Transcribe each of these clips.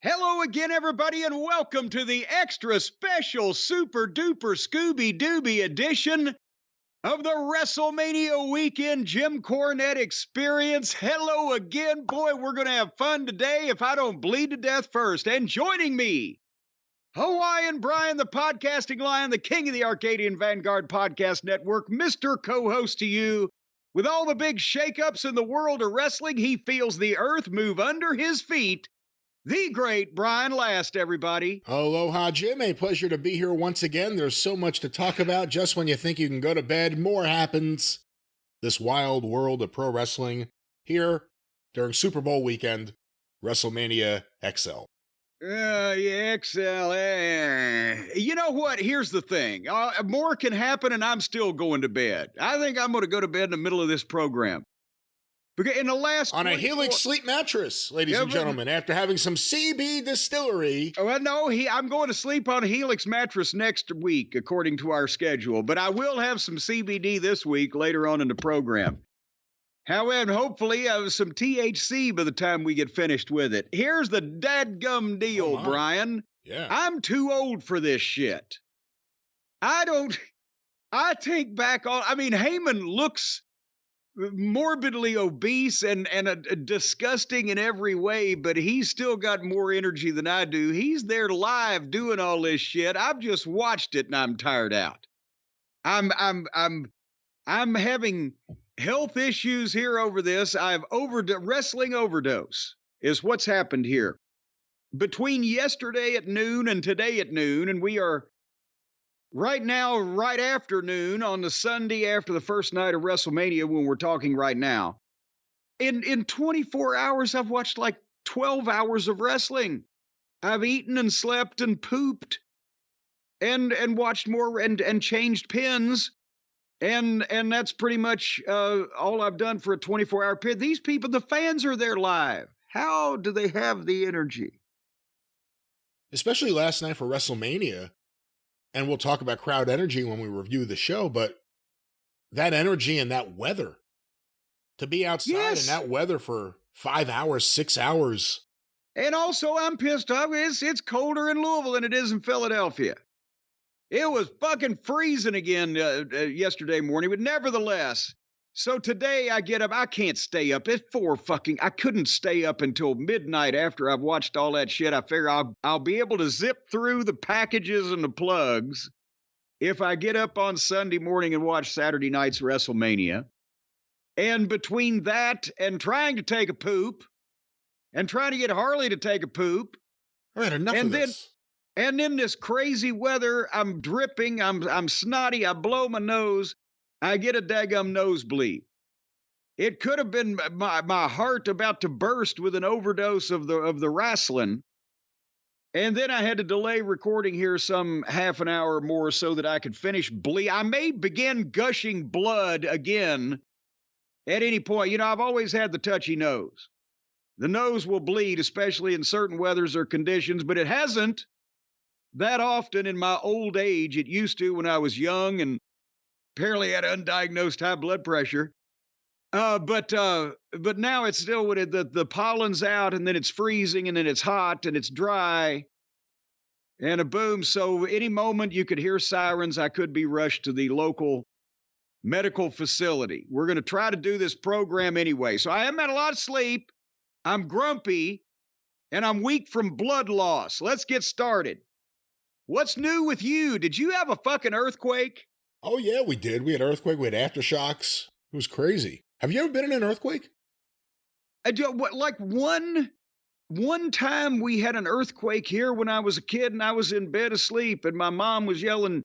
Hello again, everybody, and welcome to the extra special Super Duper Scooby Dooby edition of the WrestleMania Weekend Jim Cornette Experience. Hello again. Boy, we're going to have fun today if I don't bleed to death first. And joining me, Hawaiian Brian, the podcasting lion, the king of the Arcadian Vanguard Podcast Network, Mr. Co-host to you. With all the big shakeups in the world of wrestling, he feels the earth move under his feet. The great Brian Last, everybody. Aloha, Jim. A pleasure to be here once again. There's so much to talk about. Just when you think you can go to bed, more happens. This wild world of pro wrestling here during Super Bowl weekend, WrestleMania XL. Yeah, XL. You know what? Here's the thing. More can happen, and I'm still going to bed. I think I'm going to go to bed in the middle of this program. Because in the last on a Helix sleep mattress, ladies and gentlemen, after having some CBD Distillery. Oh, no, I'm going to sleep on a Helix mattress next week, according to our schedule. But I will have some CBD this week later on in the program. However, hopefully some THC by the time we get finished with it. Here's the dadgum deal, Brian. Yeah. I'm too old for this shit. I take back all, Heyman looks morbidly obese and disgusting in every way, but he's still got more energy than I do. He's there live doing all this shit. I've just watched it and I'm tired out. I'm having health issues here over this. I've wrestling overdose is what's happened here. Between yesterday at noon and today at noon, and we are right now, right after noon on the Sunday after the first night of WrestleMania when we're talking right now. In 24 hours, I've watched like 12 hours of wrestling. I've eaten and slept and pooped and watched more and changed pins. And that's pretty much all I've done for a 24-hour period. These people, the fans are there live. How do they have the energy? Especially last night for WrestleMania. And we'll talk about crowd energy when we review the show, but that energy and that weather, to be outside in that weather for 5 hours, 6 hours. And also, I'm pissed off. It's colder in Louisville than it is in Philadelphia. It was fucking freezing again yesterday morning, but nevertheless. So today I get up. I can't stay up. It's I couldn't stay up until midnight after I've watched all that shit. I figure I'll be able to zip through the packages and the plugs if I get up on Sunday morning and watch Saturday night's WrestleMania. And between that and trying to take a poop and trying to get Harley to take a poop. All right, enough of this. And in this crazy weather, I'm dripping, I'm snotty, I blow my nose. I get a daggum nosebleed. It could have been my heart about to burst with an overdose of the wrestling. And then I had to delay recording here some half an hour or more so that I could finish bleed. I may begin gushing blood again at any point. You know, I've always had the touchy nose. The nose will bleed, especially in certain weathers or conditions, but it hasn't that often in my old age. It used to when I was young and apparently had undiagnosed high blood pressure. But now it's still when the pollen's out and then it's freezing and then it's hot and it's dry and a boom. So any moment you could hear sirens, I could be rushed to the local medical facility. We're going to try to do this program anyway. So I haven't had a lot of sleep. I'm grumpy and I'm weak from blood loss. Let's get started. What's new with you? Did you have a fucking earthquake? Oh, yeah, we did. We had earthquake. We had aftershocks. It was crazy. Have you ever been in an earthquake? Like one time we had an earthquake here when I was a kid and I was in bed asleep and my mom was yelling,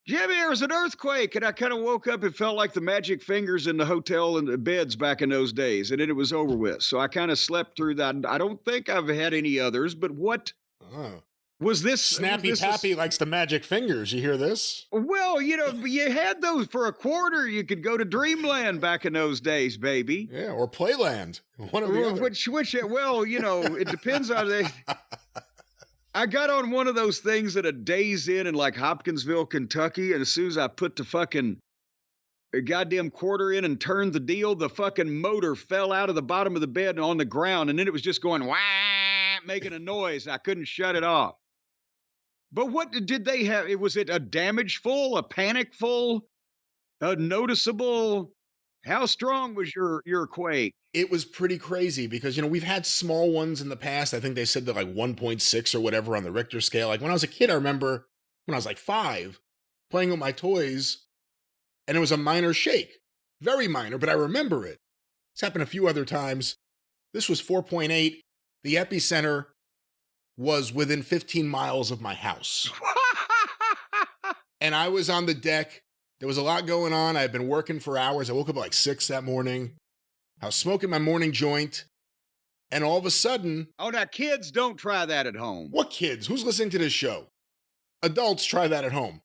Jimmy, there's an earthquake. And I kind of woke up. It felt like the magic fingers in the hotel and the beds back in those days. And then it was over with. So I kind of slept through that. I don't think I've had any others, but what? Was this Snappy Pappy likes the magic fingers? You hear this? Well, you know, you had those for a quarter. You could go to Dreamland back in those days, baby. Yeah, or Playland. One of the other. Which, well, you know, it depends on the. I got on one of those things at a Days Inn in like Hopkinsville, Kentucky, and as soon as I put the fucking goddamn quarter in and turned the deal, the fucking motor fell out of the bottom of the bed and on the ground, and then it was just going wah, making a noise. I couldn't shut it off. But what did they have? Was it a damageful, a panicful, a noticeable? How strong was your quake? It was pretty crazy because, we've had small ones in the past. I think they said they're like 1.6 or whatever on the Richter scale. Like when I was a kid, I remember when I was like 5 playing with my toys and it was a minor shake. Very minor, but I remember it. It's happened a few other times. This was 4.8. The epicenter was within 15 miles of my house. And I was on the deck. There was a lot going on. I had been working for hours. I woke up at like 6 that morning. I was smoking my morning joint. And all of a sudden... Oh, now kids, don't try that at home. What kids? Who's listening to this show? Adults, try that at home.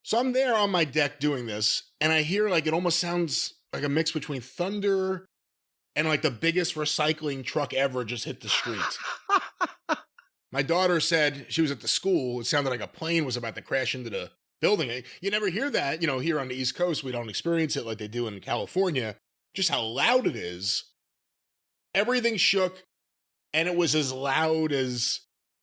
So I'm there on my deck doing this, and I hear like it almost sounds like a mix between thunder and like the biggest recycling truck ever just hit the street. My daughter said she was at the school. It sounded like a plane was about to crash into the building. You never hear that, here on the East Coast. We don't experience it like they do in California. Just how loud it is. Everything shook, and it was as loud as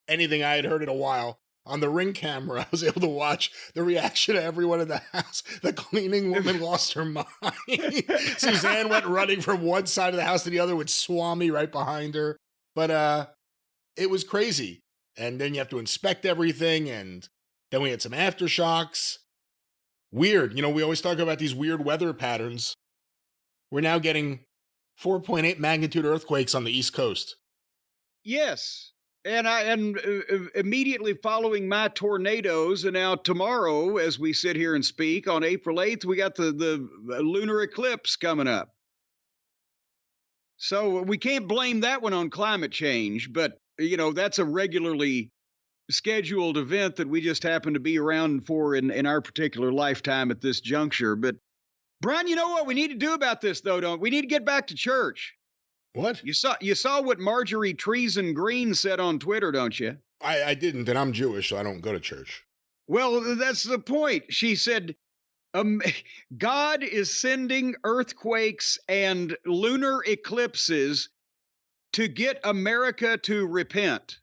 anything I had heard in a while. On the Ring camera, I was able to watch the reaction of everyone in the house. The cleaning woman lost her mind. Suzanne went running from one side of the house to the other with Swami right behind her. But it was crazy. And then you have to inspect everything, and then we had some aftershocks. Weird. We always talk about these weird weather patterns. We're now getting 4.8 magnitude earthquakes on the East Coast. Yes. And immediately following my tornadoes, and now tomorrow, as we sit here and speak, on April 8th, we got the lunar eclipse coming up. So we can't blame that one on climate change, but, that's a regularly scheduled event that we just happen to be around for in our particular lifetime at this juncture. But, Brian, you know what we need to do about this, though, don't we? We need to get back to church. What? You saw what Marjorie Treason Green said on Twitter, don't you? I didn't, and I'm Jewish, so I don't go to church. Well, that's the point. She said, God is sending earthquakes and lunar eclipses to get America to repent.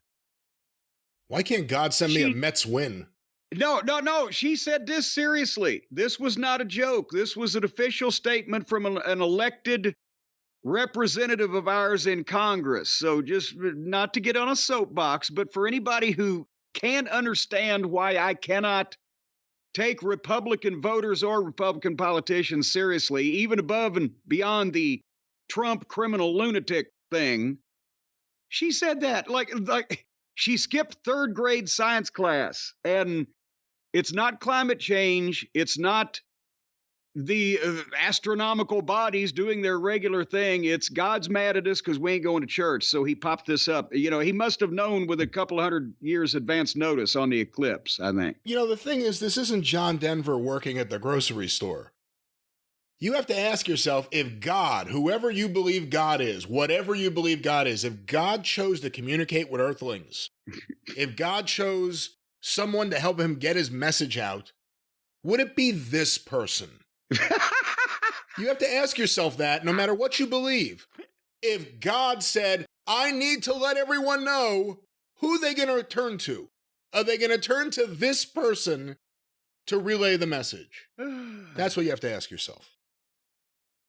Why can't God send me a Mets win? No. She said this seriously. This was not a joke. This was an official statement from an elected representative of ours in Congress. So just not to get on a soapbox, but for anybody who can't understand why I cannot take Republican voters or Republican politicians seriously, even above and beyond the Trump criminal lunatic thing, she said that like she skipped 3rd grade science class. And it's not climate change. It's not the astronomical bodies doing their regular thing. It's God's mad at us because we ain't going to church. So he popped this up. He must have known with a couple of 100 years advance notice on the eclipse, I think. The thing is, this isn't John Denver working at the grocery store. You have to ask yourself, if God, whoever you believe God is, whatever you believe God is, if God chose to communicate with earthlings, if God chose someone to help him get his message out, would it be this person? You have to ask yourself that no matter what you believe. If God said, I need to let everyone know, who are they going to turn to? Are they going to turn to this person to relay the message? That's what you have to ask yourself.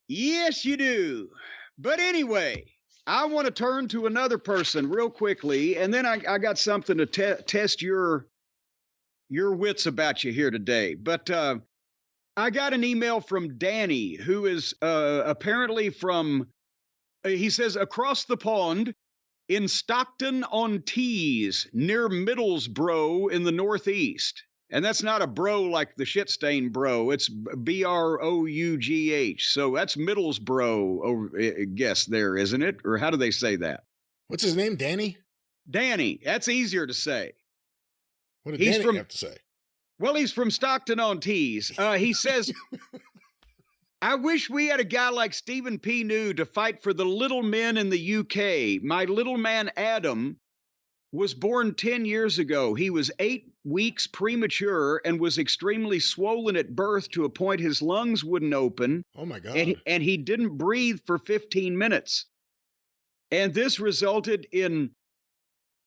Yes, you do. But anyway, I want to turn to another person real quickly, and then I got something to test your wits about you here today. But I got an email from Danny, who is apparently from, he says, across the pond in Stockton-on-Tees, near Middlesbrough in the Northeast. And that's not a bro like the shit stain bro. It's Brough. So that's Middlesbrough, I guess there, isn't it? Or how do they say that? What's his name, Danny? Danny. That's easier to say. What did Danny have to say? Well, he's from Stockton-on-Tees. He says, I wish we had a guy like Stephen P. New to fight for the little men in the UK. My little man, Adam, was born 10 years ago. He was 8 weeks premature and was extremely swollen at birth to a point his lungs wouldn't open. Oh, my God. And he didn't breathe for 15 minutes. And this resulted in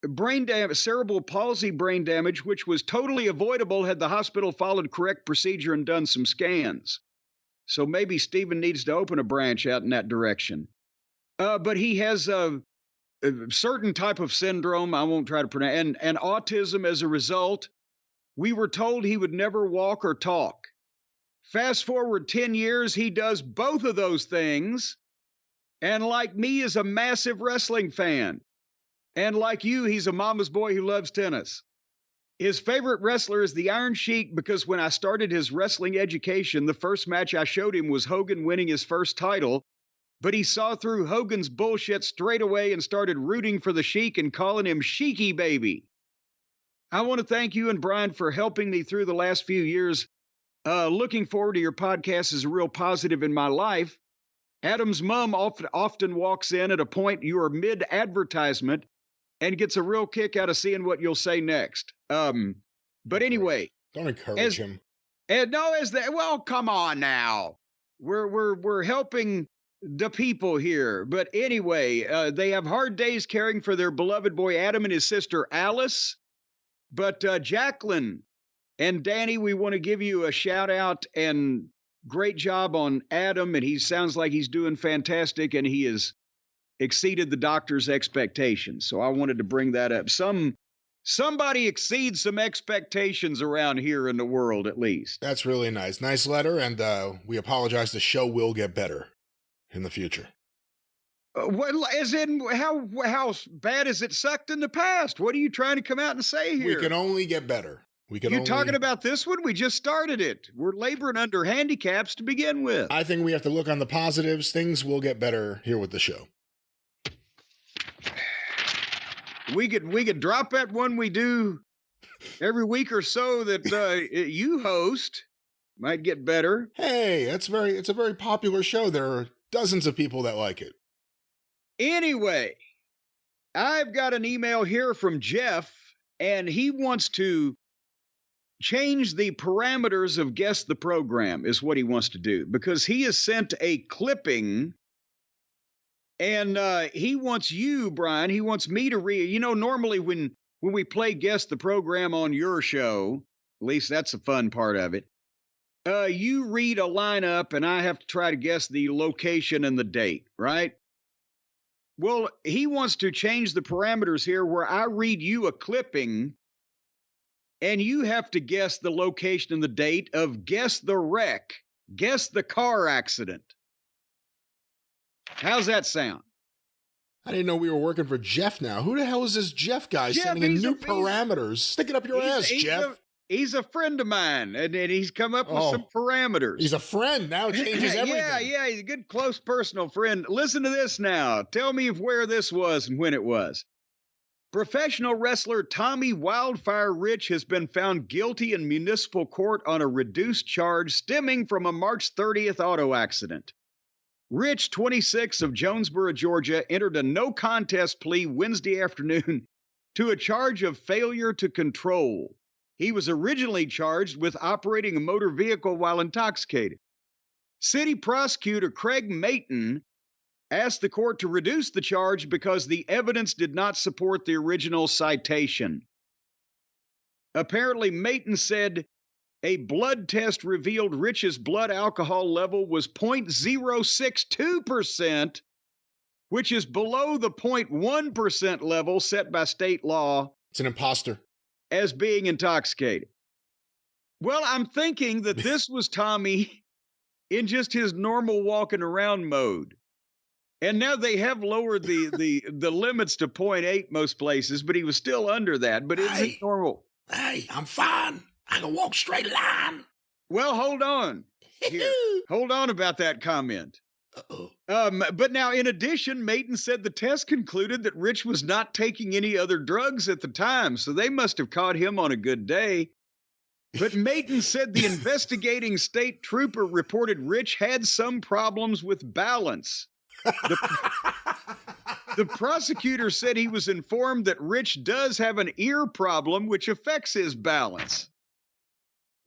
brain damage, cerebral palsy brain damage, which was totally avoidable had the hospital followed correct procedure and done some scans. So maybe Stephen needs to open a branch out in that direction. But he has a certain type of syndrome, I won't try to pronounce, and autism as a result. We were told he would never walk or talk. Fast forward 10 years, he does both of those things. And like me, is a massive wrestling fan. And like you, he's a mama's boy who loves tennis. His favorite wrestler is the Iron Sheik because when I started his wrestling education, the first match I showed him was Hogan winning his first title. But he saw through Hogan's bullshit straight away and started rooting for the Sheik and calling him Sheiky Baby. I want to thank you and Brian for helping me through the last few years. Looking forward to your podcast is a real positive in my life. Adam's mom often walks in at a point you are mid-advertisement and gets a real kick out of seeing what you'll say next. But anyway. Don't encourage him. And no, well, come on now. We're helping the people here. But anyway, they have hard days caring for their beloved boy Adam and his sister Alice. But Jacqueline and Danny, we want to give you a shout out and great job on Adam. And he sounds like he's doing fantastic and he has exceeded the doctor's expectations. So I wanted to bring that up. Somebody exceeds some expectations around here in the world, at least. That's really nice. Nice letter. And we apologize. The show will get better in the future. What, as in, how bad has it sucked in the past? What are you trying to come out and say here? We can only get better. You're talking about this one? We just started it. We're laboring under handicaps to begin with. I think we have to look on the positives. Things will get better here with the show. We could drop that one we do every week or so that you host. Might get better. Hey, it's a very popular show. There are dozens of people that like it. Anyway, I've got an email here from Jeff, and he wants to change the parameters of Guess the Program is what he wants to do, because he has sent a clipping, and he wants you, Brian, he wants me to read. You know, normally when we play Guess the Program on your show, at least that's the fun part of it, you read a lineup, and I have to try to guess the location and the date, right? Well, he wants to change the parameters here where I read you a clipping and you have to guess the location and the date of Guess the Wreck, Guess the Car Accident. How's that sound? I didn't know we were working for Jeff now. Who the hell is this Jeff guy sending in new parameters? Stick it up your ass, Jeff. He's a friend of mine, and he's come up with some parameters. He's a friend. Now it changes everything. Yeah, he's a good, close, personal friend. Listen to this now. Tell me where this was and when it was. Professional wrestler Tommy Wildfire Rich has been found guilty in municipal court on a reduced charge stemming from a March 30th auto accident. Rich, 26, of Jonesboro, Georgia, entered a no-contest plea Wednesday afternoon to a charge of failure to control. He was originally charged with operating a motor vehicle while intoxicated. City prosecutor Craig Mayton asked the court to reduce the charge because the evidence did not support the original citation. Apparently, Mayton said a blood test revealed Rich's blood alcohol level was 0.062%, which is below the 0.1% level set by state law. It's an imposter. As being intoxicated. Well, I'm thinking that this was Tommy in just his normal walking around mode. And now they have lowered the limits to 0.8 most places, but he was still under that. But it's normal. Hey, I'm fine. I can walk straight line. Well, hold on. Here. Hold on about that comment. Uh-oh. But now, in addition, Mayton said the test concluded that Rich was not taking any other drugs at the time, so they must have caught him on a good day. But Mayton said the investigating state trooper reported Rich had some problems with balance. The prosecutor said he was informed that Rich does have an ear problem, which affects his balance.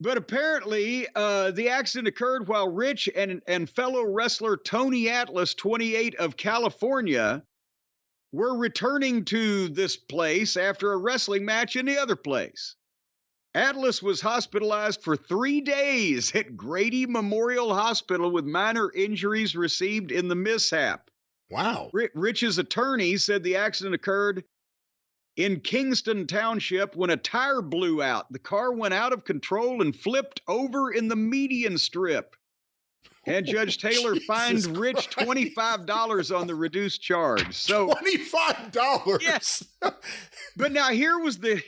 But apparently, the accident occurred while Rich and fellow wrestler Tony Atlas, 28, of California, were returning to this place after a wrestling match in the other place. Atlas was hospitalized for 3 days at Grady Memorial Hospital with minor injuries received in the mishap. Wow. Rich's attorney said the accident occurred in Kingston Township when a tire blew out. The car went out of control and flipped over in the median strip. And Judge Taylor fined Rich $25 on the reduced charge. So $25. Yes. But now here was the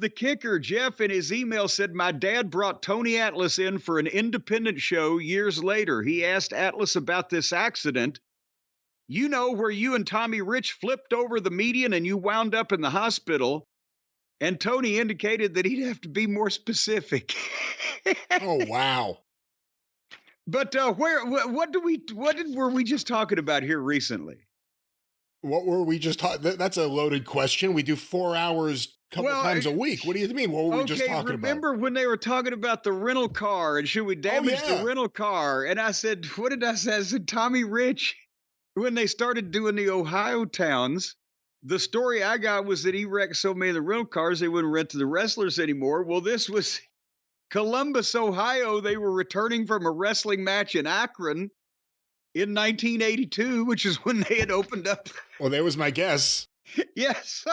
kicker. Jeff in his email said, my dad brought Tony Atlas in for an independent show years later. He asked Atlas about this accident. You know, where you and Tommy Rich flipped over the median and you wound up in the hospital. And Tony indicated that he'd have to be more specific. Oh, wow. But what were we just talking about here recently? What were we just talking? That's a loaded question. We do 4 hours times a week. What do you mean? What were we just talking about? Remember when they were talking about the rental car and should we damage the rental car? And I said, what did I say? I said, Tommy Rich, when they started doing the Ohio towns, the story I got was that he wrecked so many of the rental cars they wouldn't rent to the wrestlers anymore. Well, this was Columbus, Ohio. They were returning from a wrestling match in Akron in 1982, which is when they had opened up. Well, that was my guess. Yes.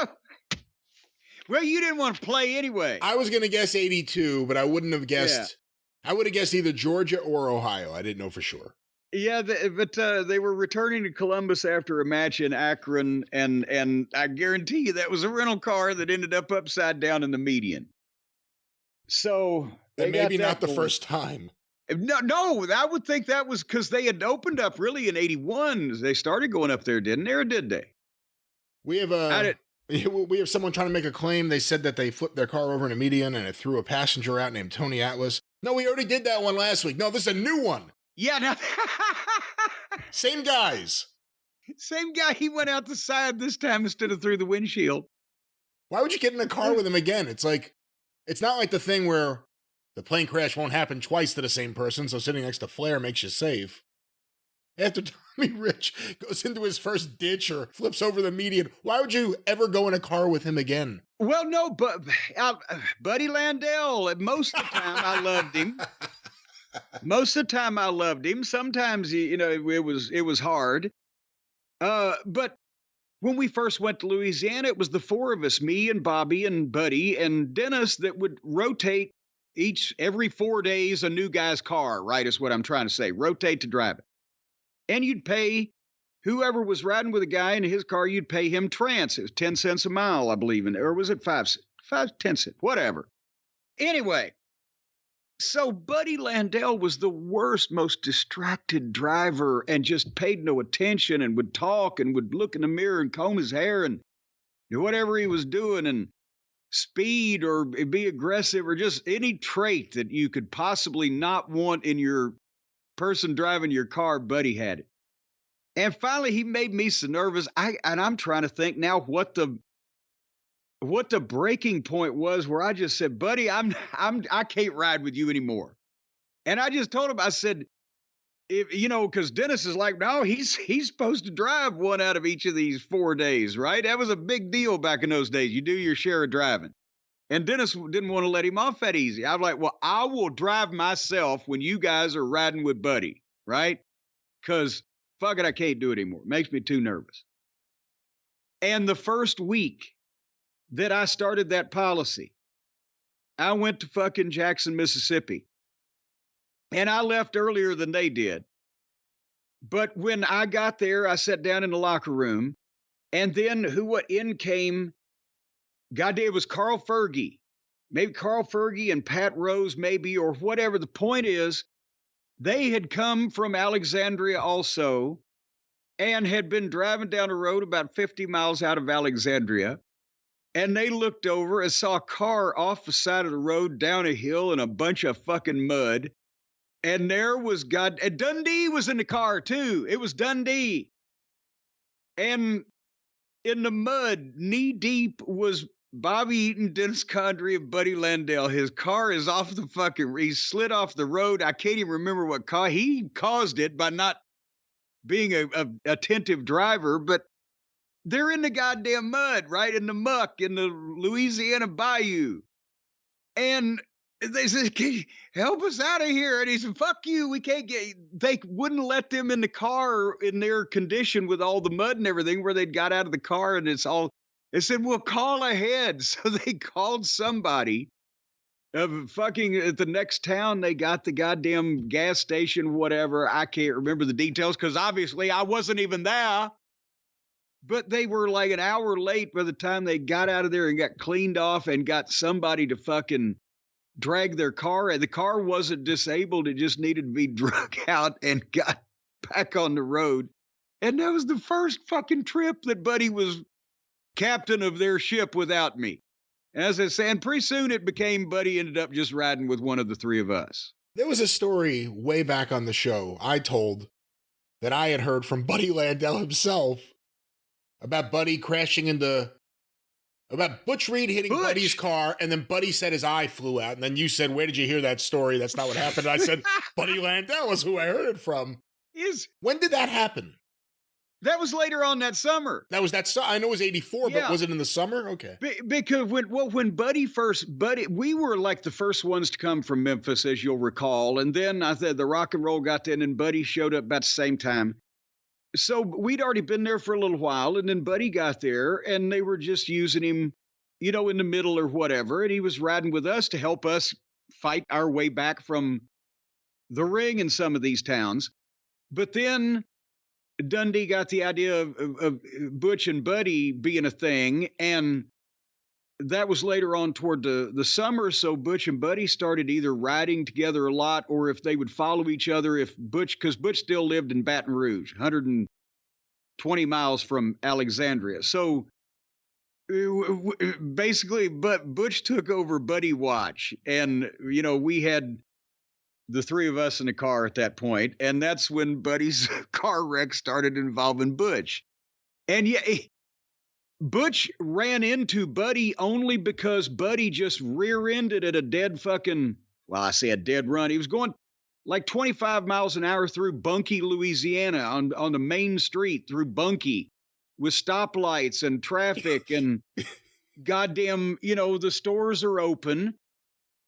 Well, you didn't want to play anyway. I was going to guess 82, but I wouldn't have guessed. Yeah. I would have guessed either Georgia or Ohio. I didn't know for sure. Yeah, but they were returning to Columbus after a match in Akron, and I guarantee you that was a rental car that ended up upside down in the median. So maybe not the first time. No, I would think that was because they had opened up really in 81. They started going up there, didn't they, or did they? We have someone trying to make a claim. They said that they flipped their car over in a median and it threw a passenger out named Tony Atlas. No, we already did that one last week. No, this is a new one. Yeah. No. Same guys. Same guy. He went out the side this time instead of through the windshield. Why would you get in a car with him again? It's not like the thing where the plane crash won't happen twice to the same person, so sitting next to Flair makes you safe. After Tommy Rich goes into his first ditch or flips over the median, why would you ever go in a car with him again? Well, no, but Buddy Landell, most of the time I loved him. Most of the time I loved him. Sometimes, it was hard. But when we first went to Louisiana, it was the four of us, me and Bobby and Buddy and Dennis, that would rotate every 4 days a new guy's car, right, is what I'm trying to say. Rotate to drive it. And you'd pay whoever was riding with a guy in his car, you'd pay him trance. It was 10 cents a mile, I believe, or was it 5 cents, whatever. Anyway, so Buddy Landell was the worst, most distracted driver and just paid no attention and would talk and would look in the mirror and comb his hair and do whatever he was doing and speed or be aggressive or just any trait that you could possibly not want in your person driving your car. Buddy had it. And finally he made me so nervous. I'm trying to think now what the breaking point was where I just said, Buddy, I can't ride with you anymore. And I just told him, I said, because Dennis is like, no, he's supposed to drive one out of each of these 4 days, right? That was a big deal back in those days. You do your share of driving. And Dennis didn't want to let him off that easy. I was like, well, I will drive myself when you guys are riding with Buddy, right? Because fuck it, I can't do it anymore. It makes me too nervous. And the first week that I started that policy, I went to fucking Jackson, Mississippi. And I left earlier than they did. But when I got there, I sat down in the locker room. And then in came, goddamn, it was Carl Fergie. Maybe Carl Fergie and Pat Rose, maybe, or whatever. The point is, they had come from Alexandria also and had been driving down the road about 50 miles out of Alexandria. And they looked over and saw a car off the side of the road down a hill in a bunch of fucking mud. And there was and Dundee was in the car too. It was Dundee. And in the mud, knee deep, was Bobby Eaton, Dennis Condrey, and Buddy Landell. His car is off he slid off the road. I can't even remember what car. He caused it by not being a attentive driver, but They're in the goddamn mud, right? In the muck, in the Louisiana bayou. And they said, help us out of here. And he said, fuck you. We can't get, they wouldn't let them in the car in their condition with all the mud and everything where they'd got out of the car and it's all, they said, well, call ahead. So they called somebody. Fucking at the next town, they got the goddamn gas station, whatever. I can't remember the details because obviously I wasn't even there. But they were like an hour late by the time they got out of there and got cleaned off and got somebody to fucking drag their car. And the car wasn't disabled. It just needed to be drug out and got back on the road. And that was the first fucking trip that Buddy was captain of their ship without me. As I said, and pretty soon it became Buddy ended up just riding with one of the three of us. There was a story way back on the show I told that I had heard from Buddy Landell himself about Buddy crashing about Butch Reed hitting Buddy's car, and then Buddy said his eye flew out, and then you said, where did you hear that story? That's not what happened. And I said, Buddy Landell is who I heard it from. When did that happen? That was later on that summer. That was I know it was 84, but was it in the summer? Okay. Because when Buddy, we were like the first ones to come from Memphis, as you'll recall. And then I said the rock and roll got in and Buddy showed up about the same time. So we'd already been there for a little while. And then Buddy got there and they were just using him, in the middle or whatever. And he was riding with us to help us fight our way back from the ring in some of these towns. But then Dundee got the idea of Butch and Buddy being a thing, and that was later on toward the summer, so Butch and Buddy started either riding together a lot or if they would follow each other because Butch still lived in Baton Rouge, 120 miles from Alexandria. So basically, Butch took over Buddy Watch, and, we had the three of us in the car at that point, and that's when Buddy's car wreck started involving Butch. And yeah, Butch ran into Buddy only because Buddy just rear-ended at a dead fucking, I say a dead run. He was going like 25 miles an hour through Bunkie, Louisiana, on the main street through Bunkie with stoplights and traffic and goddamn, the stores are open.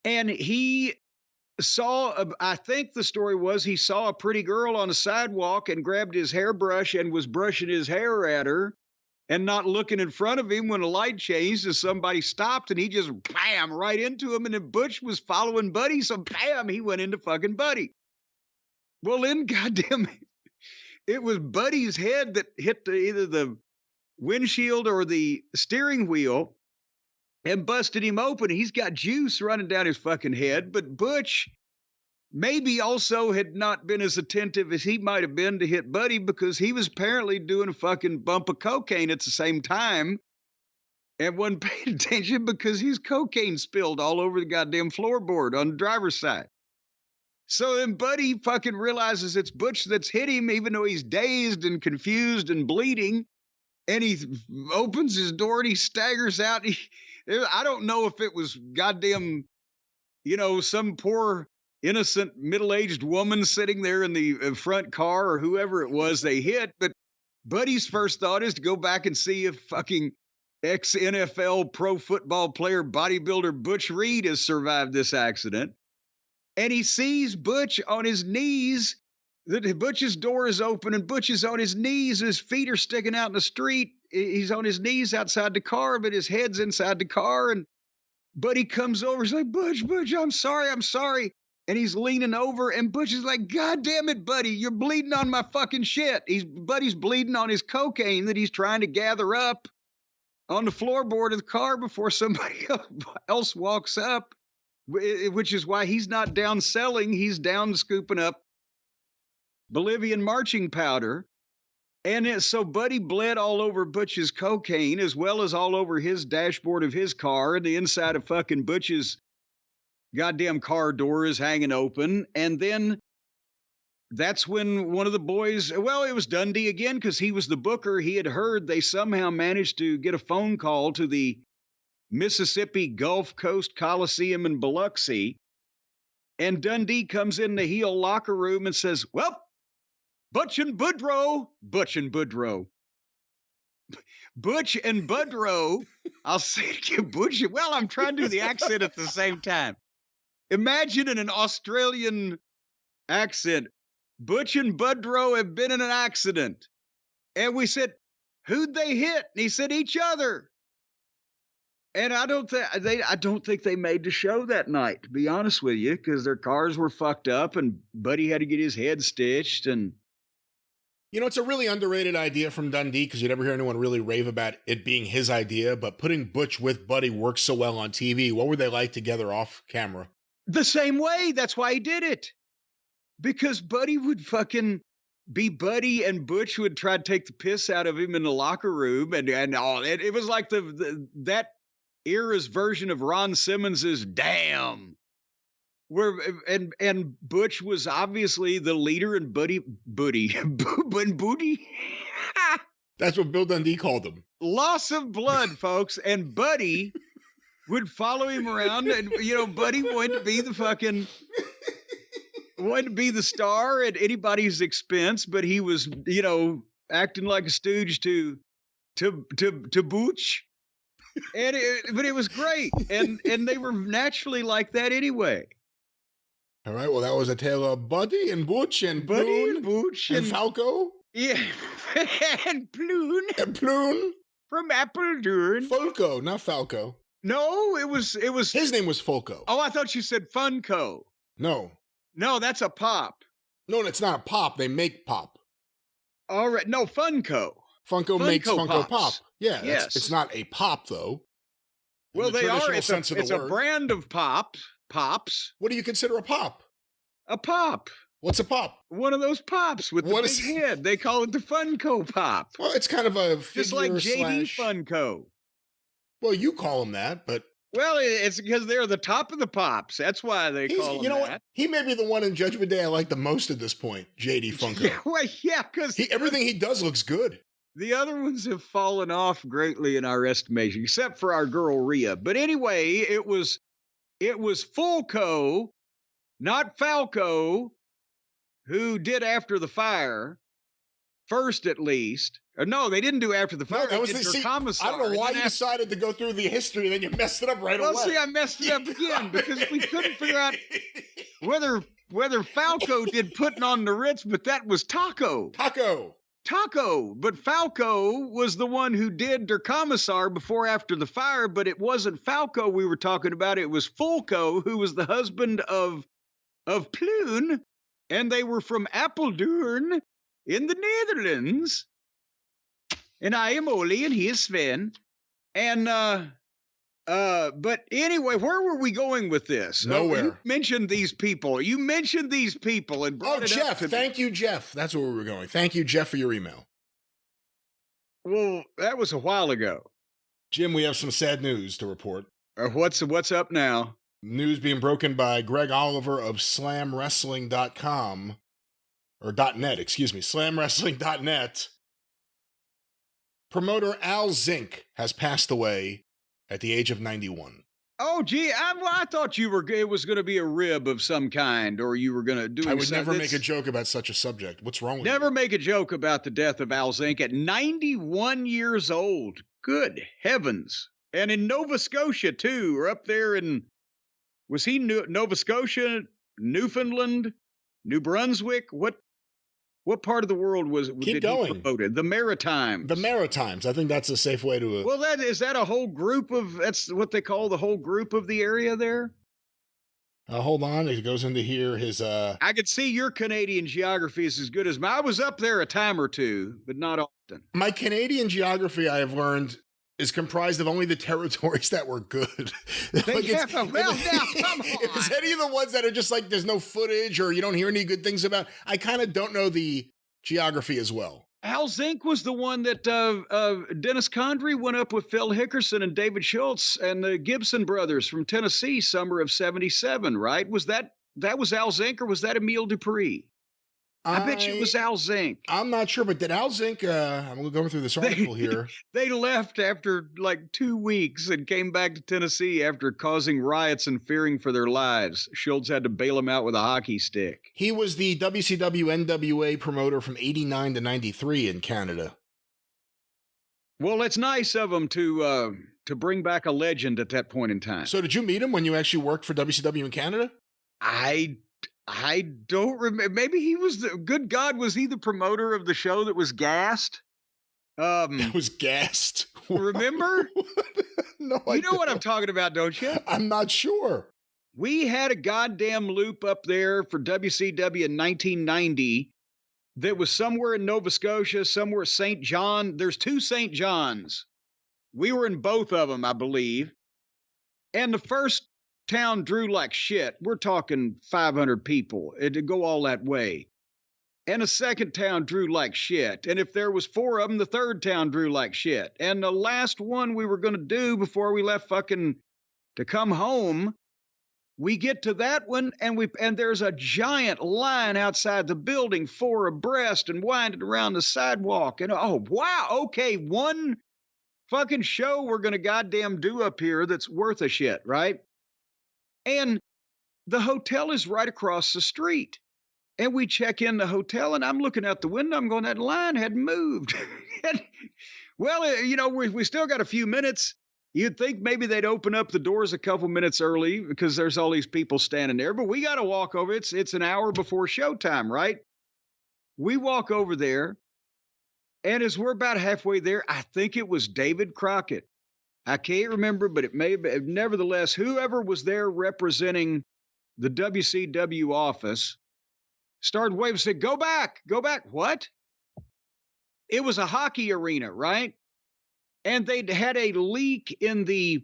And he saw, I think the story was he saw a pretty girl on a sidewalk and grabbed his hairbrush and was brushing his hair at her and not looking in front of him when a light changed as somebody stopped and he just bam right into him. And then Butch was following Buddy. So bam, he went into fucking Buddy. Well, then goddamn, it was Buddy's head that hit either the windshield or the steering wheel and busted him open. He's got juice running down his fucking head. But Butch maybe also had not been as attentive as he might have been to hit Buddy because he was apparently doing a fucking bump of cocaine at the same time and wasn't paying attention because his cocaine spilled all over the goddamn floorboard on the driver's side. So then Buddy fucking realizes it's Butch that's hit him, even though he's dazed and confused and bleeding. And he opens his door and he staggers out. I don't know if it was goddamn, some poor, innocent, middle-aged woman sitting there in the front car or whoever it was they hit. But Buddy's first thought is to go back and see if fucking ex-NFL pro football player bodybuilder Butch Reed has survived this accident. And he sees Butch on his knees. Butch's door is open and Butch is on his knees. His feet are sticking out in the street. He's on his knees outside the car, but his head's inside the car. And Buddy comes over. He's like, Butch, I'm sorry. And he's leaning over and Butch is like, God damn it, Buddy, you're bleeding on my fucking shit. Buddy's bleeding on his cocaine that he's trying to gather up on the floorboard of the car before somebody else walks up, which is why he's not down selling. He's down scooping up Bolivian marching powder. And so Buddy bled all over Butch's cocaine as well as all over his dashboard of his car. And the inside of fucking Butch's goddamn car door is hanging open. And then that's when one of the boys, it was Dundee again because he was the booker. He had heard they somehow managed to get a phone call to the Mississippi Gulf Coast Coliseum in Biloxi. And Dundee comes in the heel locker room and says, well, Butch and Boudreaux. Butch and Budrow. I'll say it again, Butch. Well, I'm trying to do the accent at the same time. Imagine in an Australian accent, Butch and Budrow have been in an accident. And we said, who'd they hit? And he said, each other. And I don't think they made the show that night, to be honest with you, because their cars were fucked up and Buddy had to get his head stitched. And you know, it's a really underrated idea from Dundee because you never hear anyone really rave about it being his idea, but putting Butch with Buddy works so well on TV. What were they like together off camera? The same way. That's why he did it. Because Buddy would fucking be Buddy and Butch would try to take the piss out of him in the locker room and all. It was like that era's version of Ron Simmons's Damn. Where and Butch was obviously the leader and Buddy. That's what Bill Dundee called him. Loss of blood, folks. And Buddy would follow him around, and Buddy wanted to be the star at anybody's expense, but he was, acting like a stooge to Butch. But it was great. And they were naturally like that anyway. All right. Well, that was a tale of Buddy and Butch and Butch and Falco. Yeah. and Ploon. And Ploon. From Appledurn. Falco, not Falco. No, it was. His name was Falco. Oh, I thought you said Funko. No, that's a pop. No, it's not a pop. They make pop. All right. No, Funko. Funko makes Funko Pop. Yeah. Yes. It's not a pop, though. Well, they are. It's a brand of pops. What do you consider a pop? A pop. What's a pop? One of those pops with the big head. They call it the Funko Pop. Well, it's kind of a figure just like JD Funko. Well, you call them that, but... Well, it's because they're the top of the pops. That's why they call them that. You know what? He may be the one in Judgment Day I like the most at this point, JD Funko. Because... everything he does looks good. The other ones have fallen off greatly in our estimation, except for our girl Rhea. But anyway, it was Fulco, not Falco, who did After the Fire, first at least. Or no, they didn't do After the Fire. No, that was Commissar. I don't know why you decided to go through the history and then you messed it up right away. Well, see, I messed it up again because we couldn't figure out whether Falco did Putting on the Ritz, but that was Taco. But Falco was the one who did Der Commissar before After the Fire, but it wasn't Falco we were talking about. It was Fulco, who was the husband of Ploon, and they were from Appledurn in the Netherlands. And I am Oli, and he is Sven. And, but anyway, where were we going with this? Nowhere. You mentioned these people. And brought it Jeff. up. Thank you, Jeff. That's where we were going. Thank you, Jeff, for your email. Well, that was a while ago. Jim, we have some sad news to report. What's up now? News being broken by Greg Oliver of SlamWrestling.com, or .net, excuse me, SlamWrestling.net. Promoter Al Zinck has passed away at the age of 91. Oh, gee, I thought it was going to be a rib of some kind, or you were going to do. I would never make a joke about such a subject. What's wrong with you? Never make a joke about the death of Al Zinck at 91 years old. Good heavens. And in Nova Scotia, too, or up there was he Nova Scotia, Newfoundland, New Brunswick? What part of the world Keep going. He promoted? The Maritimes. The Maritimes. I think that's a safe way to... Well, is that a whole group that's what they call the whole group of the area there? Hold on. It goes into here. I could see your Canadian geography is as good as mine. I was up there a time or two, but not often. My Canadian geography, I have learned, is comprised of only the territories that were good. Now, come on. If it's any of the ones that are just like there's no footage or you don't hear any good things about, I kind of don't know the geography as well. Al Zinck was the one that Dennis Condrey went up with Phil Hickerson and David Schultz and the Gibson brothers from Tennessee, summer of '77, right? Was that was Al Zinck or was that Emile Dupree? I bet you it was Al Zinck. I'm not sure, but did Al Zinck, I'm going through this article here. They left after like 2 weeks and came back to Tennessee after causing riots and fearing for their lives. Schultz had to bail him out with a hockey stick. He was the WCW NWA promoter from 89 to 93 in Canada. Well, it's nice of them to bring back a legend at that point in time. So did you meet him when you actually worked for WCW in Canada? I don't remember. Maybe he was good God, was he the promoter of the show that was gassed? It was gassed. Remember? No, you know what I'm talking about, don't you? I'm not sure. We had a goddamn loop up there for WCW in 1990 that was somewhere in Nova Scotia, somewhere St. John. There's 2 St. Johns. We were in both of them, I believe. And the first town drew like shit. We're talking 500 people. It'd go all that way. And the second town drew like shit. And if there was 4 of them, the third town drew like shit. And the last one we were going to do before we left fucking to come home, we get to that one, and there's a giant line outside the building, 4 abreast and winding around the sidewalk. And oh, wow, okay, one fucking show we're going to goddamn do up here that's worth a shit, right? And the hotel is right across the street. And we check in the hotel, and I'm looking out the window. I'm going, that line hadn't moved. Well, you know, we still got a few minutes. You'd think maybe they'd open up the doors a couple minutes early because there's all these people standing there. But we got to walk over. It's an hour before showtime, right? We walk over there, and as we're about halfway there, I think it was David Crockett. I can't remember, but it may have been. Nevertheless, whoever was there representing the WCW office started waving, said, go back, go back. What? It was a hockey arena, right? And they'd had a leak in the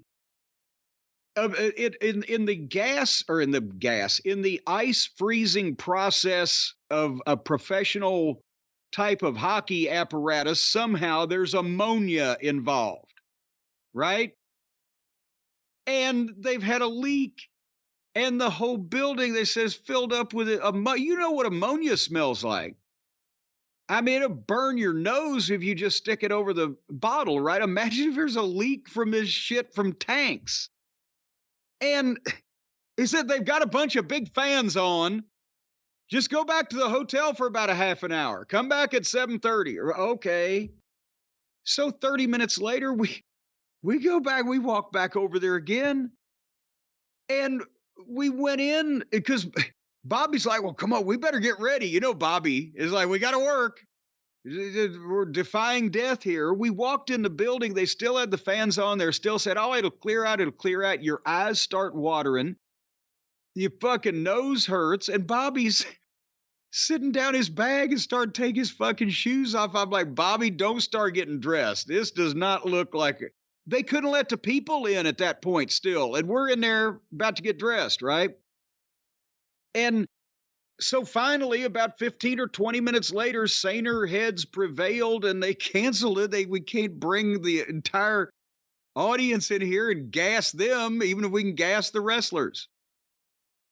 ice freezing process of a professional type of hockey apparatus. Somehow there's ammonia involved, right? And they've had a leak. And the whole building, they says, filled up with you know what ammonia smells like. I mean, it'll burn your nose if you just stick it over the bottle, right? Imagine if there's a leak from this shit from tanks. And he said they've got a bunch of big fans on. Just go back to the hotel for about a half an hour. Come back at 7:30. Okay. So 30 minutes later, we go back, we walk back over there again. And we went in because Bobby's like, well, come on, we better get ready. You know, Bobby is like, we got to work. We're defying death here. We walked in the building. They still had the fans on. They're still said, oh, it'll clear out. It'll clear out. Your eyes start watering. Your fucking nose hurts. And Bobby's sitting down his bag and started taking his fucking shoes off. I'm like, Bobby, don't start getting dressed. This does not look like it. They couldn't let the people in at that point still. And we're in there about to get dressed, right? And so finally, about 15 or 20 minutes later, saner heads prevailed and they canceled it. We can't bring the entire audience in here and gas them, even if we can gas the wrestlers.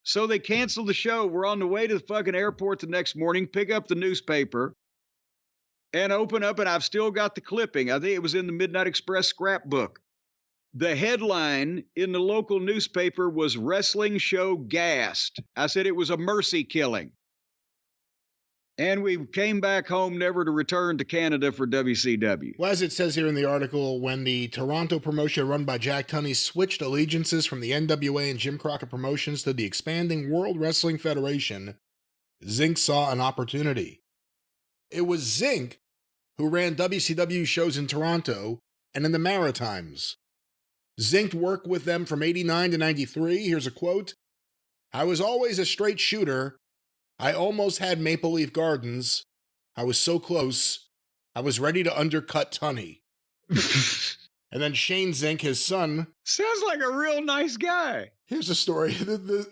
So they canceled the show. We're on the way to the fucking airport the next morning, pick up the newspaper, and open up, and I've still got the clipping. I think it was in the Midnight Express scrapbook. The headline in the local newspaper was Wrestling Show Gassed. I said it was a mercy killing. And we came back home never to return to Canada for WCW. Well, as it says here in the article, when the Toronto promotion run by Jack Tunney switched allegiances from the NWA and Jim Crockett Promotions to the expanding World Wrestling Federation, Zinck saw an opportunity. It was Zinck who ran WCW shows in Toronto and in the Maritimes. Zinck worked with them from 89 to 93. Here's a quote. I was always a straight shooter. I almost had Maple Leaf Gardens. I was so close. I was ready to undercut Tunney. And then Shane Zinck, his son. Sounds like a real nice guy. Here's a story.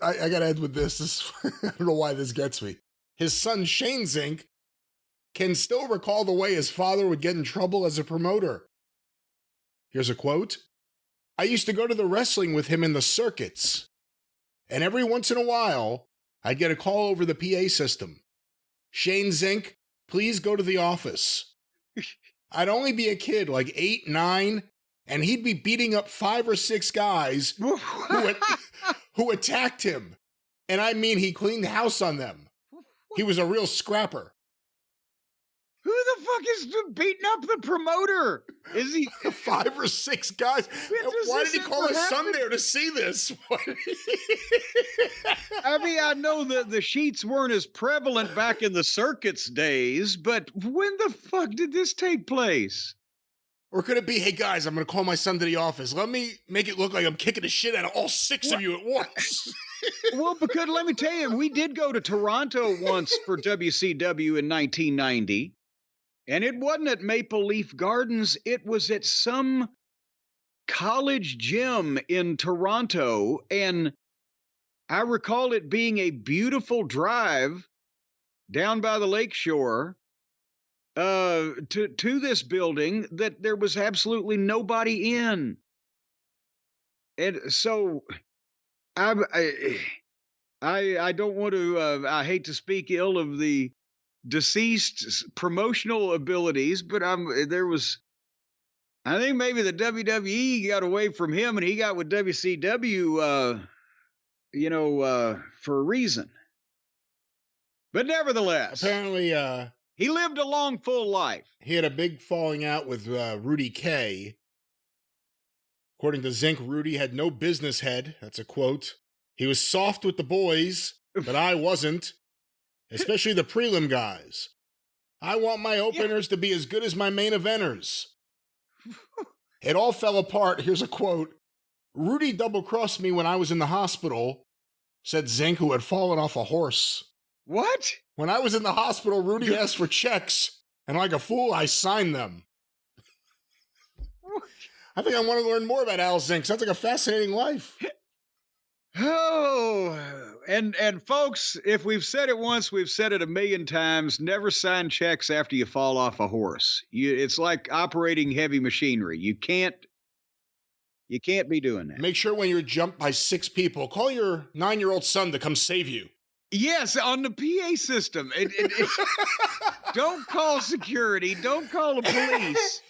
I got to end with this. I don't know why this gets me. His son, Shane Zinck, can still recall the way his father would get in trouble as a promoter. Here's a quote. I used to go to the wrestling with him in the circuits, and every once in a while, I'd get a call over the PA system. Shane Zinck, please go to the office. I'd only be a kid, like 8, 9, and he'd be beating up 5 or 6 guys who attacked him. And I mean, he cleaned house on them. He was a real scrapper. Who the fuck is beating up the promoter? Is he 5 or 6 guys? Why did he call his son there to see this? I mean, I know that the sheets weren't as prevalent back in the circuits days, but when the fuck did this take place? Or could it be, hey guys, I'm going to call my son to the office. Let me make it look like I'm kicking the shit out of all 6 of you at once. Well, because let me tell you, we did go to Toronto once for WCW in 1990, and it wasn't at Maple Leaf Gardens. It was at some college gym in Toronto, and I recall it being a beautiful drive down by the lakeshore to this building that there was absolutely nobody in. And so I don't want to, I hate to speak ill of the deceased's promotional abilities, but I think maybe the WWE got away from him and he got with WCW, for a reason. But nevertheless, apparently, he lived a long, full life. He had a big falling out with Rudy K. According to Zinck, Rudy had no business head. That's a quote. He was soft with the boys, but I wasn't. Especially the prelim guys. I want my openers to be as good as my main eventers. It all fell apart. Here's a quote. Rudy double-crossed me when I was in the hospital, said Zinck, who had fallen off a horse. What? When I was in the hospital, Rudy asked for checks, and like a fool, I signed them. I think I want to learn more about Al Zinck. Sounds like a fascinating life. Oh, and folks, if we've said it once, we've said it a million times. Never sign checks after you fall off a horse. It's like operating heavy machinery. You can't be doing that. Make sure when you're jumped by 6 people, call your 9-year-old son to come save you. Yes, on the PA system. Don't call security. Don't call the police.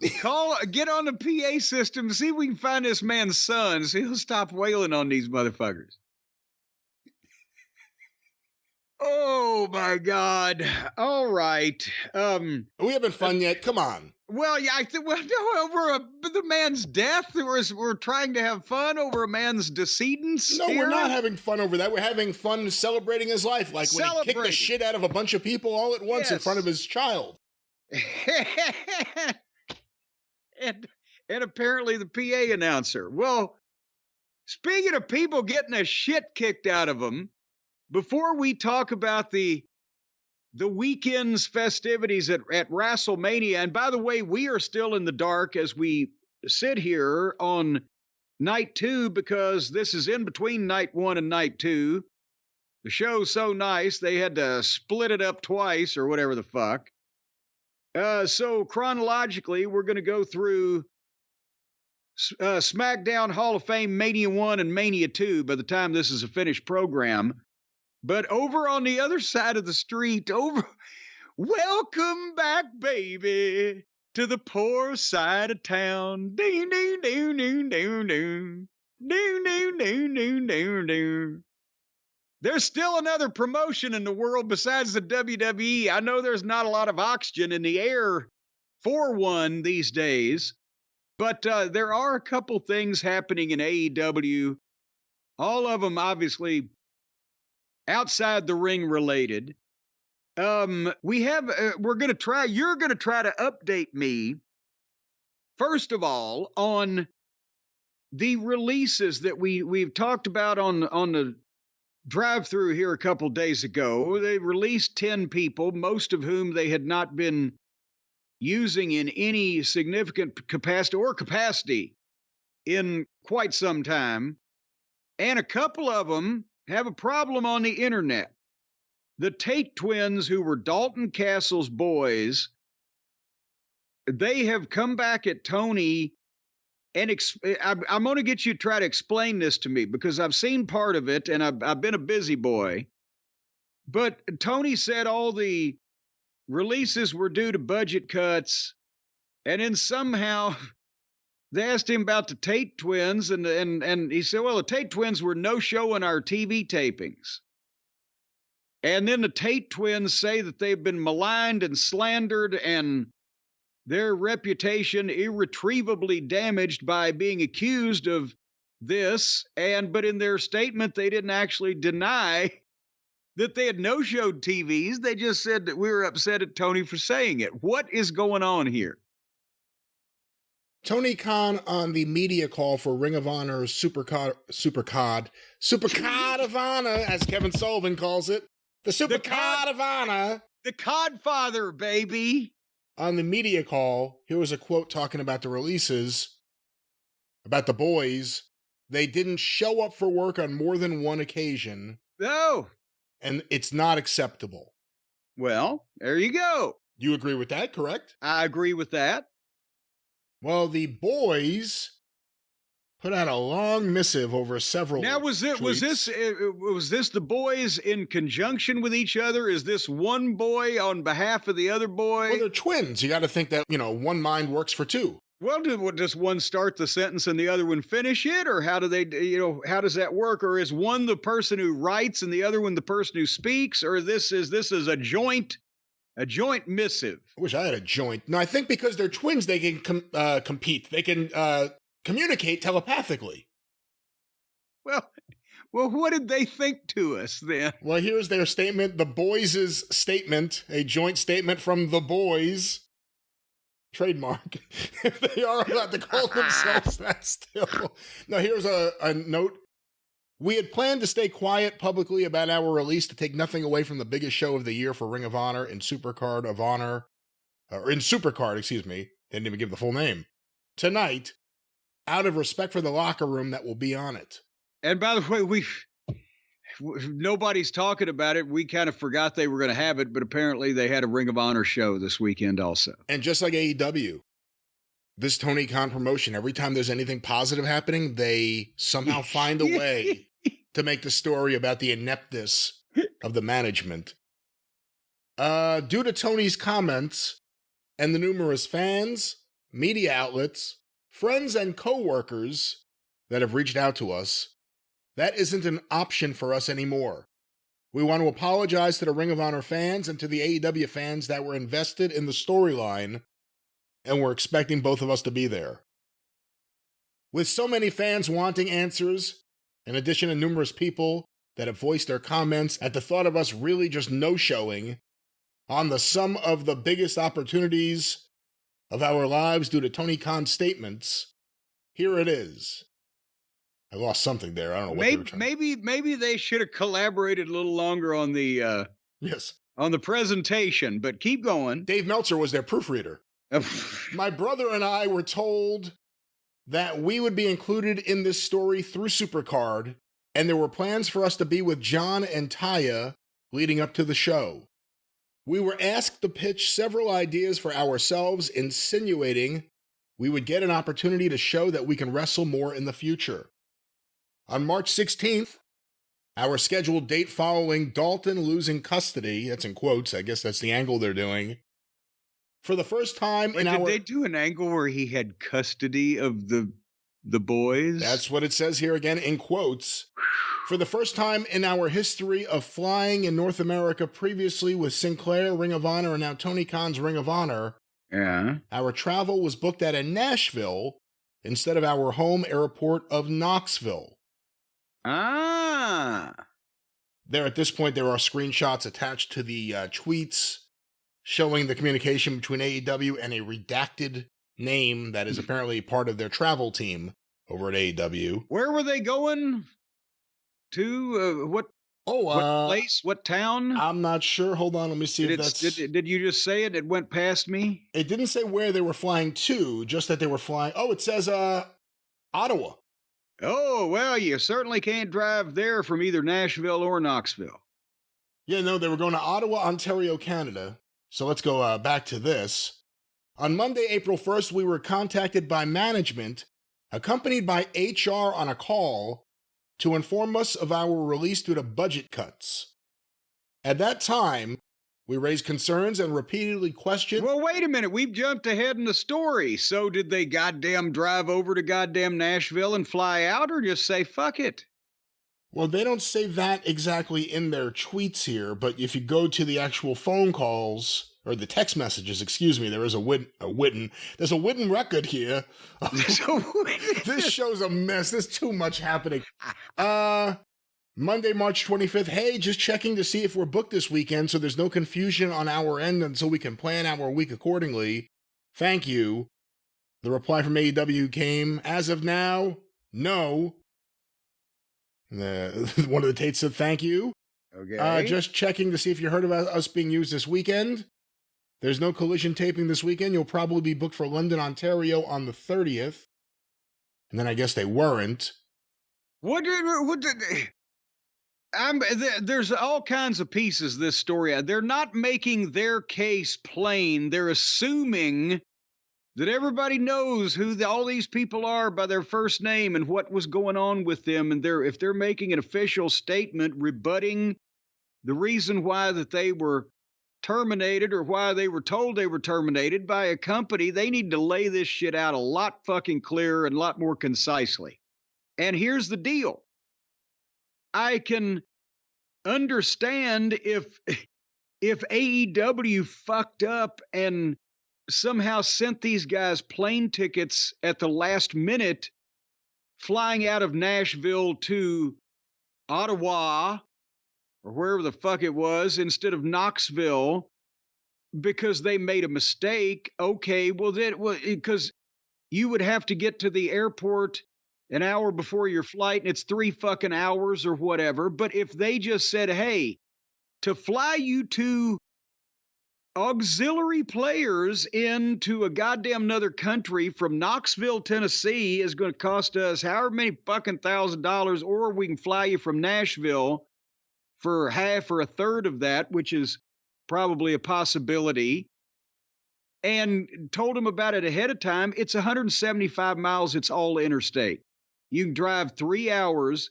Get on the PA system, see if we can find this man's son, so he'll stop wailing on these motherfuckers. Oh my God! All right, we haven't fun yet. Come on. Well, yeah, over the man's death. We're trying to have fun over a man's decedent. No, we're not having fun over that. We're having fun celebrating his life, like when he kicked the shit out of a bunch of people all at once in front of his child. And apparently the PA announcer. Well, speaking of people getting the shit kicked out of them, before we talk about the weekend's festivities at WrestleMania, and by the way, we are still in the dark as we sit here on night 2 because this is in between night 1 and night 2. The show's so nice, they had to split it up twice or whatever the fuck. So chronologically, we're going to go through Smackdown Hall of Fame Mania 1 and Mania 2 by the time this is a finished program. But over on the other side of the street, welcome back, baby, to the poor side of town. Ding, ding, ding, ding, ding, ding. Ding, ding, ding, ding, ding, ding. There's still another promotion in the world besides the WWE. I know there's not a lot of oxygen in the air for one these days, but there are a couple things happening in AEW. All of them obviously outside the ring related. You're going to try to update me, first of all, on the releases that we've talked about on the drive-through here a couple days ago. They released 10 people, most of whom they had not been using in any significant capacity in quite some time. And a couple of them have a problem on the internet. The Tate twins, who were Dalton Castle's boys, they have come back at Tony. And I'm going to get you to try to explain this to me because I've seen part of it and I've been a busy boy. But Tony said all the releases were due to budget cuts. And then somehow they asked him about the Tate twins. And he said, well, the Tate twins were no show in our TV tapings. And then the Tate twins say that they've been maligned and slandered and their reputation irretrievably damaged by being accused of this. But in their statement, they didn't actually deny that they had no-showed TVs. They just said that we were upset at Tony for saying it. What is going on here? Tony Khan on the media call for Ring of Honor's Supercard of Honor, as Kevin Sullivan calls it. The Supercard of Honor. The Codfather, baby. On the media call, here was a quote talking about the releases, about the boys. They didn't show up for work on more than one occasion. No. And it's not acceptable. Well, there you go. You agree with that, correct? I agree with that. Well, the boys put out a long missive over several. Now, was this the boys in conjunction with each other? Is this one boy on behalf of the other boy? Well, they're twins. You got to think that, one mind works for two. Well, does one start the sentence and the other one finish it? Or how do they, how does that work? Or is one the person who writes and the other one the person who speaks? Or this is a joint missive? I wish I had a joint. No, I think because they're twins, they can compete. They can communicate telepathically. Well, what did they think to us then? Well, here's their statement. The boys' statement, a joint statement from the boys. Trademark. If they are allowed to call themselves that still. Now, here's a note. We had planned to stay quiet publicly about our release to take nothing away from the biggest show of the year for Ring of Honor in Supercard, excuse me. Didn't even give the full name. Tonight, out of respect for the locker room that will be on it. And by the way, nobody's talking about it. We kind of forgot they were going to have it, but apparently they had a Ring of Honor show this weekend also. And just like AEW, this Tony Khan promotion, every time there's anything positive happening, they somehow find a way to make the story about the ineptness of the management. Due to Tony's comments and the numerous fans, media outlets, friends, and co-workers that have reached out to us, that isn't an option for us anymore. We want to apologize to the Ring of Honor fans and to the AEW fans that were invested in the storyline and were expecting both of us to be there. With so many fans wanting answers, in addition to numerous people that have voiced their comments at the thought of us really just no-showing on the sum of the biggest opportunities of our lives due to Tony Khan's statements, here it is. I lost something there. I don't know what they were trying. Maybe they should have collaborated a little longer on the on the presentation, but keep going. Dave Meltzer was their proofreader. My brother and I were told that we would be included in this story through Supercard, and there were plans for us to be with John and Taya leading up to the show. We were asked to pitch several ideas for ourselves, insinuating we would get an opportunity to show that we can wrestle more in the future. On March 16th, our scheduled date following Dalton losing custody, that's in quotes, I guess that's the angle they're doing, for the first time did they do an angle where he had custody of the boys? That's what it says here again, in quotes. For the first time in our history of flying in North America, previously with Sinclair, Ring of Honor, and now Tony Khan's Ring of Honor, our travel was booked out of Nashville instead of our home airport of Knoxville. There, at this point, there are screenshots attached to the tweets showing the communication between AEW and a redacted name that is apparently part of their travel team over at AEW. Where were they going? To what place? What town? I'm not sure. Hold on, let me see if that's... Did you just say it? It went past me? It didn't say where they were flying to, just that they were flying... Oh, it says Ottawa. Oh, well, you certainly can't drive there from either Nashville or Knoxville. Yeah, no, they were going to Ottawa, Ontario, Canada. So let's go back to this. On Monday, April 1st, we were contacted by management, accompanied by HR on a call, to inform us of our release due to budget cuts. At that time, we raised concerns and repeatedly questioned... Well, wait a minute. We've jumped ahead in the story. So did they goddamn drive over to goddamn Nashville and fly out, or just say, fuck it? Well, they don't say that exactly in their tweets here, but if you go to the actual phone calls, or the text messages, excuse me, there is there's a Witten record here. This show's a mess. There's too much happening. Monday, March 25th. Hey, just checking to see if we're booked this weekend so there's no confusion on our end and so we can plan our week accordingly. Thank you. The reply from AEW came, as of now, no. One of the Tates said, thank you. Okay. Just checking to see if you heard about us being used this weekend. There's no Collision taping this weekend. You'll probably be booked for London, Ontario on the 30th. And then I guess they weren't. There's all kinds of pieces to this story. They're not making their case plain. They're assuming that everybody knows who all these people are by their first name and what was going on with them. And if they're making an official statement rebutting the reason why that they were terminated or why they were told they were terminated by a company, they need to lay this shit out a lot fucking clearer and a lot more concisely. And here's the deal. I can understand if AEW fucked up and somehow sent these guys plane tickets at the last minute, flying out of Nashville to Ottawa or wherever the fuck it was instead of Knoxville because they made a mistake. Okay, well then, because you would have to get to the airport an hour before your flight and it's 3 fucking hours or whatever. But if they just said, hey, to fly you to auxiliary players into a goddamn another country from Knoxville, Tennessee is going to cost us however many fucking $1,000, or we can fly you from Nashville for half or a third of that, which is probably a possibility, and told them about it ahead of time. It's 175 miles. It's all interstate. You can drive 3 hours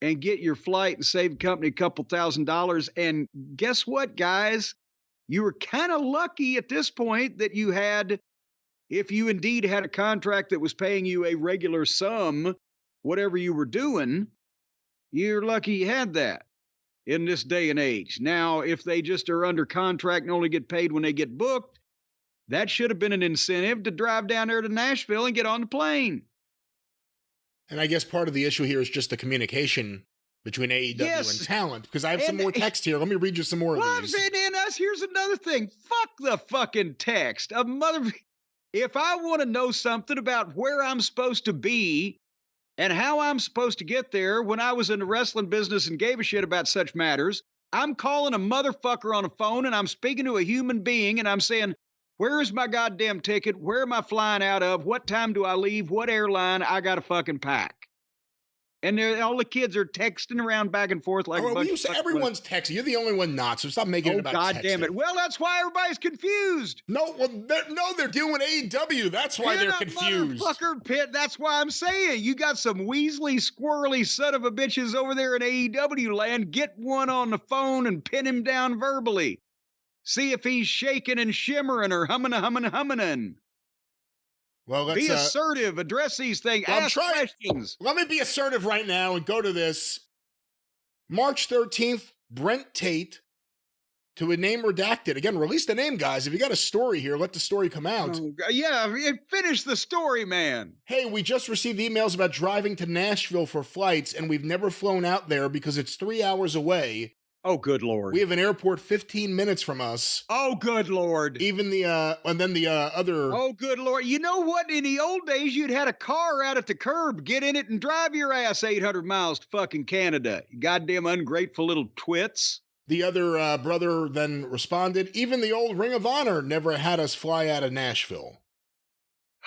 and get your flight and save the company a couple $1,000. And guess what, guys? You were kind of lucky at this point that you had, if you indeed had a contract that was paying you a regular sum, whatever you were doing, you're lucky you had that in this day and age. Now, if they just are under contract and only get paid when they get booked, that should have been an incentive to drive down there to Nashville and get on the plane. And I guess part of the issue here is just the communication between AEW and talent, because I have some more text here. Let me read you some more of these. And us, here's another thing. Fuck the fucking text. If I want to know something about where I'm supposed to be and how I'm supposed to get there when I was in the wrestling business and gave a shit about such matters, I'm calling a motherfucker on a phone and I'm speaking to a human being and I'm saying, where is my goddamn ticket? Where am I flying out of? What time do I leave? What airline? I got to fucking pack. And all the kids are texting around back and forth like everyone's texting. You're the only one not, so stop making it about texting. God damn it. Well, that's why everybody's confused. No, they're doing AEW. That's why they're confused. Motherfucker pit. That's why I'm saying you got some weaselly, squirrely son of a bitches over there in AEW land. Get one on the phone and pin him down verbally. See if he's shaking and shimmering or humming. Well, be assertive. Address these things. Ask questions. Let me be assertive right now and go to this. March 13th, Brent Tate, to a name redacted. Again, release the name, guys. If you got a story here, let the story come out. Finish the story, man. Hey, we just received emails about driving to Nashville for flights, and we've never flown out there because it's 3 hours away. Oh, good Lord. We have an airport 15 minutes from us. Oh, good Lord. Even and then the other... Oh, good Lord. You know what? In the old days, you'd had a car out at the curb, get in it and drive your ass 800 miles to fucking Canada. You goddamn ungrateful little twits. The other brother then responded, even the old Ring of Honor never had us fly out of Nashville.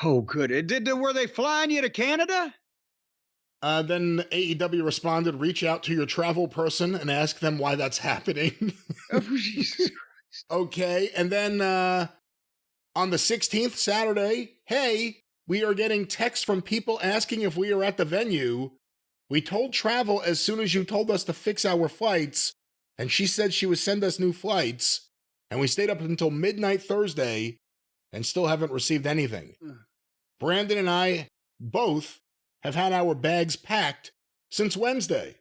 Oh, good. Were they flying you to Canada? Then AEW responded, reach out to your travel person and ask them why that's happening. Oh, Jesus Christ. Okay, and then on the 16th, Saturday, hey, we are getting texts from people asking if we are at the venue. We told travel as soon as you told us to fix our flights, and she said she would send us new flights, and we stayed up until midnight Thursday and still haven't received anything. Brandon and I both have had our bags packed since Wednesday.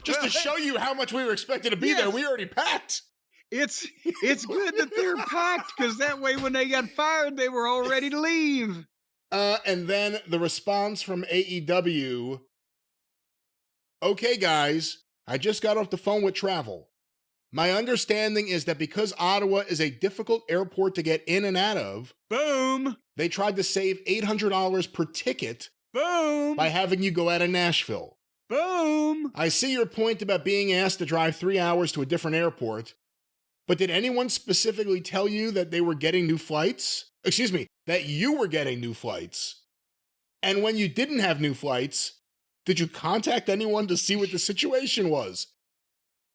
Just to show you how much we were expected to be there, we already packed. It's good that they're packed, because that way when they got fired, they were all ready to leave. And then the response from AEW. Okay, guys, I just got off the phone with travel. My understanding is that because Ottawa is a difficult airport to get in and out of, boom, they tried to save $800 per ticket, boom, by having you go out of Nashville. Boom. I see your point about being asked to drive 3 hours to a different airport, but did anyone specifically tell you that they were getting new flights? Excuse me, that you were getting new flights? And when you didn't have new flights, did you contact anyone to see what the situation was?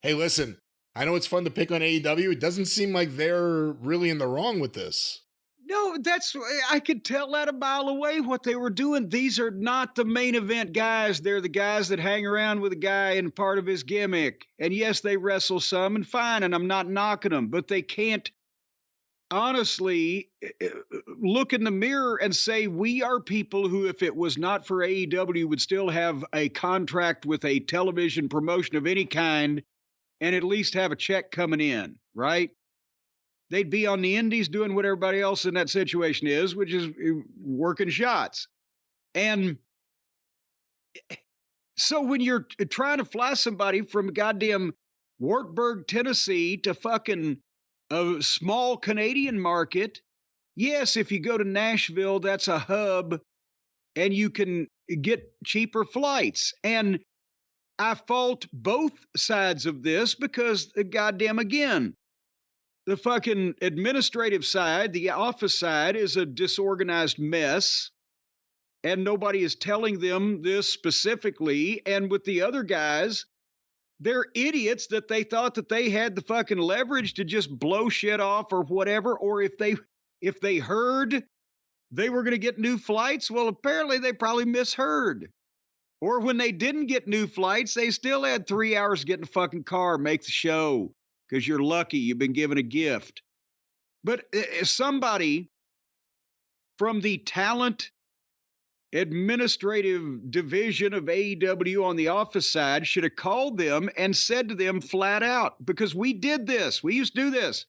Hey, listen, I know it's fun to pick on AEW. It doesn't seem like they're really in the wrong with this. No, I could tell that a mile away what they were doing. These are not the main event guys. They're the guys that hang around with a guy and part of his gimmick. And yes, they wrestle some and fine, and I'm not knocking them, but they can't honestly look in the mirror and say, we are people who, if it was not for AEW, would still have a contract with a television promotion of any kind and at least have a check coming in, right? They'd be on the indies doing what everybody else in that situation is, which is working shots. And so when you're trying to fly somebody from goddamn Wartburg, Tennessee to fucking a small Canadian market, yes, if you go to Nashville, that's a hub and you can get cheaper flights. And I fault both sides of this because, goddamn, again, the fucking administrative side, the office side, is a disorganized mess, and nobody is telling them this specifically. And with the other guys, they're idiots that they thought that they had the fucking leverage to just blow shit off or whatever. Or if they heard they were going to get new flights, well, apparently they probably misheard. Or when they didn't get new flights, they still had 3 hours to get in a fucking car, make the show. Because you're lucky you've been given a gift. But somebody from the talent administrative division of AEW on the office side should have called them and said to them flat out, because we did this. We used to do this.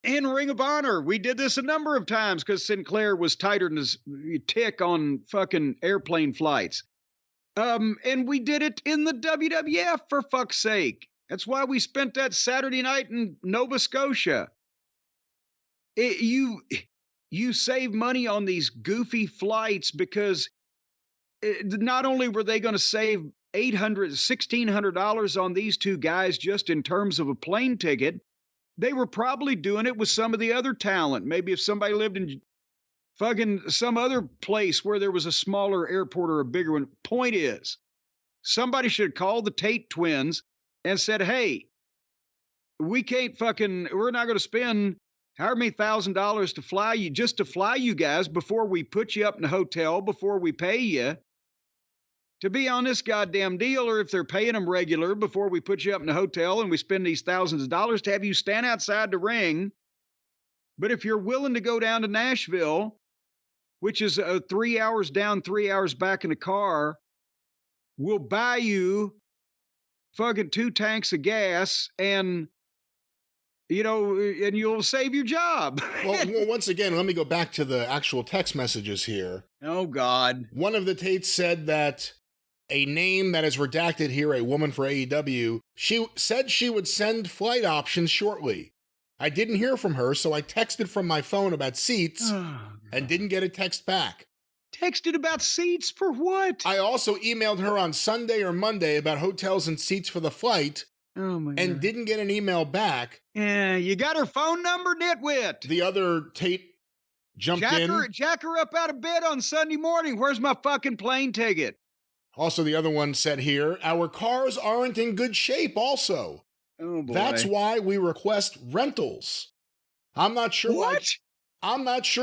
In Ring of Honor, we did this a number of times because Sinclair was tighter than his tick on fucking airplane flights. And we did it in the WWF, for fuck's sake. That's why we spent that Saturday night in Nova Scotia. You save money on these goofy flights because not only were they going to save $1,600 on these two guys just in terms of a plane ticket, they were probably doing it with some of the other talent. Maybe if somebody lived in fucking some other place where there was a smaller airport or a bigger one. Point is, somebody should have called the Tate twins and said, hey, we're not going to spend however many $1,000 to fly you, just to fly you guys before we put you up in a hotel, before we pay you to be on this goddamn deal, or if they're paying them regular, before we put you up in a hotel and we spend these thousands of dollars to have you stand outside the ring. But if you're willing to go down to Nashville, which is 3 hours down, 3 hours back in the car, we'll buy you fucking 2 tanks of gas and you'll save your job. well, once again, let me go back to the actual text messages here. Oh, God. One of the Tates said that a name that is redacted here, a woman for AEW, she said she would send flight options shortly. I didn't hear from her, so I texted from my phone about seats and didn't get a text back. Texted about seats for what? I also emailed her on Sunday or Monday about hotels and seats for the flight. Oh my God. And didn't get an email back. Yeah, you got her phone number, nitwit. The other Tate jumped in. Jack her up out of bed on Sunday morning. Where's my fucking plane ticket? Also, the other one said here, our cars aren't in good shape also. Oh boy. That's why we request rentals. I'm not sure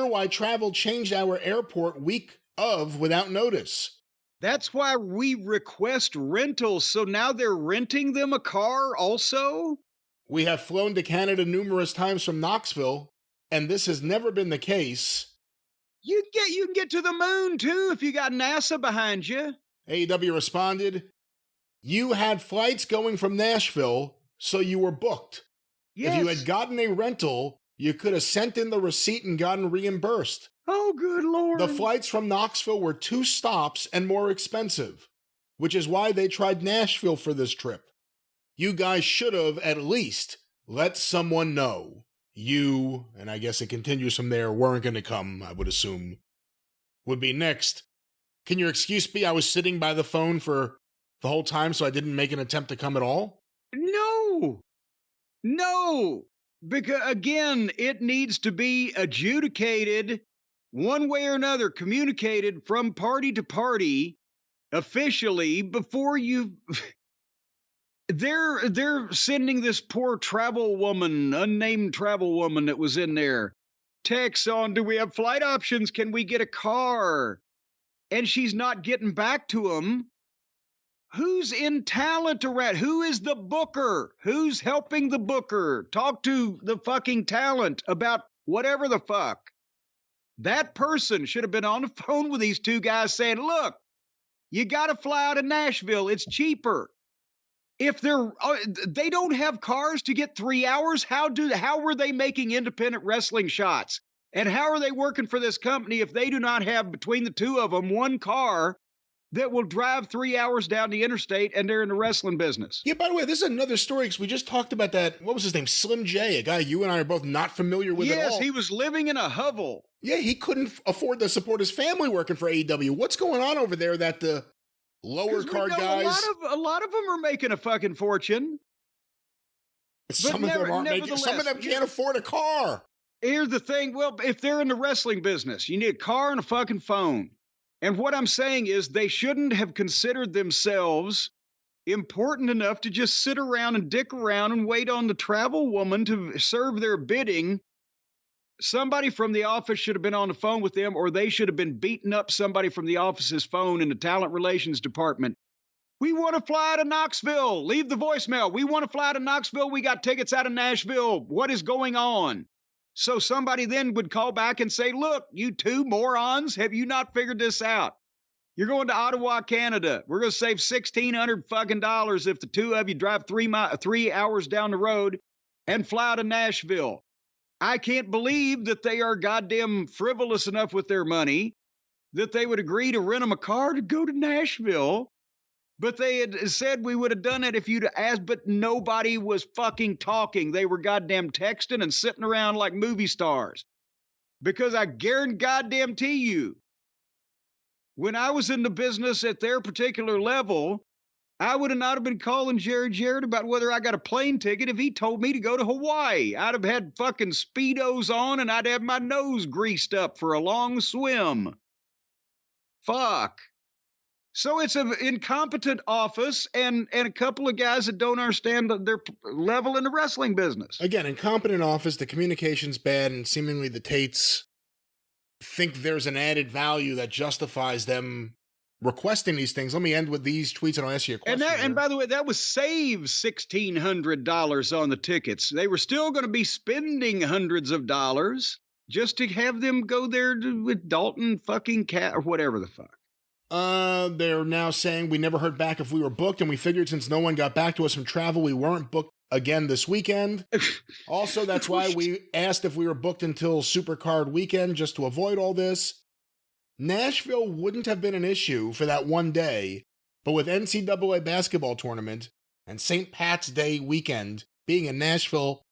why travel changed our airport week of without notice. That's why we request rentals. So now they're renting them a car also? We have flown to Canada numerous times from Knoxville, and this has never been the case. You can get to the moon too if you got NASA behind you. AEW responded, "You had flights going from Nashville, so you were booked. Yes. If you had gotten a rental, you could have sent in the receipt and gotten reimbursed. Oh, good Lord. The flights from Knoxville were 2 stops and more expensive, which is why they tried Nashville for this trip. You guys should have at least let someone know you," and I guess it continues from there, "weren't going to come, I would assume, would be next. Can your excuse be I was sitting by the phone for the whole time, so I didn't make an attempt to come at all?" No, because again, it needs to be adjudicated one way or another, communicated from party to party officially before you. They're sending this poor travel woman, unnamed travel woman that was in there, texts on, "Do we have flight options? Can we get a car?" And she's not getting back to them. Who's in talent around? Who is the booker? Who's helping the booker talk to the fucking talent about whatever the fuck? That person should have been on the phone with these two guys saying, "Look, you got to fly out of Nashville. It's cheaper." If they don't have cars to get 3 hours, how were they making independent wrestling shots? And how are they working for this company if they do not have, between the two of them, one car that will drive 3 hours down the interstate and they're in the wrestling business? Yeah, by the way, this is another story because we just talked about that. What was his name? Slim J, a guy you and I are both not familiar with at all. Yes, he was living in a hovel. Yeah, he couldn't afford to support his family working for AEW. What's going on over there that the lower card guys? A lot of them are making a fucking fortune. Some of them aren't making. Some of them can't afford a car. Here's the thing. Well, if they're in the wrestling business, you need a car and a fucking phone. And what I'm saying is they shouldn't have considered themselves important enough to just sit around and dick around and wait on the travel woman to serve their bidding. Somebody from the office should have been on the phone with them, or they should have been beating up somebody from the office's phone in the talent relations department. "We want to fly to Knoxville. Leave the voicemail. We want to fly to Knoxville. We got tickets out of Nashville. What is going on?" So somebody then would call back and say, "Look, you two morons, have you not figured this out? You're going to Ottawa, Canada. We're going to save $1,600 fucking dollars if the two of you drive 3 hours down the road and fly to Nashville." I can't believe that they are goddamn frivolous enough with their money that they would agree to rent them a car to go to Nashville. But they had said we would have done it if you'd asked, but nobody was fucking talking. They were goddamn texting and sitting around like movie stars. Because I guarantee you, when I was in the business at their particular level, I would have not have been calling Jared about whether I got a plane ticket if he told me to go to Hawaii. I'd have had fucking Speedos on and I'd have my nose greased up for a long swim. Fuck. So it's an incompetent office and a couple of guys that don't understand their level in the wrestling business. Again, incompetent office, the communication's bad, and seemingly the Tates think there's an added value that justifies them requesting these things. Let me end with these tweets and I'll ask you a question. And by the way, that was save $1,600 on the tickets. They were still going to be spending hundreds of dollars just to have them go there with Dalton fucking Cat or whatever the fuck. They're now saying we never heard back if we were booked, and we figured since no one got back to us from travel, we weren't booked again this weekend. Also, that's why we asked if we were booked until Supercard weekend, just to avoid all this. Nashville wouldn't have been an issue for that one day, but with NCAA basketball tournament and St. Pat's Day weekend being in Nashville,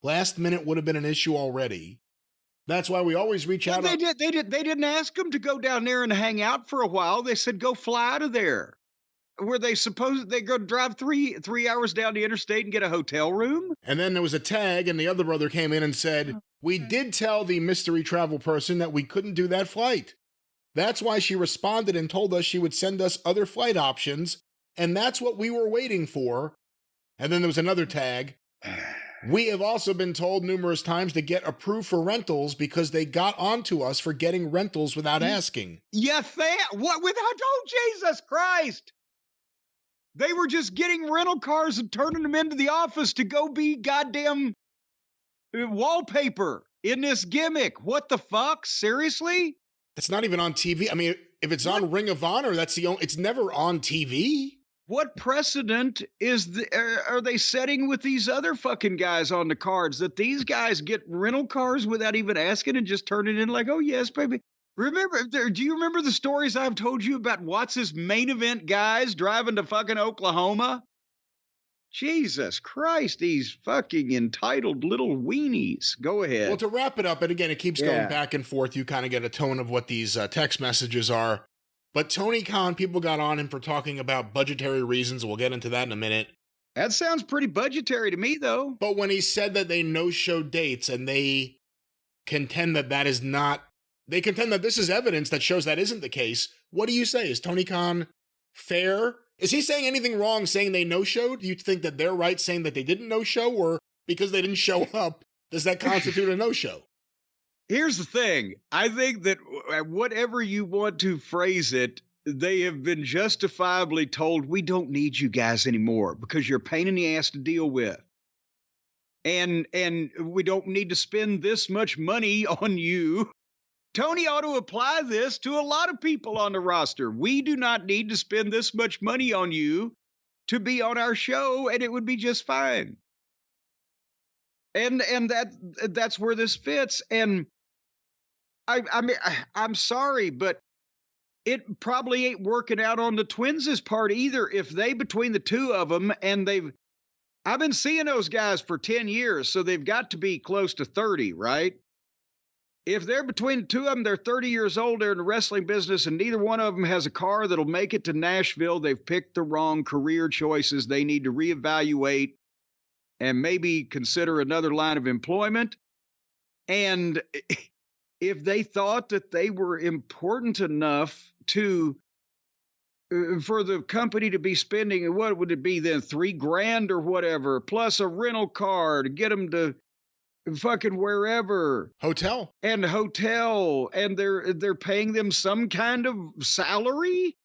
last minute would have been an issue already. That's why we always reach out. They didn't ask them to go down there and hang out for a while. They said, go fly out of there. Were they supposed they go drive three hours down the interstate and get a hotel room? And then there was a tag, and the other brother came in and said, we did tell the mystery travel person that we couldn't do that flight. That's why she responded and told us she would send us other flight options, and that's what we were waiting for. And then there was another tag. We have also been told numerous times to get approved for rentals because they got onto us for getting rentals without asking. What without? Oh, Jesus Christ. They were just getting rental cars and turning them into the office to go be goddamn wallpaper in this gimmick. What the fuck? Seriously? It's not even on TV. I mean, if it's on Ring of Honor, that's the only, it's never on TV. What precedent are they setting with these other fucking guys on the cards that these guys get rental cars without even asking and just turn it in like, oh, yes, baby. Do you remember the stories I've told you about Watts' main event guys driving to fucking Oklahoma? Jesus Christ, these fucking entitled little weenies. Go ahead. Well, to wrap it up, and again, it keeps going back and forth. You kind of get a tone of what these text messages are. But Tony Khan, people got on him for talking about budgetary reasons. We'll get into that in a minute. That sounds pretty budgetary to me, though. But when he said that they no-show dates and they contend that that is not, they contend that this is evidence that shows that isn't the case, what do you say? Is Tony Khan fair? Is he saying anything wrong saying they no-showed? Do you think that they're right saying that they didn't no-show, or because they didn't show up, does that constitute a no-show? Here's the thing. I think that whatever you want to phrase it, they have been justifiably told, we don't need you guys anymore because you're a pain in the ass to deal with. And we don't need to spend this much money on you. Tony ought to apply this to a lot of people on the roster. We do not need to spend this much money on you to be on our show, and it would be just fine. And that's where this fits. And I mean, I'm sorry, but it probably ain't working out on the Twins' part either. If they, between the two of them, and I've been seeing those guys for 10 years, so they've got to be close to 30, right? If they're between the two of them, they're 30 years old, they're in the wrestling business, and neither one of them has a car that'll make it to Nashville, they've picked the wrong career choices. They need to reevaluate and maybe consider another line of employment. And if they thought that they were important enough to for the company to be spending, what would it be then, $3,000 or whatever, plus a rental car to get them to fucking wherever, hotel, and they're paying them some kind of salary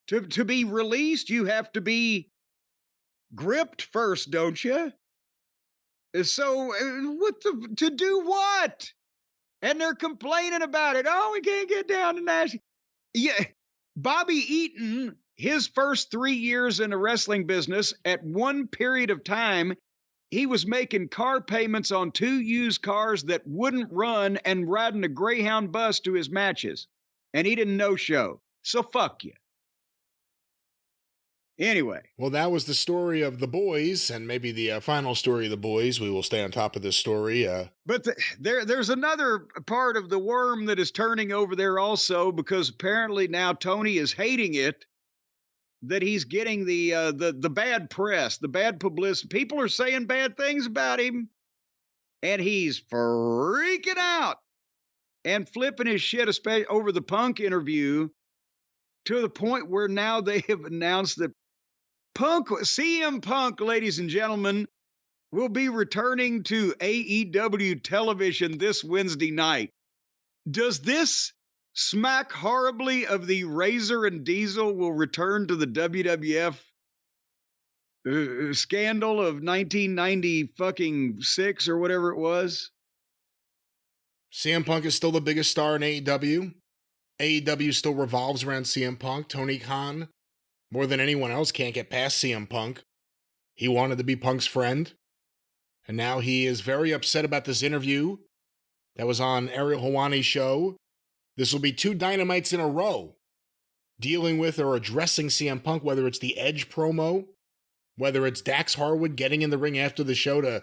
to be released. You have to be gripped first, don't you? So to do what? And they're complaining about it. Oh, we can't get down to Nashville. Yeah, Bobby Eaton, his first 3 years in the wrestling business, at one period of time, he was making car payments on 2 used cars that wouldn't run and riding a Greyhound bus to his matches. And he didn't no-show. So fuck you. Anyway. Well, that was the story of the boys, and maybe the final story of the boys. We will stay on top of this story. But there's another part of the worm that is turning over there also, because apparently now Tony is hating it, that he's getting the bad press, the bad publicity. People are saying bad things about him, and he's freaking out and flipping his shit, especially over the Punk interview, to the point where now they have announced that CM Punk, ladies and gentlemen, will be returning to AEW television this Wednesday night. Does this smack horribly of the Razor and Diesel will return to the WWF scandal of 1996 or whatever it was? CM Punk is still the biggest star in AEW. AEW still revolves around CM Punk. Tony Khan, more than anyone else, can't get past CM Punk. He wanted to be Punk's friend. And now he is very upset about this interview that was on Ariel Helwani's show. This will be 2 Dynamites in a row dealing with or addressing CM Punk, whether it's the Edge promo, whether it's Dax Harwood getting in the ring after the show to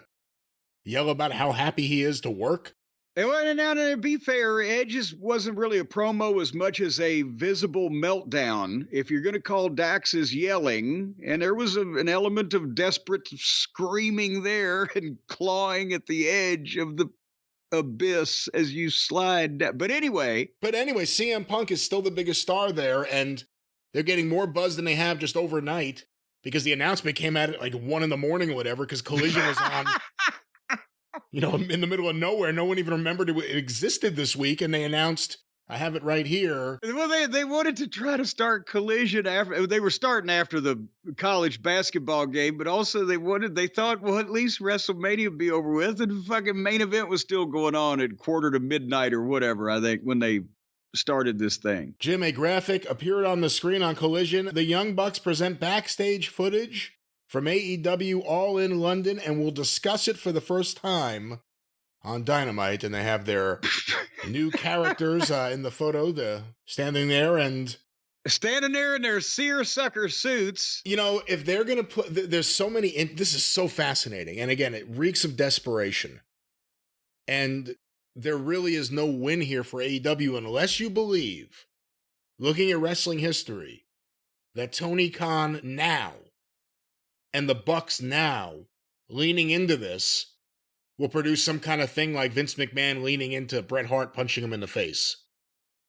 yell about how happy he is to work. And now, to be fair, Edge wasn't really a promo as much as a visible meltdown. If you're going to call Dax's yelling, and there was an element of desperate screaming there and clawing at the edge of the abyss as you slide down. But anyway, CM Punk is still the biggest star there, and they're getting more buzz than they have just overnight because the announcement came out at like 1 a.m. or whatever because Collision was on. In the middle of nowhere. No one even remembered it existed this week, and they announced, I have it right here. Well, they wanted to try to start Collision after, they were starting after the college basketball game, but also they thought, well, at least WrestleMania would be over with, and the fucking main event was still going on at 1:45 or whatever, I think, when they started this thing. Jim, a graphic appeared on the screen on Collision. The Young Bucks present backstage footage from AEW All In London, and we'll discuss it for the first time on Dynamite. And they have their new characters in the photo, standing there in their seersucker suits. You know, if they're going to put, there's so many, this is so fascinating. And again, it reeks of desperation. And there really is no win here for AEW unless you believe, looking at wrestling history, that Tony Khan now and the Bucks now leaning into this will produce some kind of thing like Vince McMahon leaning into Bret Hart punching him in the face.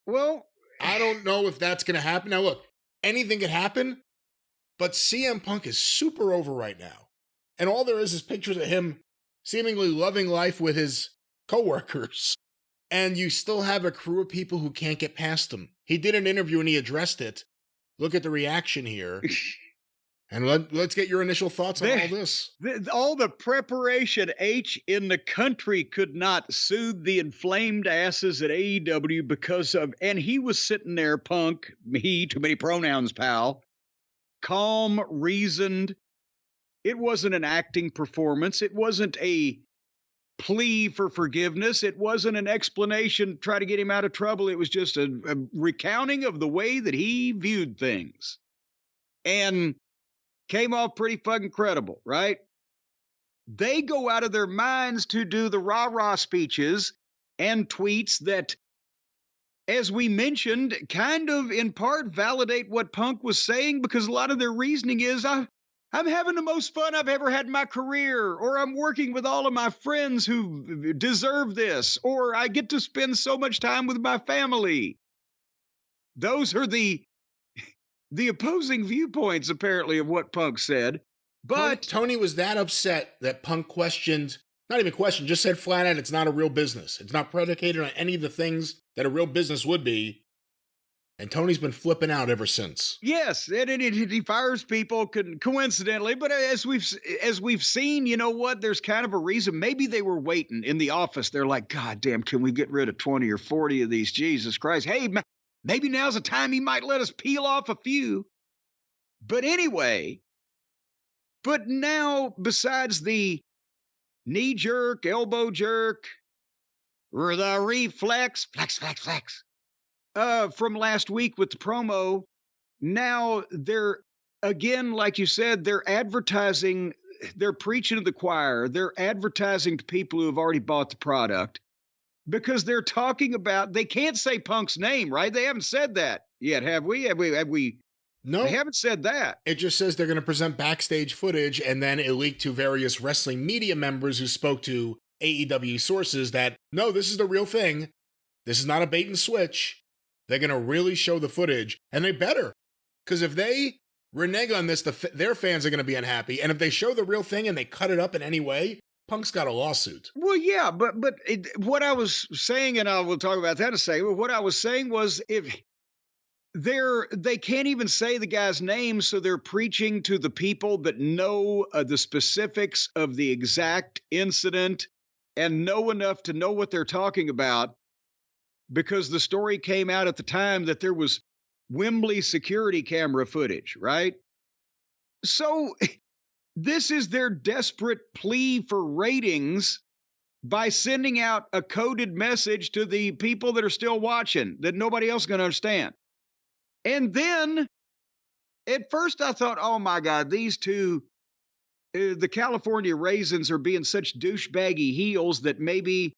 Well, I don't know if that's going to happen. Now, look, anything could happen, but CM Punk is super over right now. And all there is pictures of him seemingly loving life with his coworkers. And you still have a crew of people who can't get past him. He did an interview and he addressed it. Look at the reaction here. And let's get your initial thoughts on all this. All the preparation H in the country could not soothe the inflamed asses at AEW because of, and he was sitting there, Punk, he, too many pronouns, pal, calm, reasoned. It wasn't an acting performance. It wasn't a plea for forgiveness. It wasn't an explanation to try to get him out of trouble. It was just a recounting of the way that he viewed things. And came off pretty fucking credible, right? They go out of their minds to do the rah-rah speeches and tweets that, as we mentioned, kind of in part validate what Punk was saying, because a lot of their reasoning is, I'm having the most fun I've ever had in my career, or I'm working with all of my friends who deserve this, or I get to spend so much time with my family. Those are the opposing viewpoints, apparently, of what Punk said. But Tony was that upset that Punk questioned, not even questioned, just said flat out, it's not a real business. It's not predicated on any of the things that a real business would be. And Tony's been flipping out ever since. Yes, and he fires people coincidentally, but as we've seen, you know what? There's kind of a reason. Maybe they were waiting in the office. They're like, God damn, can we get rid of 20 or 40 of these? Jesus Christ. Hey, maybe now's the time he might let us peel off a few. But anyway, but now, besides the knee jerk, elbow jerk, or the reflex, flex, from last week with the promo, now they're, again, like you said, they're advertising, they're preaching to the choir, they're advertising to people who have already bought the product. Because they're talking about, they can't say Punk's name, right? They haven't said that yet, have we? Have we? No. They haven't said that. It just says they're going to present backstage footage, and then it leaked to various wrestling media members who spoke to AEW sources that, no, this is the real thing. This is not a bait and switch. They're going to really show the footage, and they better. Because if they renege on this, their fans are going to be unhappy. And if they show the real thing and they cut it up in any way, Punk's got a lawsuit. Well, yeah, but what I was saying, and I will talk about that in a second, but what I was saying was, if they can't even say the guy's name, so they're preaching to the people that know the specifics of the exact incident and know enough to know what they're talking about, because the story came out at the time that there was Wembley security camera footage, right? So this is their desperate plea for ratings by sending out a coded message to the people that are still watching that nobody else is going to understand. And then at first I thought, oh my God, these two, the California Raisins, are being such douchebaggy heels that maybe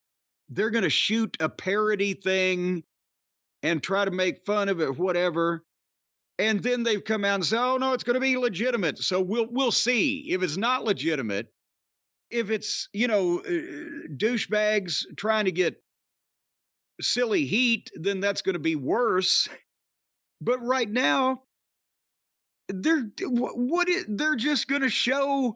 they're going to shoot a parody thing and try to make fun of it, whatever. And then they've come out and said, oh, no, it's going to be legitimate. So we'll see. If it's not legitimate, if it's, douchebags trying to get silly heat, then that's going to be worse. But right now, they're just going to show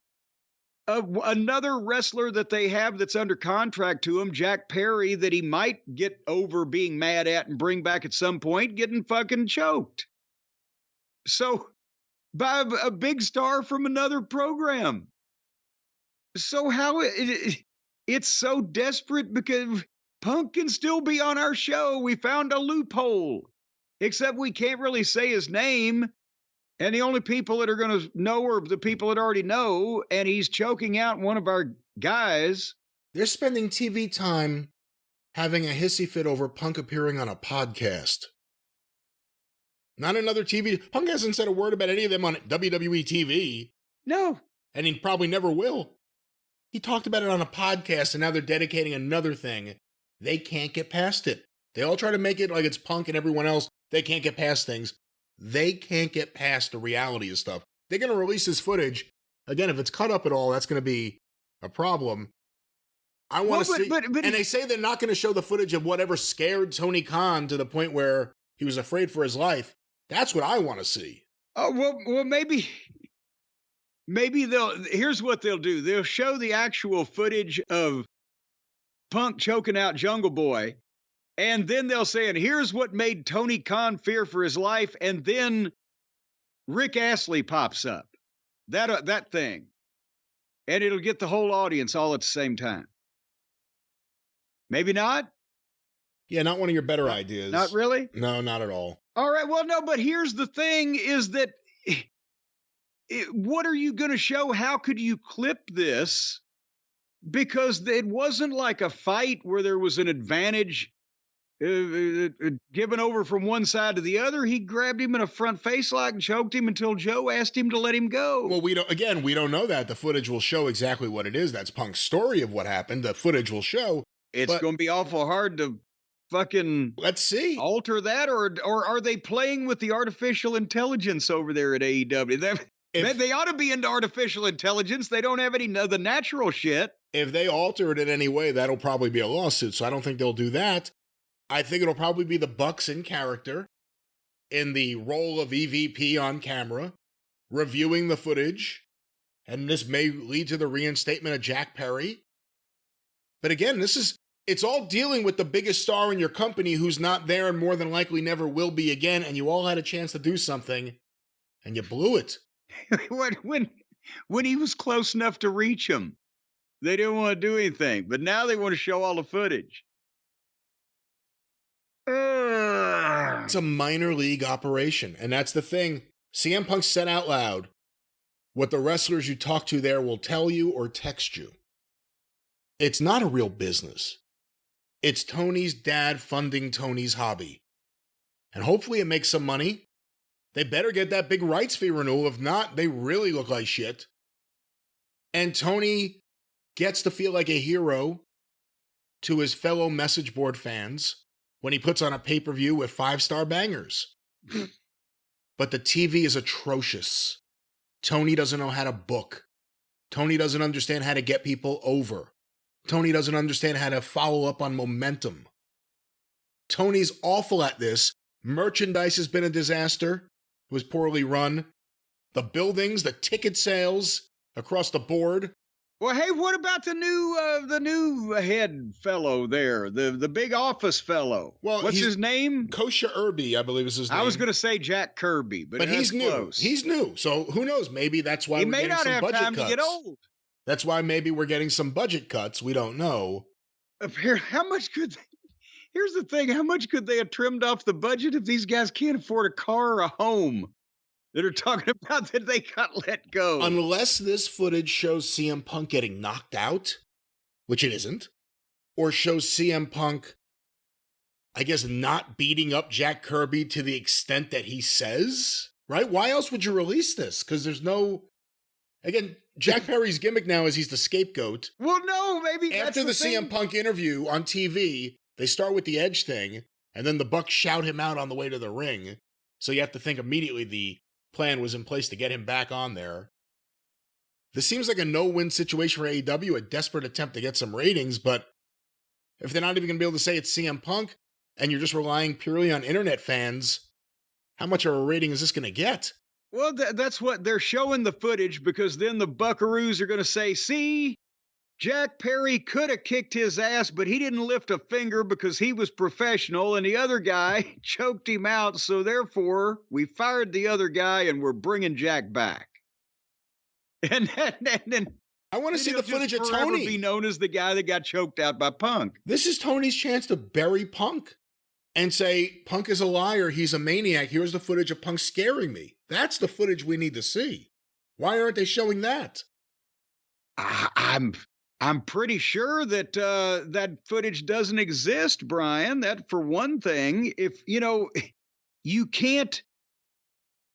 another wrestler that they have that's under contract to him, Jack Perry, that he might get over being mad at and bring back at some point, getting fucking choked. So, by a big star from another program. So how it's so desperate, because Punk can still be on our show. We found a loophole. Except we can't really say his name. And the only people that are going to know are the people that already know. And he's choking out one of our guys. They're spending TV time having a hissy fit over Punk appearing on a podcast. Not another TV. Punk hasn't said a word about any of them on WWE TV. No. And he probably never will. He talked about it on a podcast, and now they're dedicating another thing. They can't get past it. They all try to make it like it's Punk and everyone else. They can't get past things. They can't get past the reality of stuff. They're going to release this footage. Again, if it's cut up at all, that's going to be a problem. I want to see. And they say they're not going to show the footage of whatever scared Tony Khan to the point where he was afraid for his life. That's what I want to see. Oh, well, maybe here's what they'll do. They'll show the actual footage of Punk choking out Jungle Boy. And then they'll say, and here's what made Tony Khan fear for his life. And then Rick Astley pops up. That thing. And it'll get the whole audience all at the same time. Maybe not? Yeah, not one of your better ideas. Not really? No, not at all. All right, well, no, but here's the thing is that what are you going to show? How could you clip this? Because it wasn't like a fight where there was an advantage given over from one side to the other. He grabbed him in a front face lock and choked him until Joe asked him to let him go. Well, we don't know that. The footage will show exactly what it is. That's Punk's story of what happened. The footage will show. It's going to be awful hard to fucking let's see alter that, or are they playing with the artificial intelligence over there at AEW? They ought to be into artificial intelligence. They don't have any of the natural shit. If they alter it in any way, that'll probably be a lawsuit. So I don't think they'll do that. I think it'll probably be the Bucks in character, in the role of EVP on camera, reviewing the footage, and this may lead to the reinstatement of Jack Perry. But again, it's all dealing with the biggest star in your company who's not there and more than likely never will be again, and you all had a chance to do something, and you blew it. When he was close enough to reach him, they didn't want to do anything, but now they want to show all the footage. It's a minor league operation, and that's the thing. CM Punk said out loud, what the wrestlers you talk to there will tell you or text you. It's not a real business. It's Tony's dad funding Tony's hobby. And hopefully it makes some money. They better get that big rights fee renewal. If not, they really look like shit. And Tony gets to feel like a hero to his fellow message board fans when he puts on a pay-per-view with 5-star bangers. But the TV is atrocious. Tony doesn't know how to book. Tony doesn't understand how to get people over. Tony doesn't understand how to follow up on momentum. Tony's awful at this. Merchandise has been a disaster. It was poorly run. The buildings, the ticket sales across the board. Well, hey, what about the new head fellow there, the big office fellow? Well, what's his name? Kosha Irby, I believe is his name. I was going to say Jack Kirby, but he's new. Close. He's new, so who knows? Maybe that's why we're getting some budget cuts. He may not have time to get old. That's why maybe we're getting some budget cuts. We don't know. How much could they? Here's the thing: how much could they have trimmed off the budget if these guys can't afford a car or a home? That are talking about that they got let go. Unless this footage shows CM Punk getting knocked out, which it isn't, or shows CM Punk, I guess, not beating up Jack Kirby to the extent that he says, right? Why else would you release this? Because there's no... Again, Jack Perry's gimmick now is he's the scapegoat. Well, no, maybe after the CM Punk interview on TV, they start with the Edge thing, and then the Bucks shout him out on the way to the ring. So you have to think immediately the plan was in place to get him back on there. This seems like a no-win situation for AEW, a desperate attempt to get some ratings, but if they're not even going to be able to say it's CM Punk, and you're just relying purely on internet fans, how much of a rating is this going to get? Well, that's what they're showing the footage, because then the Buckaroos are going to say, see, Jack Perry could have kicked his ass, but he didn't lift a finger because he was professional, and the other guy choked him out, so therefore we fired the other guy and we're bringing Jack back. And then I want to see the footage of Tony. Be known as the guy that got choked out by Punk. This is Tony's chance to bury Punk and say, Punk is a liar. He's a maniac. Here's the footage of Punk scaring me. That's the footage we need to see. Why aren't they showing that? I'm pretty sure that that footage doesn't exist, Brian. That for one thing, if you can't.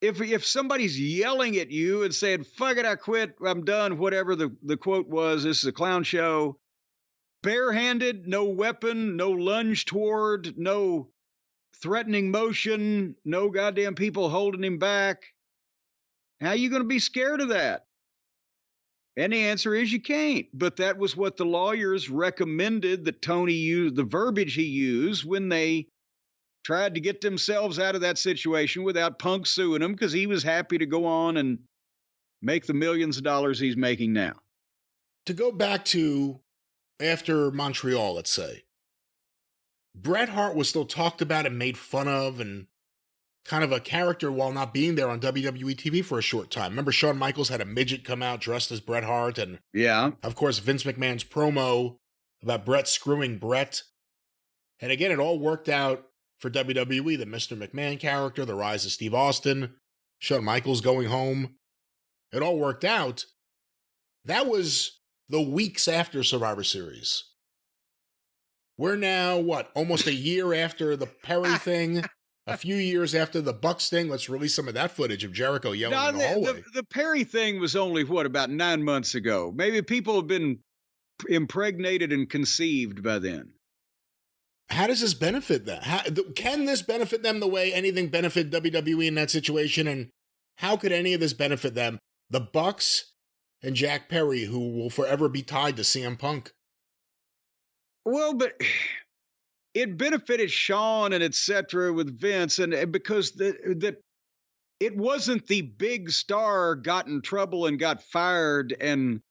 If somebody's yelling at you and saying, fuck it, I quit, I'm done, whatever the quote was, this is a clown show, barehanded, no weapon, no lunge toward, no threatening motion, no goddamn people holding him back, how are you going to be scared of that? And the answer is you can't. But that was what the lawyers recommended that Tony use, the verbiage he used when they tried to get themselves out of that situation without Punk suing him, because he was happy to go on and make the millions of dollars he's making now. To go back to after Montreal, let's say, Bret Hart was still talked about and made fun of and kind of a character while not being there on WWE TV for a short time. Remember Shawn Michaels had a midget come out dressed as Bret Hart, and of course Vince McMahon's promo about Bret screwing Bret. And again, it all worked out for WWE, the Mr. McMahon character, the rise of Steve Austin, Shawn Michaels going home. It all worked out. That was the weeks after Survivor Series. We're now, almost a year after the Perry thing, a few years after the Bucks thing. Let's release some of that footage of Jericho yelling in the hallway. The Perry thing was only, about 9 months ago? Maybe people have been impregnated and conceived by then. How does this benefit them? Can this benefit them the way anything benefited WWE in that situation? And how could any of this benefit them? The Bucks and Jack Perry, who will forever be tied to CM Punk. Well, but it benefited Shawn and et cetera with Vince, and because that it wasn't the big star got in trouble and got fired, and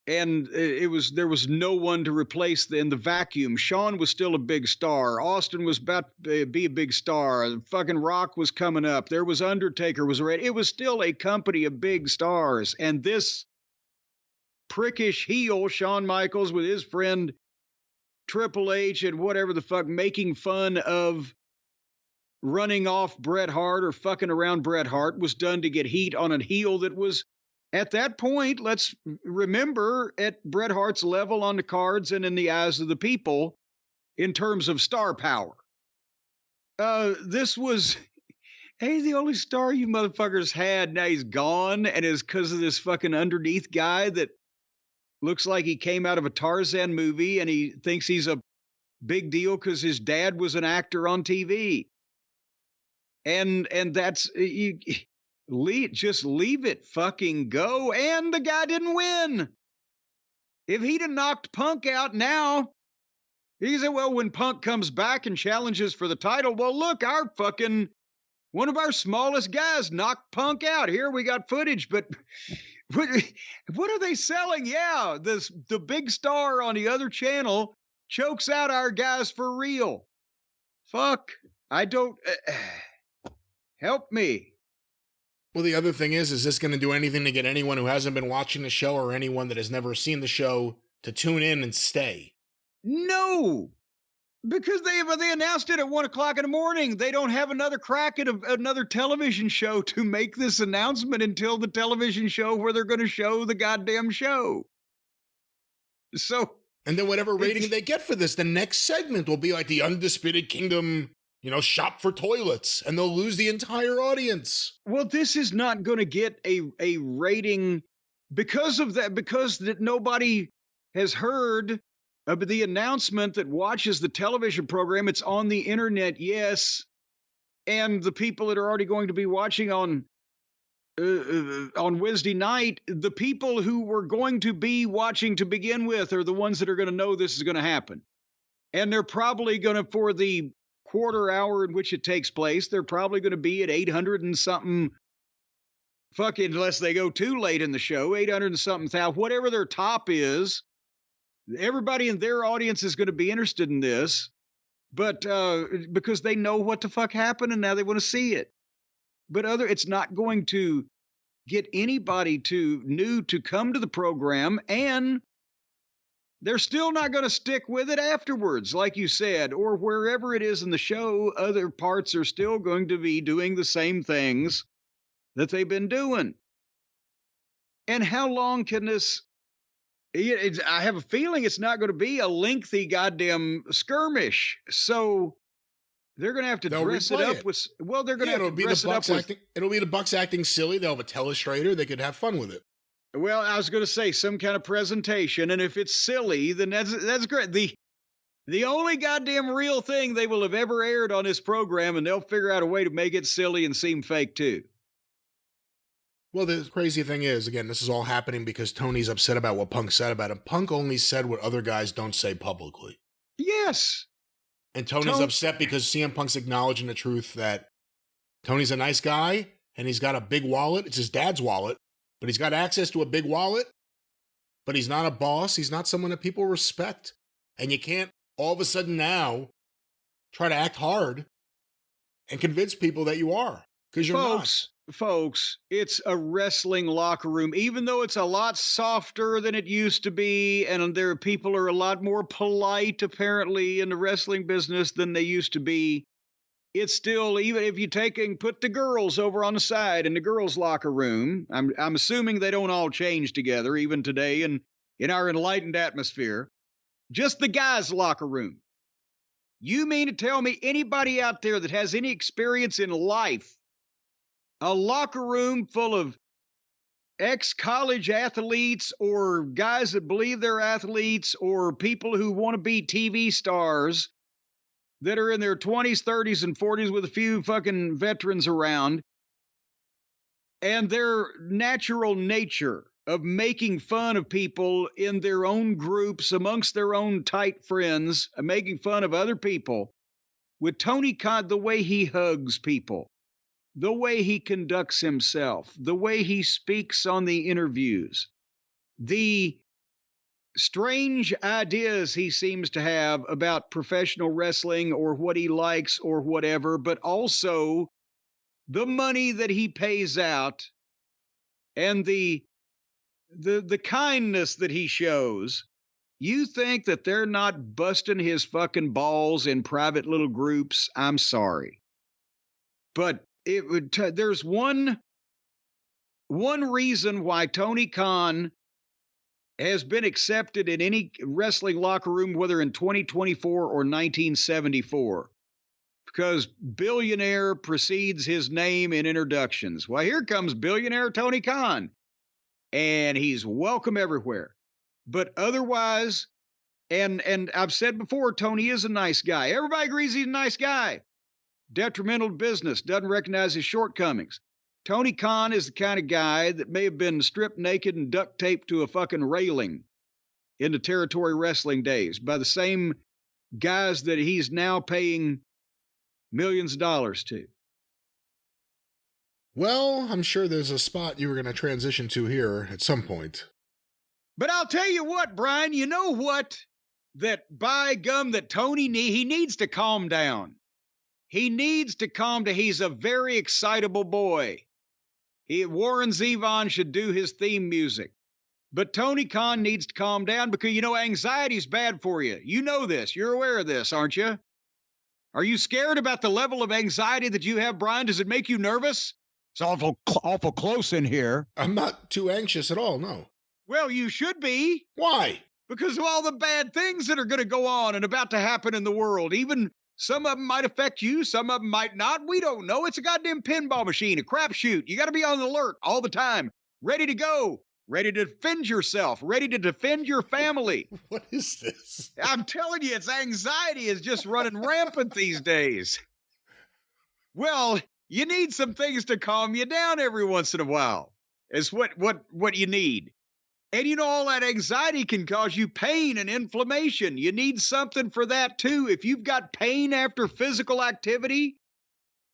there was no one to replace in the vacuum. Shawn was still a big star. Austin was about to be a big star. Fucking Rock was coming up. There was Undertaker was ready. It was still a company of big stars. And this prickish heel, Shawn Michaels, with his friend Triple H and whatever the fuck, making fun of running off Bret Hart or fucking around Bret Hart, was done to get heat on a heel that was, at that point, let's remember, at Bret Hart's level on the cards and in the eyes of the people in terms of star power. This was, hey, the only star you motherfuckers had, now he's gone, and it's because of this fucking underneath guy that looks like he came out of a Tarzan movie and he thinks he's a big deal because his dad was an actor on TV. And that's... just leave it fucking go. And the guy didn't win. If he'd have knocked Punk out now, he said, well, when Punk comes back and challenges for the title, well, look, one of our smallest guys knocked Punk out. Here we got footage, but what are they selling? Yeah, the big star on the other channel chokes out our guys for real. Fuck. I don't... help me. Well, the other thing is this going to do anything to get anyone who hasn't been watching the show or anyone that has never seen the show to tune in and stay? No, because they announced it at 1 o'clock in the morning. They don't have another crack at another television show to make this announcement until the television show where they're going to show the goddamn show. So, and then whatever rating they get for this, the next segment will be like the Undisputed Kingdom, shop for toilets, and they'll lose the entire audience. Well, this is not going to get a rating because of that, because that nobody has heard of the announcement that watches the television program. It's on the internet, yes, and the people that are already going to be watching on Wednesday night, the people who were going to be watching to begin with are the ones that are going to know this is going to happen. And they're probably going to, for the quarter hour in which it takes place, they're probably going to be at 800 and something, fucking, unless they go too late in the show, 800 and something thousand, whatever their top is. Everybody in their audience is going to be interested in this, but because they know what the fuck happened and now they want to see it. But it's not going to get anybody new to come to the program, and they're still not going to stick with it afterwards, like you said, or wherever it is in the show, other parts are still going to be doing the same things that they've been doing. And how long can this... I have a feeling it's not going to be a lengthy goddamn skirmish. So they're going to have to dress it up with... Well, they're going to have to dress it up with... It'll be the Bucks acting silly. They'll have a telestrator. They could have fun with it. Well, I was going to say some kind of presentation, and if it's silly, then that's great. The only goddamn real thing they will have ever aired on this program, and they'll figure out a way to make it silly and seem fake too. Well, the crazy thing is, again, this is all happening because Tony's upset about what Punk said about him. Punk only said what other guys don't say publicly. Yes. And Tony's upset because CM Punk's acknowledging the truth that Tony's a nice guy, and he's got a big wallet. It's his dad's wallet, but he's got access to a big wallet, but he's not a boss. He's not someone that people respect. And you can't all of a sudden now try to act hard and convince people that you are, because you're not. Folks, it's a wrestling locker room. Even though it's a lot softer than it used to be, and there are people are a lot more polite, apparently, in the wrestling business than they used to be, it's still, even if you take and put the girls over on the side in the girls' locker room, I'm assuming they don't all change together, even today, and in our enlightened atmosphere, just the guys' locker room. You mean to tell me anybody out there that has any experience in life, a locker room full of ex-college athletes or guys that believe they're athletes or people who want to be TV stars that are in their 20s, 30s, and 40s with a few fucking veterans around, and their natural nature of making fun of people in their own groups, amongst their own tight friends, making fun of other people, with Tony Khan, the way he hugs people, the way he conducts himself, the way he speaks on the interviews, the strange ideas he seems to have about professional wrestling or what he likes or whatever, but also the money that he pays out and the kindness that he shows. You think that they're not busting his fucking balls in private little groups? I'm sorry. But it would there's one reason why Tony Khan has been accepted in any wrestling locker room, whether in 2024 or 1974, because billionaire precedes his name in introductions. Well, here comes billionaire Tony Khan, and he's welcome everywhere. But otherwise, and I've said before, Tony is a nice guy. Everybody agrees he's a nice guy. Detrimental to business, doesn't recognize his shortcomings. Tony Khan is the kind of guy that may have been stripped naked and duct taped to a fucking railing in the territory wrestling days by the same guys that he's now paying millions of dollars to. Well, I'm sure there's a spot you were going to transition to here at some point. But I'll tell you what, Brian, you know what? That by gum that Tony he needs to calm down. He needs to calm down. He's a very excitable boy. Warren Zevon should do his theme music. But Tony Khan needs to calm down because, anxiety is bad for you. You know this. You're aware of this, aren't you? Are you scared about the level of anxiety that you have, Brian? Does it make you nervous? It's awful close in here. I'm not too anxious at all, no. Well, you should be. Why? Because of all the bad things that are going to go on and about to happen in the world. Even some of them might affect you, some of them might not. We don't know. It's a goddamn pinball machine, a crapshoot. You got to be on alert all the time, ready to go, ready to defend yourself, ready to defend your family. What is this? I'm telling you, it's anxiety is just running rampant these days. Well, you need some things to calm you down every once in a while. It's what you need. And all that anxiety can cause you pain and inflammation. You need something for that too. If you've got pain after physical activity,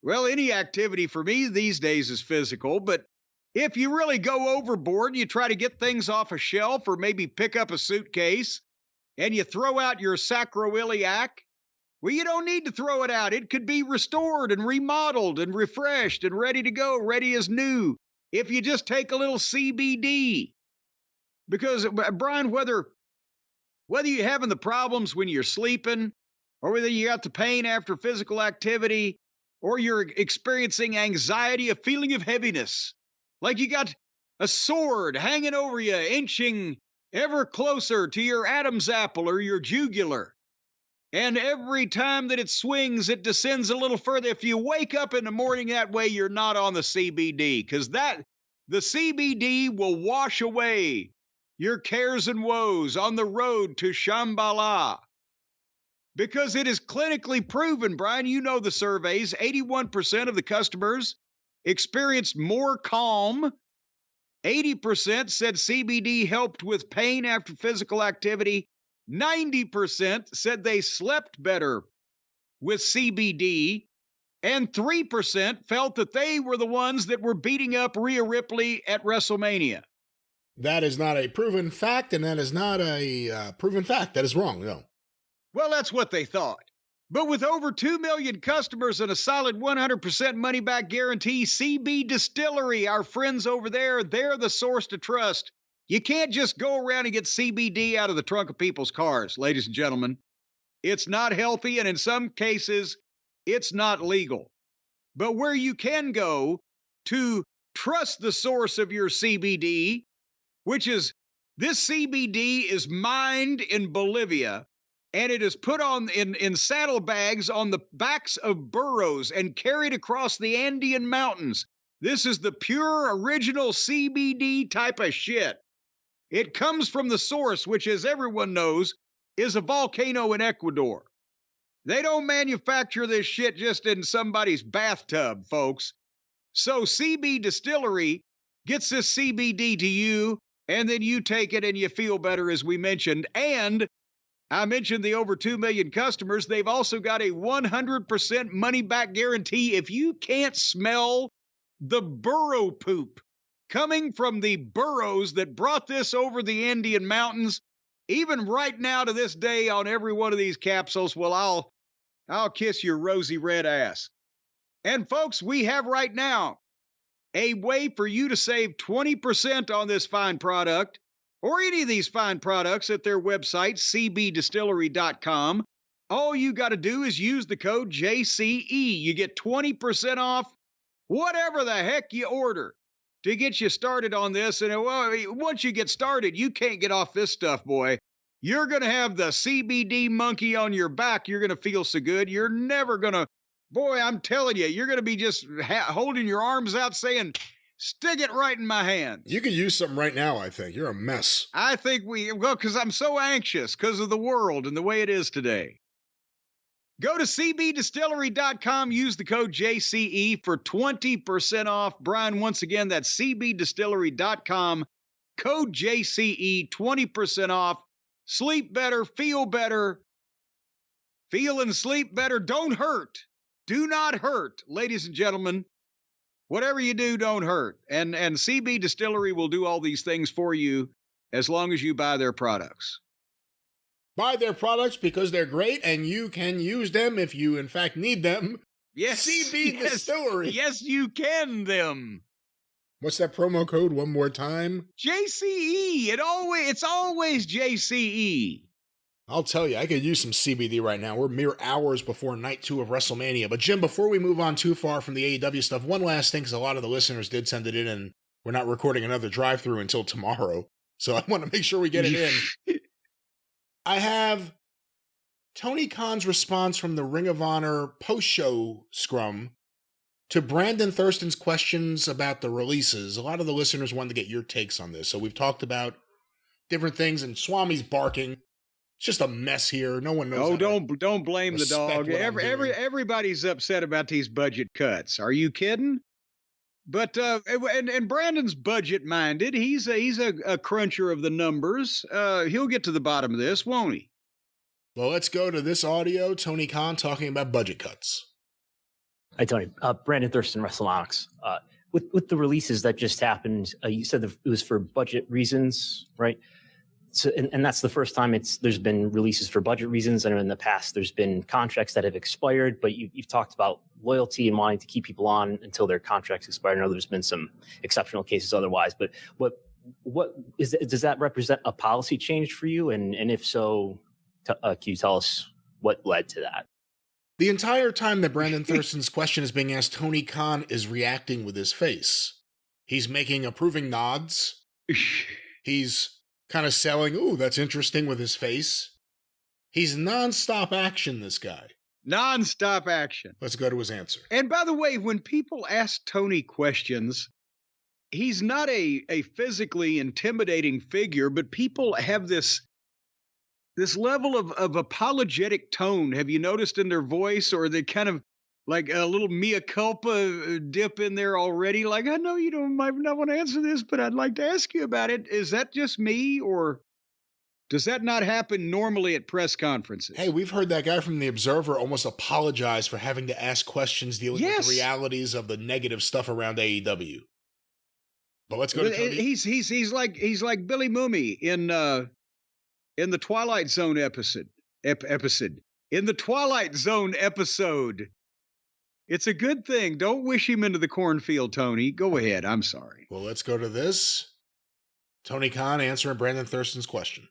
well, any activity for me these days is physical, but if you really go overboard and you try to get things off a shelf or maybe pick up a suitcase and you throw out your sacroiliac, well, you don't need to throw it out. It could be restored and remodeled and refreshed and ready to go, ready as new. if you just take a little CBD. Because, Brian, whether you're having the problems when you're sleeping, or whether you got the pain after physical activity, or you're experiencing anxiety, a feeling of heaviness, like you got a sword hanging over you, inching ever closer to your Adam's apple or your jugular, and every time that it swings, it descends a little further. If you wake up in the morning that way, you're not on the CBD, because the CBD will wash away your cares and woes on the road to Shambhala. Because it is clinically proven, Brian, you know the surveys, 81% of the customers experienced more calm. 80% said CBD helped with pain after physical activity. 90% said they slept better with CBD. And 3% felt that they were the ones that were beating up Rhea Ripley at WrestleMania. That is not a proven fact, and that is not a proven fact. That is wrong, no. Well, that's what they thought. But with over 2 million customers and a solid 100% money-back guarantee, CBD Distillery, our friends over there, they're the source to trust. You can't just go around and get CBD out of the trunk of people's cars, ladies and gentlemen. It's not healthy, and in some cases, it's not legal. But where you can go to trust the source of your CBD, which is, this CBD is mined in Bolivia, and it is put on in saddlebags on the backs of burros and carried across the Andean mountains. This is the pure original CBD type of shit. It comes from the source, which, as everyone knows, is a volcano in Ecuador. They don't manufacture this shit just in somebody's bathtub, folks. So CBD Distillery gets this CBD to you, and then you take it and you feel better, as we mentioned. And I mentioned the over 2 million customers. They've also got a 100% money-back guarantee. If you can't smell the burro poop coming from the burros that brought this over the Andean mountains, even right now to this day on every one of these capsules, well, I'll kiss your rosy red ass. And folks, we have right now a way for you to save 20% on this fine product, or any of these fine products, at their website, cbdistillery.com. All you got to do is use the code JCE. You get 20% off whatever the heck you order to get you started on this. And once you get started, you can't get off this stuff, boy. You're going to have the CBD monkey on your back. You're going to feel so good. You're never going to, boy, I'm telling you, you're going to be just holding your arms out saying, stick it right in my hand. You could use something right now, I think. You're a mess. I think because I'm so anxious because of the world and the way it is today. Go to cbdistillery.com, use the code JCE for 20% off. Brian, once again, that's cbdistillery.com, code JCE, 20% off. Sleep better, feel better, feel and sleep better. Don't hurt. Do not hurt, ladies and gentlemen. Whatever you do, don't hurt. And CBD Distillery will do all these things for you as long as you buy their products. Buy their products because they're great, and you can use them if you, in fact, need them. Yes. CBD Distillery. Yes, you can them. What's that promo code one more time? JCE. It's always JCE. I'll tell you, I could use some CBD right now. We're mere hours before night 2 of WrestleMania. But Jim, before we move on too far from the AEW stuff, one last thing, because a lot of the listeners did send it in, and we're not recording another drive-through until tomorrow. So I want to make sure we get it in. I have Tony Khan's response from the Ring of Honor post-show scrum to Brandon Thurston's questions about the releases. A lot of the listeners wanted to get your takes on this. So we've talked about different things, and Swami's barking. It's just a mess here. No one knows. Oh, don't blame the dog. Everybody's upset about these budget cuts. Are you kidding? But and Brandon's budget minded. He's a cruncher of the numbers. He'll get to the bottom of this, won't he? Well, let's go to this audio. Tony Khan talking about budget cuts. Hi, Tony. Brandon Thurston, WrestleMania. With the releases that just happened, you said that it was for budget reasons, right? So, and that's the first time there's been releases for budget reasons. I know in the past there's been contracts that have expired, but you've talked about loyalty and wanting to keep people on until their contracts expire. I know there's been some exceptional cases otherwise, but does that represent a policy change for you? And if so, can you tell us what led to that? The entire time that Brandon Thurston's question is being asked, Tony Khan is reacting with his face. He's making approving nods. He's kind of selling, ooh, that's interesting with his face. He's nonstop action, this guy. Nonstop action. Let's go to his answer. And by the way, when people ask Tony questions, he's not a physically intimidating figure, but people have this level of apologetic tone. Have you noticed in their voice, or they kind of like a little mea culpa dip in there already? Like, I know you might not want to answer this, but I'd like to ask you about it. Is that just me, or does that not happen normally at press conferences? Hey, we've heard that guy from The Observer almost apologize for having to ask questions dealing with the realities of the negative stuff around AEW. But let's go to Tony. He's like Billy Mooney in the Twilight Zone episode. In the Twilight Zone episode. It's a good thing. Don't wish him into the cornfield, Tony. Go ahead. I'm sorry. Well, let's go to this. Tony Khan answering Brandon Thurston's question.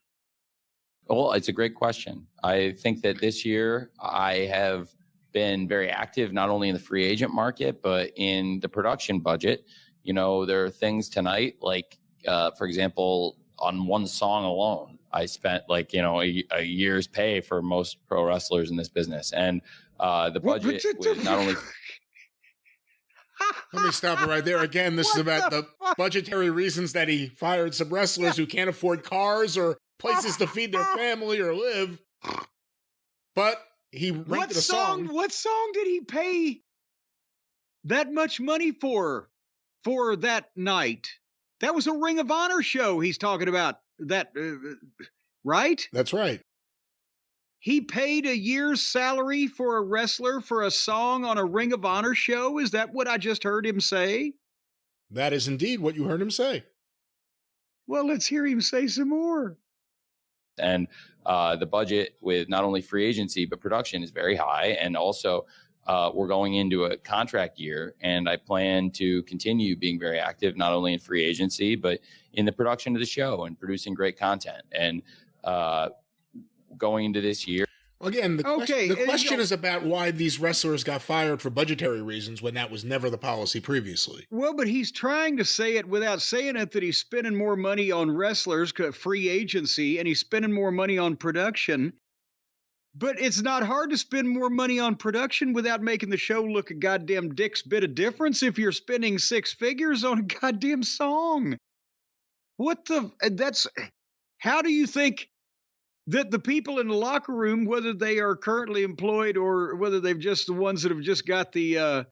Well, it's a great question. I think that this year I have been very active, not only in the free agent market, but in the production budget. You know, there are things tonight, like, for example, on one song alone, I spent a year's pay for most pro wrestlers in this business. And the budget was not only... Let me stop it right there. Again, this is about the budgetary reasons that he fired some wrestlers who can't afford cars or places to feed their family or live. But he rented a song. What song did he pay that much money for that night? That was a Ring of Honor show he's talking about. That, right? That's right. He paid a year's salary for a wrestler for a song on a Ring of Honor show? Is that what I just heard him say? That is indeed what you heard him say. Well, let's hear him say some more. And the budget with not only free agency, but production is very high. And also, we're going into a contract year, and I plan to continue being very active, not only in free agency, but in the production of the show and producing great content. And going into this year. Again, the question is about why these wrestlers got fired for budgetary reasons when that was never the policy previously. Well, but he's trying to say it without saying it, that he's spending more money on wrestlers, free agency, and he's spending more money on production. But it's not hard to spend more money on production without making the show look a goddamn dick's bit of difference if you're spending six figures on a goddamn song. How do you think that the people in the locker room, whether they are currently employed or whether they've just the ones that have just got the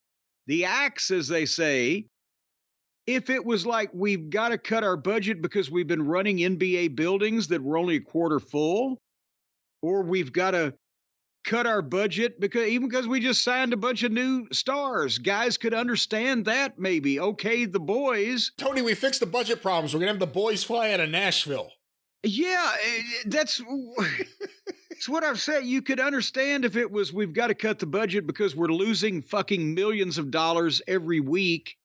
axe, as they say, if it was like, we've got to cut our budget because we've been running NBA buildings that were only a quarter full, or we've got to cut our budget because we just signed a bunch of new stars, guys could understand that maybe. Okay, the boys. Tony, we fixed the budget problems. We're going to have the boys fly out of Nashville. Yeah, that's what I've said. You could understand if it was, we've got to cut the budget because we're losing fucking millions of dollars every week,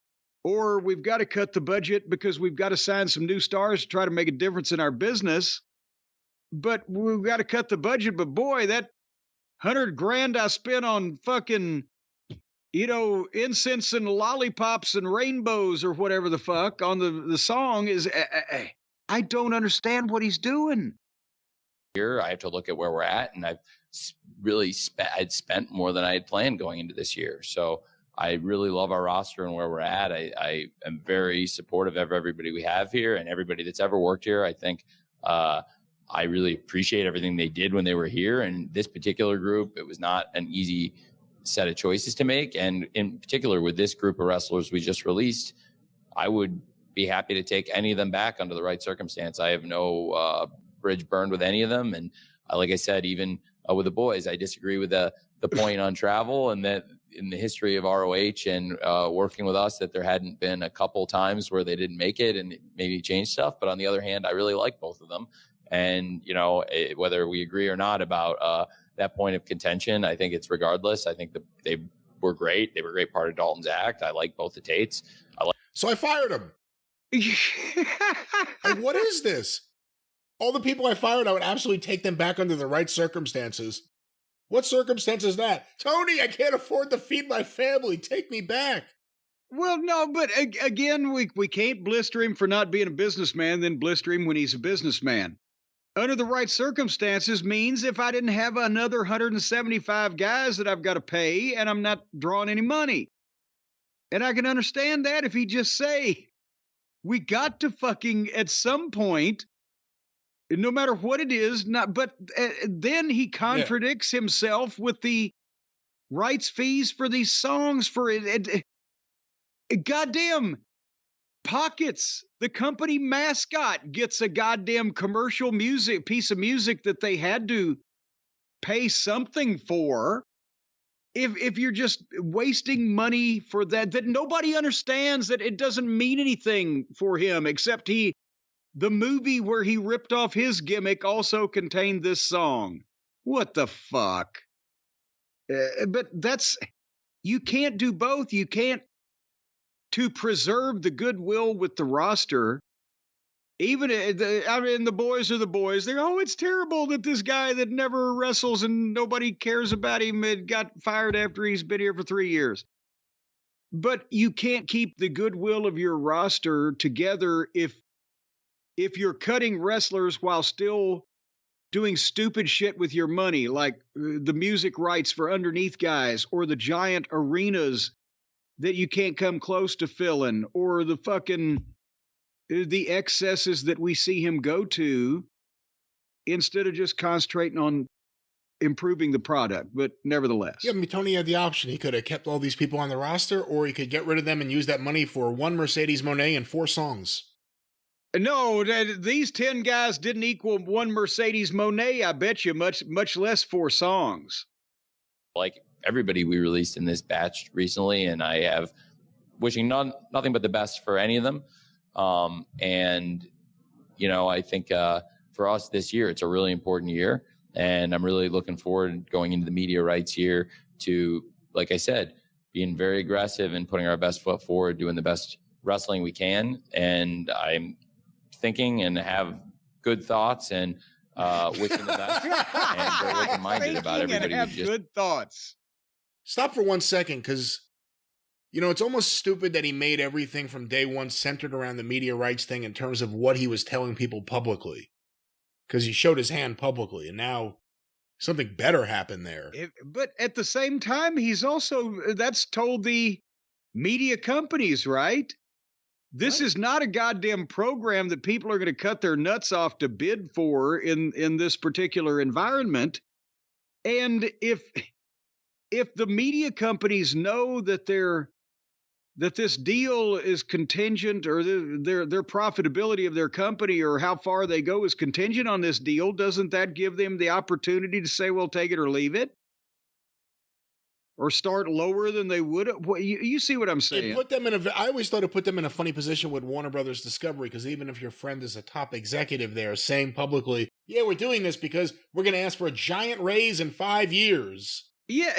or we've got to cut the budget because we've got to sign some new stars to try to make a difference in our business. But we've got to cut the budget. But boy, that $100,000 I spent on fucking, incense and lollipops and rainbows or whatever the fuck on the song is... I don't understand what he's doing. Here, I have to look at where we're at, and I've really I'd spent more than I had planned going into this year. So I really love our roster and where we're at. I am very supportive of everybody we have here and everybody that's ever worked here. I think I really appreciate everything they did when they were here. And this particular group, it was not an easy set of choices to make. And in particular, with this group of wrestlers we just released, I would be happy to take any of them back under the right circumstance. I have no bridge burned with any of them. And like I said, even with the boys, I disagree with the point on travel, and that in the history of ROH and working with us, that there hadn't been a couple times where they didn't make it and maybe change stuff. But on the other hand, I really like both of them. And, whether we agree or not about that point of contention, I think it's regardless. I think they were great. They were a great part of Dalton's act. I like both the Tates. So I fired him. Like, what is this? All the people I fired, I would absolutely take them back under the right circumstances. What circumstance is that? Tony, I can't afford to feed my family. Take me back. Well, no, but again, we can't blister him for not being a businessman, then blister him when he's a businessman. Under the right circumstances means if I didn't have another 175 guys that I've got to pay and I'm not drawing any money. And I can understand that if he just say, we got to fucking at some point, no matter what it is, then he contradicts himself with the rights fees for these songs for it. Goddamn Pockets, the company mascot, gets a goddamn commercial piece of music that they had to pay something for. If you're just wasting money for that nobody understands, that it doesn't mean anything for him, except the movie where he ripped off his gimmick also contained this song. What the fuck? But you can't do both. You can't, to preserve the goodwill with the roster. Even the boys are the boys. They're, it's terrible that this guy that never wrestles and nobody cares about him got fired after he's been here for 3 years. But you can't keep the goodwill of your roster together if you're cutting wrestlers while still doing stupid shit with your money, like the music rights for underneath guys, or the giant arenas that you can't come close to filling, or the excesses that we see him go to, instead of just concentrating on improving the product. But nevertheless. Yeah, I mean, Tony had the option. He could have kept all these people on the roster, or he could get rid of them and use that money for one Mercedes Moné and 4 songs. No, these 10 guys didn't equal one Mercedes Moné, I bet you, much less 4 songs. Like everybody we released in this batch recently, and I have wishing nothing but the best for any of them. And, I think for us this year, it's a really important year. And I'm really looking forward going into the media rights year to, like I said, being very aggressive and putting our best foot forward, doing the best wrestling we can. And I'm thinking and have good thoughts and wishing the best. And very open-minded about everybody. Have good thoughts. Stop for 1 second, because it's almost stupid that he made everything from day one centered around the media rights thing in terms of what he was telling people publicly. Because he showed his hand publicly, and now something better happened there. But at the same time, that's told the media companies, right? This is not a goddamn program that people are going to cut their nuts off to bid for in this particular environment. And if the media companies know that this deal is contingent, or their profitability of their company or how far they go is contingent on this deal, doesn't that give them the opportunity to say, well, take it or leave it? Or start lower than they would? You see what I'm saying? I always thought it put them in a funny position with Warner Brothers Discovery, because even if your friend is a top executive there saying publicly, yeah, we're doing this because we're going to ask for a giant raise in 5 years. Yeah.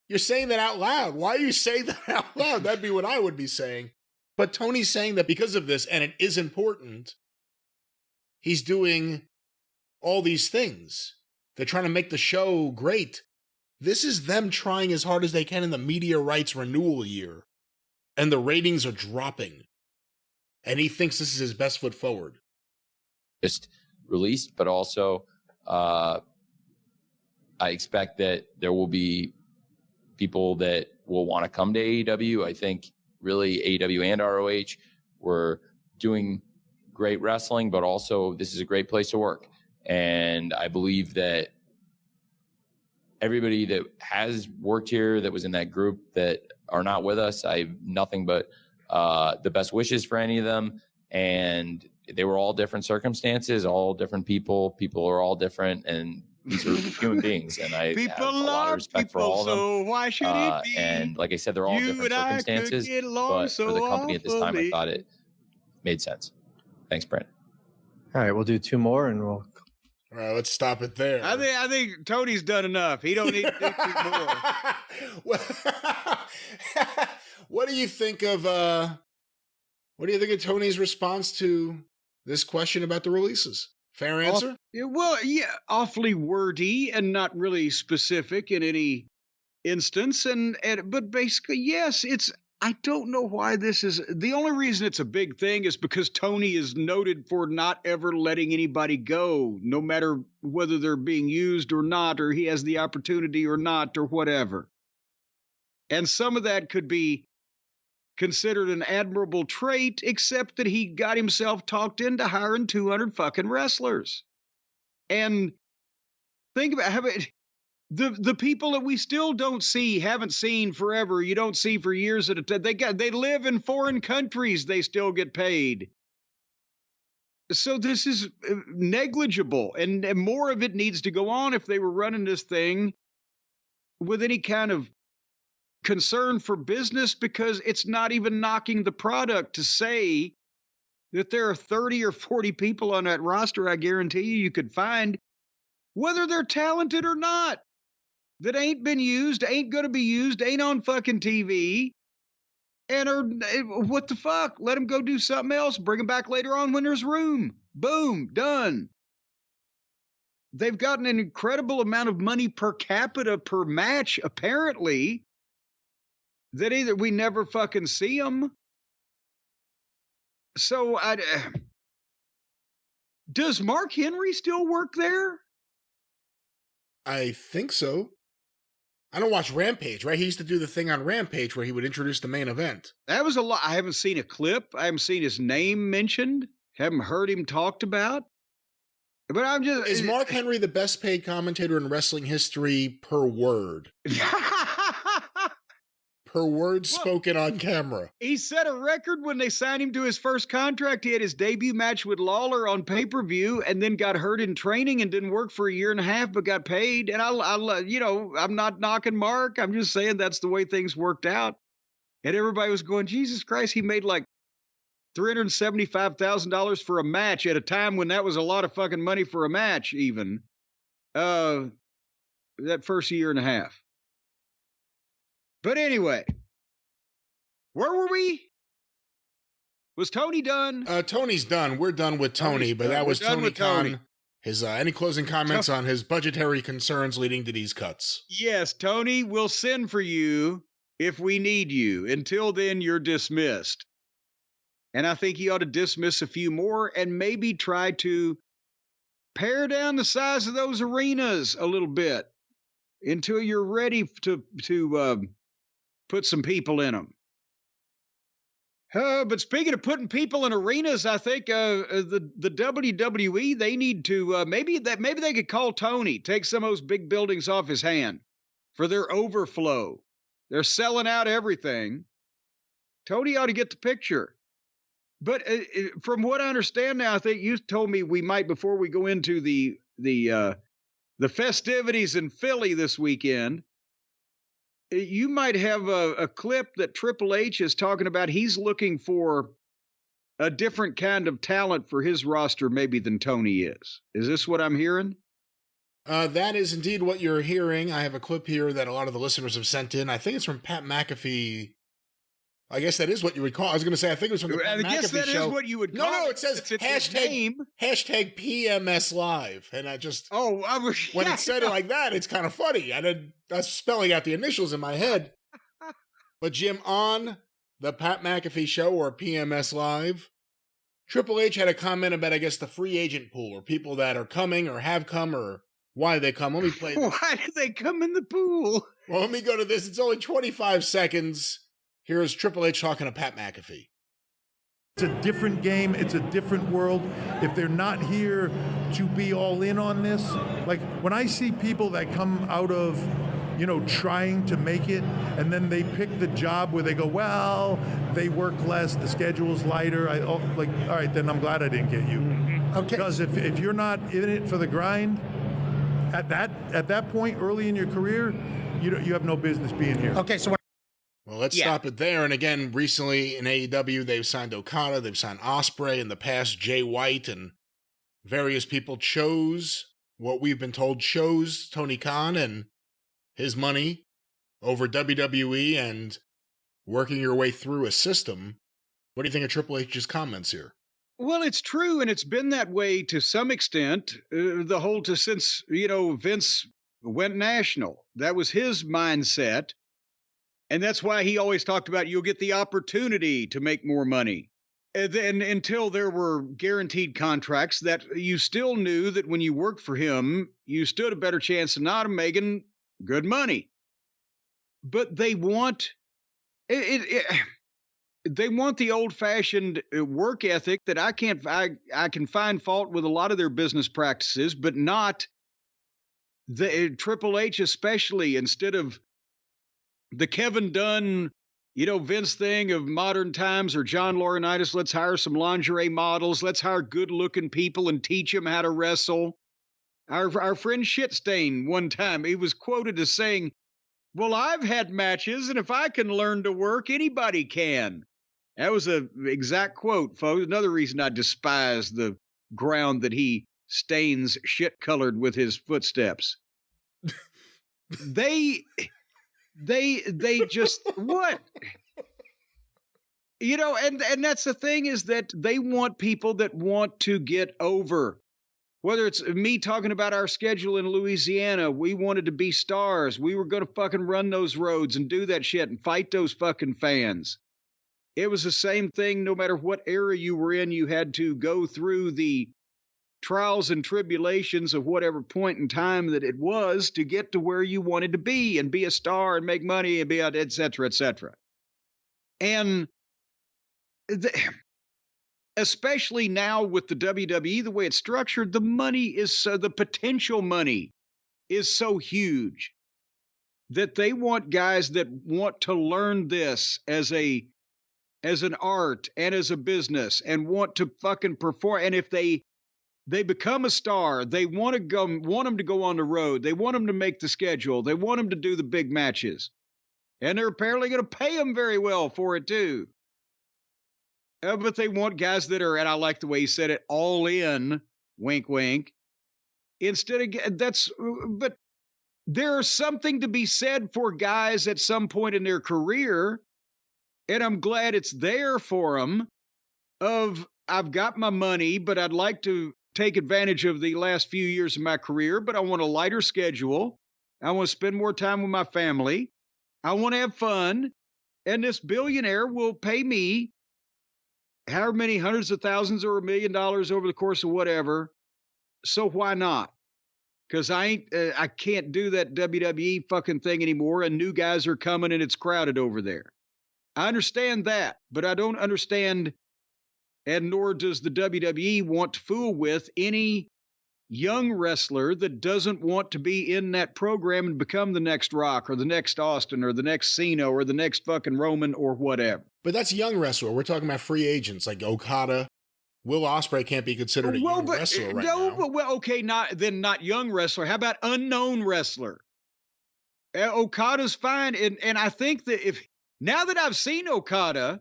You're saying that out loud. Why are you saying that out loud? That'd be what I would be saying. But Tony's saying that because of this, and it is important, he's doing all these things. They're trying to make the show great. This is them trying as hard as they can in the media rights renewal year. And the ratings are dropping. And he thinks this is his best foot forward. Just released, but also I expect that there will be people that will want to come to AEW. I think really AEW and ROH were doing great wrestling, but also this is a great place to work. And I believe that everybody that has worked here that was in that group that are not with us, I have nothing but the best wishes for any of them. And they were all different circumstances, all different people. People are all different, and these are human beings. And I have a lot of respect for all of them. So why should it be? And like I said, they're all different circumstances. But for the company at this time, I thought it made sense. Thanks, Brent. All right, we'll do 2 more and we'll. All right, let's stop it there. I think Tony's done enough. He don't need to do 2 more. What do you think of Tony's response to this question about the releases? Fair answer? Awfully wordy and not really specific in any instance. But basically, yes, I don't know why this is. The only reason it's a big thing is because Tony is noted for not ever letting anybody go, no matter whether they're being used or not, or he has the opportunity or not, or whatever. And some of that could be considered an admirable trait, except that he got himself talked into hiring 200 fucking wrestlers. And think about the people that we still haven't seen forever. You don't see for years at a time. They live in foreign countries. They still get paid. So this is negligible, and more of it needs to go on if they were running this thing with any kind of concern for business, because it's not even knocking the product to say that there are 30 or 40 people on that roster. I guarantee you could find, whether they're talented or not, that ain't been used, ain't going to be used, ain't on fucking TV, and are, what the fuck? Let them go do something else. Bring them back later on when there's room. Boom, done. They've gotten an incredible amount of money per capita per match, apparently, that either we never fucking see them. So, does Mark Henry still work there? I think so. I don't watch Rampage, right? He used to do the thing on Rampage where he would introduce the main event. That was a lot. I haven't seen a clip. I haven't seen his name mentioned. Haven't heard him talked about. But I'm just... Is Mark Henry the best paid commentator in wrestling history per word? Per word spoken on camera. He set a record when they signed him to his first contract. He had his debut match with Lawler on pay-per-view and then got hurt in training and didn't work for a year and a half, but got paid. And I'm not knocking Mark. I'm just saying that's the way things worked out. And everybody was going, Jesus Christ, he made like $375,000 for a match at a time when that was a lot of fucking money for a match, even. That first year and a half. But anyway, where were we? Was Tony done? Tony's done. We're done with Tony, but that was Tony Khan. His any closing comments on his budgetary concerns leading to these cuts? Yes, Tony, we'll send for you if we need you. Until then, you're dismissed. And I think he ought to dismiss a few more and maybe try to pare down the size of those arenas a little bit until you're ready to put some people in them. But speaking of putting people in arenas, I think the WWE, they need to maybe they could call Tony, take some of those big buildings off his hand for their overflow. They're selling out everything. Tony ought to get the picture. But from what I understand now, I think you told me we might, before we go into the festivities in Philly this weekend, you might have a clip that Triple H is talking about. He's looking for a different kind of talent for his roster maybe than Tony is. Is this what I'm hearing? That is indeed what you're hearing. I have a clip here that a lot of the listeners have sent in. I think it's from Pat McAfee. I guess that is what you would call. I was going to say, I think it was from the Pat McAfee show. I guess that is what you would call it. No, it says hashtag PMS Live. And I just, when it said it like that, it's kind of funny. I was spelling out the initials in my head. But Jim, on the Pat McAfee show or PMS Live, Triple H had a comment about, I guess, the free agent pool or people that are coming or have come or why they come. Let me play this. Why did they come in the pool? Well, let me go to this. It's only 25 seconds. Here's Triple H talking to Pat McAfee. It's a different game. It's a different world. If they're not here to be all in on this, like when I see people that come out of, trying to make it, and then they pick the job where they go, well, they work less, the schedule's lighter. All right, then I'm glad I didn't get you. Okay. Because if you're not in it for the grind, at that point early in your career, you have no business being here. Okay, so. Well, let's stop it there. And again, recently in AEW, they've signed Okada, they've signed Ospreay, in the past Jay White, and various people chose what we've been told chose Tony Khan and his money over WWE and working your way through a system. What do you think of Triple H's comments here? Well, it's true, and it's been that way to some extent since, Vince went national. That was his mindset, and that's why he always talked about you'll get the opportunity to make more money. And then until there were guaranteed contracts that you still knew that when you worked for him, you stood a better chance than not of making good money. But they want they want the old-fashioned work ethic that I can find fault with a lot of their business practices, but not the Triple H especially. Instead of the Kevin Dunn, Vince thing of modern times, or John Laurinaitis, let's hire some lingerie models, let's hire good-looking people and teach them how to wrestle. Our friend Shitstain one time, he was quoted as saying, well, I've had matches, and if I can learn to work, anybody can. That was an exact quote, folks. Another reason I despise the ground that he stains shit-colored with his footsteps. They just, what? And that's the thing, is that they want people that want to get over. Whether it's me talking about our schedule in Louisiana, we wanted to be stars. We were going to fucking run those roads and do that shit and fight those fucking fans. It was the same thing no matter what era you were in. You had to go through the trials and tribulations of whatever point in time that it was to get to where you wanted to be and be a star and make money and be et cetera, et cetera. And especially now with the WWE, the way it's structured, the money is the potential money is so huge that they want guys that want to learn this as an art and as a business and want to fucking perform. And if they become a star, they want them to go on the road. They want them to make the schedule. They want them to do the big matches. And they're apparently going to pay them very well for it too. But they want guys that are, and I like the way he said it, all in, wink, wink. But there's something to be said for guys at some point in their career, and I'm glad it's there for them, I've got my money, but I'd like to take advantage of the last few years of my career, but I want a lighter schedule. I want to spend more time with my family. I want to have fun, and this billionaire will pay me however many hundreds of thousands or $1 million over the course of whatever. So why not? Because I can't do that WWE fucking thing anymore, and new guys are coming and it's crowded over there. I understand that, but I don't understand, and nor does the WWE want to fool with any young wrestler that doesn't want to be in that program and become the next Rock or the next Austin or the next Cena or the next fucking Roman or whatever. But that's young wrestler. We're talking about free agents like Okada. Will Ospreay can't be considered a young wrestler right now. Okay, not young wrestler. How about unknown wrestler? Okada's fine, and I think that now that I've seen Okada,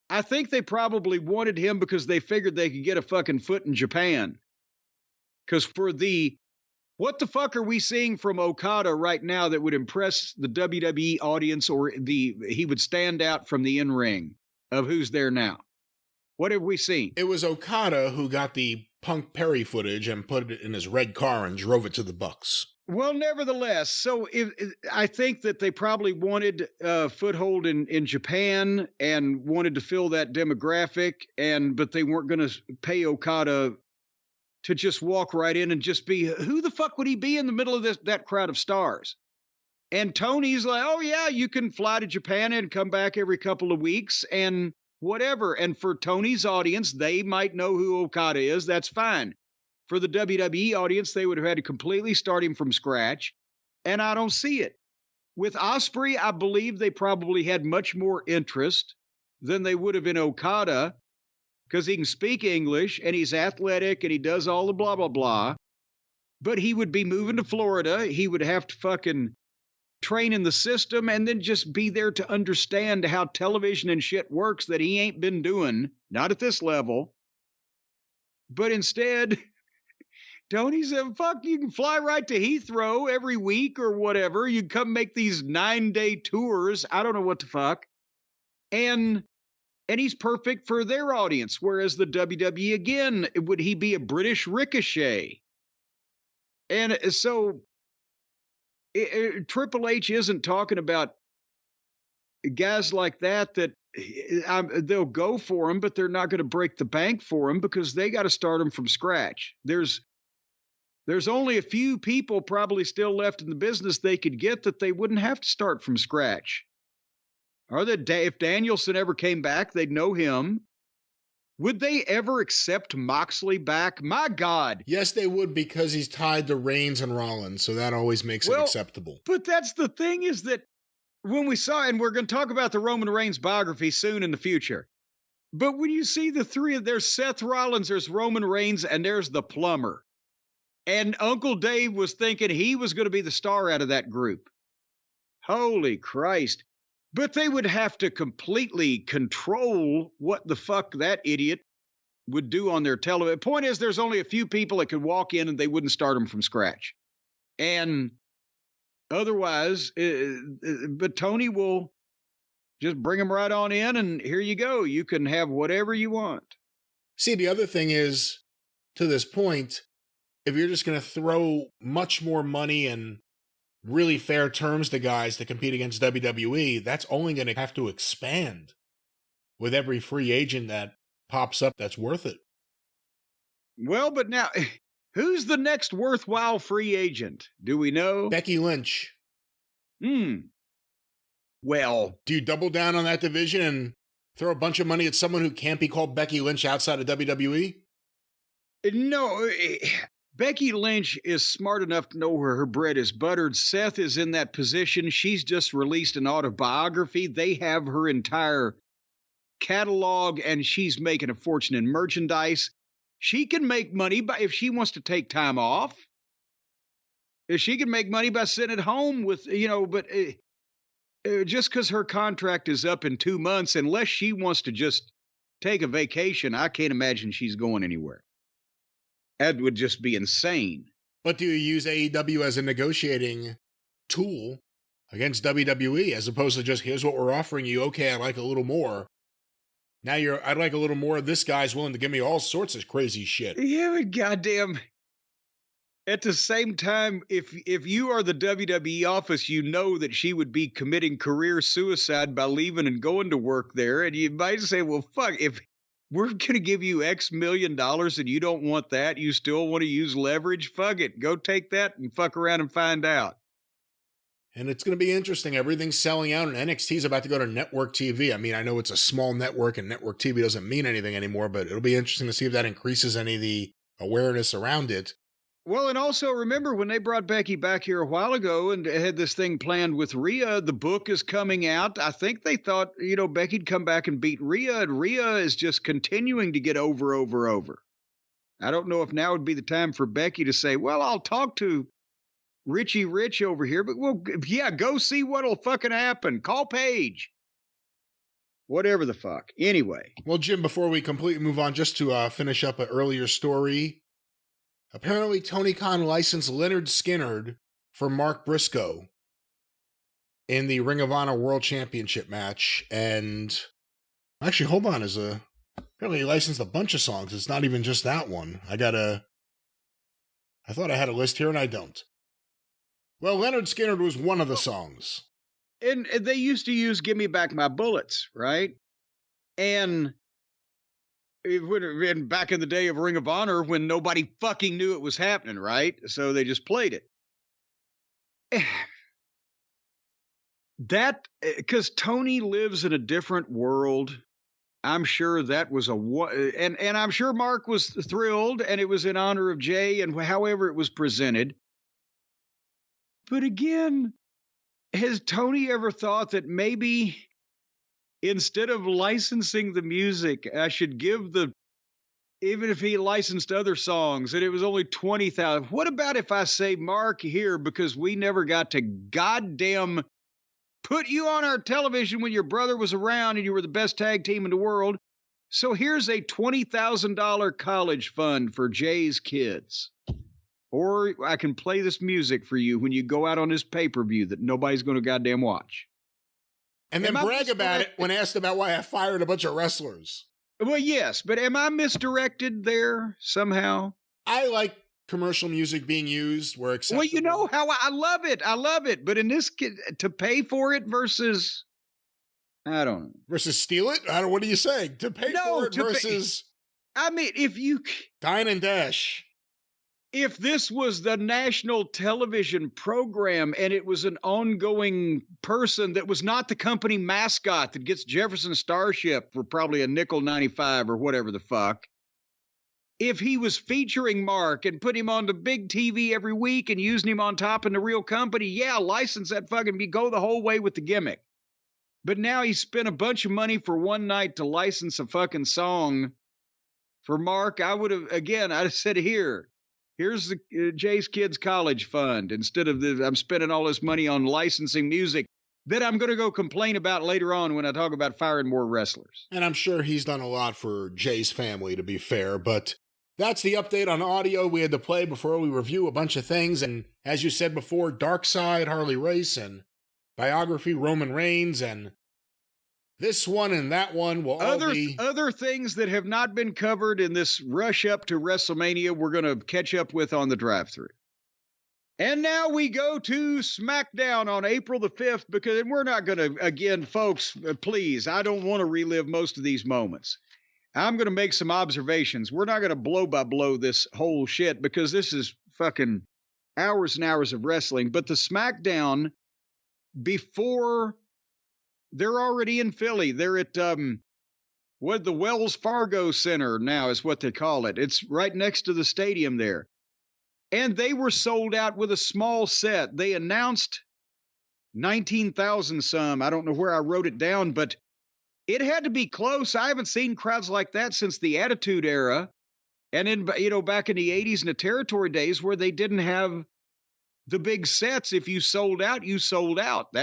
I think they probably wanted him because they figured they could get a fucking foot in Japan. Because what the fuck are we seeing from Okada right now that would impress the WWE audience, or he would stand out from the in-ring of who's there now? What have we seen? It was Okada who got the Punk Perry footage and put it in his red car and drove it to the Bucks. Well, nevertheless, so I think that they probably wanted a foothold in Japan and wanted to fill that demographic, but they weren't going to pay Okada to just walk right in and just be, who the fuck would he be in the middle of that crowd of stars? And Tony's like, oh yeah, you can fly to Japan and come back every couple of weeks and whatever. And for Tony's audience, they might know who Okada is. That's fine. For the WWE audience, they would have had to completely start him from scratch. And I don't see it. With Ospreay, I believe they probably had much more interest than they would have in Okada, because he can speak English and he's athletic and he does all the blah, blah, blah. But he would be moving to Florida. He would have to fucking train in the system and then just be there to understand how television and shit works that he ain't been doing, not at this level. But instead, Tony said, fuck, you can fly right to Heathrow every week or whatever. You come make these 9-day tours. I don't know what the fuck. And he's perfect for their audience. Whereas the WWE, again, would he be a British Ricochet? And so Triple H isn't talking about guys like that they'll go for him, but they're not going to break the bank for him because they got to start him from scratch. There's only a few people probably still left in the business they could get that they wouldn't have to start from scratch. Or that if Danielson ever came back, they'd know him. Would they ever accept Moxley back? My God. Yes, they would, because he's tied to Reigns and Rollins, so that always makes it acceptable. But that's the thing, is that when we saw, and we're going to talk about the Roman Reigns biography soon in the future, but when you see the three, there's Seth Rollins, there's Roman Reigns, and there's the plumber. And Uncle Dave was thinking he was going to be the star out of that group. Holy Christ. But they would have to completely control what the fuck that idiot would do on their television. Point is, there's only a few people that could walk in and they wouldn't start them from scratch. And otherwise, but Tony will just bring them right on in, and here you go. You can have whatever you want. See, the other thing is, to this point, if you're just going to throw much more money and really fair terms to guys to compete against WWE, that's only going to have to expand with every free agent that pops up that's worth it. Well, but now, who's the next worthwhile free agent? Do we know? Becky Lynch. Well, do you double down on that division and throw a bunch of money at someone who can't be called Becky Lynch outside of WWE? No. Becky Lynch is smart enough to know where her bread is buttered. Seth is in that position. She's just released an autobiography. They have her entire catalog, and she's making a fortune in merchandise. She can make money if she wants to take time off. If she can make money by sitting at home with, but just because her contract is up in 2 months, unless she wants to just take a vacation, I can't imagine she's going anywhere. That would just be insane. But do you use AEW as a negotiating tool against WWE as opposed to just, here's what we're offering you. Okay, I like a little more. Now I'd like a little more. This guy's willing to give me all sorts of crazy shit. Yeah, but goddamn. At the same time, if you are the WWE office, you know that she would be committing career suicide by leaving and going to work there. And you might say, well, fuck, if we're going to give you X million dollars and you don't want that, you still want to use leverage, fuck it. Go take that and fuck around and find out. And it's going to be interesting. Everything's selling out, and NXT's about to go to network TV. I mean, I know it's a small network and network TV doesn't mean anything anymore, but it'll be interesting to see if that increases any of the awareness around it. Well, and also remember when they brought Becky back here a while ago and had this thing planned with Rhea, the book is coming out. I think they thought, Becky'd come back and beat Rhea, and Rhea is just continuing to get over. I don't know if now would be the time for Becky to say, well, I'll talk to Richie Rich over here, but well, yeah, go see what'll fucking happen. Call Paige. Whatever the fuck. Anyway. Well, Jim, before we completely move on, just to finish up an earlier story, apparently Tony Khan licensed Leonard Skinner for Mark Briscoe in the Ring of Honor World Championship match. And actually, hold on, apparently he licensed a bunch of songs. It's not even just that one. I thought I had a list here and I don't. Well, Leonard Skinner was one of the songs. And they used to use Give Me Back My Bullets, right? And it would have been back in the day of Ring of Honor when nobody fucking knew it was happening, right? So they just played it. That, because Tony lives in a different world. I'm sure that was and I'm sure Mark was thrilled, and it was in honor of Jay and however it was presented. But again, has Tony ever thought that maybe instead of licensing the music, I should give even if he licensed other songs and it was only 20,000, what about if I say, Mark, here, because we never got to goddamn put you on our television when your brother was around and you were the best tag team in the world. So here's a $20,000 college fund for Jay's kids. or I can play this music for you when you go out on this pay-per-view that nobody's going to goddamn watch. And then brag about it when asked about why I fired a bunch of wrestlers. Well, yes, but am I misdirected there somehow? I like commercial music being used where acceptable. Well, you know how I love it. I love it. But in this, to pay for it versus, I don't know. Versus steal it? What are you saying? To pay for it versus... I mean, if you... Dine and dash. If this was the national television program and it was an ongoing person that was not the company mascot that gets Jefferson Starship for probably a nickel 95 or whatever the fuck, if he was featuring Mark and put him on the big TV every week and using him on top in the real company, yeah, license that fucking, go the whole way with the gimmick. But now he spent a bunch of money for one night to license a fucking song for Mark. I'd have said, here's the Jay's Kids College Fund. Instead of I'm spending all this money on licensing music that I'm going to go complain about later on when I talk about firing more wrestlers. And I'm sure he's done a lot for Jay's family, to be fair, but that's the update on audio we had to play before we review a bunch of things. And as you said before, Dark Side, Harley Race, and Biography, Roman Reigns, and this one and that one will all be... Other things that have not been covered in this rush up to WrestleMania, we're going to catch up with on the drive-thru. And now we go to Smackdown on April the 5th, because we're not going to, again, folks, please, I don't want to relive most of these moments. I'm going to make some observations. We're not going to blow by blow this whole shit, because this is fucking hours and hours of wrestling. But the Smackdown, before... They're already in Philly. They're at the Wells Fargo Center now is what they call it. It's right next to the stadium there. And they were sold out with a small set. They announced 19,000 some. I don't know where I wrote it down, but it had to be close. I haven't seen crowds like that since the Attitude Era. And then, back in the 80s and the Territory days where they didn't have the big sets. If you sold out, you sold out.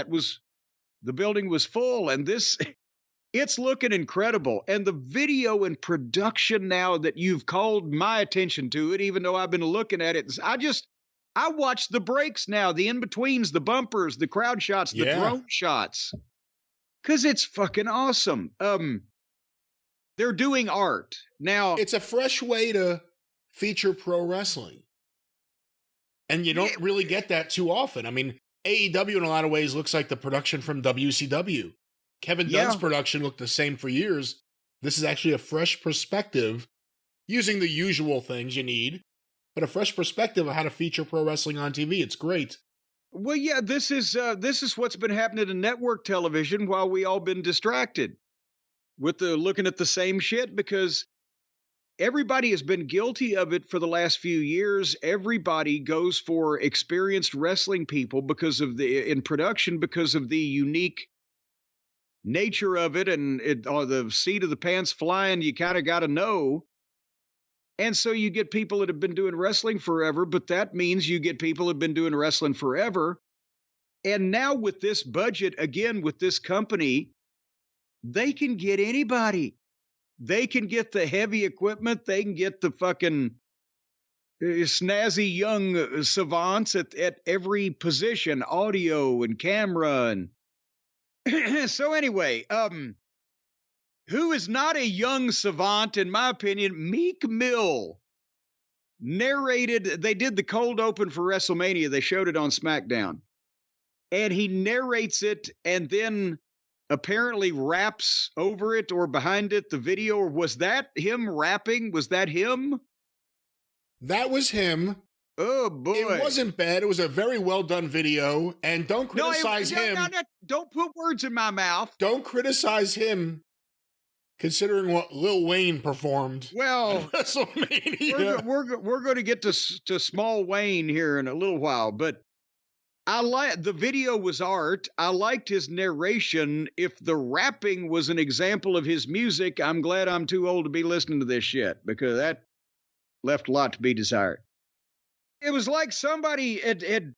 The building was full, and it's looking incredible. And the video and production now that you've called my attention to it, even though I've been looking at it, I watch the breaks now, the in-betweens, the bumpers, the crowd shots, the drone shots, because it's fucking awesome. They're doing art. Now, it's a fresh way to feature pro wrestling. And you don't really get that too often. I mean, AEW in a lot of ways looks like the production from WCW. Kevin Dunn's production looked the same for years. This is actually a fresh perspective, using the usual things you need, but a fresh perspective of how to feature pro wrestling on TV. It's great. Well, yeah, this is what's been happening to network television while we all been distracted with looking at the same shit, because everybody has been guilty of it for the last few years. Everybody goes for experienced wrestling people in production because of the unique nature of it, and the seat of the pants flying, you kind of got to know. And so you get people that have been doing wrestling forever, but that means you get people that have been doing wrestling forever. And now with this budget, again, with this company, they can get anybody. They can get the heavy equipment. They can get the fucking snazzy young savants at every position, audio and camera. And so anyway, who is not a young savant, in my opinion, Meek Mill narrated. They did the cold open for WrestleMania. They showed it on SmackDown. And he narrates it and then apparently raps over it or behind it, the video. Or was that him rapping? Was that him? That was him. Oh, boy. It wasn't bad. It was a very well done video. And don't criticize him. Don't put words in my mouth. Don't criticize him, considering what Lil Wayne performed. Well, at WrestleMania. We're going to get to Small Wayne here in a little while, but the video was art. I liked his narration. If the rapping was an example of his music, I'm glad I'm too old to be listening to this shit, because that left a lot to be desired. It was like somebody had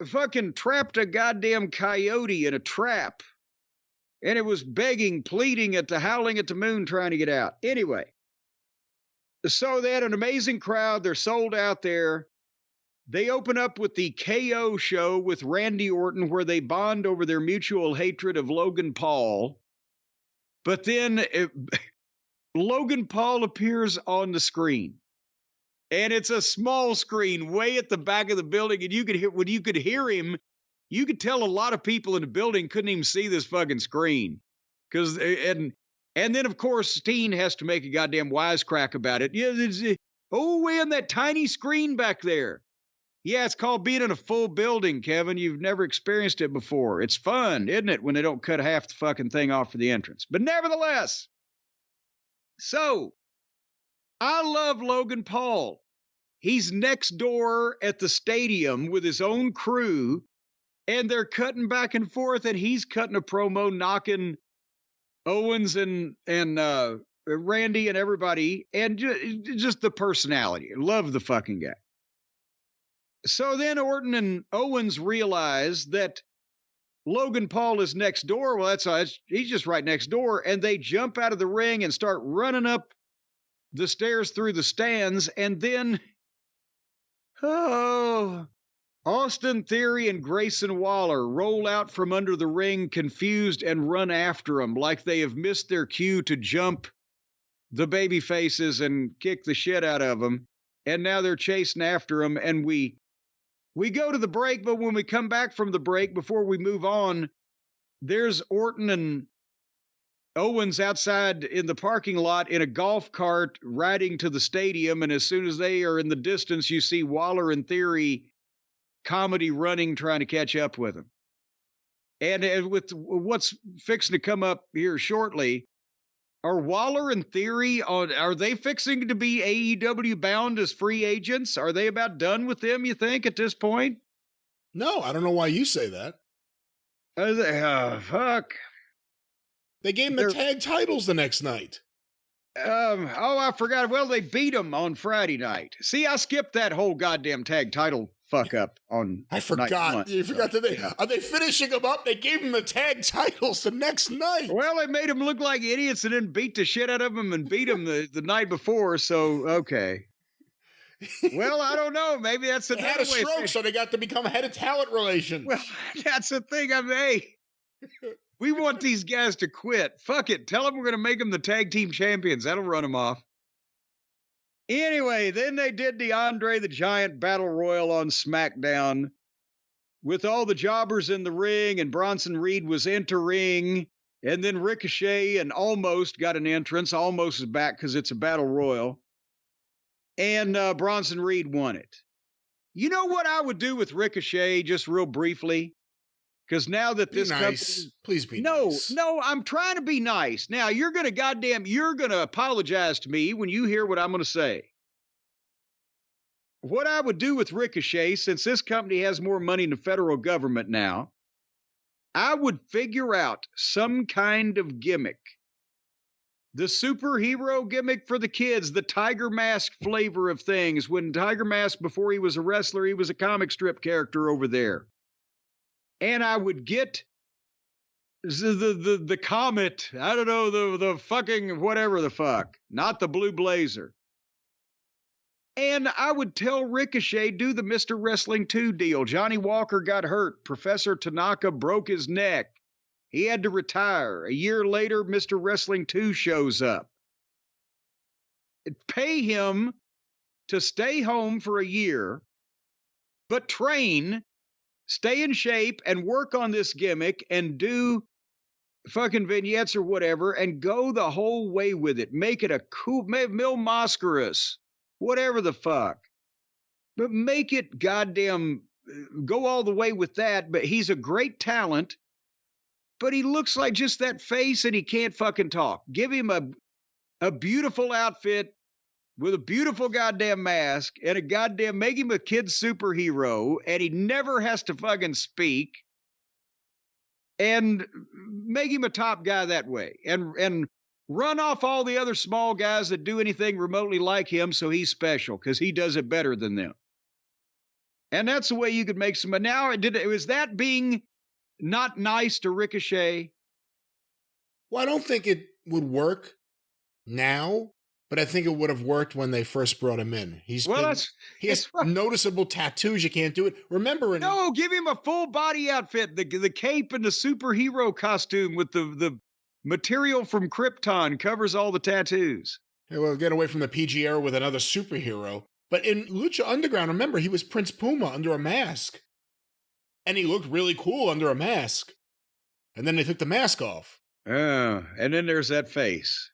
fucking trapped a goddamn coyote in a trap, and it was begging, pleading howling at the moon, trying to get out. Anyway, so they had an amazing crowd. They're sold out there. They open up with the KO show with Randy Orton, where they bond over their mutual hatred of Logan Paul. But then Logan Paul appears on the screen. And it's a small screen way at the back of the building. And you could hear, when you could hear him, you could tell a lot of people in the building couldn't even see this fucking screen. And then, of course, Steen has to make a goddamn wisecrack about it. Yeah, way on that tiny screen back there. Yeah, it's called being in a full building, Kevin. You've never experienced it before. It's fun, isn't it, when they don't cut half the fucking thing off for the entrance? But nevertheless, so I love Logan Paul. He's next door at the stadium with his own crew, and they're cutting back and forth, and he's cutting a promo, knocking Owens and Randy and everybody, and just the personality. Love the fucking guy. So then Orton and Owens realize that Logan Paul is next door. Well, he's just right next door. And they jump out of the ring and start running up the stairs through the stands. And then, Austin Theory and Grayson Waller roll out from under the ring, confused, and run after them like they have missed their cue to jump the baby faces and kick the shit out of them. And now they're chasing after them. And we go to the break, but when we come back from the break, before we move on, there's Orton and Owens outside in the parking lot in a golf cart riding to the stadium. And as soon as they are in the distance, you see Waller and Theory comedy running, trying to catch up with them. And with what's fixing to come up here shortly, are Waller and Theory, are they fixing to be AEW bound as free agents? Are they about done with them, you think, at this point? No, I don't know why you say that. Fuck. They gave them the tag titles the next night. I forgot. Well, they beat them on Friday night. See, I skipped that whole goddamn tag title fuck up on. I forgot. You forgot that yeah. Are they finishing them up? They gave them the tag titles the next night. Well, they made them look like idiots and then beat the shit out of them and beat them the night before. So, okay. Well, I don't know. Maybe that's they had a stroke, so they got to become head of talent relations. Well, that's the thing. We want these guys to quit. Fuck it. Tell them we're going to make them the tag team champions. That'll run them off. Anyway, then they did the Andre the Giant Battle Royal on SmackDown with all the jobbers in the ring, and Bronson Reed was entering, and then Ricochet and Almost got an entrance. Almost is back because it's a Battle Royal. And Bronson Reed won it. You know what I would do with Ricochet, just real briefly? Because now that this company... Please be nice. No, I'm trying to be nice. Now, you're going to apologize to me when you hear what I'm going to say. What I would do with Ricochet, since this company has more money than the federal government now, I would figure out some kind of gimmick. The superhero gimmick for the kids, the Tiger Mask flavor of things. When Tiger Mask, before he was a wrestler, he was a comic strip character over there. And I would get the Comet, I don't know, the fucking whatever the fuck, not the Blue Blazer. And I would tell Ricochet, do the Mr. Wrestling 2 deal. Johnny Walker got hurt. Professor Tanaka broke his neck. He had to retire. A year later, Mr. Wrestling 2 shows up. Pay him to stay home for a year, but train, stay in shape, and work on this gimmick and do fucking vignettes or whatever and go the whole way with it. Make it a cool, Mil Mascaras, whatever the fuck. But make it goddamn, go all the way with that. But he's a great talent, but he looks like just that face and he can't fucking talk. Give him a beautiful outfit with a beautiful goddamn mask and make him a kid superhero, and he never has to fucking speak, and make him a top guy that way, and run off all the other small guys that do anything remotely like him, so he's special because he does it better than them. And that's the way you could make some. But now was that being not nice to Ricochet? Well, I don't think it would work now but I think it would have worked when they first brought him in. He has noticeable tattoos. You can't do it. Remember, no, give him a full body outfit, the cape and the superhero costume with the material from Krypton covers all the tattoos. We'll get away from the PG era with another superhero. But in Lucha Underground, remember, he was Prince Puma under a mask. And he looked really cool under a mask. And then they took the mask off. Oh, and then there's that face.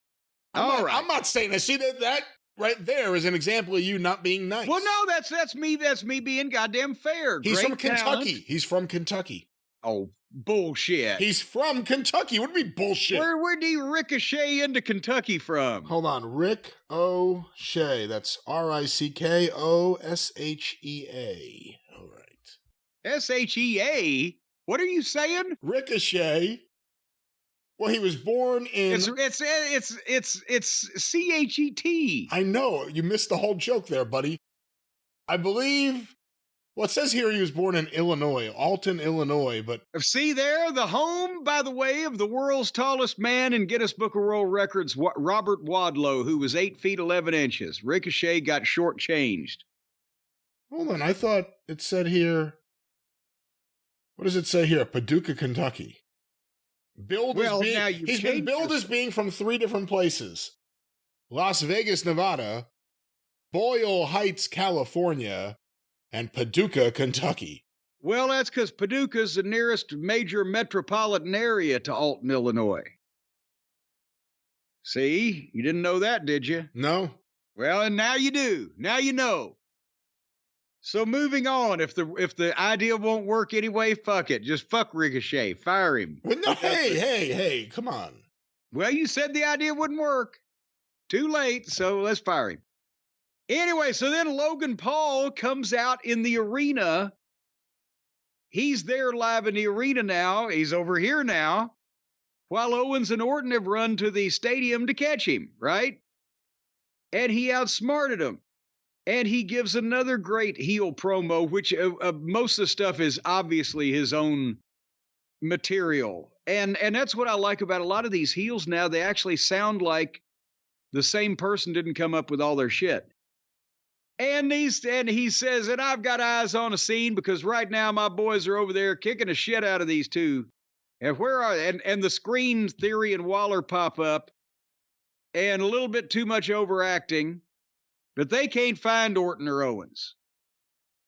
I'm not saying that. See, that right there is an example of you not being nice. Well, no, that's me being goddamn fair. He's Great from Kentucky. talent. He's from Kentucky. Oh, bullshit. He's from Kentucky. What do you mean bullshit? Where'd he ricochet into Kentucky from? Hold on. Rick O'Shea. That's Rickosshea. All right. Shea? What are you saying? Ricochet. Well, he was born in... It's CHET. I know. You missed the whole joke there, buddy. I believe... Well, it says here he was born in Illinois, Alton, Illinois, but... See there, the home, by the way, of the world's tallest man in Guinness Book of World Records, Robert Wadlow, who was 8 feet 11 inches. Ricochet got shortchanged. Hold on, I thought it said here... What does it say here? Paducah, Kentucky. He's been billed as being from 3 different places. Las Vegas, Nevada, Boyle Heights, California, and Paducah, Kentucky. Well, that's because Paducah's the nearest major metropolitan area to Alton, Illinois. See? You didn't know that, did you? No. Well, and now you do. Now you know. So moving on, if the idea won't work anyway, fuck it. Just fuck Ricochet. Fire him. Well, no, hey, come on. Well, you said the idea wouldn't work. Too late, so let's fire him. Anyway, so then Logan Paul comes out in the arena. He's there live in the arena now. He's over here now. While Owens and Orton have run to the stadium to catch him, right? And he outsmarted him. And he gives another great heel promo, which most of the stuff is obviously his own material. And that's what I like about a lot of these heels now. They actually sound like the same person didn't come up with all their shit. And he says, and I've got eyes on a scene because right now my boys are over there kicking the shit out of these two. And where are they? And the screen Theory and Waller pop up. And a little bit too much overacting. But they can't find Orton or Owens.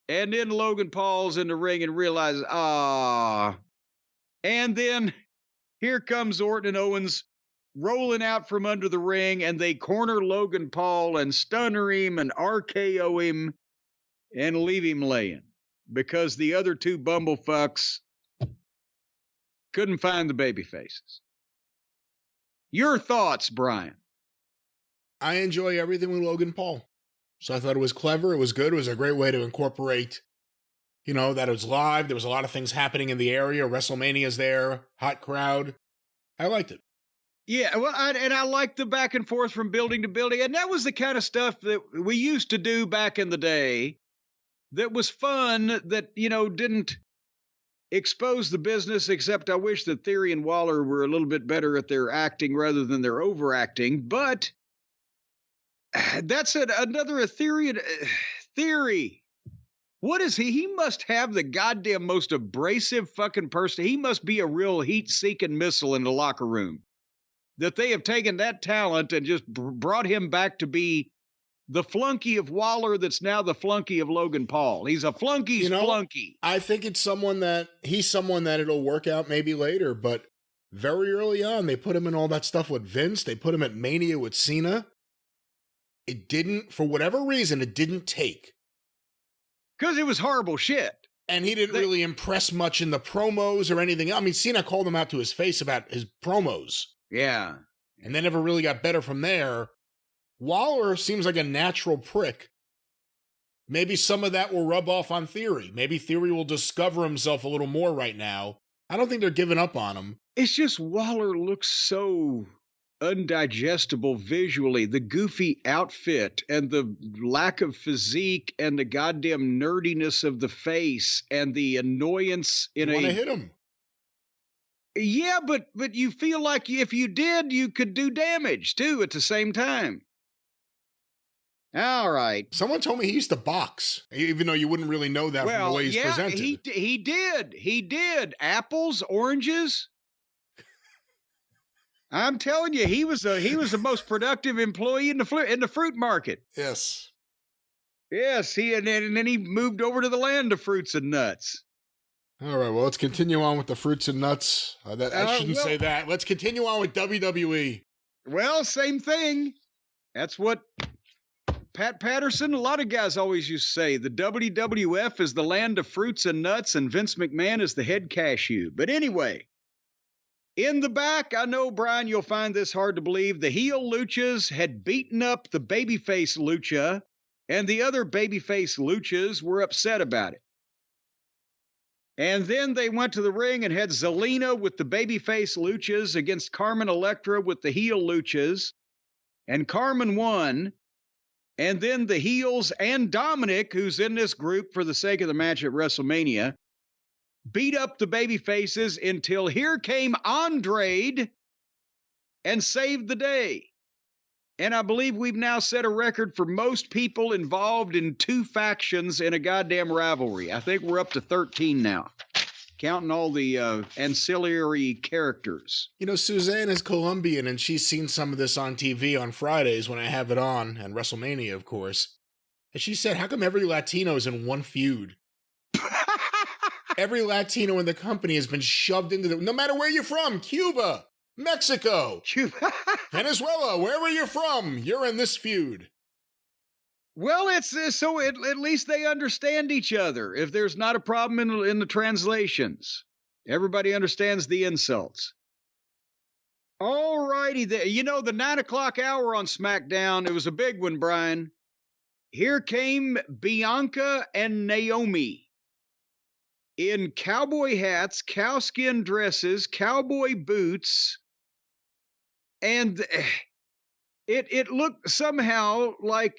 And then Logan Paul's in the ring and realizes, And then here comes Orton and Owens rolling out from under the ring, and they corner Logan Paul and stunner him and RKO him and leave him laying. Because the other two bumblefucks couldn't find the baby faces. Your thoughts, Brian? I enjoy everything with Logan Paul. So I thought it was clever. It was good. It was a great way to incorporate, that it was live. There was a lot of things happening in the area. WrestleMania's there. Hot crowd. I liked it. Yeah, well, I like the back and forth from building to building. And that was the kind of stuff that we used to do back in the day that was fun, that, didn't expose the business, except I wish that Theory and Waller were a little bit better at their acting rather than their overacting. But that's another Theory. What is he? He must have the goddamn most abrasive fucking person. He must be a real heat-seeking missile in the locker room. That they have taken that talent and just brought him back to be the flunky of Waller that's now the flunky of Logan Paul. He's a flunky's flunky. I think he's someone that it'll work out maybe later, but very early on, they put him in all that stuff with Vince. They put him at Mania with Cena. It didn't, for whatever reason, it didn't take. Because it was horrible shit. And he didn't really impress much in the promos or anything. I mean, Cena called him out to his face about his promos. Yeah. And they never really got better from there. Waller seems like a natural prick. Maybe some of that will rub off on Theory. Maybe Theory will discover himself a little more right now. I don't think they're giving up on him. It's just Waller looks so undigestible visually. The goofy outfit and the lack of physique and the goddamn nerdiness of the face and the annoyance in want to hit him. Yeah, but you feel like if you did, you could do damage too at the same time. All right. Someone told me he used to box, even though you wouldn't really know that from the way he's presented. He did. Apples, oranges. I'm telling you, he was the most productive employee in the fruit market. Yes. Yes, and then he moved over to the land of fruits and nuts. All right, well, let's continue on with the fruits and nuts. I shouldn't say that. Let's continue on with WWE. Well, same thing. That's what Pat Patterson, a lot of guys always used to say. The WWF is the land of fruits and nuts, and Vince McMahon is the head cashew. But anyway, in the back, I know, Brian, you'll find this hard to believe. The heel Luchas had beaten up the babyface Lucha, and the other babyface Luchas were upset about it. And then they went to the ring and had Zelina with the babyface Luchas against Carmen Electra with the heel Luchas. And Carmen won. And then the heels and Dominic, who's in this group for the sake of the match at WrestleMania, beat up the babyfaces until here came Andrade and saved the day. And I believe we've now set a record for most people involved in two factions in a goddamn rivalry. I think we're up to 13 now, counting all the ancillary characters. You know, Suzanne is Colombian, and she's seen some of this on TV on Fridays when I have it on, and WrestleMania, of course. And she said, how come every Latino is in one feud? Every Latino in the company has been shoved into no matter where you're from, Cuba, Mexico, Venezuela, wherever you're from, you're in this feud. Well, it's so at least they understand each other. If there's not a problem in the translations, everybody understands the insults. All righty, you know, the 9 o'clock hour on SmackDown, it was a big one, Brian. Here came Bianca and Naomi in cowboy hats, cowskin dresses, cowboy boots, and it looked somehow like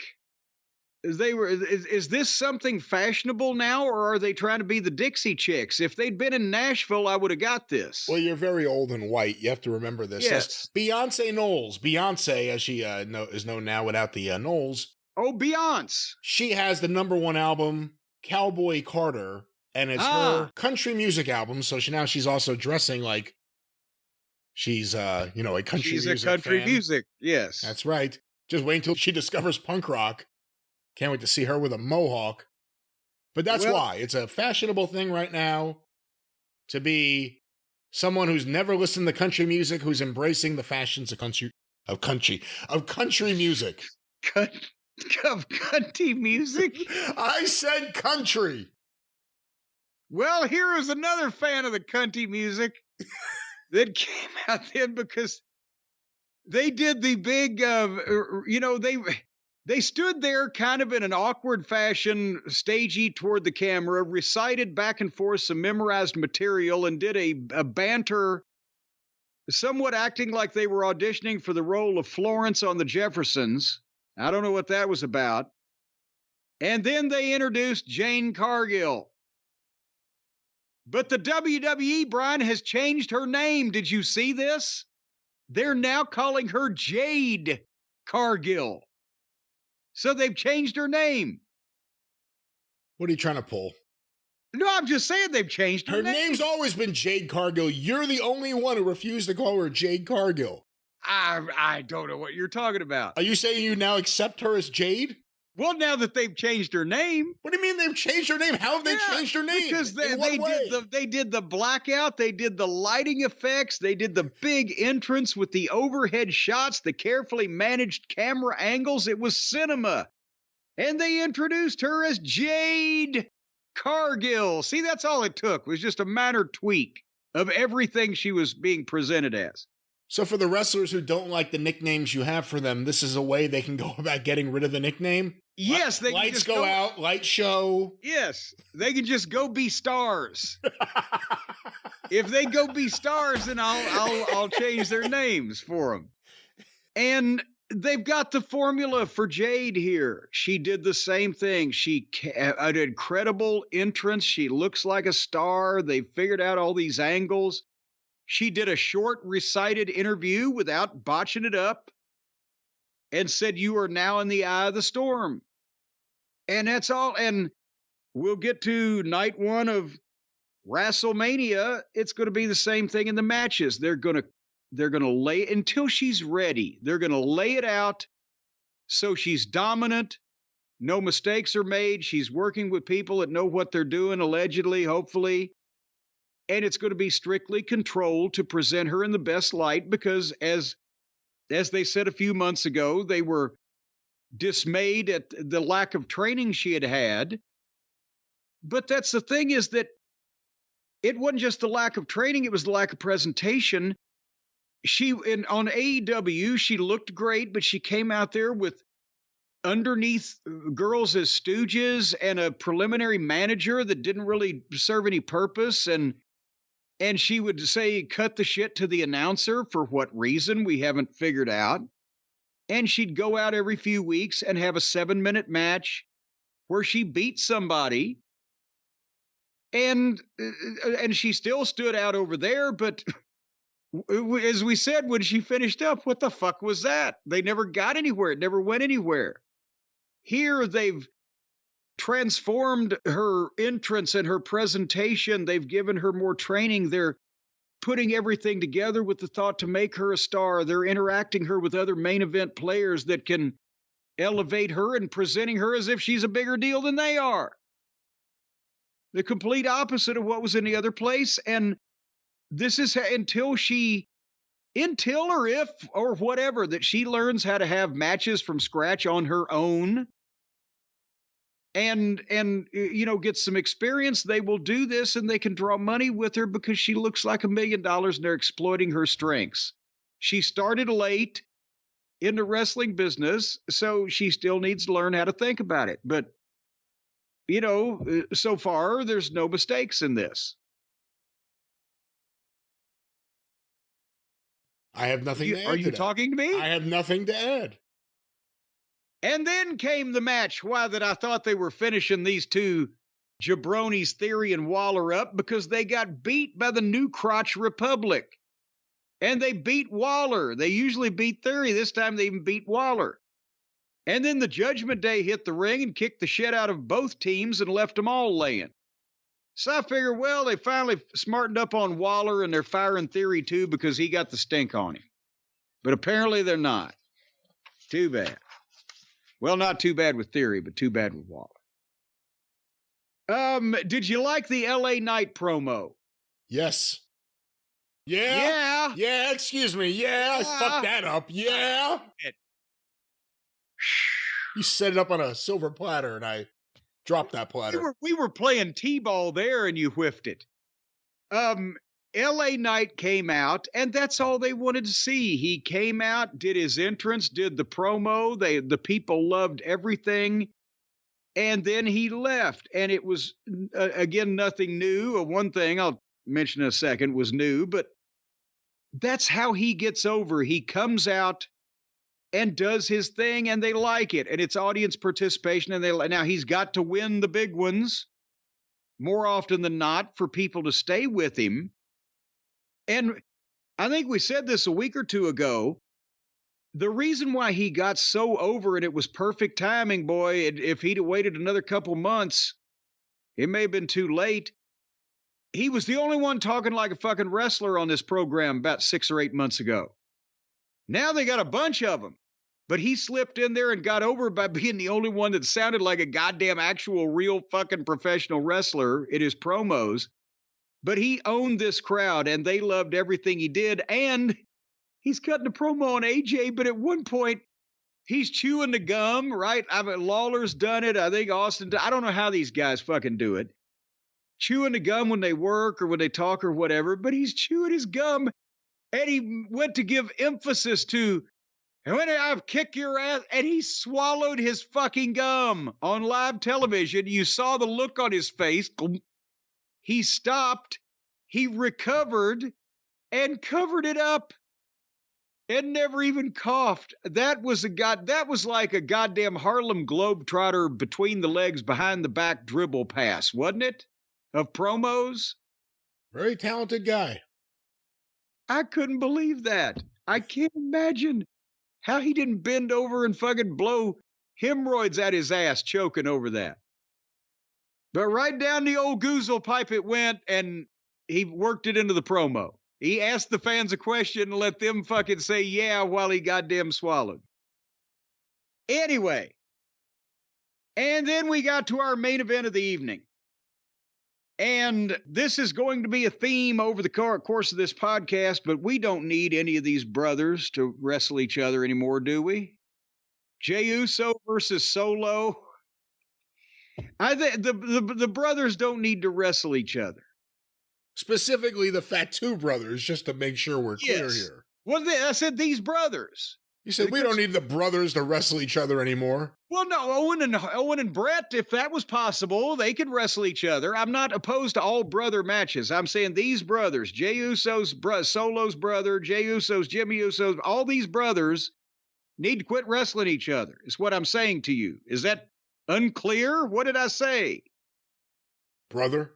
they were. Is this something fashionable now, or are they trying to be the Dixie Chicks? If they'd been in Nashville, I would have got this. Well, you're very old and white. You have to remember this. Yes. Beyonce Knowles. Beyonce, as she is known now without the Knowles. Oh, Beyonce. She has the #1 album, Cowboy Carter, and it's her country music album. So she's also dressing like she's a country She's music a country fan. music, yes. That's right. Just wait until she discovers punk rock. Can't wait to see her with a mohawk. But that's why. It's a fashionable thing right now to be someone who's never listened to country music, who's embracing the fashions of country music. Of country music? I said country. Well, here is another fan of the country music that came out then because they did the big, they stood there kind of in an awkward fashion, stagey toward the camera, recited back and forth some memorized material, and did a banter, somewhat acting like they were auditioning for the role of Florence on the Jeffersons. I don't know what that was about. And then they introduced Jade Cargill. But the WWE, Brian, has changed her name. Did you see this? They're now calling her Jade Cargill. So they've changed her name. What are you trying to pull? No, I'm just saying they've changed her name. Her name's always been Jade Cargill. You're the only one who refused to call her Jade Cargill. I don't know what you're talking about. Are you saying you now accept her as Jade? Well, now that they've changed her name. What do you mean they've changed her name? How have they changed her name? Because they did the blackout, they did the lighting effects, they did the big entrance with the overhead shots, the carefully managed camera angles. It was cinema. And they introduced her as Jade Cargill. See, that's all it took, was just a minor tweak of everything she was being presented as. So for the wrestlers who don't like the nicknames you have for them, this is a way they can go about getting rid of the nickname? Yes, they lights can just go out, light show. Yes, they can just go be stars. If they go be stars, then I'll change their names for them. And they've got the formula for Jade here. She did the same thing. She an incredible entrance. She looks like a star. They figured out all these angles. She did a short recited interview without botching it up. and said, you are now in the eye of the storm. And that's all. And we'll get to night one of WrestleMania. It's going to be the same thing in the matches. They're going to lay until she's ready. They're going to lay it out so she's dominant. No mistakes are made. She's working with people that know what they're doing, allegedly, hopefully. And it's going to be strictly controlled to present her in the best light because, as they said a few months ago, they were dismayed at the lack of training she had had. But that's the thing, is that it wasn't just the lack of training, it was the lack of presentation. On AEW, she looked great, but she came out there with underneath girls as stooges and a preliminary manager that didn't really serve any purpose. And she would say, cut the shit to the announcer for what reason we haven't figured out. And she'd go out every few weeks and have a 7-minute match where she beat somebody. And she still stood out over there, but as we said, when she finished up, what the fuck was that? They never got anywhere. It never went anywhere. Here, they've transformed her entrance and her presentation. They've given her more training. They're putting everything together with the thought to make her a star. They're interacting her with other main event players that can elevate her and presenting her as if she's a bigger deal than they are. The complete opposite of what was in the other place. And this is until or if or whatever, that she learns how to have matches from scratch on her own and get some experience. They will do this and they can draw money with her because she looks like $1 million and they're exploiting her strengths. She started late in the wrestling business, so she still needs to learn how to think about it. But, so far, there's no mistakes in this. I have nothing to add. Are you talking to me? I have nothing to add. And then came the match. Why that I thought they were finishing these two jabronis, Theory and Waller, up because they got beat by the New Crotch Republic. And they beat Waller. They usually beat Theory. This time they even beat Waller. And then the Judgment Day hit the ring and kicked the shit out of both teams and left them all laying. So I figure, well, they finally smartened up on Waller and they're firing Theory too because he got the stink on him. But apparently they're not. Too bad. Well, not too bad with Theory, but too bad with Waller. Did you like the LA Knight promo? Yes. Yeah. Yeah, excuse me. Yeah, I fucked that up. Yeah. You set it up on a silver platter and I dropped that platter. We were playing T-ball there and you whiffed it. LA Knight came out and that's all they wanted to see. He came out, did his entrance, did the promo. The people loved everything. And then he left and it was, again, nothing new. One thing I'll mention in a second was new, but that's how he gets over. He comes out and does his thing and they like it. And it's audience participation. And now he's got to win the big ones more often than not for people to stay with him. And I think we said this a week or two ago. The reason why he got so over, and it was perfect timing, boy, if he'd have waited another couple months, it may have been too late. He was the only one talking like a fucking wrestler on this program about 6 or 8 months ago. Now they got a bunch of them. But he slipped in there and got over by being the only one that sounded like a goddamn actual real fucking professional wrestler in his promos. But he owned this crowd and they loved everything he did. And he's cutting a promo on AJ, but at one point he's chewing the gum, right? Lawler's done it. I think Austin, I don't know how these guys fucking do it. Chewing the gum when they work or when they talk or whatever, but he's chewing his gum and he went to give emphasis to, and when I kick your ass, and he swallowed his fucking gum on live television. You saw the look on his face. He stopped, he recovered, and covered it up, and never even coughed. That was like a goddamn Harlem Globetrotter between the legs, behind the back dribble pass, wasn't it? Of promos. Very talented guy. I couldn't believe that. I can't imagine How he didn't bend over and fucking blow hemorrhoids out his ass choking over that. But right down the old goozle pipe it went, and he worked it into the promo. He asked the fans a question and let them fucking say yeah while he goddamn swallowed. Anyway, and then we got to our main event of the evening. And this is going to be a theme over the course of this podcast, but we don't need any of these brothers to wrestle each other anymore, do we? Jey Uso versus Solo. I think the brothers don't need to wrestle each other. Specifically the Fatu brothers, just to make sure we're clear here. Well, I said these brothers. You said we don't need the brothers to wrestle each other anymore. Well, no, Owen and Brett, if that was possible, they could wrestle each other. I'm not opposed to all brother matches. I'm saying these brothers, Jey Uso's Solo's brother, Jey Uso's, Jimmy Uso's, all these brothers need to quit wrestling each other, is what I'm saying to you. Is that unclear? What did I say? Brother.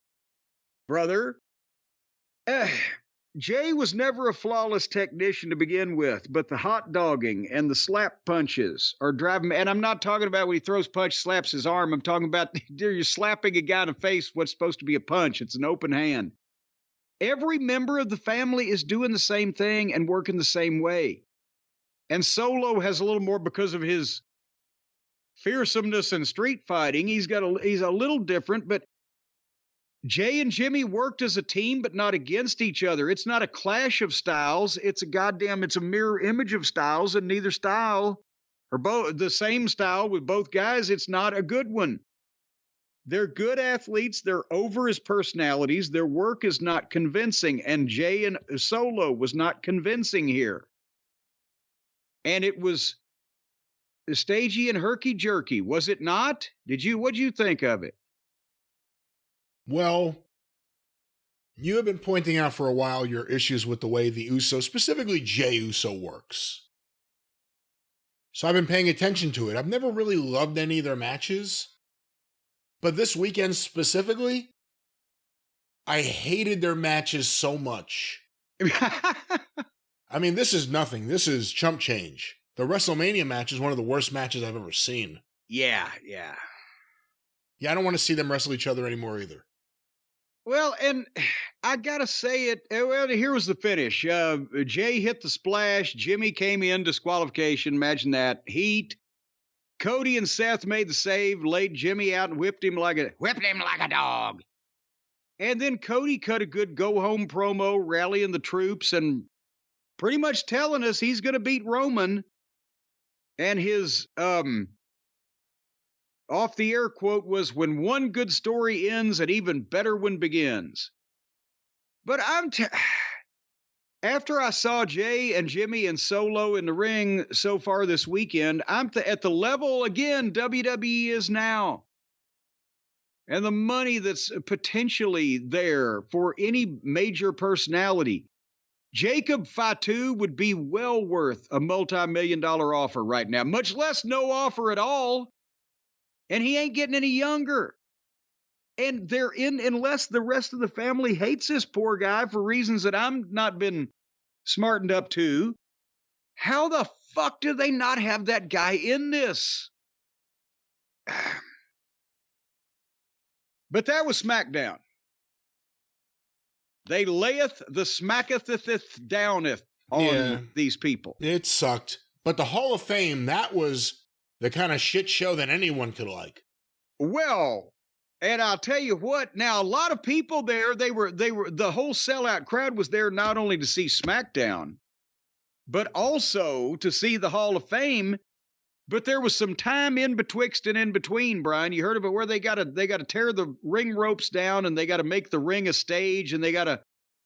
Jay was never a flawless technician to begin with, but the hot dogging and the slap punches are driving me. And I'm not talking about when he throws punch, slaps his arm. I'm talking about you're slapping a guy in the face, what's supposed to be a punch. It's an open hand. Every member of the family is doing the same thing and working the same way. And Solo has a little more because of his fearsomeness and street fighting. He's a little different, but Jay and Jimmy worked as a team, but not against each other. It's not a clash of styles. It's a mirror image of styles, and neither style, or both the same style with both guys, it's not a good one. They're good athletes. They're over as personalities. Their work is not convincing, and Jay and Solo was not convincing here. And it was stagey and herky-jerky, was it not? What'd you think of it? Well, you have been pointing out for a while your issues with the way the Uso, specifically Jey Uso, works. So I've been paying attention to it. I've never really loved any of their matches. But this weekend specifically, I hated their matches so much. I mean, this is nothing. This is chump change. The WrestleMania match is one of the worst matches I've ever seen. Yeah. Yeah, I don't want to see them wrestle each other anymore either. Well, and I gotta say it. Well, here was the finish. Jay hit the splash. Jimmy came in, disqualification. Imagine that. Heat. Cody and Seth made the save, laid Jimmy out and whipped him like a dog. And then Cody cut a good go-home promo, rallying the troops and pretty much telling us he's going to beat Roman. And his off-the-air quote was, "When one good story ends, an even better one begins." But after I saw Jay and Jimmy and Solo in the ring so far this weekend, I'm at the level, again, WWE is now. And the money that's potentially there for any major personality. Jacob Fatu would be well worth a multi-million-dollar offer right now, much less no offer at all. And he ain't getting any younger. And they're unless the rest of the family hates this poor guy for reasons that I'm not been smartened up to. How the fuck do they not have that guy in this? But that was Smackdown. They layeth the smacketh downeth on these people. It sucked. But the Hall of Fame, that was the kind of shit show that anyone could like. Well, and I'll tell you what, now a lot of people there, the whole sellout crowd was there not only to see SmackDown, but also to see the Hall of Fame. But there was some time in betwixt and in between, Brian. You heard of it where they got to tear the ring ropes down and they got to make the ring a stage and they got to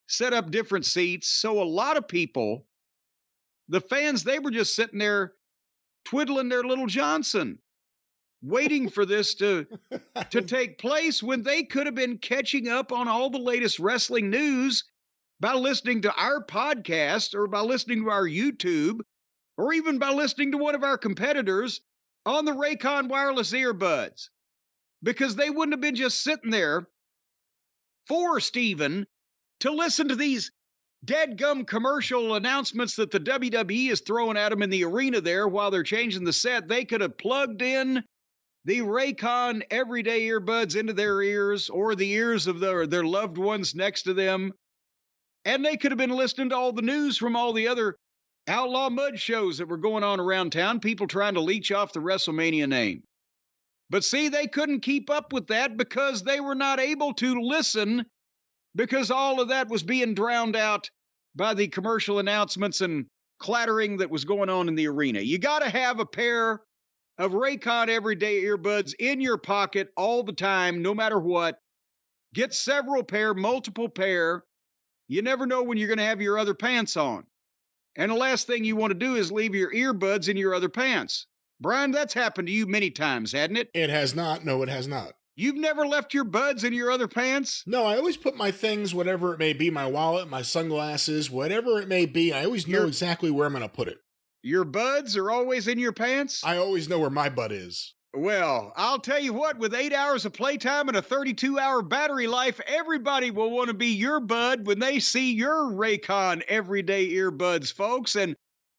set up different seats. So a lot of people, the fans, they were just sitting there twiddling their little Johnson, waiting for this to take place when they could have been catching up on all the latest wrestling news by listening to our podcast or by listening to our YouTube or even by listening to one of our competitors on the Raycon wireless earbuds, because they wouldn't have been just sitting there for Steven to listen to these deadgum commercial announcements that the WWE is throwing at them in the arena there while they're changing the set. They could have plugged in the Raycon everyday earbuds into their ears or the ears of their loved ones next to them. And they could have been listening to all the news from all the other outlaw mud shows that were going on around town, people trying to leech off the WrestleMania name. But see, they couldn't keep up with that because they were not able to listen, because all of that was being drowned out by the commercial announcements and clattering that was going on in the arena. You got to have a pair of Raycon everyday earbuds in your pocket all the time, no matter what. Get several pair, multiple pair. You never know when you're going to have your other pants on. And the last thing you want to do is leave your earbuds in your other pants. Brian, that's happened to you many times, hasn't it? It has not. No, it has not. You've never left your buds in your other pants? No, I always put my things, whatever it may be, my wallet, my sunglasses, whatever it may be, I always know exactly where I'm going to put it. Your buds are always in your pants? I always know where my bud is. Well, I'll tell you what, with 8 hours of playtime and a 32-hour battery life, everybody will want to be your bud when they see your Raycon everyday earbuds, folks. And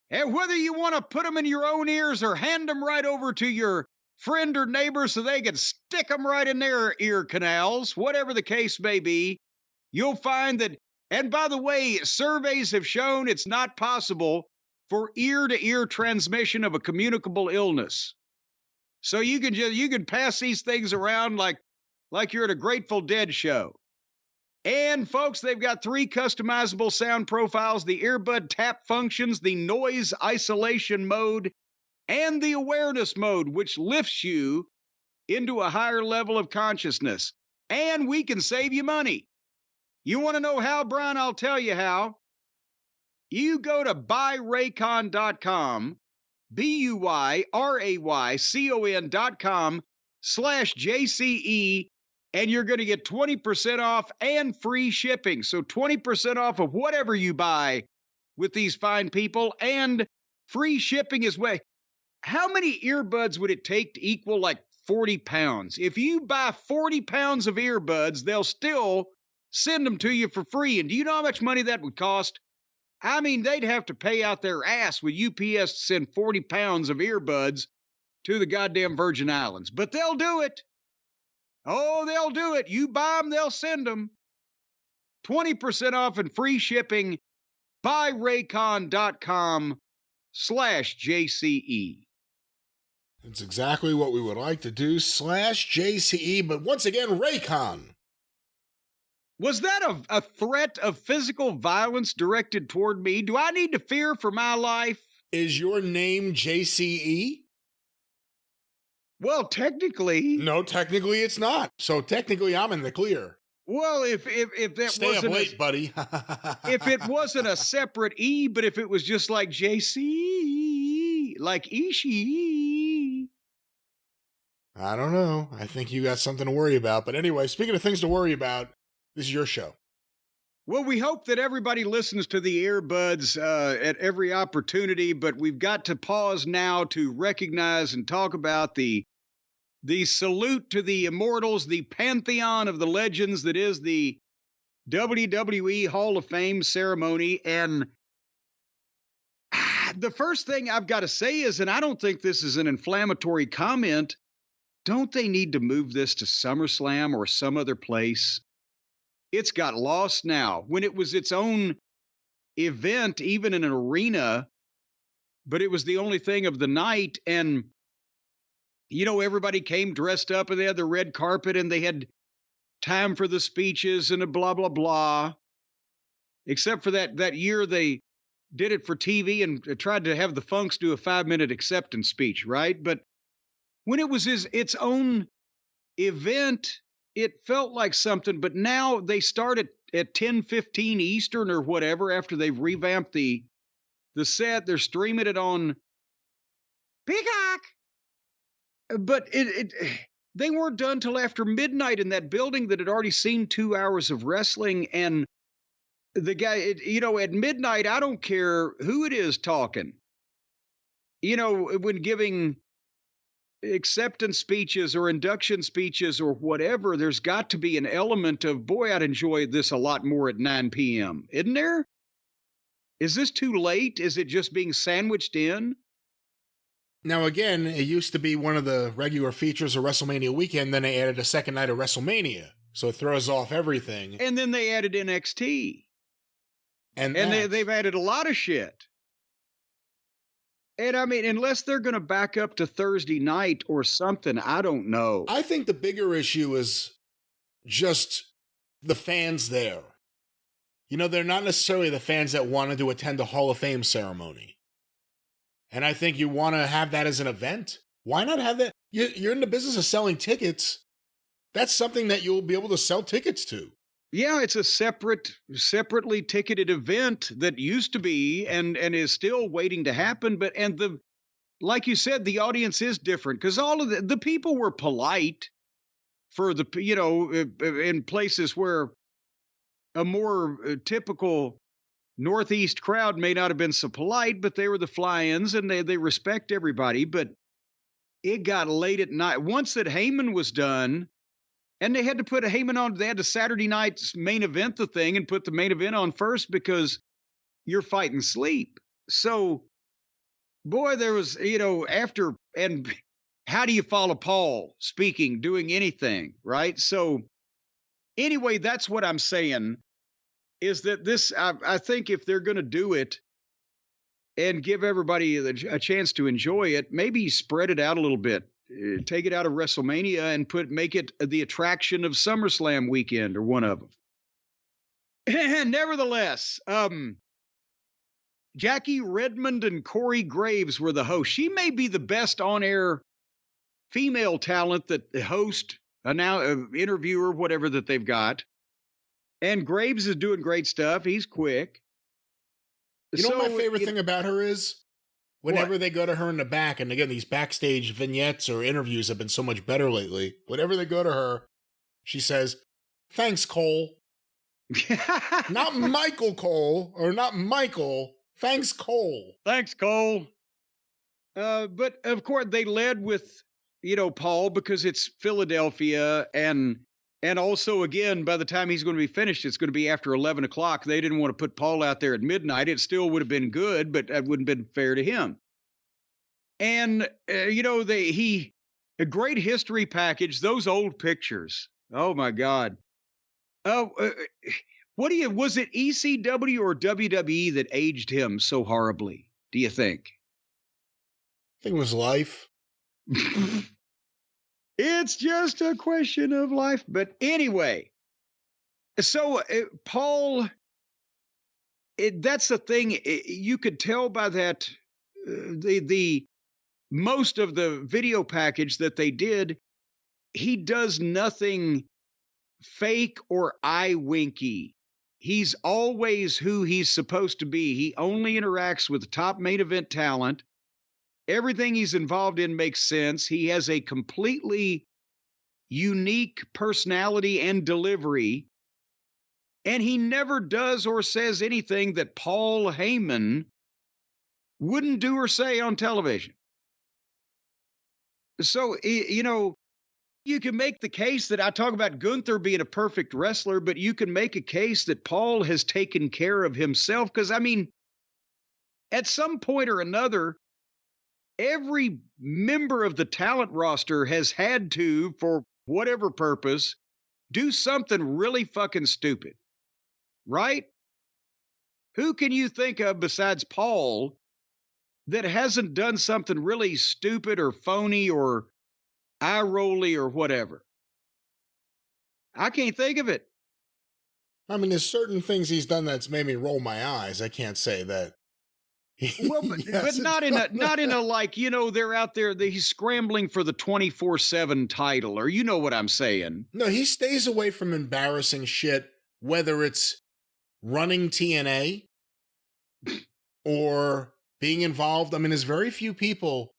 whether you want to put them in your own ears or hand them right over to your friend or neighbor so they can stick them right in their ear canals, whatever the case may be, you'll find that, and by the way, surveys have shown it's not possible for ear-to-ear transmission of a communicable illness. So you can pass these things around like you're at a Grateful Dead show. And folks, they've got 3 customizable sound profiles: the earbud tap functions, the noise isolation mode, and the awareness mode, which lifts you into a higher level of consciousness. And we can save you money. You want to know how, Brian? I'll tell you how. You go to buyraycon.com, BUYRAYCON.com/JCE, and you're going to get 20% off and free shipping. So 20% off of whatever you buy with these fine people, and free shipping as well. How many earbuds would it take to equal like 40 pounds? If you buy 40 pounds of earbuds, they'll still send them to you for free. And do you know how much money that would cost? I mean, they'd have to pay out their ass with UPS to send 40 pounds of earbuds to the goddamn Virgin Islands. But they'll do it. Oh, they'll do it. You buy them, they'll send them. 20% off and free shipping. buyraycon.com/JCE. It's exactly what we would like to do, /JCE, but once again, Raycon. Was that a threat of physical violence directed toward me? Do I need to fear for my life? Is your name JCE? Well, technically. No, technically it's not. So technically I'm in the clear. Well, if that Stay wasn't up late, buddy. if it wasn't a separate E, but if it was just like JC, like Ishii. I don't know. I think you got something to worry about. But anyway, speaking of things to worry about, this is your show. Well, we hope that everybody listens to the earbuds at every opportunity, but we've got to pause now to recognize and talk about the salute to the immortals, the pantheon of the legends that is the WWE Hall of Fame ceremony. And the first thing I've got to say is, and I don't think this is an inflammatory comment, don't they need to move this to SummerSlam or some other place? It's got lost now. When it was its own event, even in an arena, but it was the only thing of the night. And, you know, everybody came dressed up and they had the red carpet and they had time for the speeches and a blah, blah, blah. Except for that year they did it for TV and tried to have the Funks do a 5-minute acceptance speech, right? But when it was its own event, it felt like something, but now they start at 10:15 Eastern or whatever after they've revamped the set. They're streaming it on Peacock. But they weren't done till after midnight in that building that had already seen 2 hours of wrestling. And the guy, at midnight, I don't care who it is talking. When giving acceptance speeches or induction speeches or whatever, there's got to be an element of, boy, I'd enjoy this a lot more at 9 p.m., isn't there? Is this too late? Is it just being sandwiched in? Now, again, it used to be one of the regular features of WrestleMania weekend. Then they added a second night of WrestleMania. So it throws off everything. And then they added NXT. And they've added a lot of shit. And I mean, unless they're going to back up to Thursday night or something, I don't know. I think the bigger issue is just the fans there. You know, they're not necessarily the fans that wanted to attend a Hall of Fame ceremony. And I think you want to have that as an event. Why not have that? You're in the business of selling tickets. That's something that you'll be able to sell tickets to. Yeah, it's a separately ticketed event that used to be and is still waiting to happen. But like you said, the audience is different because all of the people were polite for in places where a more typical Northeast crowd may not have been so polite, but they were the fly-ins and they respect everybody. But it got late at night. Once that Heyman was done, and they had to put a Heyman on, they had to Saturday night's main event the thing and put the main event on first because you're fighting sleep. So, boy, there was, after, and how do you follow Paul speaking, doing anything, right? So, anyway, that's what I'm saying. Is that this, I think if they're going to do it and give everybody a chance to enjoy it, maybe spread it out a little bit. Take it out of WrestleMania and make it the attraction of SummerSlam weekend or one of them. Nevertheless, Jackie Redmond and Corey Graves were the hosts. She may be the best on-air female talent that the host, interviewer, whatever that they've got. And Graves is doing great stuff. He's quick. You know what my favorite thing about her is? Whenever what? they go to her in the back, and again, these backstage vignettes or interviews have been so much better lately. Whenever they go to her, she says, "Thanks, Cole." Not Michael Cole, or not Michael. Thanks, Cole. Thanks, Cole. But of course, they led with, Paul because it's Philadelphia and also, again, by the time he's going to be finished, it's going to be after 11 o'clock. They didn't want to put Paul out there at midnight. It still would have been good, but it wouldn't have been fair to him. And, a great history package, those old pictures. Oh, my God. Was it ECW or WWE that aged him so horribly, do you think? I think it was Life. It's just a question of life. But anyway, so Paul, that's the thing. You could tell by that, the most of the video package that they did, he does nothing fake or eye winky. He's always who he's supposed to be. He only interacts with top main event talent. Everything he's involved in makes sense. He has a completely unique personality and delivery. And he never does or says anything that Paul Heyman wouldn't do or say on television. So, you can make the case that I talk about Gunther being a perfect wrestler, but you can make a case that Paul has taken care of himself. Because, at some point or another, every member of the talent roster has had to, for whatever purpose, do something really fucking stupid. Right? Who can you think of besides Paul that hasn't done something really stupid or phony or eye-rolly or whatever? I can't think of it. There's certain things he's done that's made me roll my eyes. I can't say that. Well, but not in a like, they're out there, he's scrambling for the 24/7 title, or you know what I'm saying. No, he stays away from embarrassing shit, whether it's running TNA or being involved. There's very few people.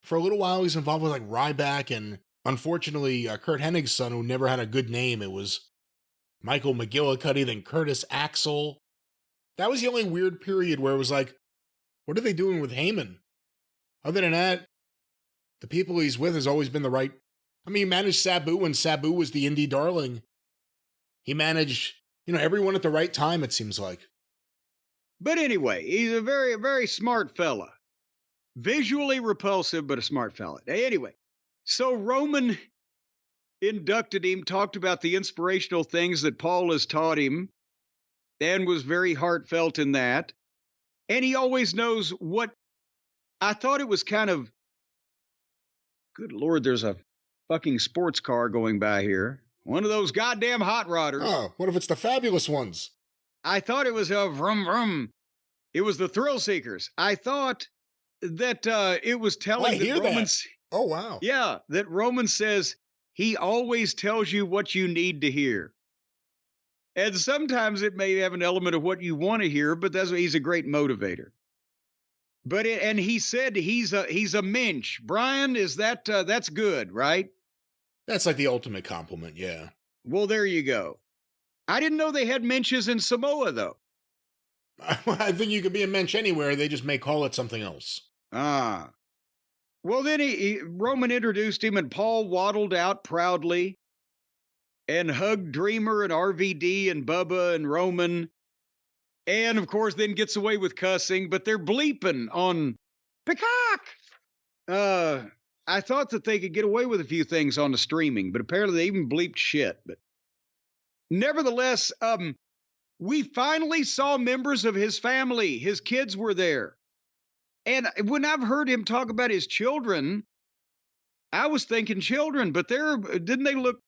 For a little while, he's involved with like Ryback and unfortunately Kurt Hennig's son, who never had a good name. It was Michael McGillicuddy, then Curtis Axel. That was the only weird period where it was like, what are they doing with Heyman? Other than that, the people he's with has always been the right. He managed Sabu when Sabu was the indie darling. He managed, everyone at the right time, it seems like. But anyway, he's a very, very smart fella. Visually repulsive, but a smart fella. Anyway, so Roman inducted him, talked about the inspirational things that Paul has taught him, and was very heartfelt in that. And he always knows what. I thought it was kind of, good Lord, there's a fucking sports car going by here. One of those goddamn hot rodders. Oh, what if it's the fabulous ones? I thought it was a vroom vroom. It was the Thrill Seekers. I thought that it was telling that Roman. Oh, wow. Yeah, that Roman says he always tells you what you need to hear. And sometimes it may have an element of what you want to hear, but he's a great motivator. And he said he's a mensch. Brian, is that's good, right? That's like the ultimate compliment, yeah. Well, there you go. I didn't know they had menches in Samoa, though. I think you could be a mensch anywhere. They just may call it something else. Ah. Well, then Roman introduced him, and Paul waddled out proudly and hugged Dreamer and RVD and Bubba and Roman. And, of course, then gets away with cussing, but they're bleeping on Peacock. I thought that they could get away with a few things on the streaming, but apparently they even bleeped shit. But nevertheless, we finally saw members of his family. His kids were there. And when I've heard him talk about his children, I was thinking children, but didn't they look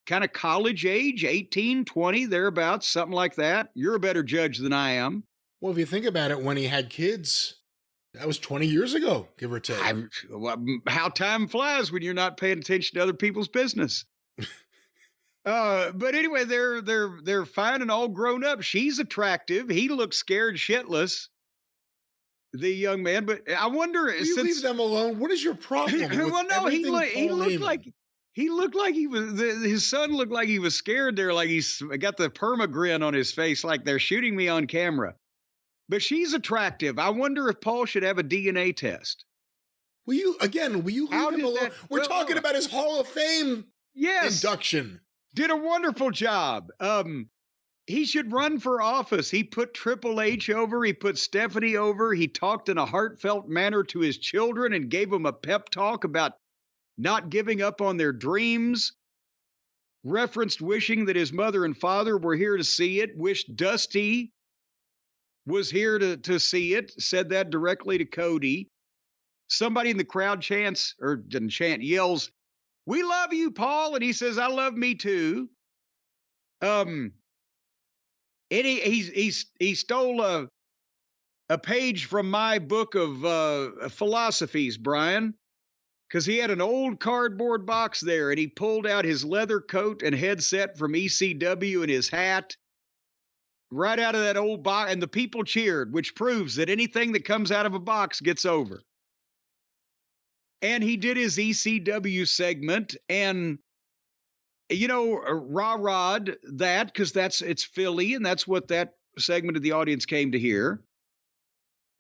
kind of college age, 18, 20, thereabouts, something like that? You're a better judge than I am. Well, if you think about it, when he had kids, that was 20 years ago, give or take. How time flies when you're not paying attention to other people's business. But anyway, they're fine and all grown up. She's attractive. He looks scared shitless, the young man. But I wonder, Will you leave them alone? What is your problem? Well, no, he looked like he was. His son looked like he was scared there, like he's got the perma grin on his face, like they're shooting me on camera. But she's attractive. I wonder if Paul should have a DNA test. Will you leave him alone? We're talking about his Hall of Fame induction. Did a wonderful job. He should run for office. He put Triple H over. He put Stephanie over. He talked in a heartfelt manner to his children and gave them a pep talk about not giving up on their dreams. Referenced wishing that his mother and father were here to see it. Wished Dusty was here to see it. Said that directly to Cody. Somebody in the crowd yells, "We love you, Paul." And he says, "I love me too." And he stole a page from my book of philosophies, Brian, because he had an old cardboard box there, and he pulled out his leather coat and headset from ECW and his hat right out of that old box, and the people cheered, which proves that anything that comes out of a box gets over. And he did his ECW segment, and rah-rahed that, because it's Philly, and that's what that segment of the audience came to hear.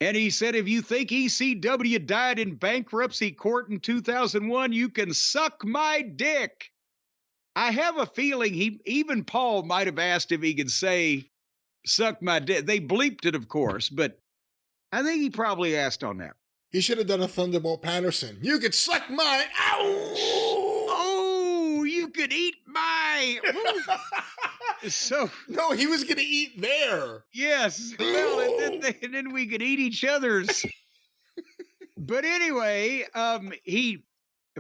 And he said, if you think ECW died in bankruptcy court in 2001, you can suck my dick. I have a feeling even Paul might have asked if he could say, suck my dick. They bleeped it, of course, but I think he probably asked on that. He should have done a Thunderbolt Patterson. You could suck my... Ow! Oh, you could eat my... So no, he was going to eat there. Yes. Well, and then we could eat each other's. But anyway,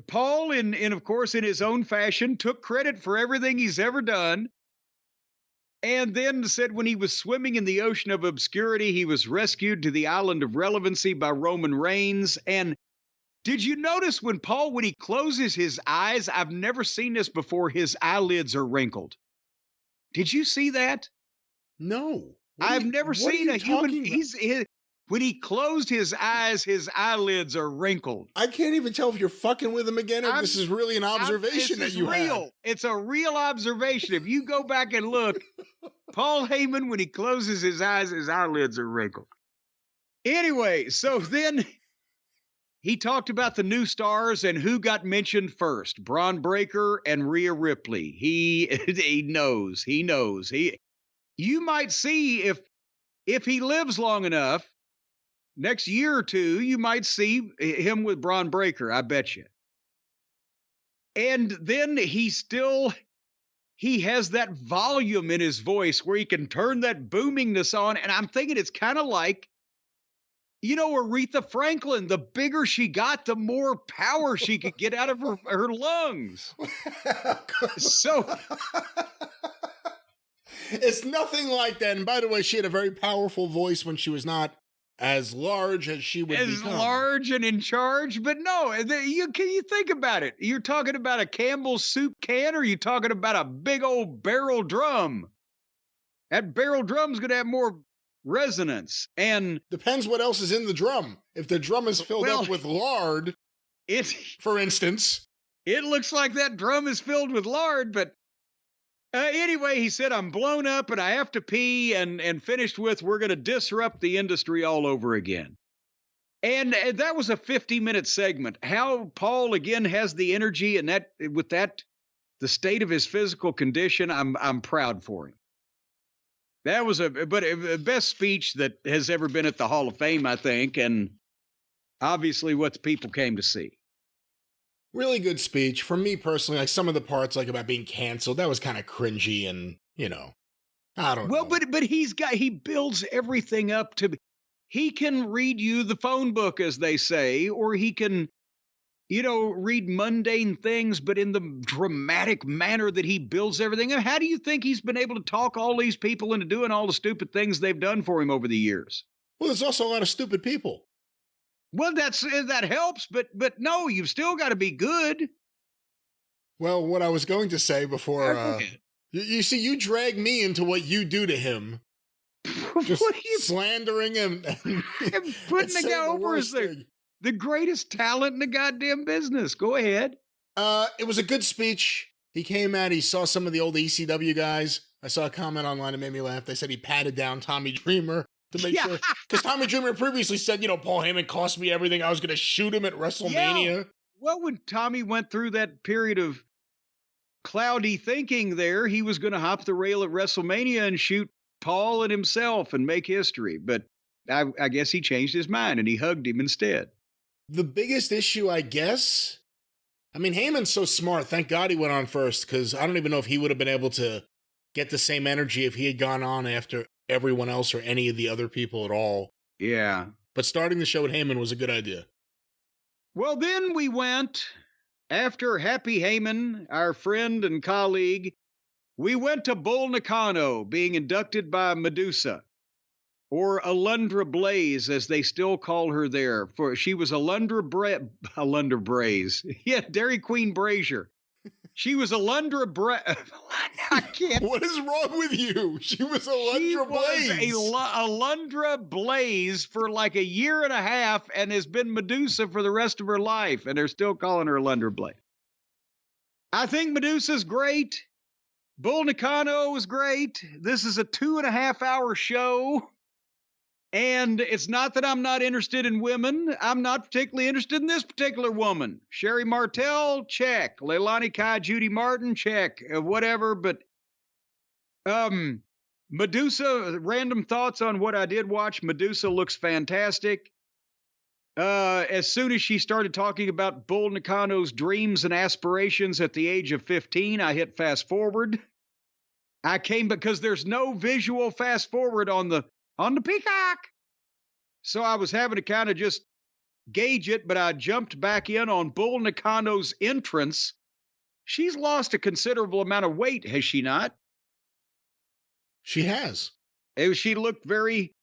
Paul, in of course, in his own fashion, took credit for everything he's ever done. And then said when he was swimming in the ocean of obscurity, he was rescued to the island of relevancy by Roman Reigns. And did you notice when he closes his eyes, I've never seen this before, his eyelids are wrinkled. Did you see that? No. I've never seen a human. When he closed his eyes, his eyelids are wrinkled. I can't even tell if you're fucking with him again or this is really an observation that you real. had. It's a real observation. If you go back and look, Paul Heyman, when he closes his eyes, his eyelids are wrinkled. Anyway, so then he talked about the new stars and who got mentioned first, Braun Breaker and Rhea Ripley. He knows. You might see if if he lives long enough, next year or two, you might see him with Braun Breaker, I bet you. And then he has that volume in his voice where he can turn that boomingness on. And I'm thinking it's kind of like, Aretha Franklin. The bigger she got, the more power she could get out of her lungs. So it's nothing like that. And by the way, she had a very powerful voice when she was not as large as she would become. As large and in charge, but no, you think about it. You're talking about a Campbell's soup can, or are you talking about a big old barrel drum? That barrel drum's going to have more resonance, and depends what else is in the drum. If the drum is filled up with lard, for instance, it looks like that drum is filled with lard, but anyway, he said, I'm blown up and I have to pee, and finished with, we're going to disrupt the industry all over again. And that was a 50-minute segment. How Paul again has the energy, and the state of his physical condition, I'm proud for him. That was the best speech that has ever been at the Hall of Fame, I think, and obviously what the people came to see. Really good speech. For me personally, like some of the parts like about being canceled, that was kind of cringy, and I don't know. Well, but he builds everything up to, he can read you the phone book, as they say, or he can, read mundane things, but in the dramatic manner that he builds everything. How do you think he's been able to talk all these people into doing all the stupid things they've done for him over the years? Well, there's also a lot of stupid people. Well, that helps, but no, you've still got to be good. Well, what I was going to say before, you see, you drag me into what you do to him. Just what are you slandering him and putting the guy over as the greatest talent in the goddamn business? Go ahead. It was a good speech. He came out, he saw some of the old ECW guys. I saw a comment online that made me laugh. They said he patted down Tommy Dreamer to make sure, because Tommy Dreamer previously said, Paul Heyman cost me everything. I was going to shoot him at WrestleMania. Yeah. Well, when Tommy went through that period of cloudy thinking there, he was going to hop the rail at WrestleMania and shoot Paul and himself and make history. But I guess he changed his mind and he hugged him instead. The biggest issue, I guess, Heyman's so smart. Thank God he went on first, because I don't even know if he would have been able to get the same energy if he had gone on after everyone else or any of the other people at all. Yeah. But starting the show with Heyman was a good idea. Well, then we went, after Happy Heyman, our friend and colleague, we went to Bull Nakano being inducted by Medusa, or Alundra Blaze, as they still call her there. For she was Alundra Braze. Yeah, Dairy Queen Brazier. She was Alundra I can't. What is wrong with you? She was Alundra Blaze. She was Alundra Blaze for like a year and a half and has been Medusa for the rest of her life, and they're still calling her Alundra Blaze. I think Medusa's great. Bull Nakano was great. This is a 2.5-hour show. And it's not that I'm not interested in women. I'm not particularly interested in this particular woman. Sherry Martel, check. Leilani Kai, Judy Martin, check. Whatever, but Medusa, random thoughts on what I did watch. Medusa looks fantastic. As soon as she started talking about Bull Nakano's dreams and aspirations at the age of 15, I hit fast forward. I came because there's no visual fast forward on the Peacock. So I was having to kind of just gauge it, but I jumped back in on Bull Nakano's entrance. She's lost a considerable amount of weight, has she not? She has. She looked very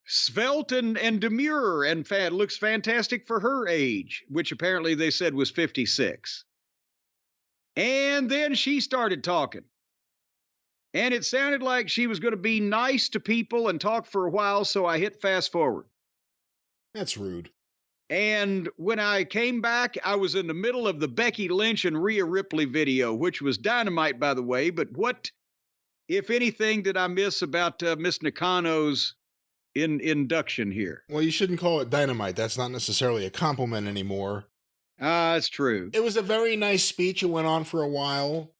svelte and demure and looks fantastic for her age, which apparently they said was 56. And then she started talking. And it sounded like she was going to be nice to people and talk for a while, so I hit fast forward. That's rude. And when I came back, I was in the middle of the Becky Lynch and Rhea Ripley video, which was dynamite, by the way. But what, if anything, did I miss about Miss Nakano's induction here? Well, you shouldn't call it dynamite. That's not necessarily a compliment anymore. It's true. It was a very nice speech. It went on for a while.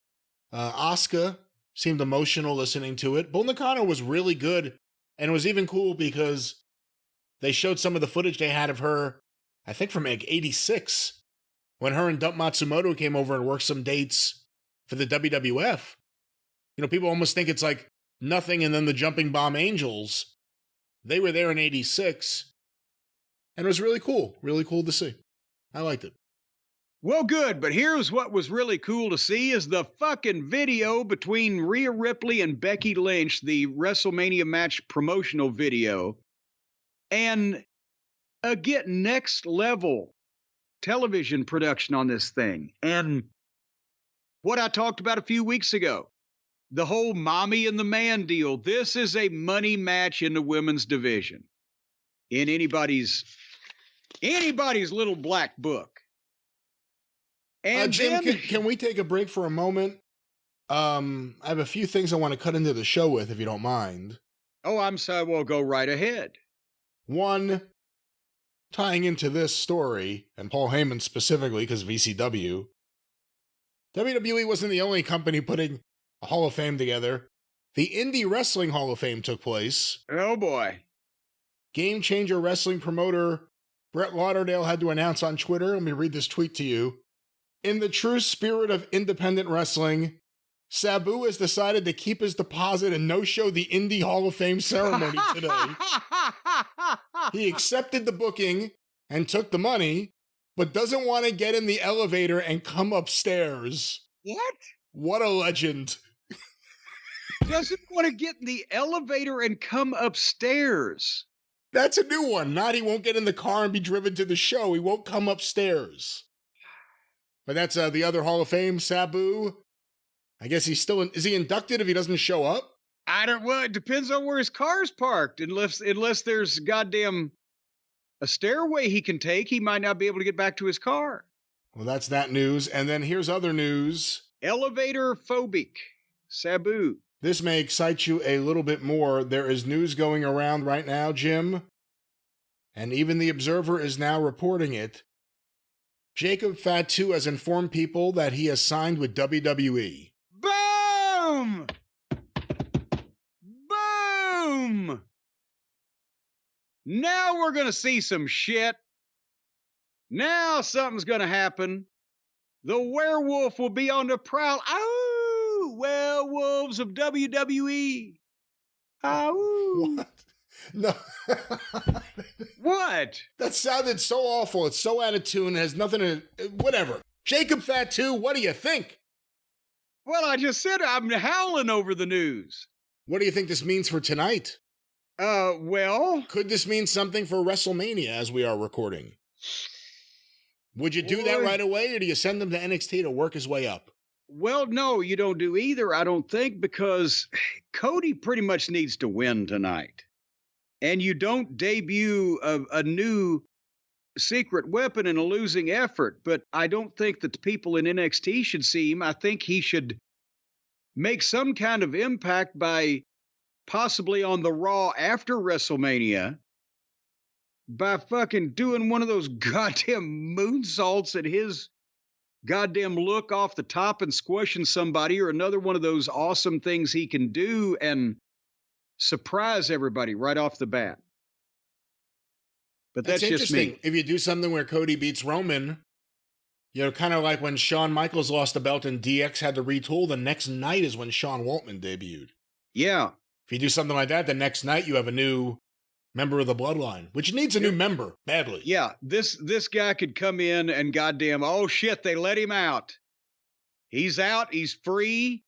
Asuka seemed emotional listening to it. Bull Nakano was really good And it was even cool because they showed some of the footage they had of her, I think from like 86, when her and Dump Matsumoto came over and worked some dates for the WWF. You know, people almost think it's like nothing and then the Jumping Bomb Angels. They were there in 86. And it was really cool to see. I liked it. Well, good, but here's what was really cool to see is the fucking video between Rhea Ripley and Becky Lynch, the WrestleMania match promotional video, and get next level television production on this thing. And what I talked about a few weeks ago, the whole mommy and the man deal. This is a money match in the women's division in anybody's little black book. And Jim, then, can we take a break for a moment? I have a few things I want to cut into the show with, if you don't mind. Oh, I'm sorry. Well, go right ahead. One, tying into this story, and Paul Heyman specifically, because VCW, WWE wasn't the only company putting a Hall of Fame together. The Indie Wrestling Hall of Fame took place. Oh, boy. Game Changer Wrestling promoter Brett Lauderdale had to announce on Twitter, let me read this tweet to you. In the true spirit of independent wrestling, Sabu has decided to keep his deposit and no-show the Indie Hall of Fame ceremony today. He accepted the booking and took the money, but doesn't want to get in the elevator and come upstairs. What? What a legend. Doesn't want to get in the elevator and come upstairs. That's a new one. Not he won't get in the car and be driven to the show. He won't come upstairs. But that's the other Hall of Fame, Sabu. I guess he's still is he inducted if he doesn't show up? Well, it depends on where his car's parked. Unless there's goddamn a stairway he can take, he might not be able to get back to his car. Well, that's that news. And then here's other news. Elevator phobic, Sabu. This may excite you a little bit more. There is news going around right now, Jim. And even the Observer is now reporting it. Jacob Fatu has informed people that he has signed with WWE. Boom! Boom! Now we're going to see some shit. Now something's going to happen. The werewolf will be on the prowl. Ow! Werewolves of WWE. Ow! What? No. What? That sounded so awful. It's so out of tune. It has nothing to... Whatever. Jacob Fatu, what do you think? Well, I just said I'm howling over the news. What do you think this means for tonight? Well... Could this mean something for WrestleMania as we are recording? Would you do that right away, or do you send him to NXT to work his way up? Well, no, you don't do either, I don't think, because Cody pretty much needs to win tonight. And you don't debut a new secret weapon in a losing effort. But I don't think that the people in NXT should see him. I think he should make some kind of impact by possibly on the Raw after WrestleMania by fucking doing one of those goddamn moonsaults at his goddamn look off the top and squishing somebody, or another one of those awesome things he can do and surprise everybody right off the bat. But that's just interesting. me. If you do something where Cody beats Roman, you know, kind of like when Shawn Michaels lost the belt and DX had to retool, the next night is when Sean Waltman debuted. Yeah. If you do something like that, the next night you have a new member of the Bloodline, which needs a new member badly. Yeah, this guy could come in and goddamn, oh shit, they let him out. He's out, he's free,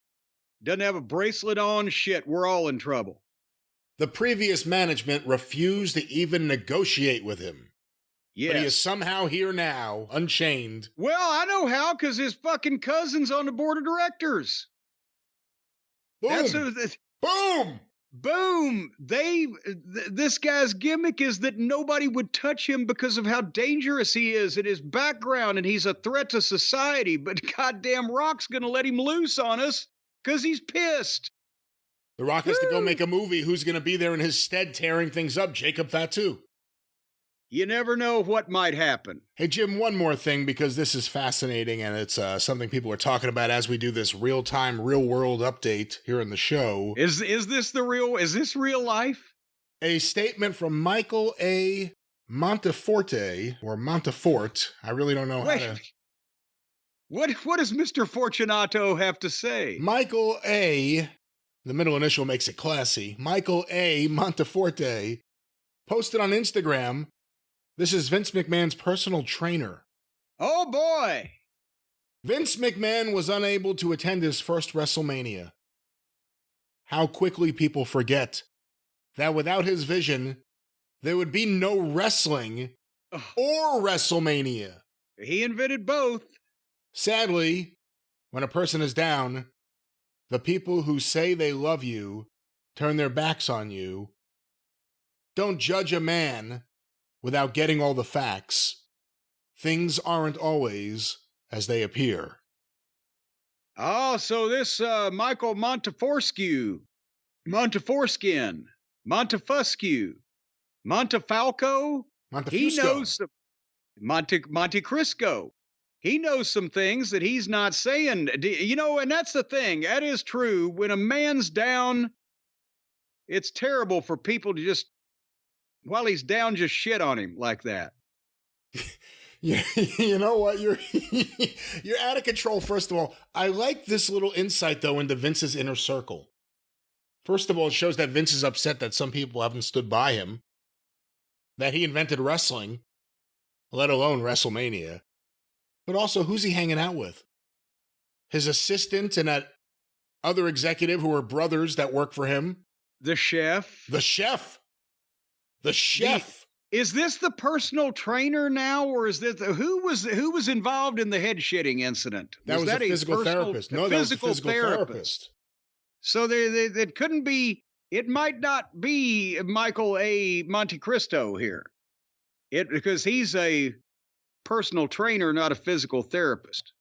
doesn't have a bracelet on, shit, we're all in trouble. The previous management refused to even negotiate with him. Yes. But he is somehow here now, unchained. Well, I know how, because his fucking cousin's on the board of directors. Boom! Boom! Boom! This guy's gimmick is that nobody would touch him because of how dangerous he is and his background, and he's a threat to society. But goddamn Rock's gonna let him loose on us because he's pissed. The Rock has to go make a movie. Who's going to be there in his stead tearing things up? Jacob Fatu. You never know what might happen. Hey, Jim, one more thing, because this is fascinating, and it's something people are talking about as we do this real-time, real-world update here in the show. Is this real life? A statement from Michael A. Monteforte, or Montefort. I really don't know how to... What does Mr. Fortunato have to say? Michael A., the middle initial makes it classy, Michael A. Monteforte, posted on Instagram, this is Vince McMahon's personal trainer. Oh, boy. Vince McMahon was unable to attend his first WrestleMania. How quickly people forget that without his vision, there would be no wrestling or WrestleMania. He invented both. Sadly, when a person is down, the people who say they love you turn their backs on you. Don't judge a man without getting all the facts. Things aren't always as they appear. Oh, so this Michael Montefuscu, he knows some Monte Cristo. He knows some things that he's not saying. You know, and that's the thing. That is true. When a man's down, it's terrible for people to just, while he's down, just shit on him like that. You know what? You're out of control, first of all. I like this little insight, though, into Vince's inner circle. First of all, it shows that Vince is upset that some people haven't stood by him, that he invented wrestling, let alone WrestleMania. But also, who's he hanging out with? His assistant and that other executive who are brothers that work for him? The chef. Is this the personal trainer now, or is this who was involved in the head shitting incident? That was a physical therapist. No, that was a physical therapist. So it couldn't be. It might not be Michael A. Monte Cristo here, because he's a personal trainer, not a physical therapist.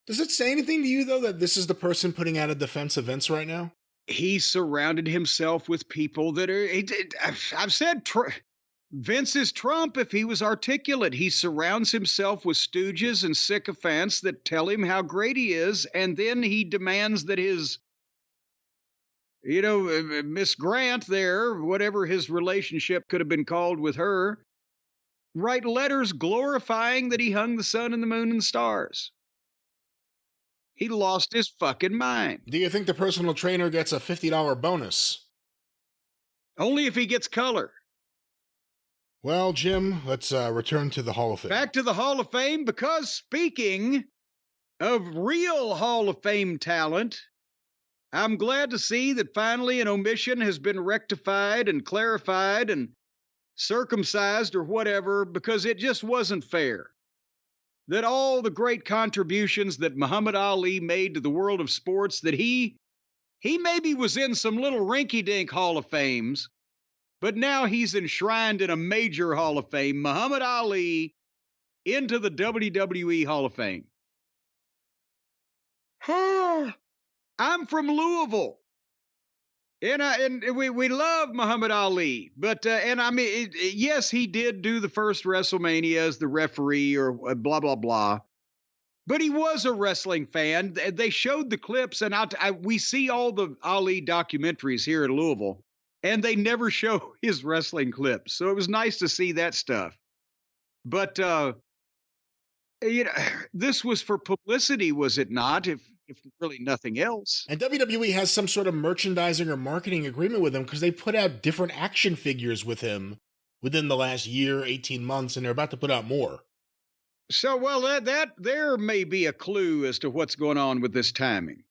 Does it say anything to you, though, that this is the person putting out a defense of Vince right now? He surrounded himself with people that are. I've said Vince is Trump if he was articulate. He surrounds himself with stooges and sycophants that tell him how great he is, and then he demands that his, Miss Grant there, whatever his relationship could have been called with her, write letters glorifying that he hung the sun and the moon and the stars. He lost his fucking mind. Do you think the personal trainer gets a $50 bonus? Only if he gets color. Well, Jim, let's return to the Hall of Fame. Back to the Hall of Fame, because speaking of real Hall of Fame talent, I'm glad to see that finally an omission has been rectified and clarified and circumcised or whatever, because it just wasn't fair that all the great contributions that Muhammad Ali made to the world of sports, that he maybe was in some little rinky-dink Hall of Fames, but now he's enshrined in a major Hall of Fame. Muhammad Ali into the WWE Hall of Fame. I'm from Louisville. And we love Muhammad Ali, but yes, he did do the first WrestleMania as the referee or blah blah blah, but he was a wrestling fan. They showed the clips, and we see all the Ali documentaries here in Louisville, and they never show his wrestling clips, so it was nice to see that stuff. But this was for publicity, was it not? If really nothing else. And WWE has some sort of merchandising or marketing agreement with him, because they put out different action figures with him within the last year, 18 months, and they're about to put out more. So, well, that there may be a clue as to what's going on with this timing.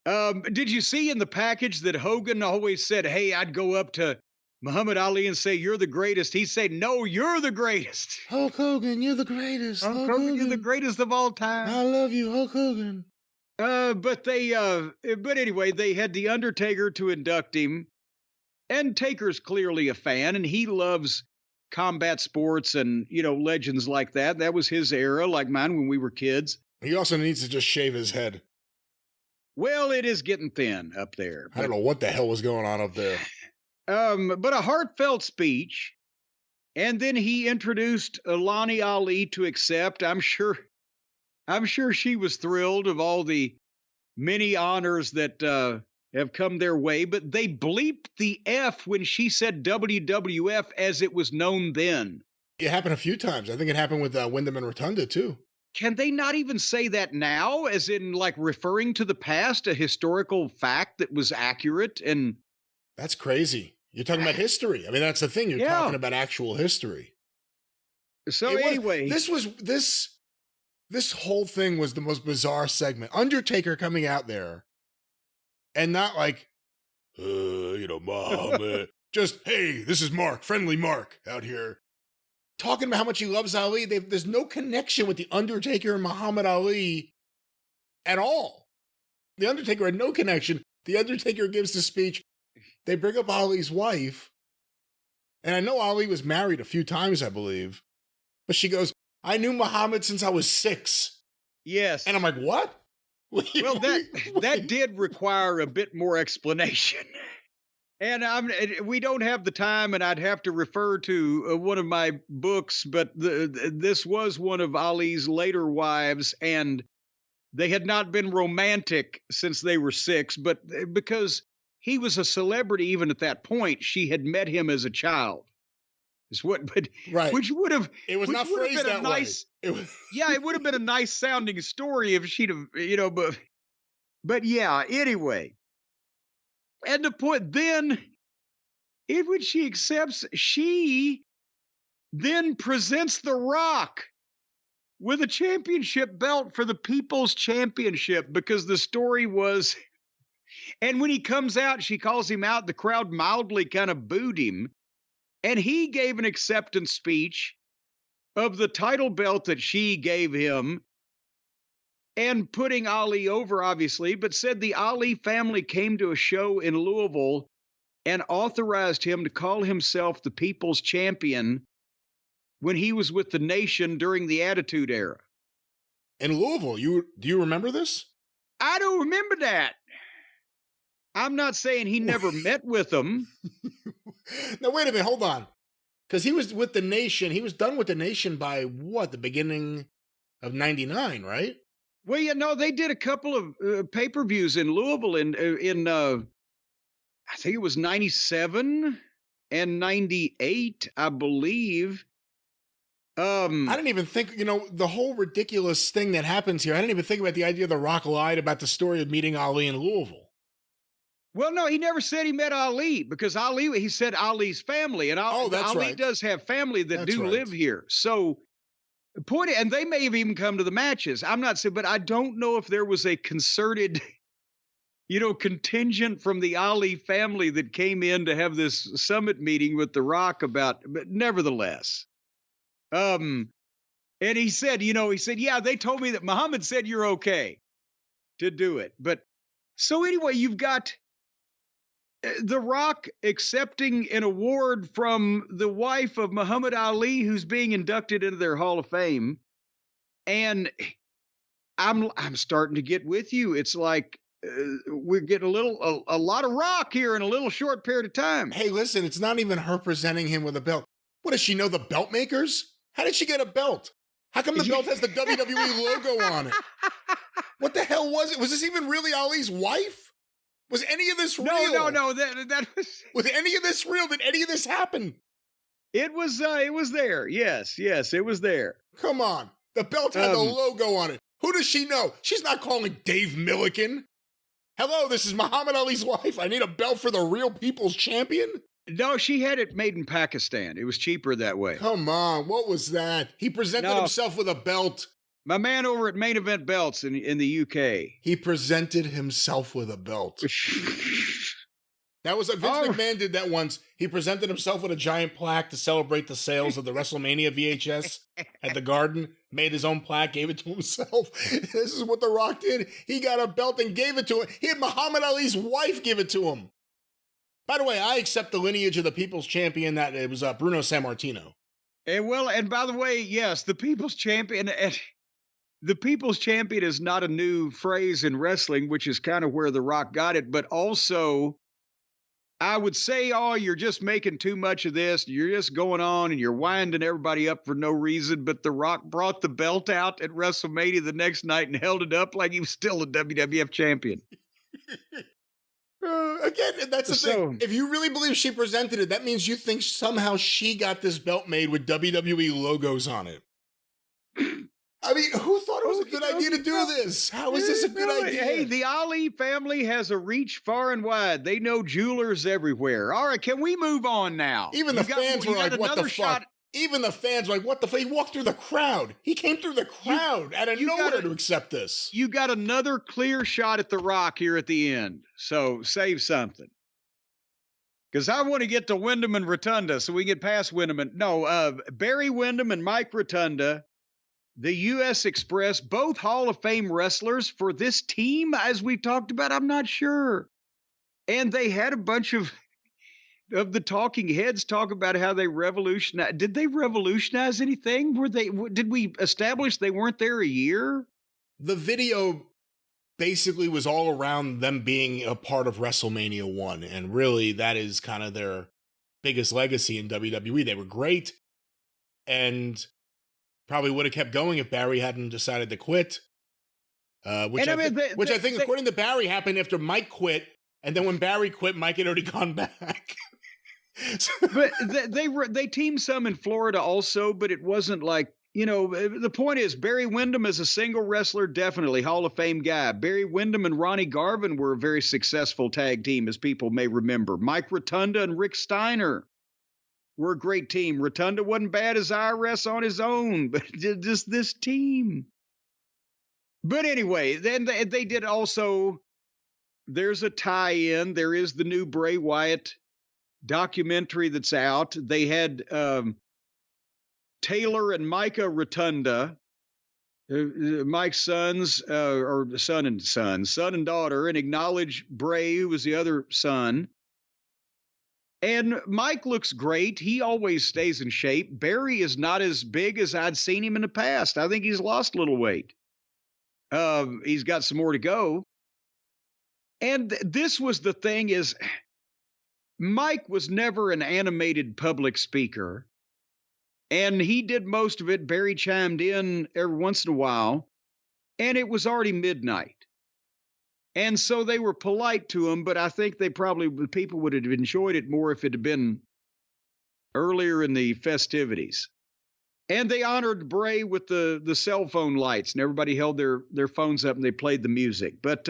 Did you see in the package that Hogan always said, hey, I'd go up to Muhammad Ali and say, you're the greatest? He'd say, no, you're the greatest. Hulk Hogan, you're the greatest. Hulk Hogan, you're the greatest of all time. I love you, Hulk Hogan. But anyway, they had The Undertaker to induct him, and Taker's clearly a fan, and he loves combat sports and, legends like that. That was his era, like mine when we were kids. He also needs to just shave his head. Well, it is getting thin up there. I don't know what the hell was going on up there. But a heartfelt speech, and then he introduced Alani Ali to accept. I'm sure she was thrilled of all the many honors that have come their way, but they bleeped the F when she said WWF as it was known then. It happened a few times. I think it happened with Wyndham and Rotunda, too. Can they not even say that now, as in like referring to the past, a historical fact that was accurate? And that's crazy. You're talking about history. I mean, that's the thing. You're talking about actual history. So anyway, this whole thing was the most bizarre segment. Undertaker coming out there and not like, Muhammad, just, hey, this is Mark, friendly Mark out here. Talking about how much he loves Ali. There's no connection with The Undertaker and Muhammad Ali at all. The Undertaker had no connection. The Undertaker gives the speech. They bring up Ali's wife. And I know Ali was married a few times, I believe. But she goes, I knew Muhammad since I was 6. Yes. And I'm like, what? Well, that did require a bit more explanation. And we don't have the time, and I'd have to refer to one of my books, but this was one of Ali's later wives, and they had not been romantic since they were 6, but because he was a celebrity even at that point, she had met him as a child. Which would have it was not phrased that way. Yeah, it would have been a nice sounding story if she'd have, but yeah, anyway. And the point then, in which she accepts, she then presents The Rock with a championship belt for the People's Championship, because the story was, and when he comes out, she calls him out, the crowd mildly kind of booed him, and he gave an acceptance speech of the title belt that she gave him, and putting Ali over, obviously, but said the Ali family came to a show in Louisville and authorized him to call himself the People's Champion when he was with the Nation during the Attitude Era. In Louisville, do you remember this? I don't remember that. I'm not saying he never met with them. Now, wait a minute, hold on. Because he was with the Nation. He was done with the Nation by what? The beginning of 99, right? Well, they did a couple of pay-per-views in Louisville in I think it was 97 and 98, I believe. I didn't even think, the whole ridiculous thing that happens here. I didn't even think about the idea The Rock lied about the story of meeting Ali in Louisville. Well, no, he never said he met Ali, because he said Ali's family, and Ali does have family that live here. So, and they may have even come to the matches. I'm not saying, but I don't know if there was a concerted, contingent from the Ali family that came in to have this summit meeting with The Rock but nevertheless. And he said, yeah, they told me that Muhammad said you're okay to do it. But so anyway, you've got The Rock accepting an award from the wife of Muhammad Ali, who's being inducted into their Hall of Fame. And I'm starting to get with you. It's like we're getting a lot of Rock here in a little short period of time. Hey, listen, it's not even her presenting him with a belt. What, does she know the belt makers? How did she get a belt? How come the belt has the WWE logo on it? What the hell was it? Was this even really Ali's wife? Was any of this real? No. That was. Was any of this real? Did any of this happen? It was there. Yes, it was there. Come on. The belt had the logo on it. Who does she know? She's not calling Dave Milliken. Hello, this is Muhammad Ali's wife. I need a belt for the real People's Champion. No, she had it made in Pakistan. It was cheaper that way. Come on. What was that? He presented himself with a belt. My man over at Main Event Belts in the UK. He presented himself with a belt. That was Vince McMahon did that once. He presented himself with a giant plaque to celebrate the sales of the WrestleMania VHS at the Garden. Made his own plaque, gave it to himself. This is what The Rock did. He got a belt and gave it to him. He had Muhammad Ali's wife give it to him. By the way, I accept the lineage of the People's Champion. That it was Bruno Sammartino. And by the way, yes, the People's Champion. The People's Champion is not a new phrase in wrestling, which is kind of where The Rock got it. But also, I would say, you're just making too much of this. You're just going on and you're winding everybody up for no reason. But The Rock brought the belt out at WrestleMania the next night and held it up like he was still a WWF champion. Again, that's the thing. If you really believe she presented it, that means you think somehow she got this belt made with WWE logos on it. I mean, who thought it was a good idea to do this? How is this a good idea? Hey, the Ali family has a reach far and wide. They know jewelers everywhere. All right, can we move on now? Even the fans were like, what the fuck? Even the fans were like, what the fuck? He walked through the crowd. He came through the crowd out of nowhere to accept this. You got another clear shot at The Rock here at the end. So save something. Because I want to get to Wyndham and Rotunda so we get past Wyndham. Barry Windham and Mike Rotunda, the U.S. Express, both Hall of Fame wrestlers for this team, as we've talked about, I'm not sure. And they had a bunch of the talking heads talk about how they revolutionized. Did they revolutionize anything? Did we establish they weren't there a year? The video basically was all around them being a part of WrestleMania 1. And really, that is kind of their biggest legacy in WWE. They were great. And probably would have kept going if Barry hadn't decided to quit. Which I think, according to Barry, happened after Mike quit, and then when Barry quit, Mike had already gone back. But they teamed some in Florida also, but it wasn't like, the point is Barry Windham as a single wrestler, definitely Hall of Fame guy. Barry Windham and Ronnie Garvin were a very successful tag team, as people may remember. Mike Rotunda and Rick Steiner were a great team. Rotunda wasn't bad as IRS on his own, but just this team. But anyway, then they did also, there's a tie-in. There is the new Bray Wyatt documentary that's out. They had Taylor and Micah Rotunda, Mike's sons, or son and daughter, and acknowledge Bray, who was the other son. And Mike looks great. He always stays in shape. Barry is not as big as I'd seen him in the past. I think he's lost a little weight. He's got some more to go. And this was the thing is, Mike was never an animated public speaker. And he did most of it. Barry chimed in every once in a while. And it was already midnight. And so they were polite to him, but I think people would have enjoyed it more if it had been earlier in the festivities. And they honored Bray with the cell phone lights, and everybody held their phones up and they played the music. But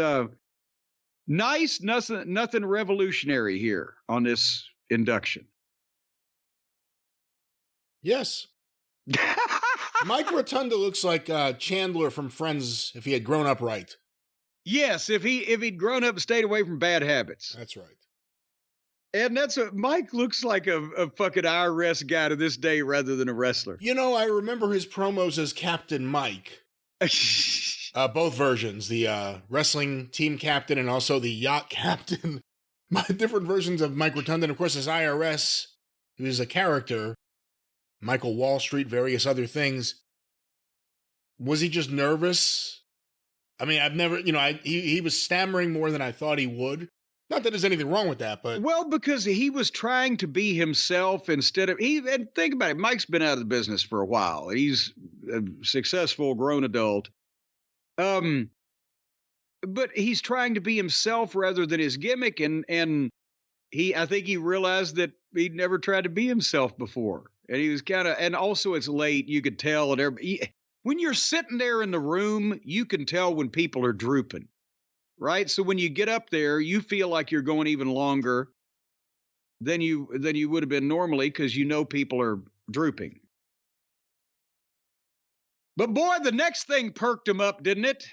nice, nothing revolutionary here on this induction. Yes. Mike Rotunda looks like Chandler from Friends if he had grown up right. Yes, if he'd grown up and stayed away from bad habits. That's right. And Mike looks like a fucking IRS guy to this day rather than a wrestler. I remember his promos as Captain Mike. Both versions, the wrestling team captain and also the yacht captain. Different versions of Mike Rotunda. And of course, his IRS, who's a character, Michael Wall Street, various other things. Was he just nervous? I mean, I've never, he was stammering more than I thought he would. Not that there's anything wrong with that, but. Well, because he was trying to be himself instead of, and think about it, Mike's been out of the business for a while. He's a successful grown adult. But he's trying to be himself rather than his gimmick. And I think he realized that he'd never tried to be himself before. And he was and also it's late, you could tell, and everybody. When you're sitting there in the room, you can tell when people are drooping, right? So when you get up there, you feel like you're going even longer than you would have been normally because people are drooping. But boy, the next thing perked him up, didn't it?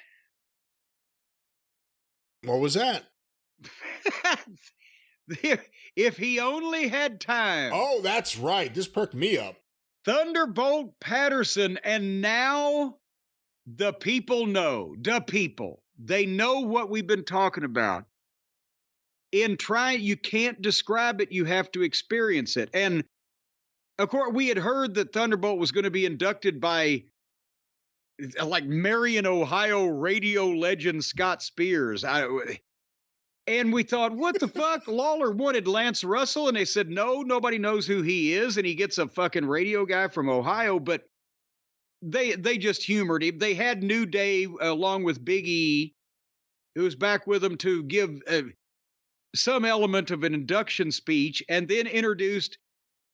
What was that? If he only had time. Oh, that's right. This perked me up. Thunderbolt Patterson, and now the people know. The people. They know what we've been talking about. You can't describe it, you have to experience it. And, of course, we had heard that Thunderbolt was going to be inducted by, like, Marion, Ohio radio legend Scott Spears. And we thought, what the fuck? Lawler wanted Lance Russell, and they said, no, nobody knows who he is, and he gets a fucking radio guy from Ohio, but they just humored him. They had New Day along with Big E, who was back with them to give some element of an induction speech, and then introduced,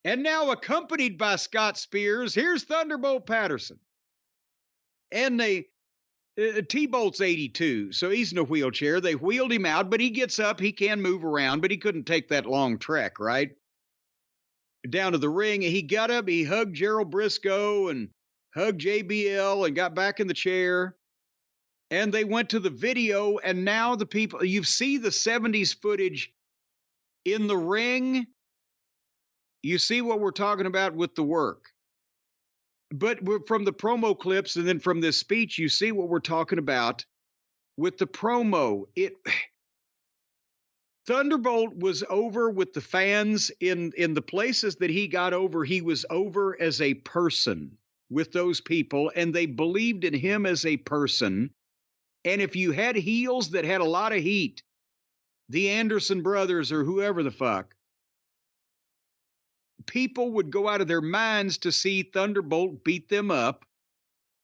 and now accompanied by Scott Spears, here's Thunderbolt Patterson. And T-Bolt's 82, so he's in a wheelchair. They wheeled him out, but he gets up. He can move around, but he couldn't take that long trek, right? Down to the ring. He got up, he hugged Gerald Briscoe and hugged JBL and got back in the chair. And they went to the video, and now the people, you see the 70s footage in the ring. You see what we're talking about with the work. But from the promo clips and then from this speech, you see what we're talking about with the promo. Thunderbolt was over with the fans in the places that he got over. He was over as a person with those people, and they believed in him as a person. And if you had heels that had a lot of heat, the Anderson brothers or whoever the fuck, people would go out of their minds to see Thunderbolt beat them up,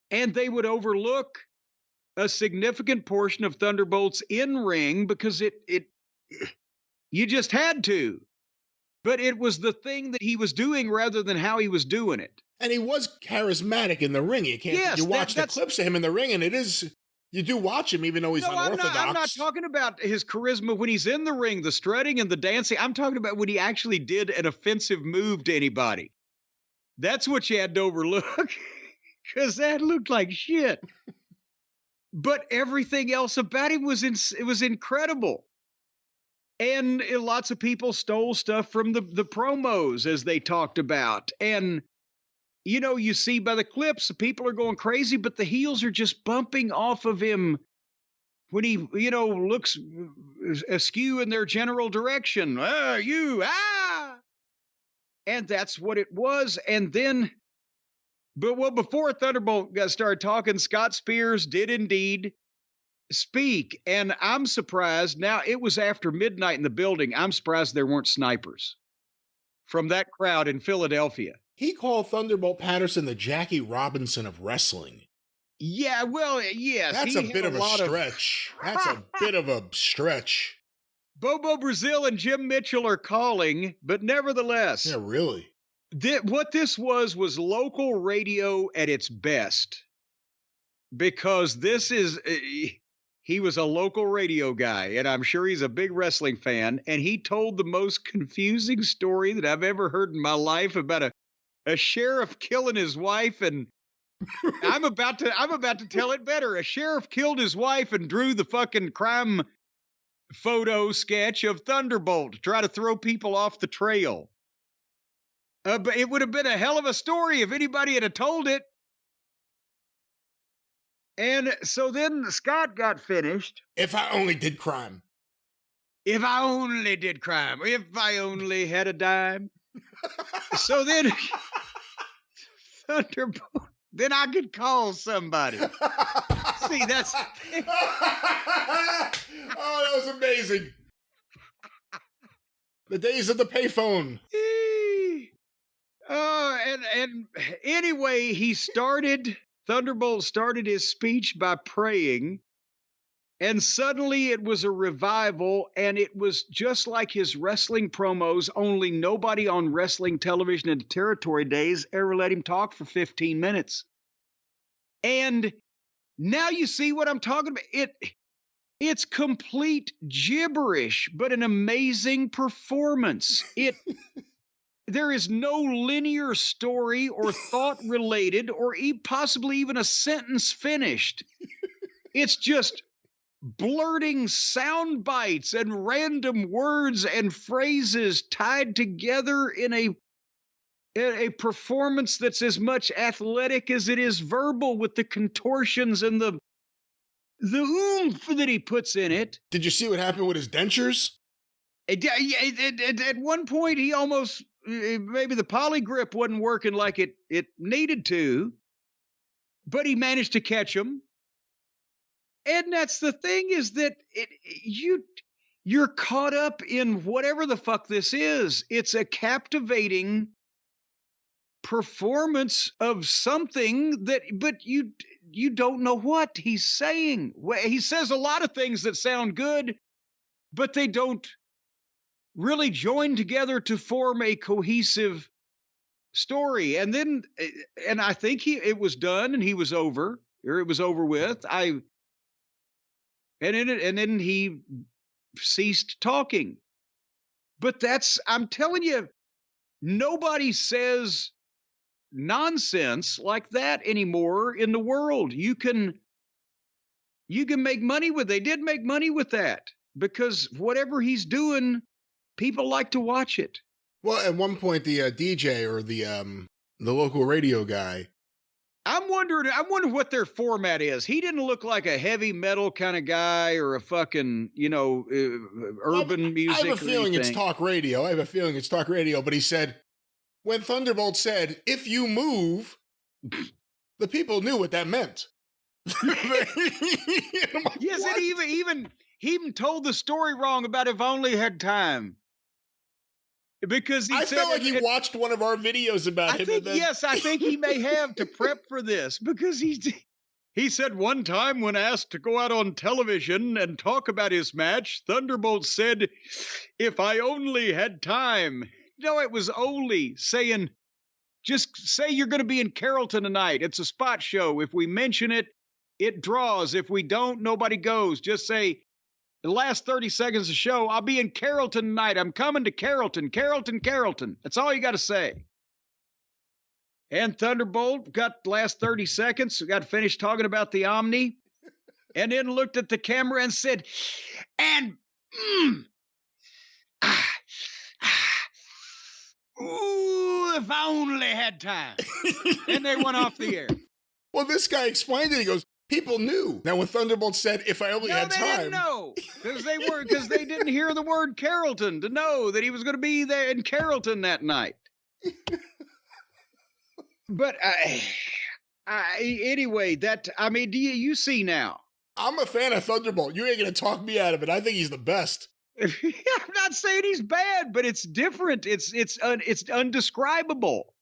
and they would overlook a significant portion of Thunderbolt's in-ring because you just had to. But it was the thing that he was doing rather than how he was doing it. And he was charismatic in the ring. You watch the clips of him in the ring, and you do watch him even though he's unorthodox. I'm not talking about his charisma when he's in the ring, the strutting and the dancing. I'm talking about when he actually did an offensive move to anybody. That's what you had to overlook, because that looked like shit. But everything else about him was incredible. And lots of people stole stuff from the promos as they talked about. And you see by the clips, the people are going crazy, but the heels are just bumping off of him when he, looks askew in their general direction. And that's what it was. And then, before Thunderbolt started talking, Scott Spears did indeed speak. And I'm surprised. Now, it was after midnight in the building. I'm surprised there weren't snipers from that crowd in Philadelphia. He called Thunderbolt Patterson the Jackie Robinson of wrestling. Yeah, well, yes. That's a bit of a stretch. That's a bit of a stretch. Bobo Brazil and Jim Mitchell are calling, but nevertheless. Yeah, really. What this was local radio at its best. Because he was a local radio guy, and I'm sure he's a big wrestling fan, and he told the most confusing story that I've ever heard in my life about a sheriff killing his wife, and I'm about to tell it better. A sheriff killed his wife and drew the fucking crime photo sketch of Thunderbolt to try to throw people off the trail. But it would have been a hell of a story if anybody had told it. And so then Scott got finished. If I only did crime. If I only did crime. If I only had a dime. So then Thunderbolt, then I could call somebody. See, that's oh, that was amazing. The days of the payphone. And anyway, Thunderbolt started his speech by praying, and suddenly it was a revival, and it was just like his wrestling promos, only nobody on wrestling television in the territory days ever let him talk for 15 minutes. And now you see what I'm talking about. It's complete gibberish, but an amazing performance. There is no linear story or thought related or possibly even a sentence finished. It's just blurting sound bites and random words and phrases tied together in a performance that's as much athletic as it is verbal, with the contortions and the oomph that he puts in it. Did you see what happened with his dentures? At one point, he almost, maybe the poly grip wasn't working like it needed to, but he managed to catch them. And that's the thing, is that you're caught up in whatever the fuck this is. It's a captivating performance of something but you don't know what he's saying. He says a lot of things that sound good, but they don't really joined together to form a cohesive story. And then, and I think it was done and he was over, or it was over with. And then he ceased talking. But I'm telling you, nobody says nonsense like that anymore in the world. You can make money with. They did make money with that because whatever he's doing, people like to watch it. Well, at one point, the DJ or the local radio guy. I'm wondering what their format is. He didn't look like a heavy metal kind of guy or a fucking, urban music. I have a feeling it's talk radio. But he said, when Thunderbolt said, "If you move," the people knew what that meant. Yes, and he even told the story wrong about "If Only Had Time." Because I felt like he watched one of our videos about him. Yes, I think he may have to prep for this because he said one time when asked to go out on television and talk about his match, Thunderbolt said, "If I only had time." No, it was only saying, just say you're going to be in Carrollton tonight. It's a spot show. If we mention it, it draws. If we don't, nobody goes. Just say, the last 30 seconds of the show, I'll be in Carrollton tonight. I'm coming to Carrollton. That's all you got to say. And Thunderbolt got the last 30 seconds, got finished talking about the Omni, and then looked at the camera and said, ooh, if I only had time. And they went off the air. Well, this guy explained it. He goes, people knew. Now, when Thunderbolt said, "If I only had time," they didn't know because they didn't hear the word Carrollton to know that he was going to be there in Carrollton that night. But anyway, do you see now? I'm a fan of Thunderbolt. You ain't going to talk me out of it. I think he's the best. I'm not saying he's bad, but it's different. It's undescribable.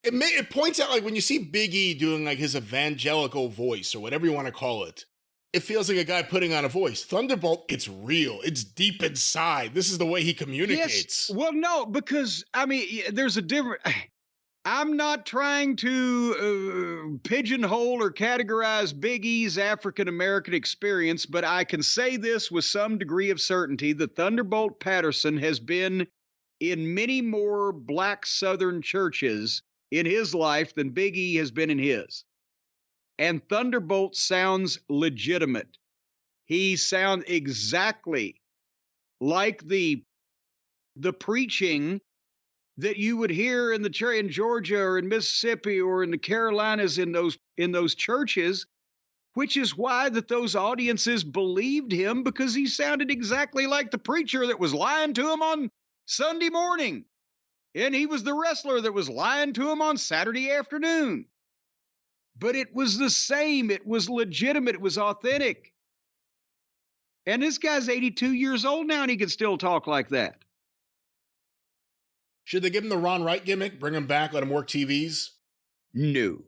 It points out, like, when you see Big E doing, like, his evangelical voice or whatever you want to call it, it feels like a guy putting on a voice. Thunderbolt, it's real. It's deep inside. This is the way he communicates. Yes. Well, no, because, there's a different... I'm not trying to pigeonhole or categorize Big E's African-American experience, but I can say this with some degree of certainty that Thunderbolt Patterson has been in many more black Southern churches in his life than Big E has been in his. And Thunderbolt sounds legitimate. He sounds exactly like the preaching that you would hear in the church in Georgia or in Mississippi or in the Carolinas in those churches, which is why that those audiences believed him, because he sounded exactly like the preacher that was lying to him on Sunday morning. And he was the wrestler that was lying to him on Saturday afternoon. But it was the same. It was legitimate. It was authentic. And this guy's 82 years old now, and he can still talk like that. Should they give him the Ron Wright gimmick? Bring him back, let him work TVs? No.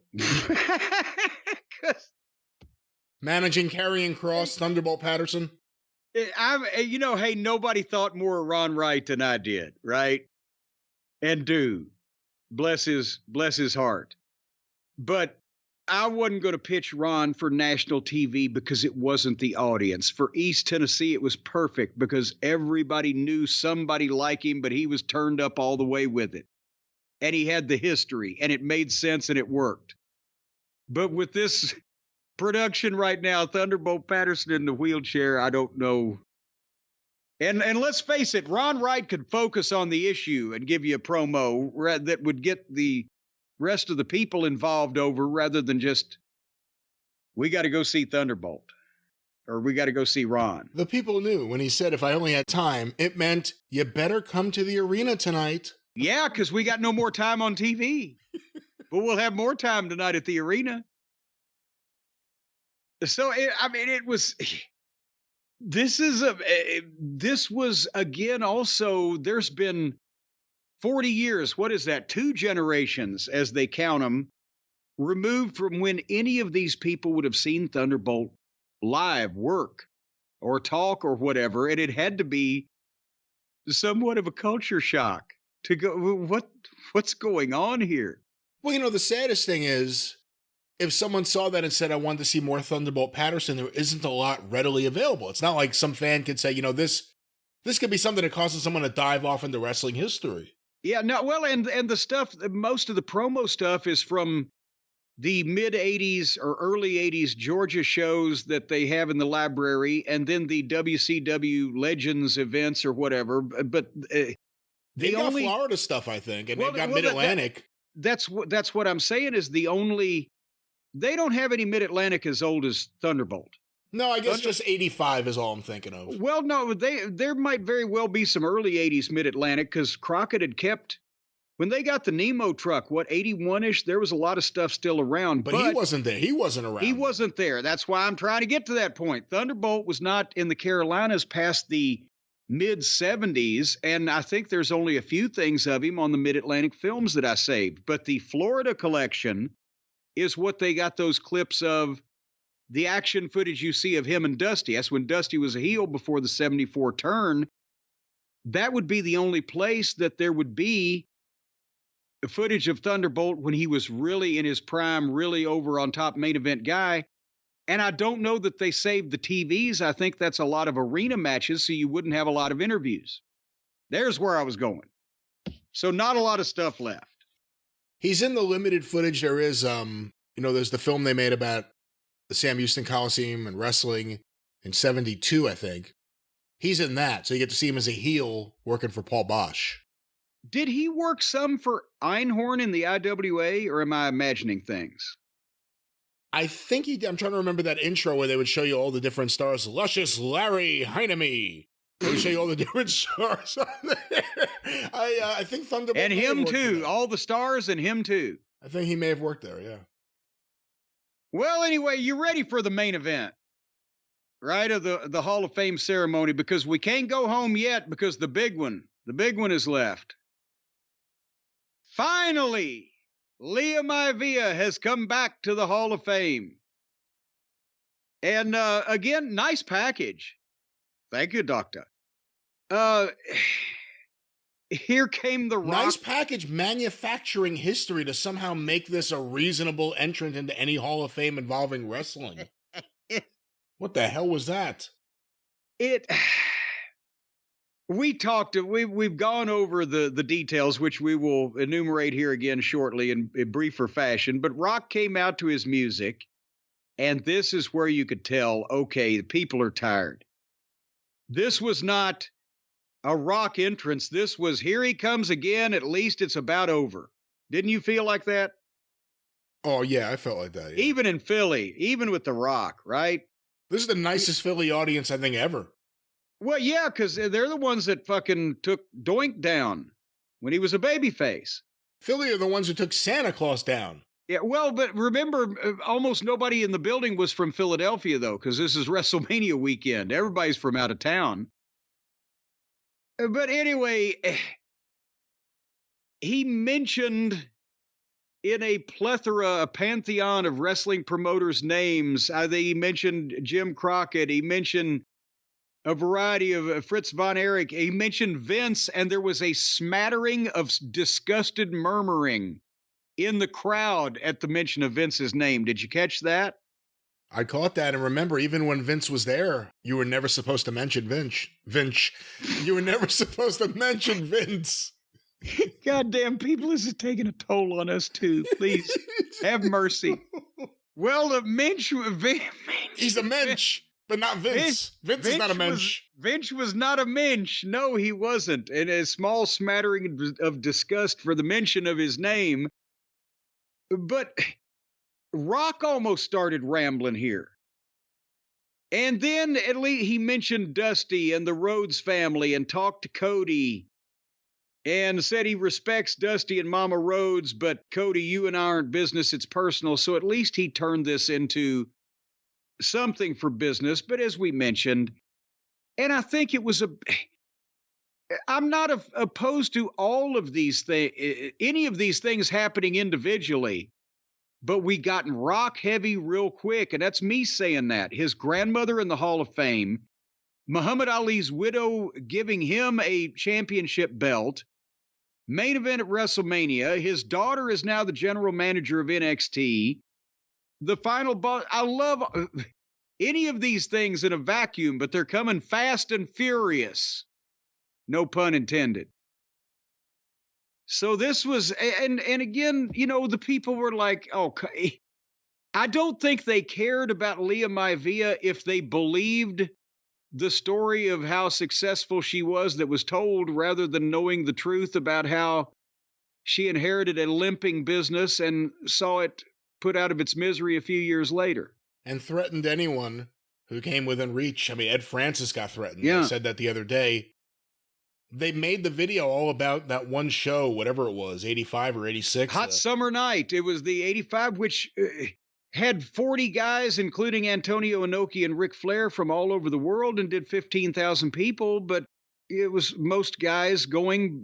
Managing Karrion Kross, Thunderbolt Patterson? Hey, nobody thought more of Ron Wright than I did, right? And dude, bless his heart. But I wasn't going to pitch Ron for national TV because it wasn't the audience. For East Tennessee, it was perfect because everybody knew somebody like him, but he was turned up all the way with it. And he had the history, and it made sense, and it worked. But with this production right now, Thunderbolt Patterson in the wheelchair, I don't know. And let's face it, Ron Wright could focus on the issue and give you a promo that would get the rest of the people involved over rather than just, we got to go see Thunderbolt or we got to go see Ron. The people knew when he said, "If I only had time," it meant you better come to the arena tonight. Yeah, because we got no more time on TV, but we'll have more time tonight at the arena. So, this was again, also, there's been 40 years, what is that? 2 generations, as they count them, removed from when any of these people would have seen Thunderbolt live work. or talk or whatever, and it had to be somewhat of a culture shock to go, what's going on here? Well, the saddest thing is, if someone saw that and said, I want to see more Thunderbolt Patterson, there isn't a lot readily available. It's not like some fan could say, this could be something that causes someone to dive off into wrestling history. Yeah, no, well, and the stuff, most of the promo stuff is from the mid 80s or early 80s Georgia shows that they have in the library, and then the WCW Legends events or whatever. But they got Florida stuff, I think, and they've got Mid-Atlantic. That's what I'm saying is they don't have any Mid-Atlantic as old as Thunderbolt. No, I guess just 85 is all I'm thinking of. Well, no, there might very well be some early 80s Mid-Atlantic, because Crockett had kept, when they got the Nemo truck, 81-ish, there was a lot of stuff still around. But he wasn't there. He wasn't around. He wasn't there. That's why I'm trying to get to that point. Thunderbolt was not in the Carolinas past the mid-70s, and I think there's only a few things of him on the Mid-Atlantic films that I saved. But the Florida collection is what they got those clips of. The action footage you see of him and Dusty, that's when Dusty was a heel before the 74 turn. That would be the only place that there would be footage of Thunderbolt when he was really in his prime, really over on top main event guy. And I don't know that they saved the TVs. I think that's a lot of arena matches, so you wouldn't have a lot of interviews. There's where I was going. So not a lot of stuff left. He's in the limited footage. There is, there's the film they made about the Sam Houston Coliseum and wrestling in 72, I think. He's in that, so you get to see him as a heel working for Paul Bosch. Did he work some for Einhorn in the IWA, or am I imagining things? I think I'm trying to remember that intro where they would show you all the different stars. Luscious Larry Heinemey. They would show you all the different stars on there. I think Thunderbolt. And him too. All the stars and him too. I think he may have worked there, yeah. Well, anyway, you ready for the main event, right, of the Hall of Fame ceremony? Because we can't go home yet because the big one is left. Finally, Liam Ivia has come back to the Hall of Fame. And again, nice package. Thank you, Doctor. Here came the Rock. Nice package, manufacturing history to somehow make this a reasonable entrant into any Hall of Fame involving wrestling. What the hell was that? We've gone over the details, which we will enumerate here again shortly in briefer fashion. But Rock came out to his music, and this is where you could tell, okay, the people are tired. This was not a Rock entrance. This was, here he comes again. At least it's about over. Didn't you feel like that? Oh, yeah, I felt like that. Yeah. Even in Philly, even with the Rock, right? This is the nicest Philly audience, I think, ever. Well, yeah, because they're the ones that fucking took Doink down when he was a babyface. Philly are the ones who took Santa Claus down. Yeah, well, but remember, almost nobody in the building was from Philadelphia, though, because this is WrestleMania weekend. Everybody's from out of town. But anyway, he mentioned in a plethora, a pantheon of wrestling promoters' names. He mentioned Jim Crockett. He mentioned a variety of Fritz von Erich. He mentioned Vince, and there was a smattering of disgusted murmuring in the crowd at the mention of Vince's name. Did you catch that? I caught that, and remember, even when Vince was there, you were never supposed to mention Vince. You were never supposed to mention Vince. Goddamn, people, this is taking a toll on us, too. Please, have mercy. Well, the Minch... He's a Mensch, but not Vince. Vince is not a Mensch. Vince was not a Minch. No, he wasn't. And a small smattering of disgust for the mention of his name. But Rock almost started rambling here. And then at least he mentioned Dusty and the Rhodes family and talked to Cody and said he respects Dusty and Mama Rhodes, but Cody, you and I aren't business, it's personal. So at least he turned this into something for business. But as we mentioned, and I think it was I'm not opposed to all of these things, any of these things happening individually, but we gotten Rock heavy real quick. And that's me saying that. His grandmother in the Hall of Fame, Muhammad Ali's widow giving him a championship belt. Main event at WrestleMania. His daughter is now the general manager of NXT. The final boss. I love any of these things in a vacuum, but they're coming fast and furious. No pun intended. So this was, and again, you know, the people were like, okay. I don't think they cared about Leah Maivia if they believed the story of how successful she was that was told, rather than knowing the truth about how she inherited a limping business and saw it put out of its misery a few years later. And threatened anyone who came within reach. I mean, Ed Francis got threatened. Yeah. I said that the other day. They made the video all about that one show, whatever it was, 85 or 86. Hot Summer Night. It was the 85, which had 40 guys, including Antonio Inoki and Ric Flair, from all over the world, and did 15,000 people. But it was most guys going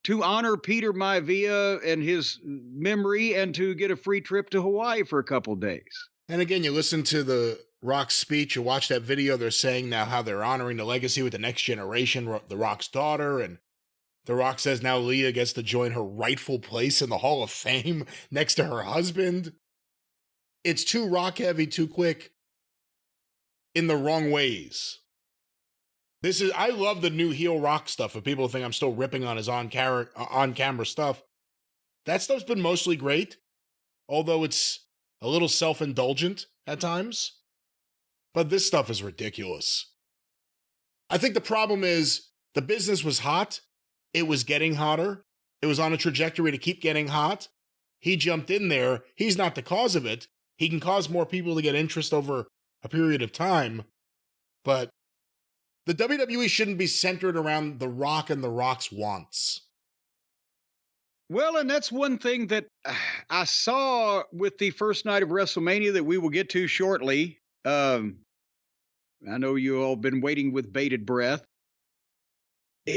to honor Peter Maivia and his memory, and to get a free trip to Hawaii for a couple days. And again, you listen to the Rock's speech, you watch that video, they're saying now how they're honoring the legacy with the next generation, the Rock's daughter, and The Rock says now Leah gets to join her rightful place in the Hall of Fame next to her husband. It's too Rock heavy, too quick, in the wrong ways. I love the new heel Rock stuff. If people think I'm still ripping on his on-camera stuff, that stuff's been mostly great, although it's a little self-indulgent at times. But this stuff is ridiculous. I think the problem is the business was hot. It was getting hotter. It was on a trajectory to keep getting hot. He jumped in there. He's not the cause of it. He can cause more people to get interest over a period of time. But the WWE shouldn't be centered around The Rock and The Rock's wants. Well, and that's one thing that I saw with the first night of WrestleMania that we will get to shortly. I know you all been waiting with bated breath.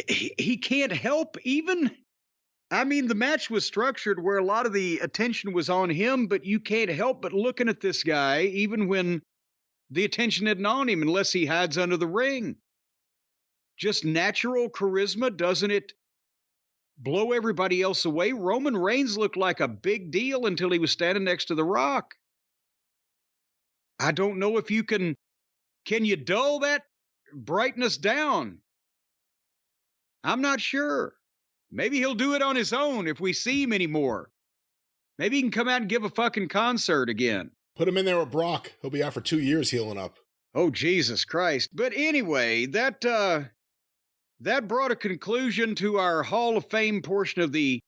He can't help even. I mean, the match was structured where a lot of the attention was on him, but you can't help but looking at this guy, even when the attention isn't on him, unless he hides under the ring. Just natural charisma, doesn't it blow everybody else away? Roman Reigns looked like a big deal until he was standing next to The Rock. I don't know if you can you dull that brightness down? I'm not sure. Maybe he'll do it on his own if we see him anymore. Maybe he can come out and give a fucking concert again. Put him in there with Brock. He'll be out for 2 years healing up. Oh, Jesus Christ. But anyway, that brought a conclusion to our Hall of Fame portion of the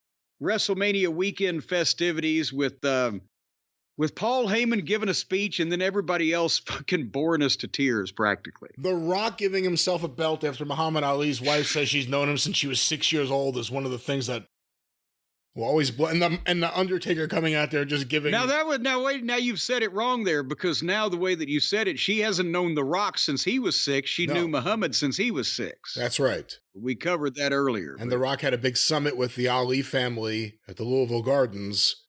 WrestleMania weekend festivities with Paul Heyman giving a speech and then everybody else fucking boring us to tears, practically. The Rock giving himself a belt after Muhammad Ali's wife says she's known him since she was 6 years old is one of the things that will always and the Undertaker coming out there just giving. Now you've said it wrong there, because now the way that you said it, she hasn't known The Rock since he was 6. She knew Muhammad since he was 6. That's right. We covered that earlier. And The Rock had a big summit with the Ali family at the Louisville Gardens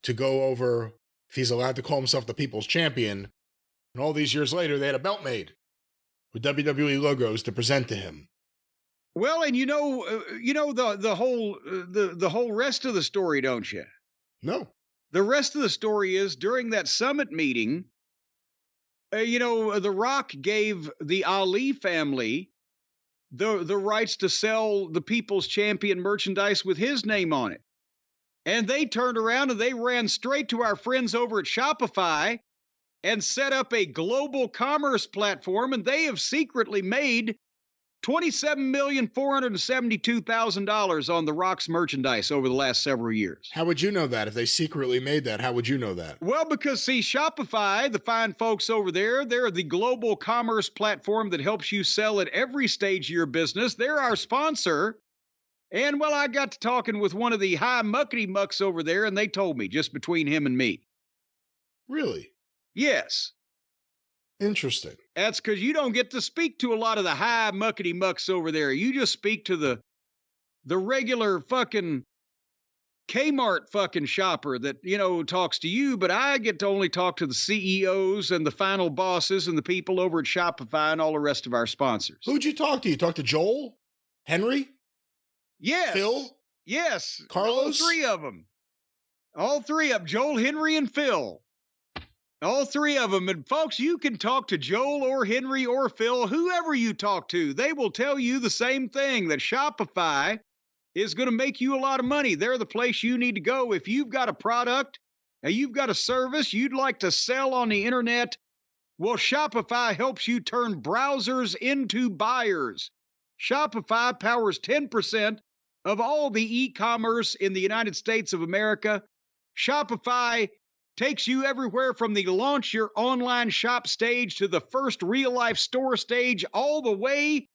to go over if he's allowed to call himself the People's Champion. And all these years later, they had a belt made with WWE logos to present to him. Well, and you know the whole rest of the story, don't you? No. The rest of the story is during that summit meeting, The Rock gave the Ali family the rights to sell the People's Champion merchandise with his name on it. And they turned around and they ran straight to our friends over at Shopify and set up a global commerce platform, and they have secretly made $27,472,000 on The Rock's merchandise over the last several years. How would you know that? If they secretly made that, how would you know that? Well, because, see, Shopify, the fine folks over there, they're the global commerce platform that helps you sell at every stage of your business. They're our sponsor. And, well, I got to talking with one of the high muckety mucks over there, and they told me, just between him and me. Really? Yes. Interesting. That's because you don't get to speak to a lot of the high muckety mucks over there. You just speak to the regular fucking Kmart fucking shopper that, talks to you, but I get to only talk to the CEOs and the final bosses and the people over at Shopify and all the rest of our sponsors. Who'd you talk to? You talked to Joel? Henry? Yes. Phil? Yes. Carlos? All three of them. All three of them. Joel, Henry, and Phil. All three of them. And folks, you can talk to Joel or Henry or Phil, whoever you talk to. They will tell you the same thing, that Shopify is going to make you a lot of money. They're the place you need to go. If you've got a product and you've got a service you'd like to sell on the internet, well, Shopify helps you turn browsers into buyers. Shopify powers 10% of all the e-commerce in the United States of America. Shopify takes you everywhere from the launch your online shop stage to the first real-life store stage, all the way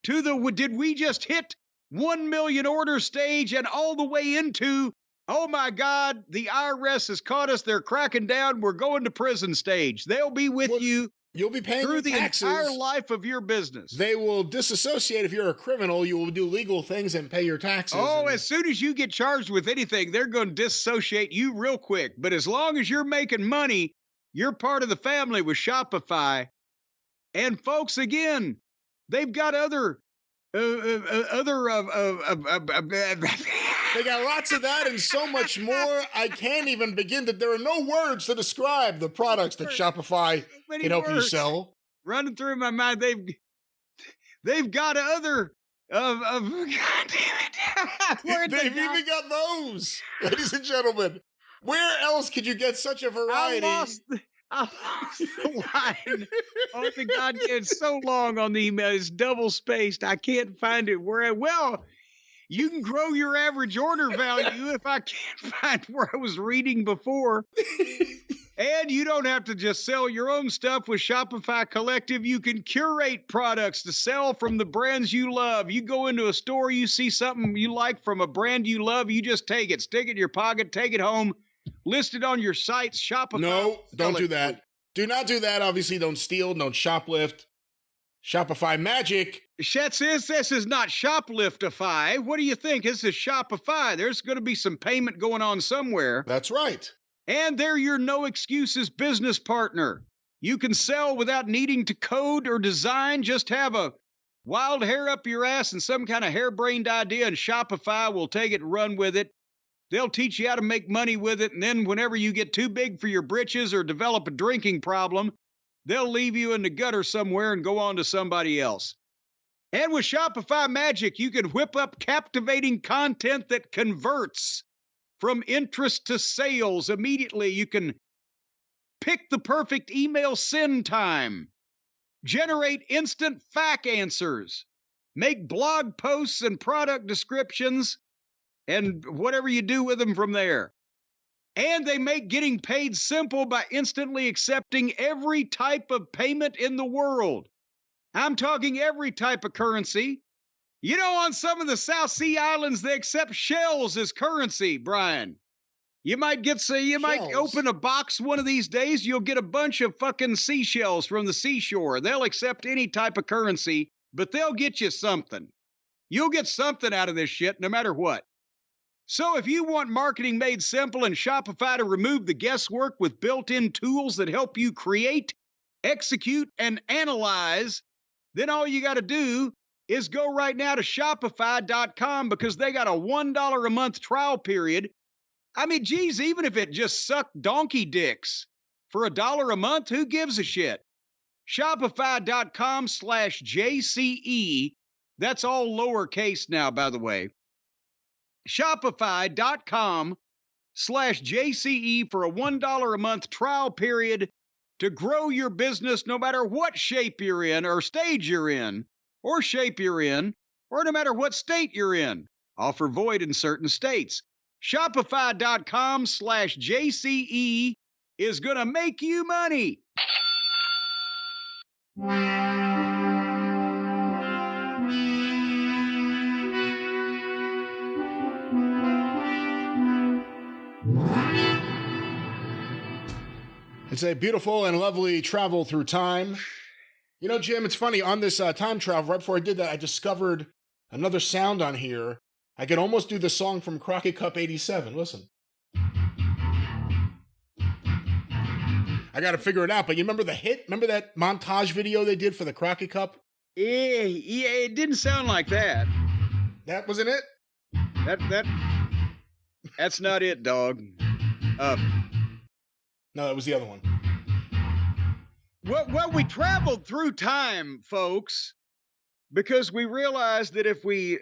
to the did we just hit 1 million order stage, and all the way into, oh my God, the IRS has caught us, they're cracking down, we're going to prison stage. They'll be with you. You'll be paying through the taxes. entire life of your business. They will disassociate if you're a criminal. You will do legal things and pay your taxes. Oh, as soon as you get charged with anything, they're going to disassociate you real quick. But as long as you're making money, you're part of the family with Shopify. And folks, again, they've got other They got lots of that and so much more. I can't even begin to. There are no words to describe the products that Shopify can help you sell. Running through my mind, they've got other God damn it! They've even got those, ladies and gentlemen. Where else could you get such a variety? I lost the line. Oh, the goddamn, it's so long on the email. It's double spaced. I can't find it. Well, you can grow your average order value if I can't find where I was reading before. And you don't have to just sell your own stuff with Shopify Collective. You can curate products to sell from the brands you love. You go into a store, you see something you like from a brand you love, you just take it, stick it in your pocket, take it home, list it on your site, Shopify. No, don't do that. Do not do that. Obviously, don't steal, don't shoplift. Shopify magic. This is not Shopliftify. What do you think? This is Shopify. There's going to be some payment going on somewhere. That's right. And they're your no excuses business partner. You can sell without needing to code or design. Just have a wild hair up your ass and some kind of harebrained idea, and Shopify will take it and run with it. They'll teach you how to make money with it, and then whenever you get too big for your britches or develop a drinking problem, they'll leave you in the gutter somewhere and go on to somebody else. And with Shopify Magic, you can whip up captivating content that converts from interest to sales immediately. You can pick the perfect email send time, generate instant FAQ answers, make blog posts and product descriptions, and whatever you do with them from there. And they make getting paid simple by instantly accepting every type of payment in the world. I'm talking every type of currency. You know, on some of the South Sea Islands, they accept shells as currency, Brian. You might open a box one of these days, you'll get a bunch of fucking seashells from the seashore. They'll accept any type of currency, but they'll get you something. You'll get something out of this shit, no matter what. So if you want marketing made simple and Shopify to remove the guesswork with built-in tools that help you create, execute, and analyze, then all you got to do is go right now to Shopify.com, because they got a $1 a month trial period. I mean, geez, even if it just sucked donkey dicks for $1 a month, who gives a shit? Shopify.com/JCE. That's all lowercase now, by the way. Shopify.com/JCE for a $1 a month trial period to grow your business no matter what shape you're in or stage you're in, or shape you're in, or no matter what state you're in. Offer void in certain states. Shopify.com/JCE is going to make you money. It's a beautiful and lovely travel through time. You know, Jim, it's funny, on this time travel, right before I did that, I discovered another sound on here I could almost do the song from Crockett Cup 87. Listen. I got to figure it out, but you remember the hit? Remember that montage video they did for the Crockett Cup? Yeah, it didn't sound like that. That wasn't it? That's not it, dog. No, that was the other one. Well, we traveled through time, folks, because we realized that if we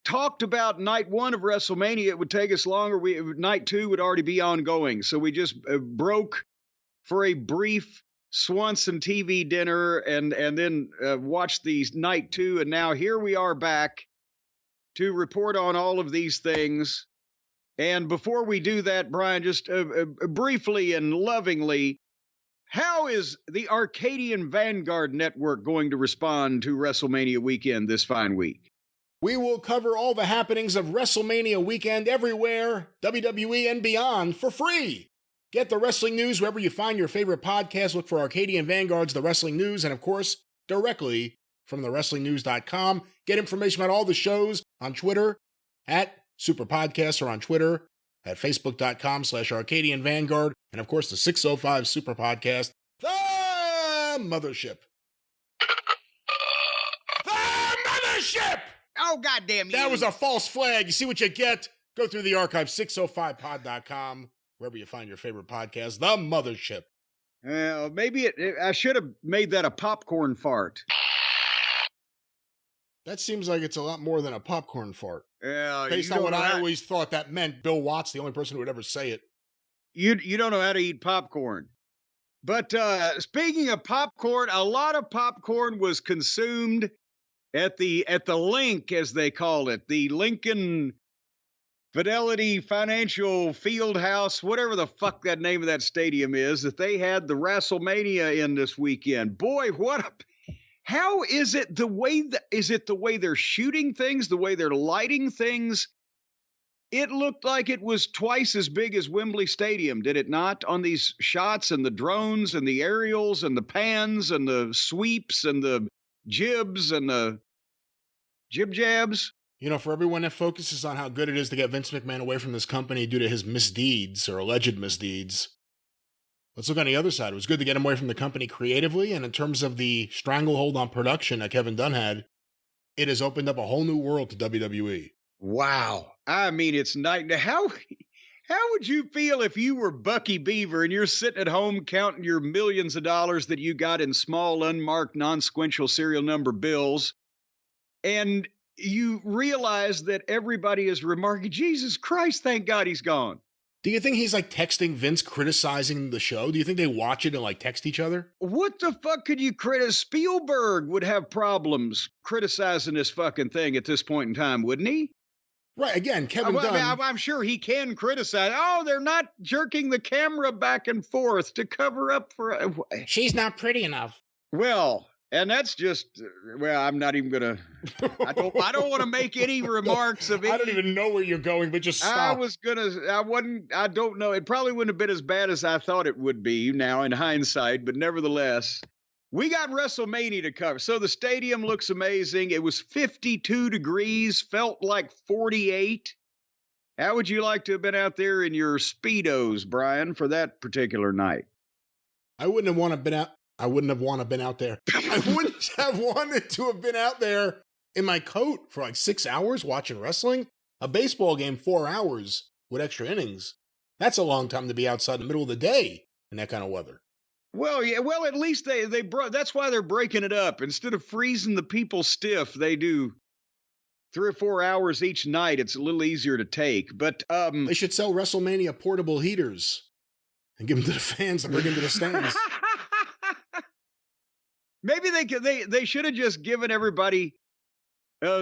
talked about night 1 of WrestleMania, it would take us longer. Night 2 would already be ongoing. So we just broke for a brief Swanson TV dinner and then watched these night 2. And now here we are back to report on all of these things. And before we do that, Brian, just briefly and lovingly, how is the Arcadian Vanguard Network going to respond to WrestleMania weekend this fine week? We will cover all the happenings of WrestleMania weekend everywhere, WWE and beyond, for free. Get the wrestling news wherever you find your favorite podcast. Look for Arcadian Vanguard's The Wrestling News, and of course, directly from thewrestlingnews.com. Get information about all the shows on Twitter at Superpodcast, or on Twitter at facebook.com/Arcadian Vanguard, and of course the 605 Superpodcast, the mothership. The mothership! Oh, goddamn you. That was a false flag. You see what you get? Go through the archive, 605pod.com, wherever you find your favorite podcast, the mothership. Maybe I should have made that a popcorn fart. That seems like it's a lot more than a popcorn fart. Yeah, based on what I always thought that meant. Bill Watts, the only person who would ever say it. You don't know how to eat popcorn. But speaking of popcorn, a lot of popcorn was consumed at the Link, as they call it, the Lincoln Fidelity Financial Field House, whatever the fuck that name of that stadium is, that they had the WrestleMania in this weekend. Boy, how is it the way they're shooting things, the way they're lighting things? It looked like it was twice as big as Wembley Stadium, did it not? On these shots and the drones and the aerials and the pans and the sweeps and the jibs and the jib-jabs. You know, for everyone that focuses on how good it is to get Vince McMahon away from this company due to his misdeeds or alleged misdeeds, let's look on the other side. It was good to get him away from the company creatively, and in terms of the stranglehold on production that Kevin Dunn had, it has opened up a whole new world to WWE. Wow. I mean, it's night. How would you feel if you were Bucky Beaver and you're sitting at home counting your millions of dollars that you got in small, unmarked, non-sequential serial number bills, and you realize that everybody is remarking, Jesus Christ, thank God he's gone. Do you think he's like texting Vince criticizing the show? Do you think they watch it and like text each other? What the fuck could you criticize? Spielberg would have problems criticizing this fucking thing at this point in time, wouldn't he? Right, again, Kevin Dunn. I'm sure he can criticize. Oh, they're not jerking the camera back and forth to cover up for... She's not pretty enough. Well, and that's just... Well, I'm not even going to... I don't want to make any remarks of it. I don't even know where you're going, but just stop. I don't know. It probably wouldn't have been as bad as I thought it would be now in hindsight, but nevertheless... We got WrestleMania to cover. So the stadium looks amazing. It was 52 degrees, felt like 48. How would you like to have been out there in your Speedos, Brian, for that particular night? I wouldn't have wanted to been out. I wouldn't have wanted to been out there. I wouldn't have wanted to have been out there in my coat for like 6 hours watching wrestling. A baseball game, 4 hours with extra innings. That's a long time to be outside in the middle of the day in that kind of weather. Well, yeah. Well, at least they brought. That's why they're breaking it up. Instead of freezing the people stiff, they do 3 or 4 hours each night. It's a little easier to take. But they should sell WrestleMania portable heaters and give them to the fans to bring into the stands. Maybe they should have just given everybody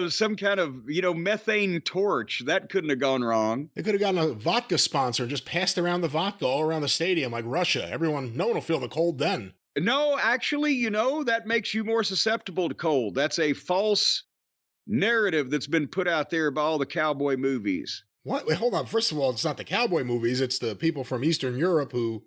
some kind of methane torch. That couldn't have gone wrong. They could have gotten a vodka sponsor and just passed around the vodka all around the stadium like Russia. No one will feel the cold then. No, actually, that makes you more susceptible to cold. That's a false narrative that's been put out there by all the cowboy movies. What? Wait, hold on. First of all, it's not the cowboy movies. It's the people from Eastern Europe who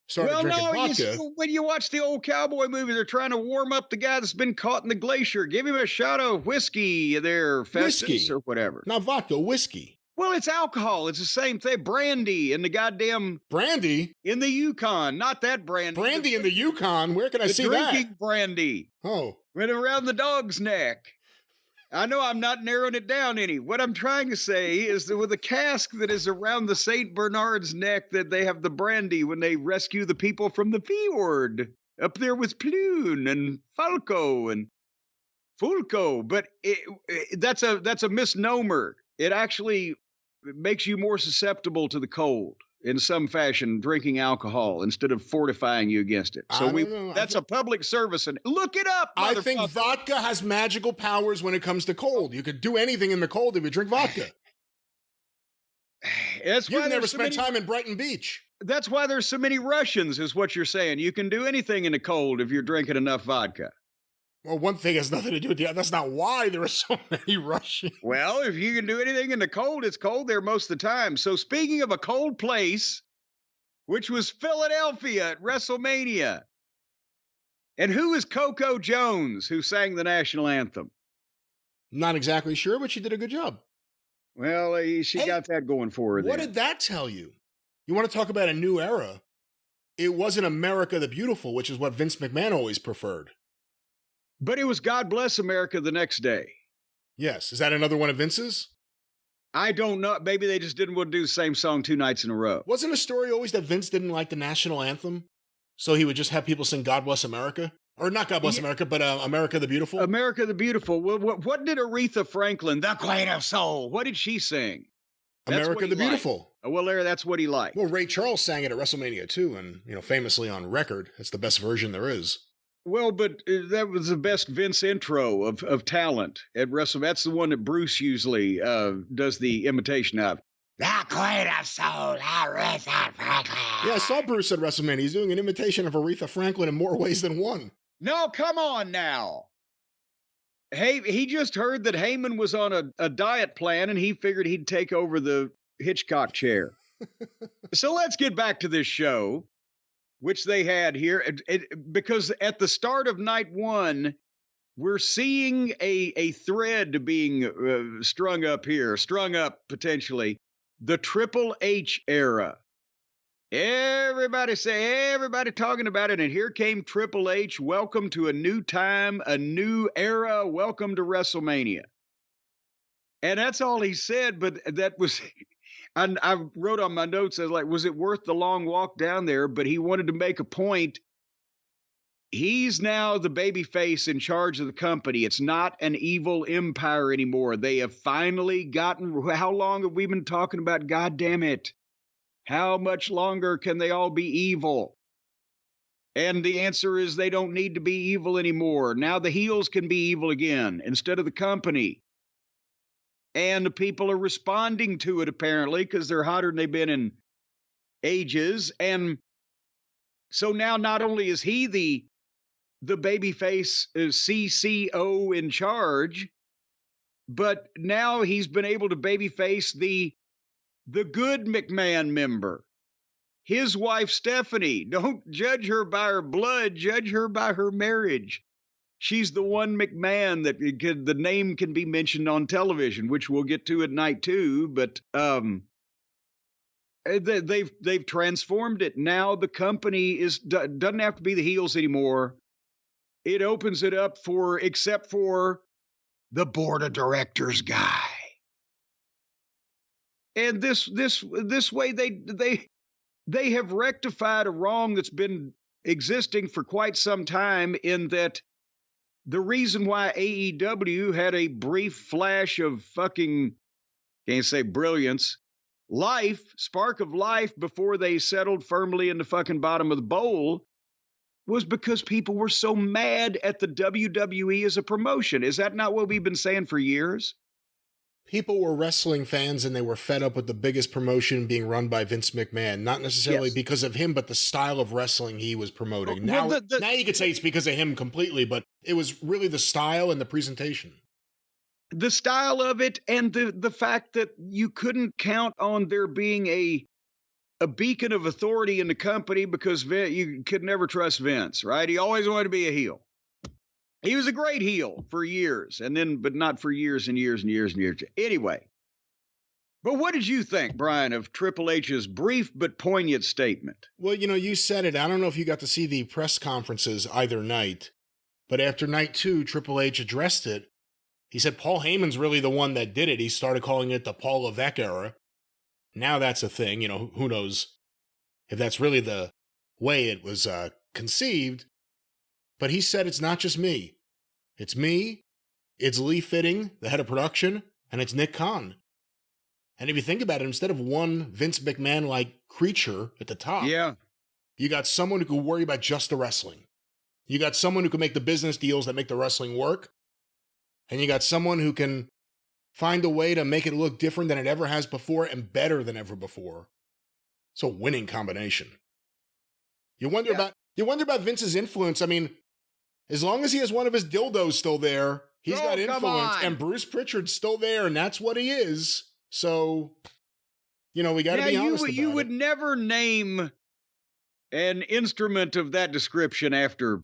started drinking vodka. When you watch the old cowboy movie, they're trying to warm up the guy that's been caught in the glacier. Give him a shot of whiskey there, Festus, Whiskey. or whatever. Not vodka, whiskey. Well, it's alcohol. It's the same thing. Brandy in the goddamn... Brandy? In the Yukon. Not that brandy. Brandy in the Yukon? Where can I see that? Drinking brandy. Oh. Right around the dog's neck. I know I'm not narrowing it down any. What I'm trying to say is that with a cask that is around the St. Bernard's neck, that they have the brandy when they rescue the people from the fjord up there with Plune and Falco and Fulco. But that's a misnomer. It actually makes you more susceptible to the cold in some fashion, drinking alcohol instead of fortifying you against it. So that's a public service, and look it up. I think vodka has magical powers when it comes to cold. You could do anything in the cold if you drink vodka. You've never spent time in Brighton Beach. That's why there's so many Russians, is what you're saying. You can do anything in the cold if you're drinking enough vodka. Well, one thing has nothing to do with the other. That's not why there are so many Russians. Well, if you can do anything in the cold, it's cold there most of the time. So speaking of a cold place, which was Philadelphia at WrestleMania. And who is Coco Jones, who sang the national anthem? Not exactly sure, but she did a good job. Well, she got that going for her there. What did that tell you? You want to talk about a new era? It wasn't America the Beautiful, which is what Vince McMahon always preferred. But it was God Bless America the next day. Yes. Is that another one of Vince's? I don't know. Maybe they just didn't want to do the same song 2 nights in a row. Wasn't the story always that Vince didn't like the national anthem? So he would just have people sing God Bless America? Or not God Bless America, but America the Beautiful? America the Beautiful. Well, what did Aretha Franklin, the Queen of Soul, what did she sing? America the Beautiful. Well, Larry, that's what he liked. Well, Ray Charles sang it at WrestleMania too, and famously on record. It's the best version there is. Well, but that was the best Vince intro of talent at WrestleMania. That's the one that Bruce usually does the imitation of. The Queen of Soul, Aretha Franklin. Yeah, I saw Bruce at WrestleMania. He's doing an imitation of Aretha Franklin in more ways than one. No, come on now. Hey, he just heard that Heyman was on a diet plan, and he figured he'd take over the Hitchcock chair. So let's get back to this show, which they had here, because at the start of night one, we're seeing a thread being strung up potentially, the Triple H era. Everybody talking about it, and here came Triple H. Welcome to a new time, a new era. Welcome to WrestleMania. And that's all he said, but that was... I wrote on my notes, I was like, was it worth the long walk down there? But he wanted to make a point. He's now the babyface in charge of the company. It's not an evil empire anymore. They have finally gotten... How long have we been talking about? God damn it. How much longer can they all be evil? And the answer is they don't need to be evil anymore. Now the heels can be evil again instead of the company. And the people are responding to it, apparently, because they're hotter than they've been in ages. And so now not only is he the babyface CCO in charge, but now he's been able to babyface the good McMahon member, his wife, Stephanie. Don't judge her by her blood, judge her by her marriage. She's the one McMahon that the name can be mentioned on television, which we'll get to at night two. But they've transformed it. Now the company doesn't have to be the heels anymore. It opens it up except for the board of directors guy. And this way they have rectified a wrong that's been existing for quite some time, in that the reason why AEW had a brief flash of fucking, can't say brilliance, spark of life before they settled firmly in the fucking bottom of the bowl, was because people were so mad at the WWE as a promotion. Is that not what we've been saying for years? People were wrestling fans and they were fed up with the biggest promotion being run by Vince McMahon, not necessarily because of him, but the style of wrestling he was promoting. Now you could say it's because of him completely, but it was really the style and the presentation. The style of it, and the fact that you couldn't count on there being a beacon of authority in the company because you could never trust Vince, right? He always wanted to be a heel. He was a great heel for years, but not for years and years and years and years. Anyway, but what did you think, Brian, of Triple H's brief but poignant statement? Well, you said it. I don't know if you got to see the press conferences either night, but after night 2, Triple H addressed it. He said Paul Heyman's really the one that did it. He started calling it the Paul Levesque era. Now that's a thing. Who knows if that's really the way it was conceived. But he said it's not just me. It's me, it's Lee Fitting, the head of production, and it's Nick Khan. And if you think about it, instead of one Vince McMahon-like creature at the top, you got someone who can worry about just the wrestling. You got someone who can make the business deals that make the wrestling work. And you got someone who can find a way to make it look different than it ever has before and better than ever before. It's a winning combination. You wonder about Vince's influence. I mean, as long as he has one of his dildos still there, he's got influence. And Bruce Pritchard's still there, and that's what he is. So, we got to be honest about it. You would never name an instrument of that description after,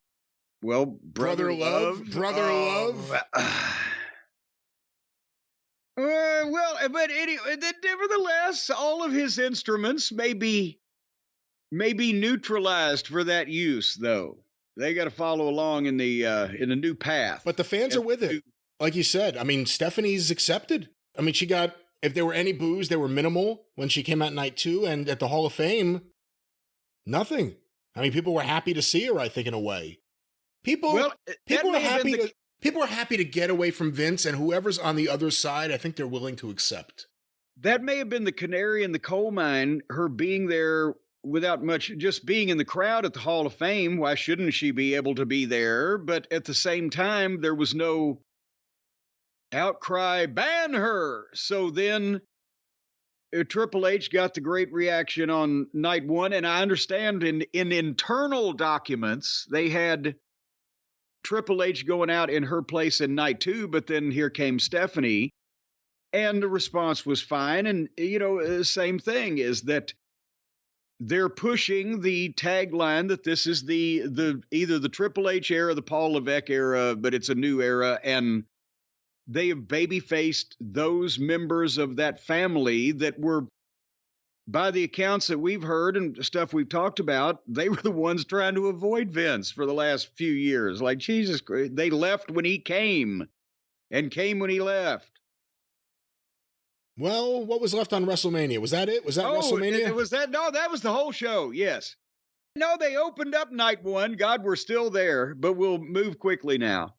Brother Love. Brother Love. But anyway, nevertheless, all of his instruments may be neutralized for that use, though. They got to follow along in the new path. But the fans are with it. Like you said, I mean, Stephanie's accepted. I mean, if there were any boos, they were minimal when she came out night 2, and at the Hall of Fame, nothing. I mean, people were happy to see her, I think, in a way. People are happy to get away from Vince, and whoever's on the other side, I think they're willing to accept. That may have been the canary in the coal mine, her being there without much, just being in the crowd at the Hall of Fame. Why shouldn't she be able to be there? But at the same time, there was no outcry, ban her. So then Triple H got the great reaction on night 1. And I understand in internal documents, they had Triple H going out in her place in night 2, but then here came Stephanie, and the response was fine. And, same thing is that they're pushing the tagline that this is either the Triple H era, the Paul Levesque era, but it's a new era, and they have baby-faced those members of that family that were, by the accounts that we've heard and stuff we've talked about, they were the ones trying to avoid Vince for the last few years. Like, Jesus Christ, they left when he came and came when he left. Well, what was left on WrestleMania? Was that it? Was that WrestleMania? Was that? No, that was the whole show, yes. No, they opened up night 1. God, we're still there, but we'll move quickly now.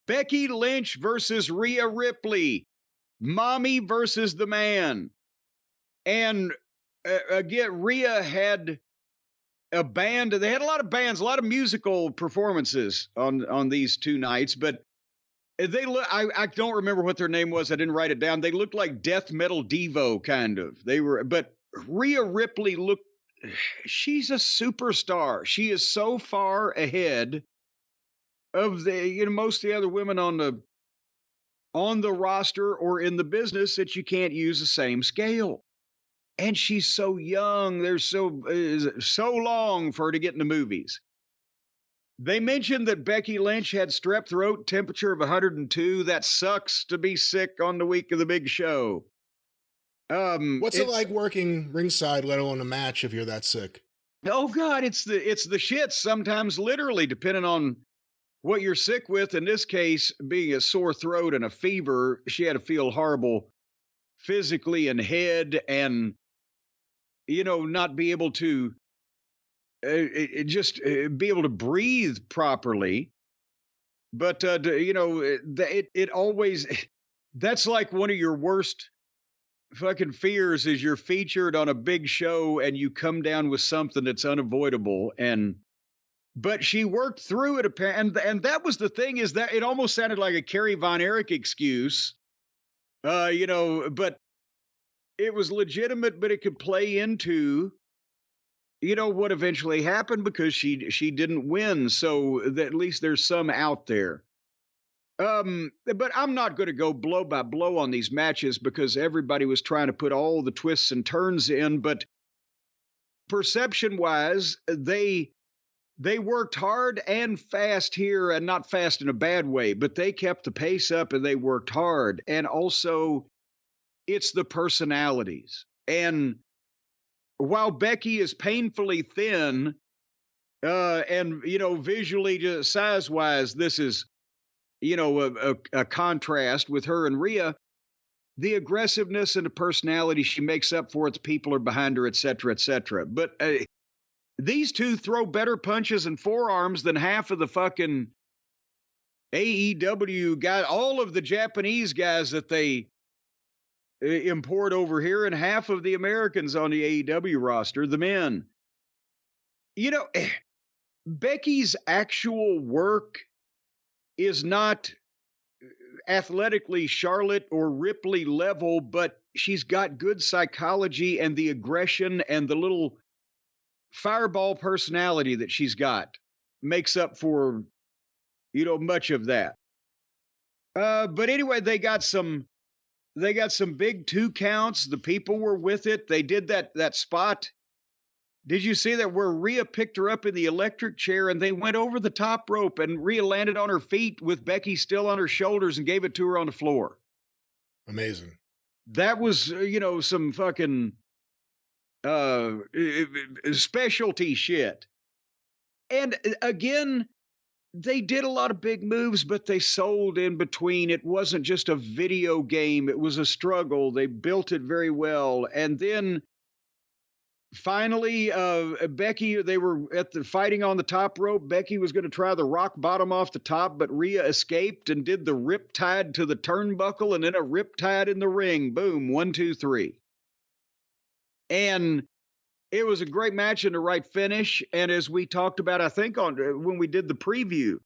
Becky Lynch versus Rhea Ripley. Mommy versus the Man. And again, Rhea had a band. They had a lot of bands, a lot of musical performances on these 2 nights, but I don't remember what their name was. I didn't write it down. They looked like death metal Devo, kind of. But Rhea Ripley she's a superstar. She is so far ahead of most of the other women on the roster or in the business that you can't use the same scale. And she's so young. There's so long for her to get in the movies. They mentioned that Becky Lynch had strep throat, temperature of 102. That sucks to be sick on the week of the big show. What's it like working ringside, let alone a match, if you're that sick? Oh God, it's the shits sometimes, literally, depending on what you're sick with. In this case, being a sore throat and a fever, she had to feel horrible physically and head, and not be able to be able to breathe properly. But it always, that's like one of your worst fucking fears, is you're featured on a big show and you come down with something that's unavoidable. But she worked through it, and that was the thing, is that it almost sounded like a Kerry Von Erich excuse, but it was legitimate, but it could play into, what eventually happened, because she didn't win. So at least there's some out there. But I'm not going to go blow by blow on these matches, because everybody was trying to put all the twists and turns in. But perception-wise, they worked hard and fast here, and not fast in a bad way, but they kept the pace up and they worked hard. And also, it's the personalities. And while Becky is painfully thin, and, visually, just size-wise, this is, a contrast with her and Rhea, the aggressiveness and the personality she makes up for, its people are behind her, et cetera, et cetera. But these two throw better punches and forearms than half of the fucking AEW guys, all of the Japanese guys that they import over here, and half of the Americans on the AEW roster, the men. Becky's actual work is not athletically Charlotte or Ripley level, but she's got good psychology and the aggression and the little fireball personality that she's got makes up for, much of that. But anyway, they got some big 2 counts. The people were with it. They did that spot. Did you see that where Rhea picked her up in the electric chair and they went over the top rope and Rhea landed on her feet with Becky still on her shoulders and gave it to her on the floor? Amazing. That was, some fucking specialty shit. And again, they did a lot of big moves, but they sold in between. It wasn't just a video game. It was a struggle. They built it very well. And then finally, Becky, they were fighting on the top rope. Becky was going to try the rock bottom off the top, but Rhea escaped and did the riptide to the turnbuckle and then a riptide in the ring. Boom, 1, 2, 3. And it was a great match and the right finish. And as we talked about, I think when we did the preview,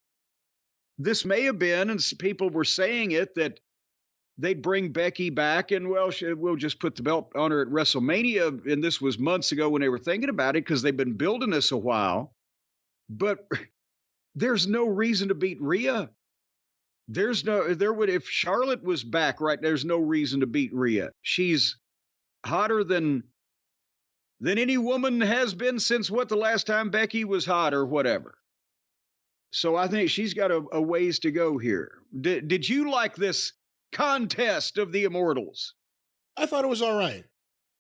this may have been, and people were saying it, that they'd bring Becky back and, we'll just put the belt on her at WrestleMania. And this was months ago when they were thinking about it because they've been building this a while. But there's no reason to beat Rhea. If Charlotte was back, right, there's no reason to beat Rhea. She's hotter than any woman has been since the last time Becky was hot or whatever. So I think she's got a ways to go here. Did you like this contest of the Immortals? I thought it was all right.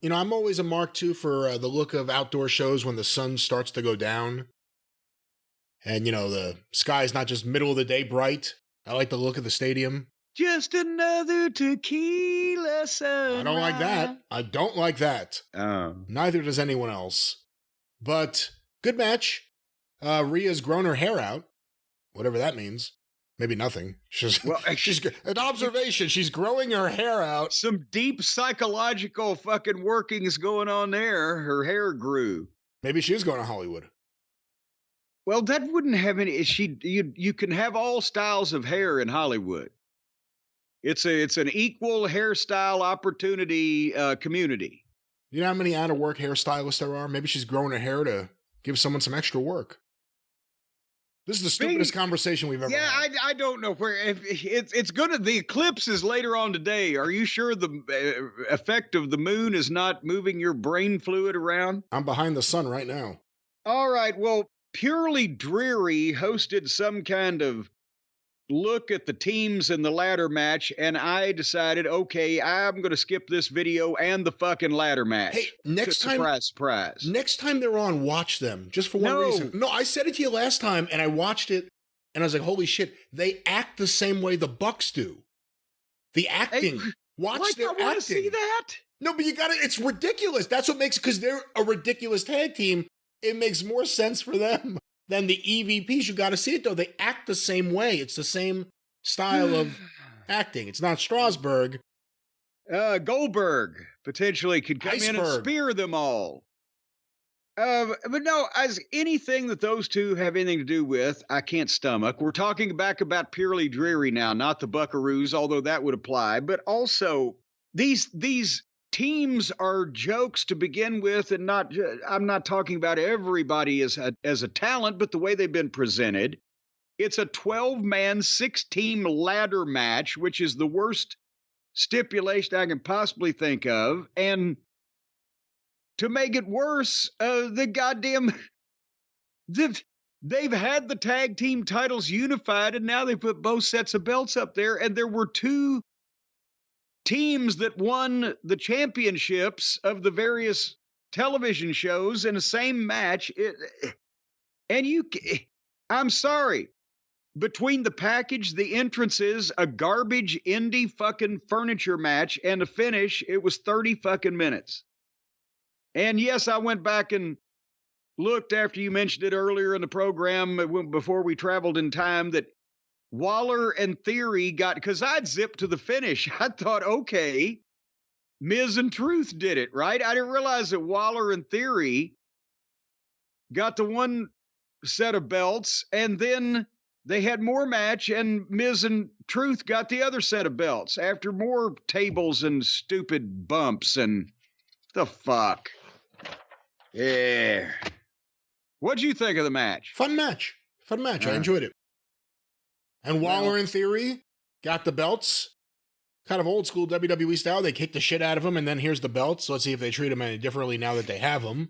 I'm always a mark II for the look of outdoor shows when the sun starts to go down. And, the sky's not just middle of the day bright. I like the look of the stadium. Just another tequila sunrise. I don't like that. Neither does anyone else. But good match. Rhea's grown her hair out. Whatever that means. Maybe nothing. She's an observation. She's growing her hair out. Some deep psychological fucking workings going on there. Her hair grew. Maybe she is going to Hollywood. Well, that wouldn't have any. You can have all styles of hair in Hollywood. It's an equal hairstyle opportunity community. You know how many out of work hairstylists there are? Maybe she's growing her hair to give someone some extra work. This is the stupidest conversation we've ever had. I don't know where it's gonna. The eclipse is later on today. Are you sure the effect of the moon is not moving your brain fluid around? I'm behind the sun right now. All right. Well, Purely Dreary hosted some kind of look at the teams in the ladder match, and I decided, okay, I'm going to skip this video and the fucking ladder match. Hey, next time, surprise. Next time they're on, watch them, just for one reason. No, I said it to you last time, and I watched it, and I was like, holy shit, they act the same way the Bucks do. The acting. Watch their acting. I want to see that. No, but you got to, it's ridiculous. That's what makes, because they're a ridiculous tag team, it makes more sense for them than the EVPs. You got to see it, though. They act the same way. It's the same style of acting. It's not Strasburg. Goldberg potentially could come in and spear them all. But no, as anything that those two have anything to do with, I can't stomach. We're talking back about Purely Dreary now, not the Buckaroos, although that would apply. But also, these teams are jokes to begin with, and I'm not talking about everybody as a talent, but the way they've been presented. It's a 12-man, 6-team ladder match, which is the worst stipulation I can possibly think of. And to make it worse, the goddamn they've had the tag team titles unified, and now they put both sets of belts up there, and there were two teams that won the championships of the various television shows in the same match. I'm sorry. Between the package, the entrances, a garbage indie fucking furniture match, and the finish, it was 30 fucking minutes. And yes, I went back and looked after you mentioned it earlier in the program before we traveled in time that Waller and Theory got, because I'd zipped to the finish. I thought, okay, Miz and Truth did it, right? I didn't realize that Waller and Theory got the one set of belts, and then they had more match, and Miz and Truth got the other set of belts after more tables and stupid bumps and the fuck. Yeah. What'd you think of the match? Fun match. I enjoyed it. And Waller and Theory got the belts. Kind of old school WWE style. They kicked the shit out of them, and then here's the belts. Let's see if they treat them any differently now that they have them.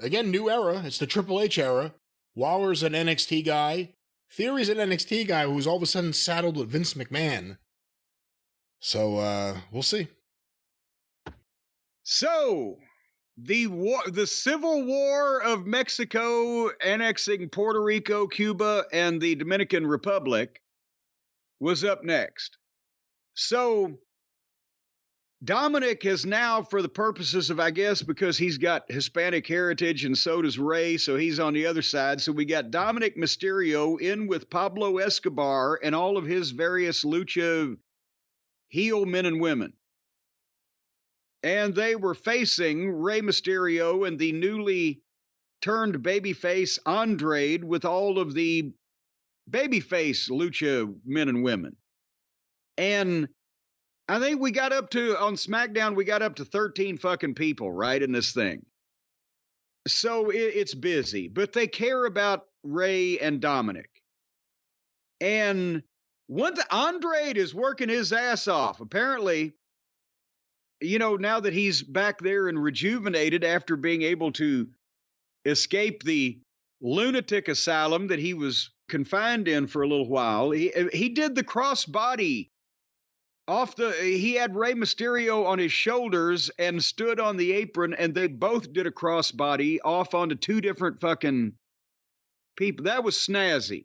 Again, new era. It's the Triple H era. Waller's an NXT guy. Theory's an NXT guy who's all of a sudden saddled with Vince McMahon. So, we'll see. So, the Civil War of Mexico annexing Puerto Rico, Cuba, and the Dominican Republic was up next. So, Dominic has now, for the purposes of, I guess, because he's got Hispanic heritage and so does Ray, so he's on the other side. So we got Dominic Mysterio in with Pablo Escobar and all of his various lucha heel men and women. And they were facing Rey Mysterio and the newly turned babyface Andrade with all of the babyface lucha men and women. And I think we got up to, on SmackDown, we got up to 13 fucking people, right, in this thing. So it's busy, but they care about Ray and Dominic. And Andrade is working his ass off. Apparently, you know, now that he's back there and rejuvenated after being able to escape the lunatic asylum that he was confined in for a little while, he did the crossbody. He had Rey Mysterio on his shoulders and stood on the apron, and they both did a crossbody off onto two different fucking people. That was snazzy.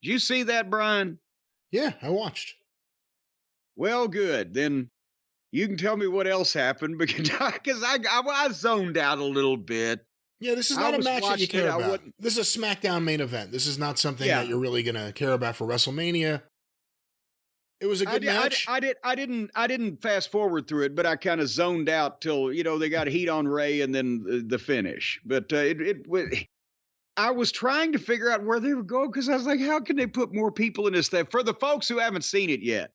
Did you see that, Brian? Yeah, I watched. Well, good. Then you can tell me what else happened, because I zoned out a little bit. Yeah, this is not a match that you care about. This is a SmackDown main event. This is not something that you're really going to care about for WrestleMania. It was a good match. I didn't fast forward through it, but I kind of zoned out till, you know, they got heat on Ray and then the finish. But I was trying to figure out where they were going, because I was like, how can they put more people in this thing? For the folks who haven't seen it yet,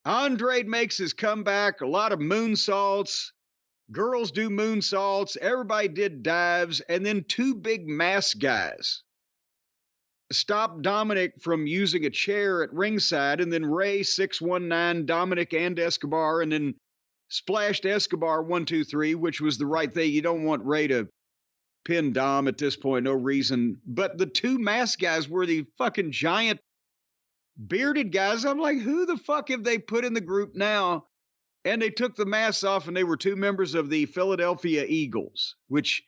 Andrade makes his comeback, a lot of moonsaults. Girls do moonsaults. Everybody did dives. And then two big mask guys stopped Dominic from using a chair at ringside, and then Ray 619 Dominic and Escobar, and then splashed Escobar 1, 2, 3, which was the right thing. You don't want Ray to pin Dom at this point, no reason. But the two mask guys were the fucking giant bearded guys. I'm like, who the fuck have they put in the group now? And they took the masks off, and they were two members of the Philadelphia Eagles, which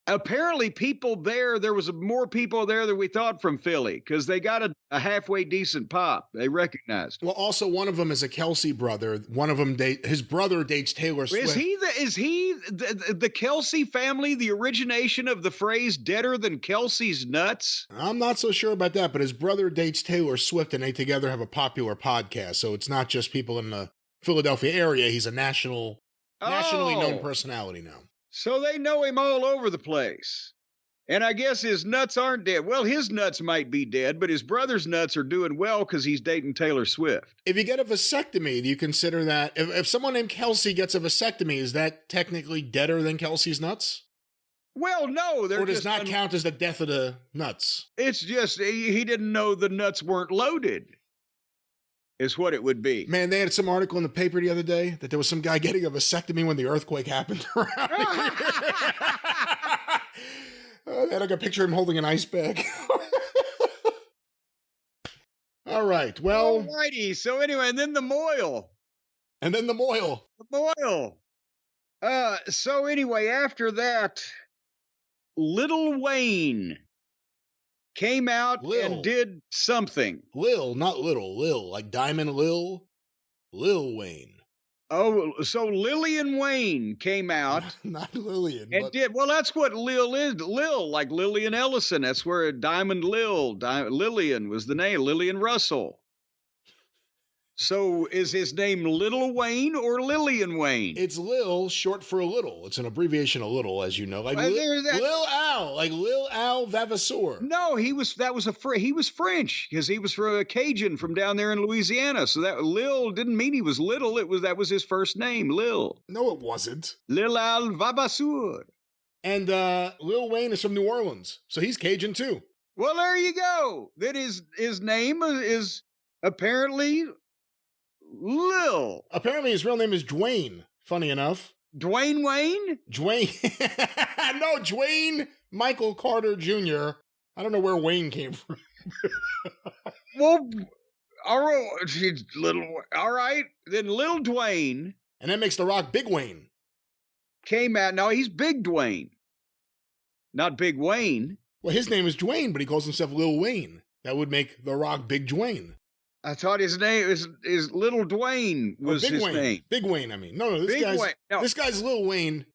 apparently there was more people there than we thought from Philly, because they got a halfway decent pop. They recognized. Well, also one of them is a Kelsey brother. One of them, his brother dates Taylor Swift. Is he the Kelsey family, the origination of the phrase "deader than Kelsey's nuts"? I'm not so sure about that, but his brother dates Taylor Swift, and they together have a popular podcast. So it's not just people in the Philadelphia area. He's a nationally known personality now. So they know him all over the place. And I guess his nuts aren't dead. Well, his nuts might be dead, but his brother's nuts are doing well because he's dating Taylor Swift. If you get a vasectomy, do you consider that? If someone named Kelsey gets a vasectomy, is that technically deader than Kelsey's nuts? Well, no. Or does not count as the death of the nuts? It's just he didn't know the nuts weren't loaded. is what it would be. Man, they had some article in the paper the other day that there was some guy getting a vasectomy when the earthquake happened around here. They had like a picture of him holding an ice bag. All right, well. Alrighty, so anyway, and then the Moil. And then the Moil. The Moil. So anyway, after that, Little Wayne came out and did something. Lil, not little. Lil, like Diamond Lil. Lil Wayne. Oh, so Lillian Wayne came out. Not Lillian. And did, well, that's what Lil is. Lil, like Lillian Ellison. That's where Diamond Lillian was the name. Lillian Russell. So is his name Little Wayne or Lillian Wayne? It's Lil, short for little. It's an abbreviation of little, as you know. Like Lil Al, like Lil Al Vavasseur. No, he was French because he was from a Cajun from down there in Louisiana. So that Lil didn't mean he was little. That was his first name, Lil. No, it wasn't. Lil Al Vavasseur. And Lil Wayne is from New Orleans, so he's Cajun too. Well, there you go. That his name is apparently Lil. Apparently his real name is Dwayne, funny enough. Dwayne Wayne? No, Dwayne Michael Carter Jr. I don't know where Wayne came from. Well, all right. Then Little Dwayne. And that makes The Rock Big Wayne. Came out. No, he's Big Dwayne. Not Big Wayne. Well, his name is Dwayne, but he calls himself Lil Wayne. That would make The Rock Big Dwayne. I thought his name is Little Dwayne was Big his Wayne. name. Big Wayne, I mean. No, this guy's Lil Wayne.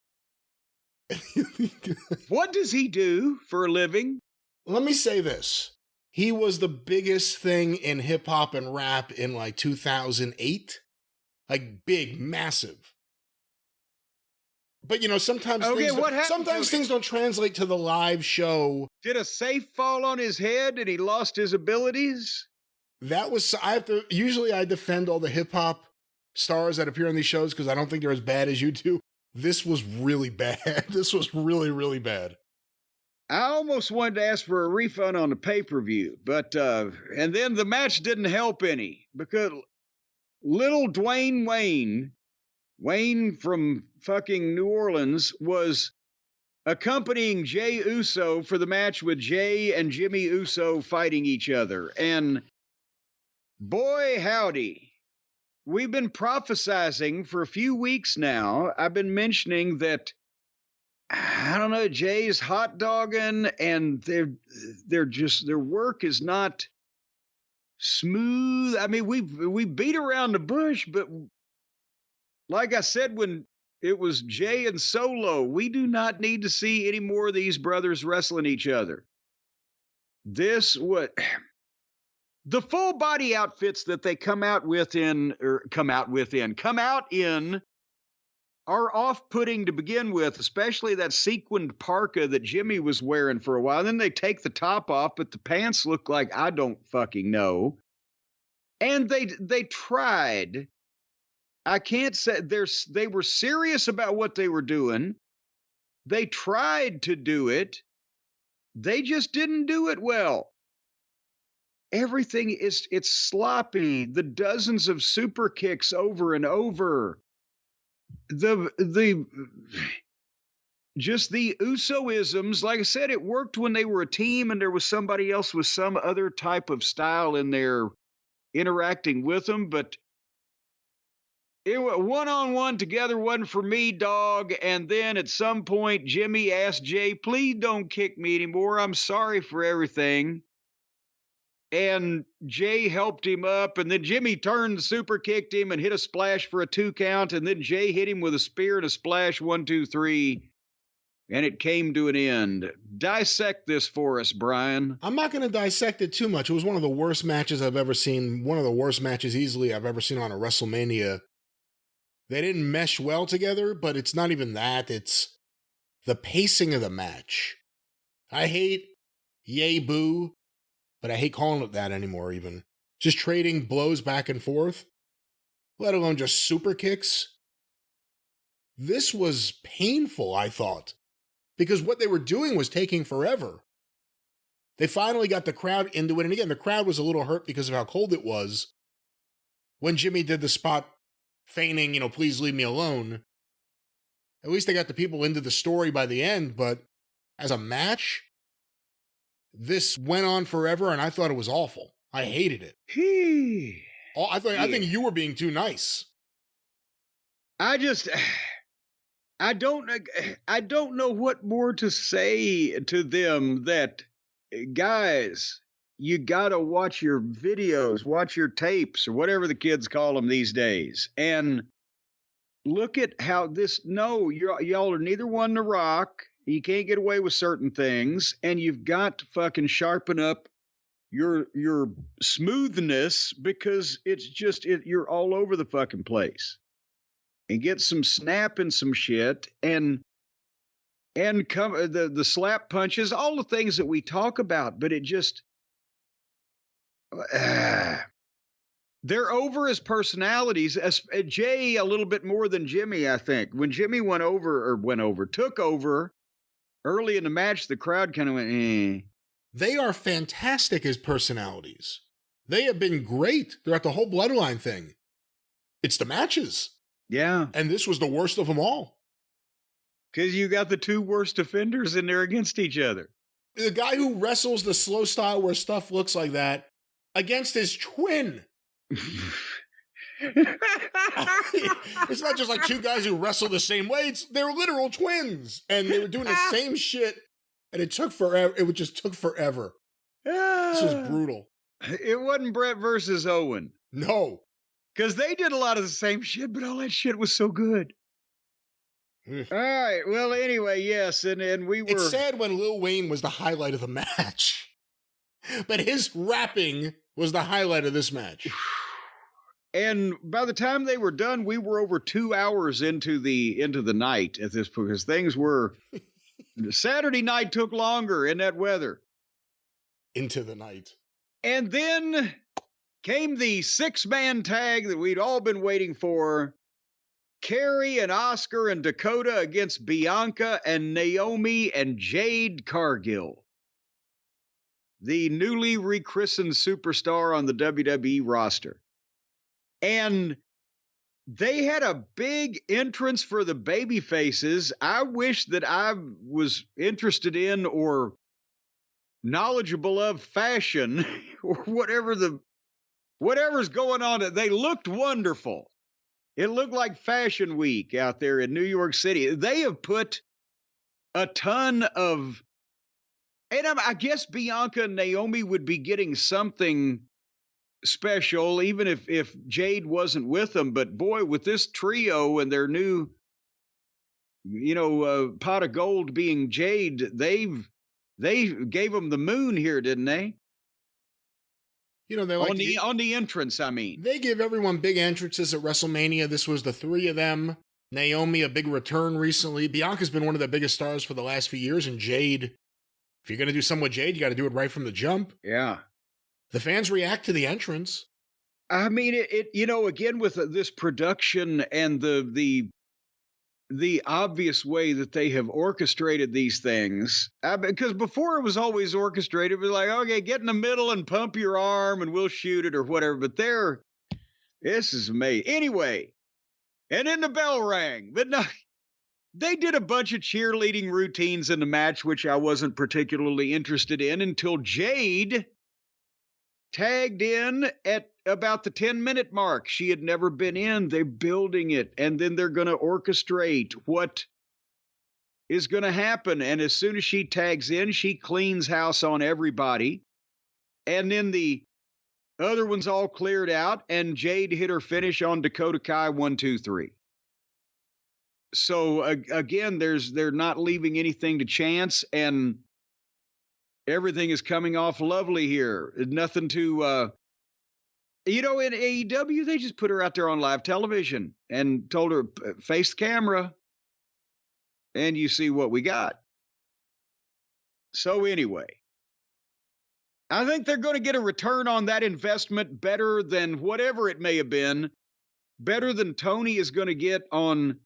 What does he do for a living? Let me say this. He was the biggest thing in hip hop and rap in like 2008. Like big, massive. But sometimes things don't translate to the live show. Did a safe fall on his head and he lost his abilities? That was, usually I defend all the hip hop stars that appear on these shows because I don't think they're as bad as you do. This was really bad. This was really, really bad. I almost wanted to ask for a refund on the pay-per-view, but, and then the match didn't help any because Little Dwayne Wayne from fucking New Orleans, was accompanying Jey Uso for the match with Jey and Jimmy Uso fighting each other. And boy, howdy, we've been prophesizing for a few weeks now. I've been mentioning that, I don't know, Jay's hot dogging and their work is not smooth. I mean, we beat around the bush, but like I said, when it was Jey and Solo, we do not need to see any more of these brothers wrestling each other. The full body outfits that they come out in are off-putting to begin with, especially that sequined parka that Jimmy was wearing for a while. Then they take the top off, but the pants look like I don't fucking know. And they tried. I can't say they were serious about what they were doing. They tried to do it. They just didn't do it well. Everything it's sloppy. The dozens of super kicks over and over. Just the Uso-isms. Like I said, it worked when they were a team and there was somebody else with some other type of style in there interacting with them, but it was one-on-one together wasn't for me, dog. And then at some point, Jimmy asked Jey, please don't kick me anymore. I'm sorry for everything. And Jey helped him up, and then Jimmy turned, super kicked him, and hit a splash for a 2 count, and then Jey hit him with a spear and a splash, 1, 2, 3, and it came to an end. Dissect this for us, Brian. I'm not going to dissect it too much. It was one of the worst matches I've ever seen, one of the worst matches easily I've ever seen on a WrestleMania. They didn't mesh well together, but it's not even that. It's the pacing of the match. I hate yay boo, but I hate calling it that anymore even. Just trading blows back and forth, let alone just super kicks. This was painful, I thought, because what they were doing was taking forever. They finally got the crowd into it, and again, the crowd was a little hurt because of how cold it was. when Jimmy did the spot feigning, please leave me alone. At least they got the people into the story by the end, but as a match, this went on forever, and I thought it was awful. I hated it. I think you were being too nice. I don't know what more to say to them. That, guys, you gotta watch your videos, watch your tapes, or whatever the kids call them these days, and look at how this. No, y'all are neither one to rock. You can't get away with certain things, and you've got to fucking sharpen up your smoothness, because it's just you're all over the fucking place. And get some snap and some shit, and come the slap punches, all the things that we talk about, but it just they're over as personalities. As Jay a little bit more than Jimmy, I think. When Jimmy took over early in the match, the crowd kind of went, eh. They are fantastic as personalities. They have been great throughout the whole Bloodline thing. It's the matches. Yeah. And this was the worst of them all. Because you got the two worst offenders in there against each other. The guy who wrestles the slow style where stuff looks like that against his twin. It's not just like two guys who wrestle the same way. They're literal twins. And they were doing the same shit. And it took forever. It just took forever. This was brutal. It wasn't Brett versus Owen. No. Because they did a lot of the same shit, but all that shit was so good. All right. Well, anyway, yes. And we were... It's sad when Lil Wayne was the highlight of the match. But his rapping was the highlight of this match. And by the time they were done, we were over 2 hours into the night at this point, because things were... Saturday night took longer in that weather. Into the night. And then came the 6-man tag that we'd all been waiting for. Carrie and Oscar and Dakota against Bianca and Naomi and Jade Cargill. The newly rechristened superstar on the WWE roster. And they had a big entrance for the baby faces. I wish that I was interested in or knowledgeable of fashion or whatever's going on. They looked wonderful. It looked like Fashion Week out there in New York City. They have put a ton of, and I guess Bianca and Naomi would be getting something special, even if Jade wasn't with them. But boy, with this trio and their new, pot of gold being Jade, they gave them the moon here, didn't they? They like on the entrance, I mean. They give everyone big entrances at WrestleMania. This was the three of them. Naomi, a big return recently. Bianca's been one of the biggest stars for the last few years. And Jade, if you're going to do something with Jade, you got to do it right from the jump. Yeah. The fans react to the entrance. I mean, again, with this production and the obvious way that they have orchestrated these things, because before it was always orchestrated, it was like, okay, get in the middle and pump your arm and we'll shoot it or whatever. But this is amazing. Anyway, and then the bell rang. But no, they did a bunch of cheerleading routines in the match, which I wasn't particularly interested in until Jade tagged in at about the 10-minute mark. She had never been in. They're building it, and then they're going to orchestrate what is going to happen. And as soon as she tags in, she cleans house on everybody. And then the other one's all cleared out, and Jade hit her finish on Dakota Kai 1, 2, 3. So again, they're not leaving anything to chance, and everything is coming off lovely here. Nothing to, in AEW, they just put her out there on live television and told her, face the camera, and you see what we got. So anyway, I think they're going to get a return on that investment better than whatever it may have been, better than Tony is going to get on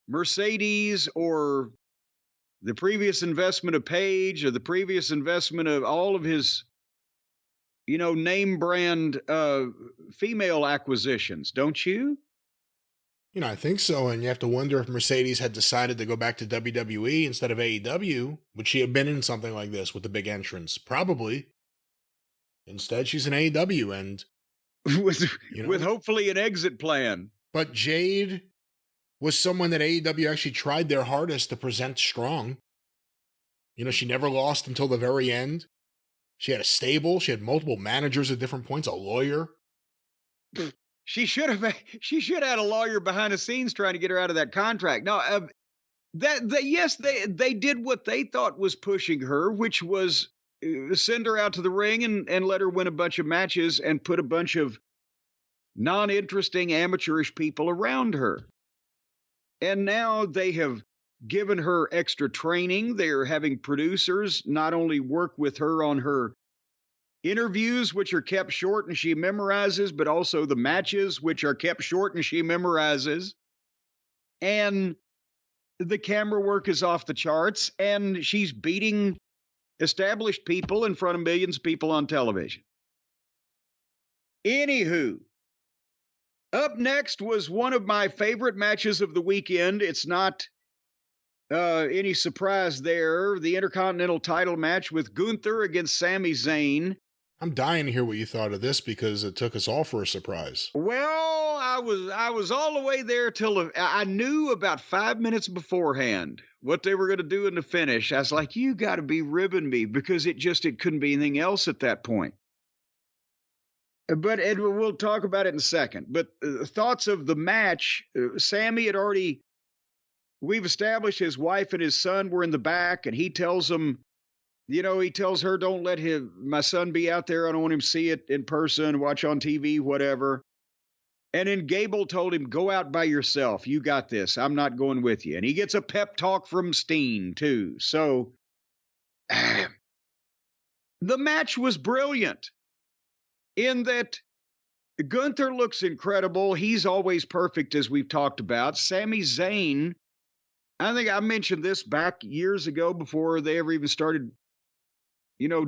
Mercedes or the previous investment of Paige or the previous investment of all of his, name brand female acquisitions, don't you? I think so. And you have to wonder if Mercedes had decided to go back to WWE instead of AEW. Would she have been in something like this with the big entrance? Probably. Instead, she's in AEW and with hopefully an exit plan. But Jade was someone that AEW actually tried their hardest to present strong. She never lost until the very end. She had a stable. She had multiple managers at different points, a lawyer. She should have had a lawyer behind the scenes trying to get her out of that contract. No, yes, they did what they thought was pushing her, which was send her out to the ring and let her win a bunch of matches and put a bunch of non-interesting amateurish people around her. And now they have given her extra training. They're having producers not only work with her on her interviews, which are kept short and she memorizes, but also the matches, which are kept short and she memorizes. And the camera work is off the charts, and she's beating established people in front of millions of people on television. Anywho, up next was one of my favorite matches of the weekend. It's not any surprise there. The Intercontinental title match with Gunther against Sami Zayn. I'm dying to hear what you thought of this because it took us all for a surprise. Well, I was all the way there till I knew about 5 minutes beforehand what they were going to do in the finish. I was like, you got to be ribbing me, because it couldn't be anything else at that point. But Edward, we'll talk about it in a second. But thoughts of the match, Sammy had already, we've established his wife and his son were in the back, and he tells them, he tells her, don't let my son be out there. I don't want him to see it in person, watch on TV, whatever. And then Gable told him, go out by yourself. You got this. I'm not going with you. And he gets a pep talk from Steen, too. So the match was brilliant in that Gunther looks incredible. He's always perfect, as we've talked about. Sami Zayn, I think I mentioned this back years ago before they ever even started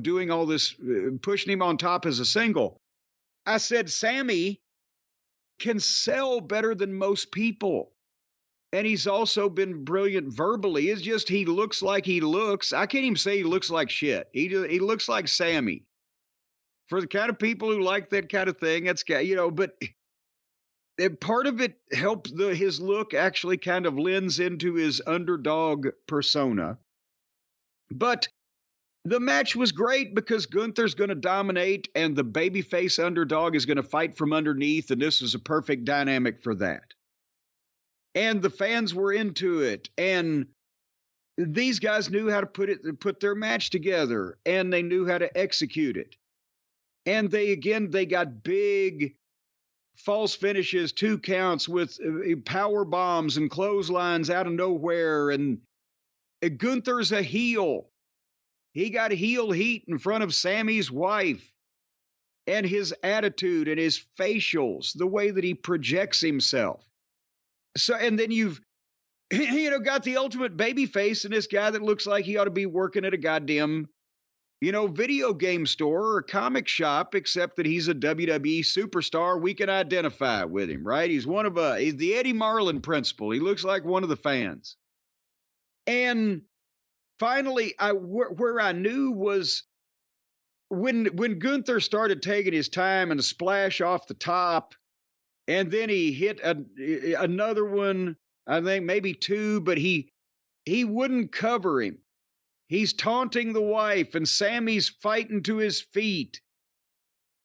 doing all this, pushing him on top as a single. I said, Sammy can sell better than most people. And he's also been brilliant verbally. It's just he looks like he looks. I can't even say he looks like shit. He looks like Sammy. For the kind of people who like that kind of thing, that's, but part of it helped his look actually kind of lends into his underdog persona. But the match was great because Gunther's going to dominate and the babyface underdog is going to fight from underneath, and this was a perfect dynamic for that. And the fans were into it, and these guys knew how to put their match together, and they knew how to execute it. And they got big false finishes, 2 counts with power bombs and clotheslines out of nowhere, and Gunther's a heel. He got heel heat in front of Sammy's wife, and his attitude and his facials, the way that he projects himself. So, and then you've, got the ultimate baby face in this guy that looks like he ought to be working at a goddamn, video game store or a comic shop, except that he's a WWE superstar. We can identify with him, right? He's he's the Eddie Marlin principle. He looks like one of the fans. And finally, where I knew was when Gunther started taking his time and a splash off the top, and then he hit another one, I think maybe 2, but he wouldn't cover him. He's taunting the wife, and Sammy's fighting to his feet.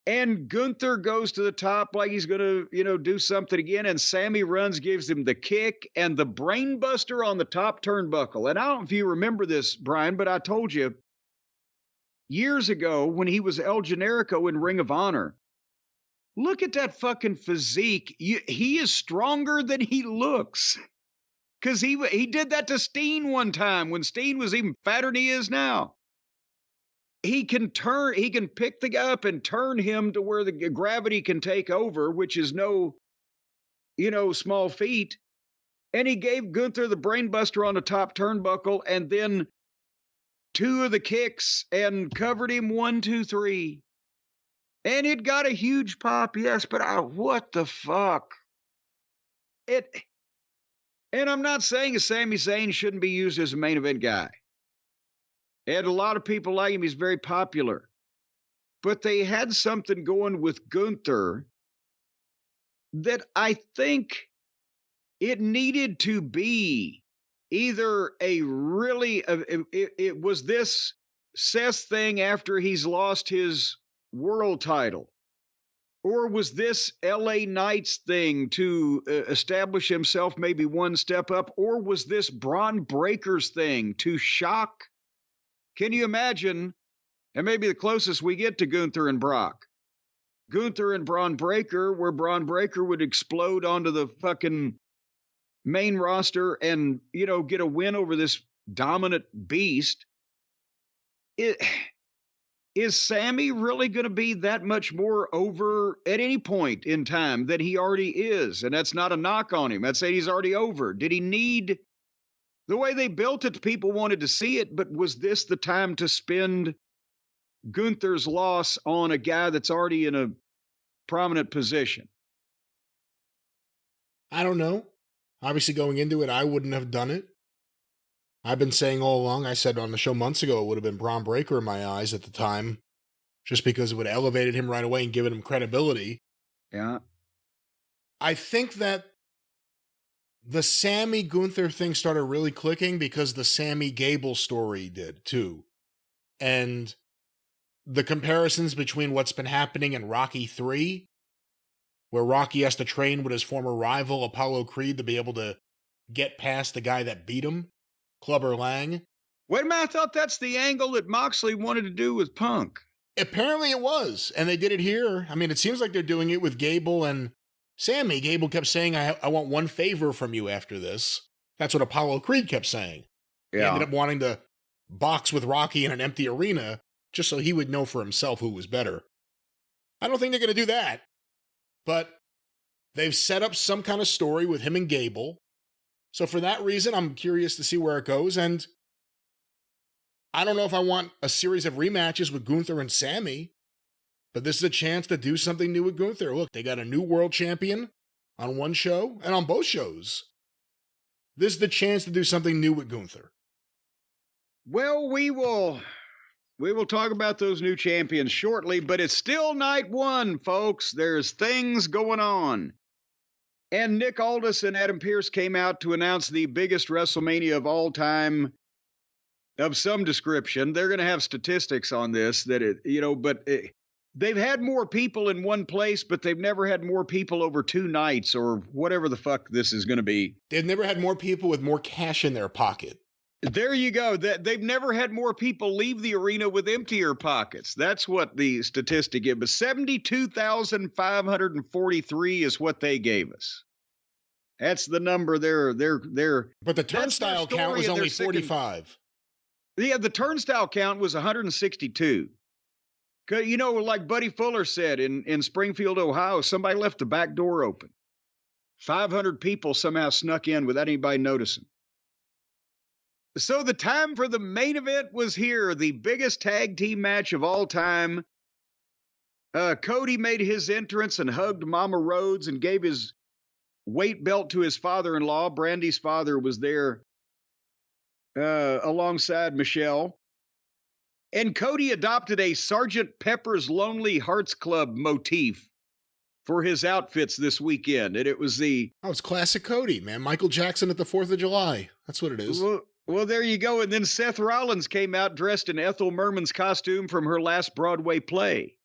And Gunther goes to the top like he's going to, do something again, and Sammy runs, gives him the kick and the brainbuster on the top turnbuckle. And I don't know if you remember this, Brian, but I told you years ago when he was El Generico in Ring of Honor, look at that fucking physique. He is stronger than he looks. Because he did that to Steen one time when Steen was even fatter than he is now. He can pick the guy up and turn him to where the gravity can take over, which is no, small feat. And he gave Gunther the brainbuster on the top turnbuckle and then 2 of the kicks and covered him 1, 2, 3. And it got a huge pop, yes, but what the fuck? And I'm not saying that Sami Zayn shouldn't be used as a main event guy. And a lot of people like him. He's very popular. But they had something going with Gunther that I think it needed to be either a really, it was this Seth thing after he's lost his world title, or was this LA Knights thing to establish himself maybe one step up, or was this Braun Breaker's thing to shock? Can you imagine? And maybe the closest we get to Gunther and Brock. Gunther and Braun Breaker, where Braun Breaker would explode onto the fucking main roster and, you know, get a win over this dominant beast. Is Sammy really going to be that much more over at any point in time than he already is? And that's not a knock on him. I'd say he's already over. Did he need the way they built it? People wanted to see it, but was this the time to spend Gunther's loss on a guy that's already in a prominent position? I don't know. Obviously, going into it, I wouldn't have done it. I've been saying all along, I said on the show months ago, it would have been Braun Breaker in my eyes at the time, just because it would have elevated him right away and given him credibility. Yeah. I think that the Sammy Gunther thing started really clicking because the Sammy Gable story did too. And the comparisons between what's been happening in Rocky 3, where Rocky has to train with his former rival, Apollo Creed, to be able to get past the guy that beat him, Clubber Lang. Wait a minute, I thought that's the angle that Moxley wanted to do with Punk. Apparently it was, and they did it here. I mean, it seems like they're doing it with Gable and Sammy. Gable kept saying, I want one favor from you after this. That's what Apollo Creed kept saying. Yeah. He ended up wanting to box with Rocky in an empty arena just so he would know for himself who was better. I don't think they're going to do that. But they've set up some kind of story with him and Gable. So for that reason, I'm curious to see where it goes. And I don't know if I want a series of rematches with Gunther and Sammy, but this is a chance to do something new with Gunther. Look, they got a new world champion on one show and on both shows. This is the chance to do something new with Gunther. Well, we will talk about those new champions shortly, but it's still night one, folks. There's things going on. And Nick Aldis and Adam Pearce came out to announce the biggest WrestleMania of all time of some description. They're going to have statistics on this they've had more people in one place, but they've never had more people over two nights or whatever the fuck this is going to be. They've never had more people with more cash in their pocket. There you go. They've never had more people leave the arena with emptier pockets. That's what the statistic is. But 72,543 is what they gave us. That's the number they're. But the turnstile count was only 45. Yeah, the turnstile count was 162. You know, like Buddy Fuller said in Springfield, Ohio, somebody left the back door open. 500 people somehow snuck in without anybody noticing. So the time for the main event was here, the biggest tag team match of all time. Cody made his entrance and hugged Mama Rhodes and gave his weight belt to his father-in-law. Brandy's father was there alongside Michelle. And Cody adopted a Sgt. Pepper's Lonely Hearts Club motif for his outfits this weekend. And it was it's classic Cody, man. Michael Jackson at the 4th of July. That's what it is. Well, there you go. And then Seth Rollins came out dressed in Ethel Merman's costume from her last Broadway play.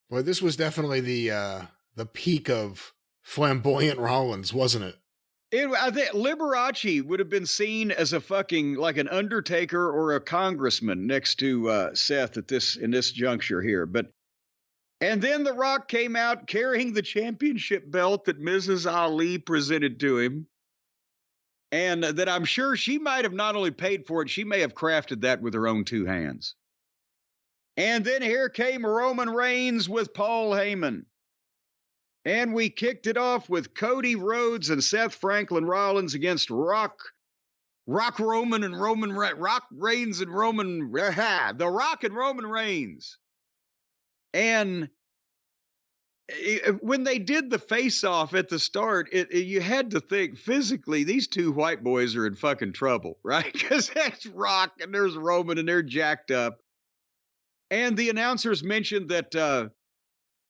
Boy, this was definitely the peak of flamboyant Rollins, wasn't it? I think Liberace would have been seen as a fucking like an Undertaker or a congressman next to Seth in this juncture here. And then The Rock came out carrying the championship belt that Mrs. Ali presented to him. And that I'm sure she might have not only paid for it, she may have crafted that with her own two hands. And then here came Roman Reigns with Paul Heyman. And we kicked it off with Cody Rhodes and Seth Franklin Rollins against Rock Reigns and Roman The Rock and Roman Reigns. And when they did the face-off at the start, you had to think physically these two white boys are in fucking trouble, right? Because that's Rock and there's Roman and they're jacked up. And the announcers mentioned that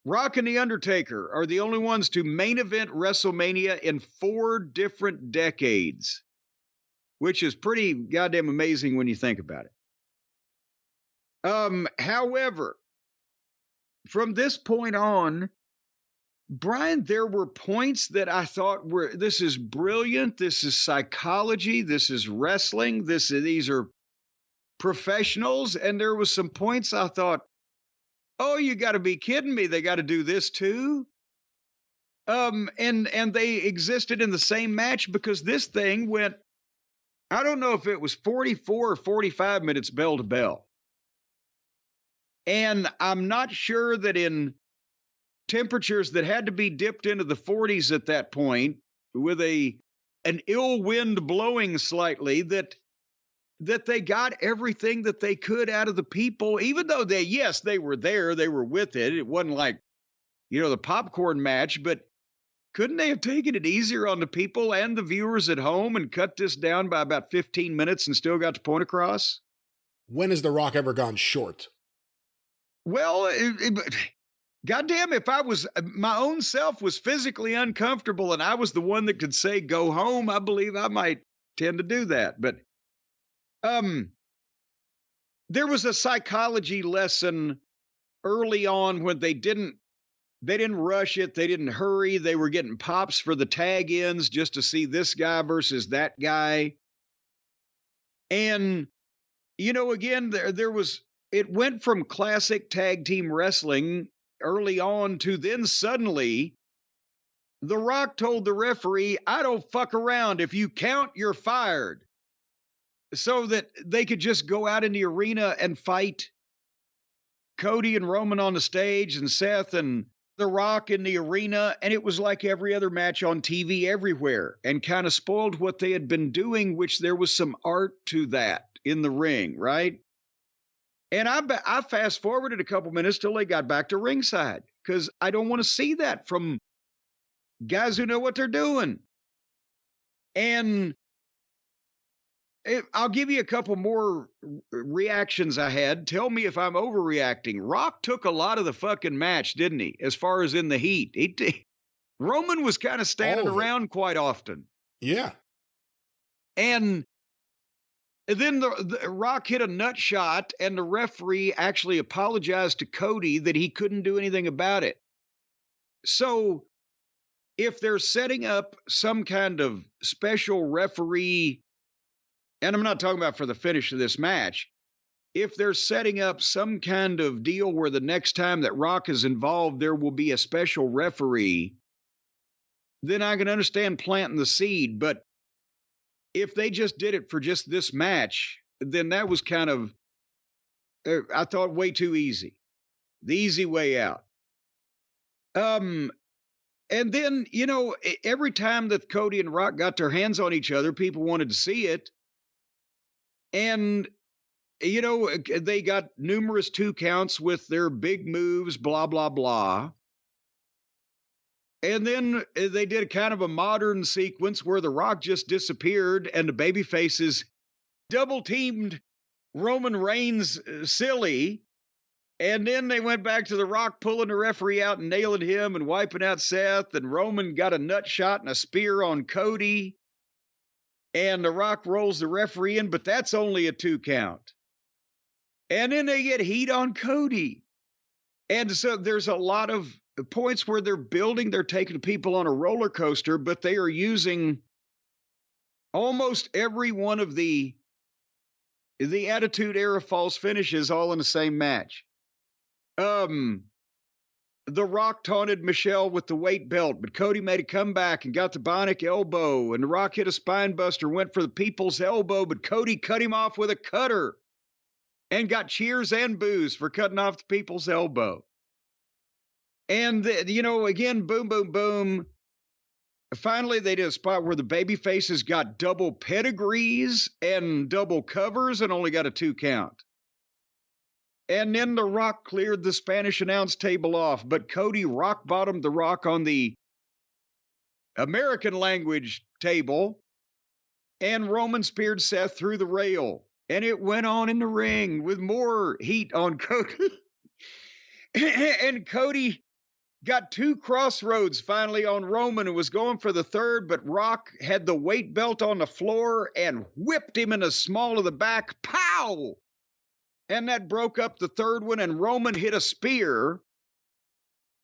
Rock and The Undertaker are the only ones to main event WrestleMania in 4 different decades, which is pretty goddamn amazing when you think about it. However, from this point on, Brian, there were points that I thought were, this is brilliant. This is psychology. This is wrestling. These are professionals. And there was some points I thought, oh, you got to be kidding me. They got to do this too. And they existed in the same match because this thing went, I don't know if it was 44 or 45 minutes bell to bell. And I'm not sure that in temperatures that had to be dipped into the 40s at that point, with an ill wind blowing slightly, that they got everything that they could out of the people, even though they were there, they were with it. It wasn't like, the popcorn match, but couldn't they have taken it easier on the people and the viewers at home and cut this down by about 15 minutes and still got the point across? When has The Rock ever gone short? Well, goddamn, if my own self was physically uncomfortable and I was the one that could say, go home, I believe I might tend to do that. But there was a psychology lesson early on when they didn't rush it. They didn't hurry. They were getting pops for the tag ins just to see this guy versus that guy. And, again, it went from classic tag team wrestling early on to then suddenly The Rock told the referee, I don't fuck around. If you count, you're fired. So that they could just go out in the arena and fight Cody and Roman on the stage and Seth and The Rock in the arena. And it was like every other match on TV everywhere, and kind of spoiled what they had been doing, which there was some art to that in the ring, right? And I fast forwarded a couple minutes till they got back to ringside, because I don't want to see that from guys who know what they're doing. And I'll give you a couple more reactions I had. Tell me if I'm overreacting. Rock took a lot of the fucking match, didn't he? As far as in the heat. Roman was kind of standing around quite often. Yeah. And then the Rock hit a nut shot, and the referee actually apologized to Cody that he couldn't do anything about it. So if they're setting up some kind of special referee, and I'm not talking about for the finish of this match, if they're setting up some kind of deal where the next time that Rock is involved, there will be a special referee, then I can understand planting the seed. But if they just did it for just this match, then that was kind of, I thought, way too easy. The easy way out. And then, every time that Cody and Rock got their hands on each other, people wanted to see it. And, they got numerous 2 counts with their big moves, blah, blah, blah. And then they did kind of a modern sequence where The Rock just disappeared and the babyfaces double-teamed Roman Reigns silly. And then they went back to The Rock pulling the referee out and nailing him and wiping out Seth. And Roman got a nut shot and a spear on Cody. And The Rock rolls the referee in, but that's only a 2 count. And then they get heat on Cody. And so there's a lot of points where they're taking people on a roller coaster, but they are using almost every one of the Attitude Era false finishes all in the same match. The Rock taunted Michelle with the weight belt, but Cody made a comeback and got the bionic elbow, and The Rock hit a spine buster, went for the people's elbow, but Cody cut him off with a cutter and got cheers and boos for cutting off the people's elbow. And, again, boom, boom, boom. Finally, they did a spot where the baby faces got double pedigrees and double covers and only got a 2 count. And then The Rock cleared the Spanish announce table off, but Cody rock-bottomed The Rock on the American language table, and Roman speared Seth through the rail. And it went on in the ring with more heat on Cody. And Cody got 2 crossroads finally on Roman and was going for the third, but Rock had the weight belt on the floor and whipped him in the small of the back. Pow! And that broke up the third one, and Roman hit a spear.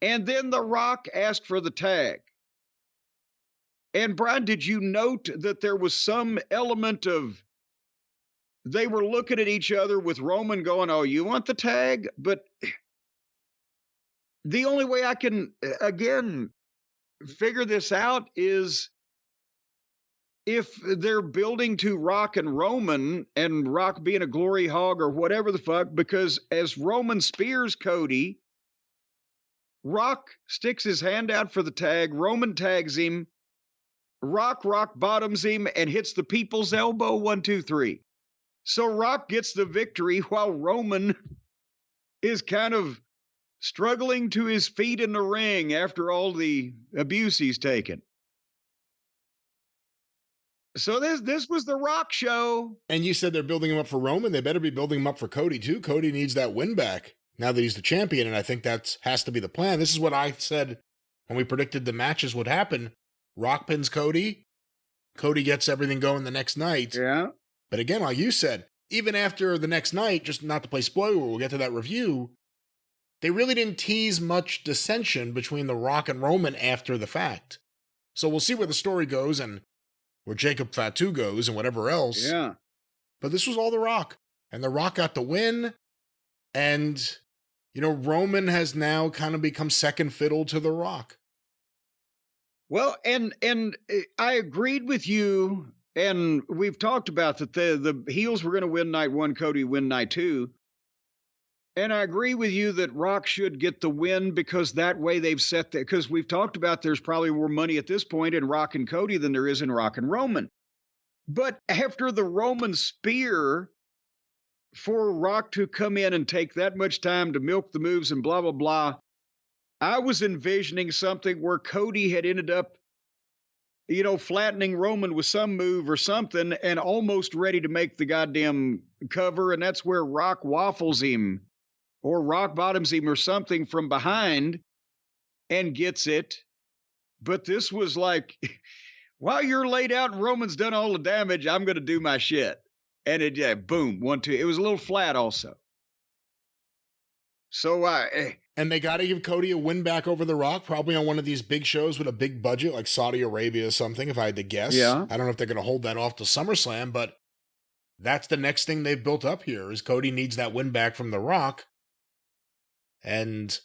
And then The Rock asked for the tag. And Brian, did you note that there was some element of they were looking at each other with Roman going, oh, you want the tag? But the only way I can, again, figure this out is if they're building to Rock and Roman and Rock being a glory hog or whatever the fuck, because as Roman spears Cody, Rock sticks his hand out for the tag, Roman tags him, Rock bottoms him and hits the people's elbow, 1, 2, 3. So Rock gets the victory while Roman is kind of struggling to his feet in the ring after all the abuse he's taken. So this was the Rock show. And you said they're building him up for Roman. They better be building him up for Cody, too. Cody needs that win back now that he's the champion, and I think that has to be the plan. This is what I said when we predicted the matches would happen. Rock pins Cody. Cody gets everything going the next night. Yeah. But again, like you said, even after the next night, just not to play spoiler, we'll get to that review, they really didn't tease much dissension between The Rock and Roman after the fact. So we'll see where the story goes and where Jacob Fatu goes and whatever else. Yeah. But this was all The Rock. And The Rock got the win. And, Roman has now kind of become second fiddle to The Rock. Well, and I agreed with you, and we've talked about that the heels were going to win night 1, Cody win night 2. And I agree with you that Rock should get the win because that way they've set that, because we've talked about there's probably more money at this point in Rock and Cody than there is in Rock and Roman. But after the Roman spear, for Rock to come in and take that much time to milk the moves and blah, blah, blah, I was envisioning something where Cody had ended up, flattening Roman with some move or something and almost ready to make the goddamn cover. And that's where Rock waffles him or Rock bottoms him or something from behind and gets it. But this was like, while you're laid out and Roman's done all the damage, I'm going to do my shit. And boom, 1, 2. It was a little flat also. So and they got to give Cody a win back over The Rock, probably on one of these big shows with a big budget like Saudi Arabia or something, if I had to guess. Yeah. I don't know if they're going to hold that off to SummerSlam, but that's the next thing they've built up here is Cody needs that win back from The Rock. And,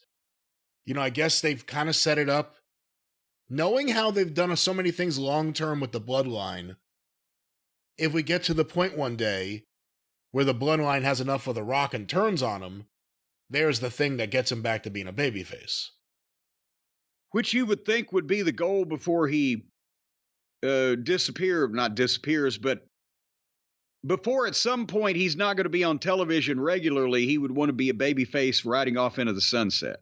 I guess they've kind of set it up. Knowing how they've done so many things long-term with the Bloodline, if we get to the point one day where the Bloodline has enough of The Rock and turns on him, there's the thing that gets him back to being a babyface. Which you would think would be the goal before he not disappears, but before at some point he's not going to be on television regularly, he would want to be a babyface riding off into the sunset.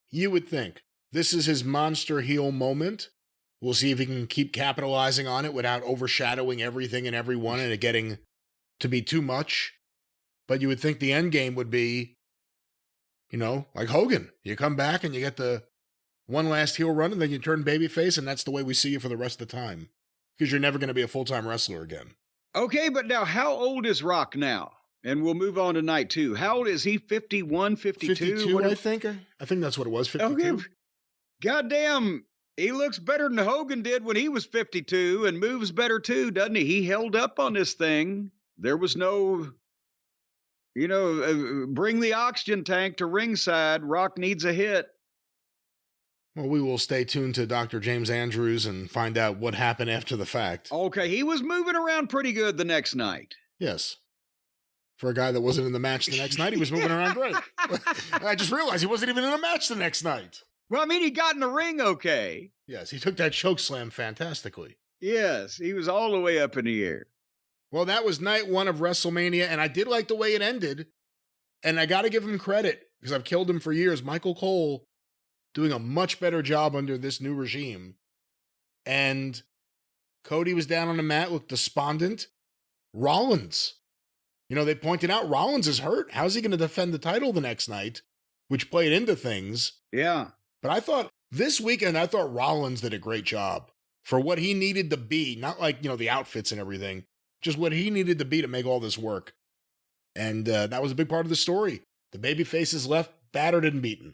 You would think. This is his monster heel moment. We'll see if he can keep capitalizing on it without overshadowing everything and everyone and it getting to be too much. But you would think the end game would be, like Hogan. You come back and you get the one last heel run and then you turn babyface and that's the way we see you for the rest of the time. Because you're never going to be a full-time wrestler again. Okay, but now how old is Rock now? And we'll move on to night 2. How old is he? 51, 52? 52, I think. I think that's what it was, 52. Okay. Goddamn, he looks better than Hogan did when he was 52 and moves better too, doesn't he? He held up on this thing. There was no, bring the oxygen tank to ringside. Rock needs a hit. Well, we will stay tuned to Dr. James Andrews and find out what happened after the fact. Okay, he was moving around pretty good the next night. Yes. For a guy that wasn't in the match the next night, he was moving around great. I just realized he wasn't even in a match the next night. Well, I mean, he got in the ring okay. Yes, he took that choke slam fantastically. Yes, he was all the way up in the air. Well, that was night 1 of WrestleMania, and I did like the way it ended. And I got to give him credit because I've killed him for years. Michael Cole doing a much better job under this new regime. And Cody was down on the mat, looked despondent. Rollins, they pointed out Rollins is hurt. How's he going to defend the title the next night? Which played into things. Yeah. But I thought this weekend, Rollins did a great job for what he needed to be. Not like, the outfits and everything, just what he needed to be to make all this work. And that was a big part of the story. The babyfaces left battered and beaten.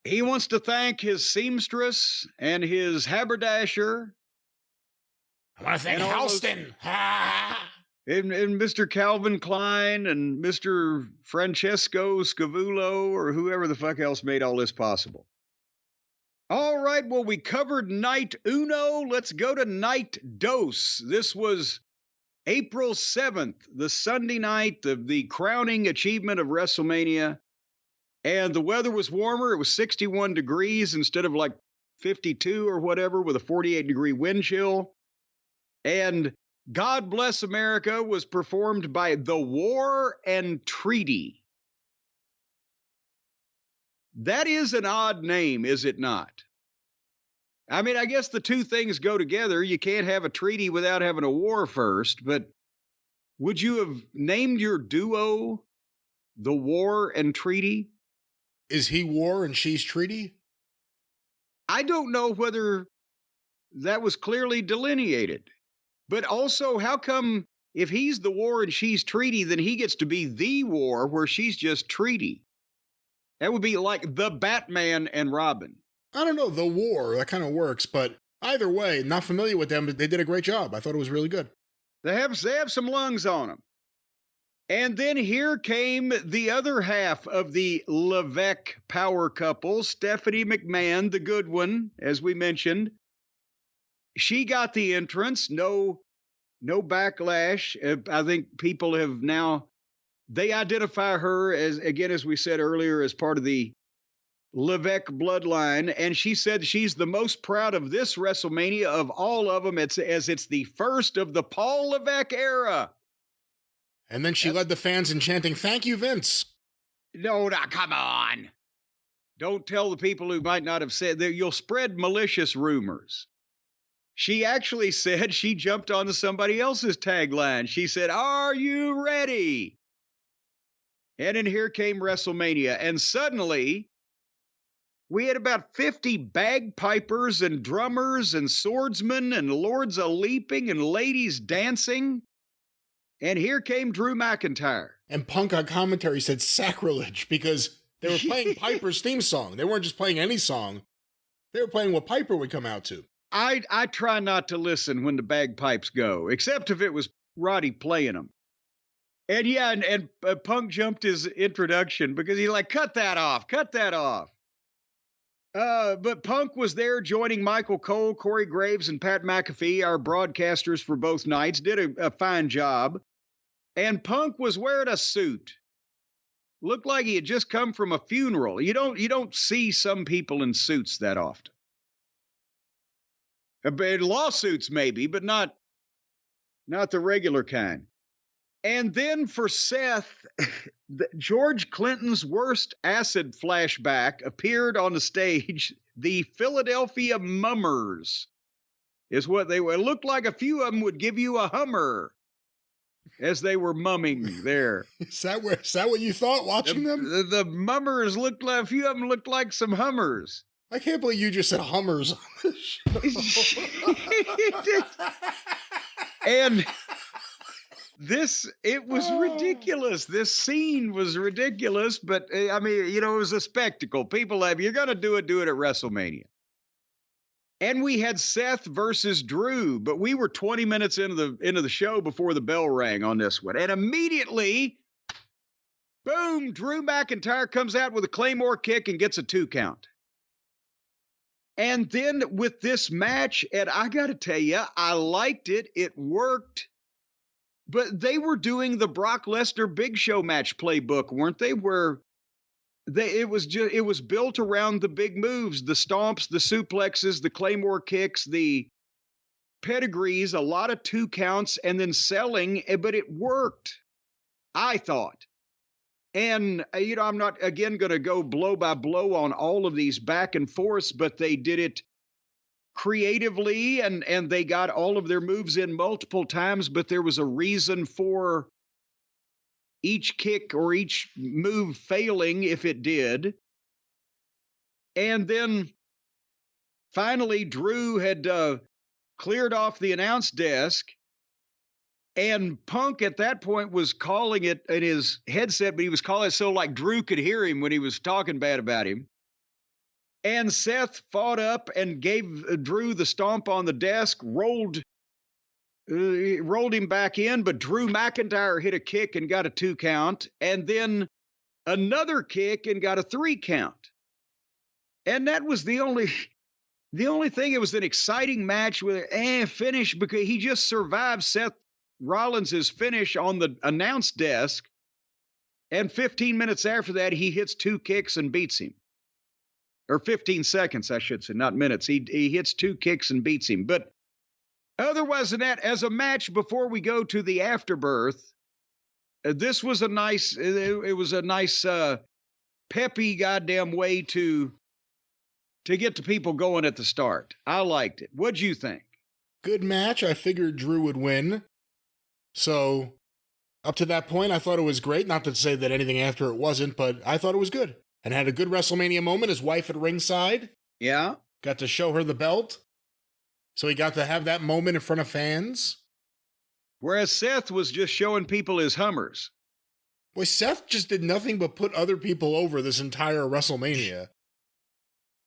He wants to thank his seamstress and his haberdasher. I want to thank Halston. And Mr. Calvin Klein and Mr. Francesco Scavullo or whoever the fuck else made all this possible. All right, well, we covered night uno. Let's go to night dos. This was April 7th, the Sunday night of the crowning achievement of WrestleMania. And the weather was warmer. It was 61 degrees instead of like 52 or whatever with a 48-degree wind chill. And God Bless America was performed by The War and Treaty. That is an odd name, is it not? I mean, I guess the two things go together. You can't have a treaty without having a war first, but would you have named your duo The War and Treaty? Is he war and she's treaty? I don't know whether that was clearly delineated. But also, how come if he's the war and she's treaty, then he gets to be the war where she's just treaty? That would be like the Batman and Robin. I don't know, the war, that kind of works, but either way, not familiar with them, but they did a great job. I thought it was really good. They have some lungs on them. And then here came the other half of the Levesque power couple, Stephanie McMahon, the good one, as we mentioned. She got the entrance, no backlash. I think people have now, they identify her as, again, as we said earlier, as part of the Levesque bloodline. And she said she's the most proud of this WrestleMania of all of them, as it's the first of the Paul Levesque era. And then she led the fans in chanting, "Thank you, Vince." No, come on. Don't tell the people who might not have said that. You'll spread malicious rumors. She actually said she jumped onto somebody else's tagline. She said, "Are you ready?" And then here came WrestleMania. And suddenly, we had about 50 bagpipers and drummers and swordsmen and lords a-leaping and ladies dancing. And here came Drew McIntyre. And Punk on commentary said sacrilege because they were playing Piper's theme song. They weren't just playing any song. They were playing what Piper would come out to. I try not to listen when the bagpipes go, except if it was Roddy playing them. And yeah, and Punk jumped his introduction because he's like, cut that off. But Punk was there joining Michael Cole, Corey Graves, and Pat McAfee, our broadcasters for both nights, did a fine job. And Punk was wearing a suit. Looked like he had just come from a funeral. You don't see some people in suits that often. Lawsuits maybe, but not the regular kind. And then for Seth, George Clinton's worst acid flashback appeared on the stage. The Philadelphia Mummers is what they were. It looked like a few of them would give you a Hummer as they were mumming there. Is that what you thought watching them? The Mummers looked like, a few of them looked like some Hummers. I can't believe you just said Hummers on the show. And it was ridiculous. This scene was ridiculous, but I mean, it was a spectacle. People you're going to do it at WrestleMania. And we had Seth versus Drew, but we were 20 minutes into the show before the bell rang on this one. And immediately, boom, Drew McIntyre comes out with a Claymore kick and gets a 2 count. And then with this match, and I got to tell you, I liked it. It worked. But they were doing the Brock Lesnar Big Show match playbook, weren't they? Where it was built around the big moves, the stomps, the suplexes, the Claymore kicks, the pedigrees, a lot of 2 counts, and then selling. But it worked, I thought. And, I'm not, again, going to go blow by blow on all of these back and forths, but they did it creatively and they got all of their moves in multiple times, but there was a reason for each kick or each move failing if it did. And then finally, Drew had cleared off the announce desk, and Punk at that point was calling it in his headset, but he was calling it so like Drew could hear him when he was talking bad about him. And Seth fought up and gave Drew the stomp on the desk, rolled him back in, but Drew McIntyre hit a kick and got a 2 count, and then another kick and got a 3 count. And that was the only thing. It was an exciting match with a finish because he just survived Seth Rollins' finish on the announce desk. And 15 minutes after that, he hits 2 kicks and beats him. Or 15 seconds, I should say, not minutes. He hits 2 kicks and beats him. But otherwise than that, as a match before we go to the afterbirth, this was a nice, it was a nice peppy goddamn way to get the people going at the start. I liked it. What'd you think? Good match. I figured Drew would win. So up to that point, I thought it was great. Not to say that anything after it wasn't, but I thought it was good. And had a good WrestleMania moment. His wife at ringside. Yeah. Got to show her the belt. So he got to have that moment in front of fans. Whereas Seth was just showing people his Hummers. Boy, Seth just did nothing but put other people over this entire WrestleMania.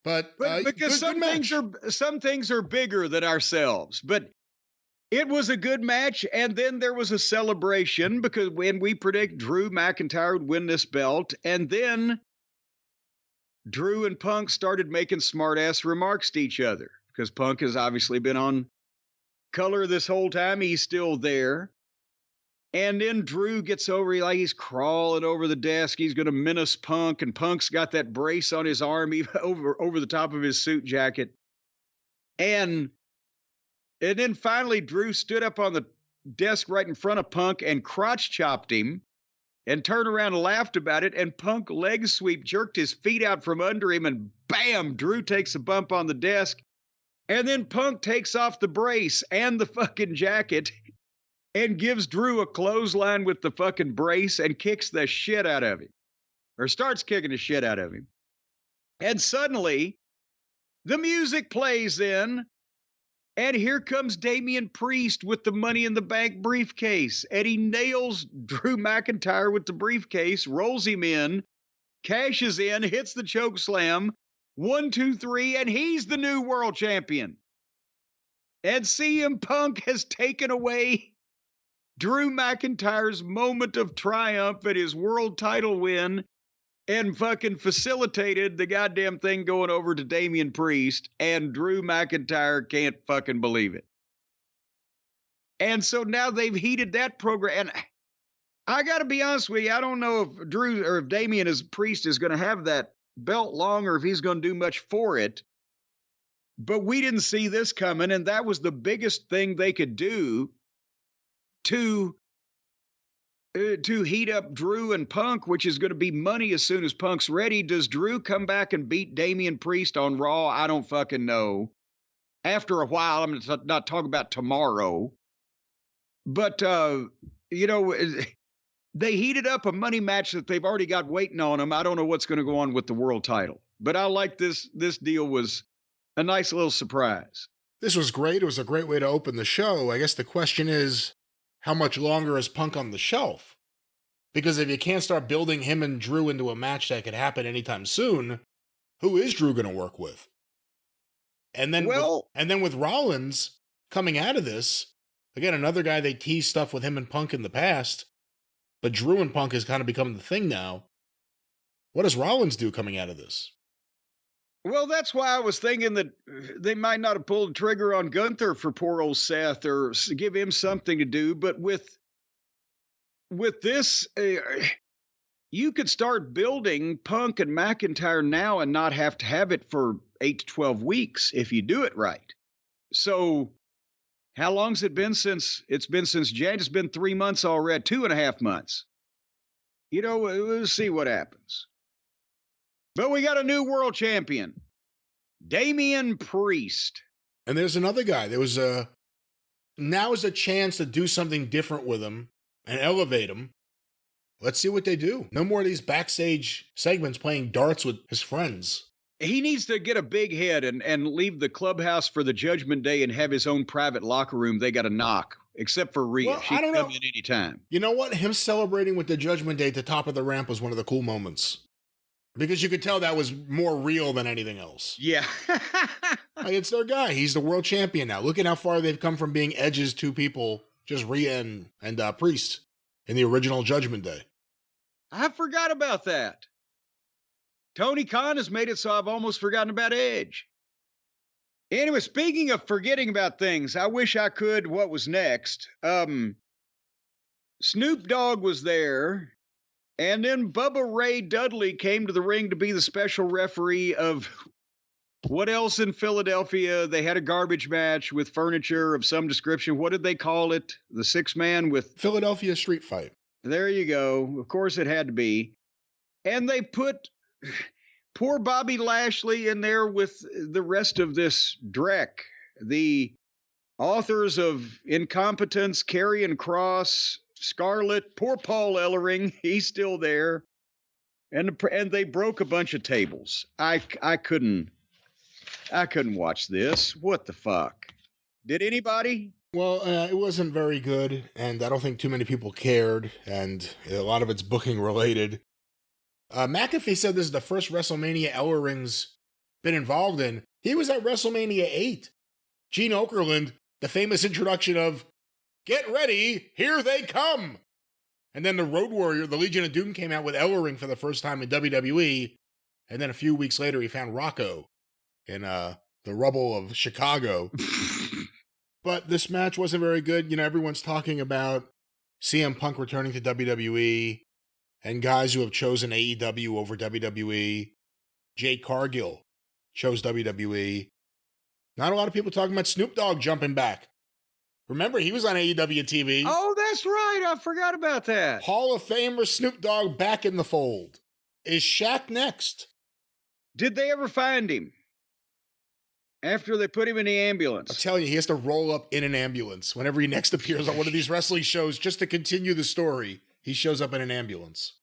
But because some things are bigger than ourselves. But it was a good match, and then there was a celebration because when we predict Drew McIntyre would win this belt, and then Drew and Punk started making smart-ass remarks to each other because Punk has obviously been on color this whole time. He's still there. And then Drew gets over, he's crawling over the desk. He's going to menace Punk, and Punk's got that brace on his arm even over the top of his suit jacket. And then finally, Drew stood up on the desk right in front of Punk and crotch chopped him and turned around and laughed about it. And Punk leg sweep jerked his feet out from under him, and bam, Drew takes a bump on the desk. And then Punk takes off the brace and the fucking jacket and gives Drew a clothesline with the fucking brace and kicks the shit out of him. Or starts kicking the shit out of him. And suddenly, the music plays in, and here comes Damien Priest with the Money in the Bank briefcase. And he nails Drew McIntyre with the briefcase, rolls him in, cashes in, hits the choke slam. 1, 2, 3, and he's the new world champion. And CM Punk has taken away Drew McIntyre's moment of triumph at his world title win and fucking facilitated the goddamn thing going over to Damien Priest, and Drew McIntyre can't fucking believe it. And so now they've heated that program. And I got to be honest with you, I don't know if Drew or if Damien as Priest is going to have that belt long or if he's going to do much for it. But we didn't see this coming, and that was the biggest thing they could do to heat up Drew and Punk, which is going to be money as soon as Punk's ready. Does Drew come back and beat Damien Priest on Raw? I don't fucking know. After a while, I'm not talking about tomorrow. But, they heated up a money match that they've already got waiting on them. I don't know what's going to go on with the world title. But I like this. This deal was a nice little surprise. This was great. It was a great way to open the show. I guess the question is, how much longer is Punk on the shelf? Because if you can't start building him and Drew into a match that could happen anytime soon, who is Drew going to work with? And then, with Rollins coming out of this, again, another guy they teased stuff with him and Punk in the past, but Drew and Punk has kind of become the thing now. What does Rollins do coming out of this? Well, that's why I was thinking that they might not have pulled the trigger on Gunther for poor old Seth or give him something to do. But with this, you could start building Punk and McIntyre now and not have to have it for 8 to 12 weeks if you do it right. So how long's it been since? It's been since January. It's been 3 months already, 2.5 months. We'll see what happens. But we got a new world champion, Damien Priest. And there's another guy. Now is a chance to do something different with him and elevate him. Let's see what they do. No more of these backstage segments playing darts with his friends. He needs to get a big head and leave the clubhouse for the Judgment Day and have his own private locker room. They got to knock, except for Rhea. She can come in any time. You know what? Him celebrating with the Judgment Day at the top of the ramp was one of the cool moments. Because you could tell that was more real than anything else. Yeah. Like, it's their guy. He's the world champion now. Look at how far they've come from being Edge's two people, just Rhea and Priest in the original Judgment Day. I forgot about that. Tony Khan has made it so I've almost forgotten about Edge. Anyway, speaking of forgetting about things, I wish I could. What was next? Snoop Dogg was there, and then Bubba Ray Dudley came to the ring to be the special referee of what else in Philadelphia? They had a garbage match with furniture of some description. What did they call it? The 6-man with Philadelphia Street Fight. There you go. Of course it had to be. And they put poor Bobby Lashley in there with the rest of this dreck. The authors of Incompetence, Karrion Kross, Scarlett, poor Paul Ellering, he's still there. And they broke a bunch of tables. I couldn't watch this. What the fuck? Did anybody? Well, it wasn't very good, and I don't think too many people cared, and a lot of it's booking related. McAfee said this is the first WrestleMania Ellering's been involved in. He was at WrestleMania 8. Gene Okerlund, the famous introduction of, "Get ready, here they come!" And then the Road Warrior, the Legion of Doom, came out with Ellering for the first time in WWE, and then a few weeks later he found Rocco in the rubble of Chicago. But this match wasn't very good. You know, everyone's talking about CM Punk returning to WWE and guys who have chosen AEW over WWE. Jade Cargill chose WWE. Not a lot of people talking about Snoop Dogg jumping back. Remember, he was on AEW TV. Oh, that's right. I forgot about that. Hall of Famer Snoop Dogg back in the fold. Is Shaq next? Did they ever find him? After they put him in the ambulance. I'll tell you, he has to roll up in an ambulance whenever he next appears on one of these wrestling shows just to continue the story. He shows up in an ambulance.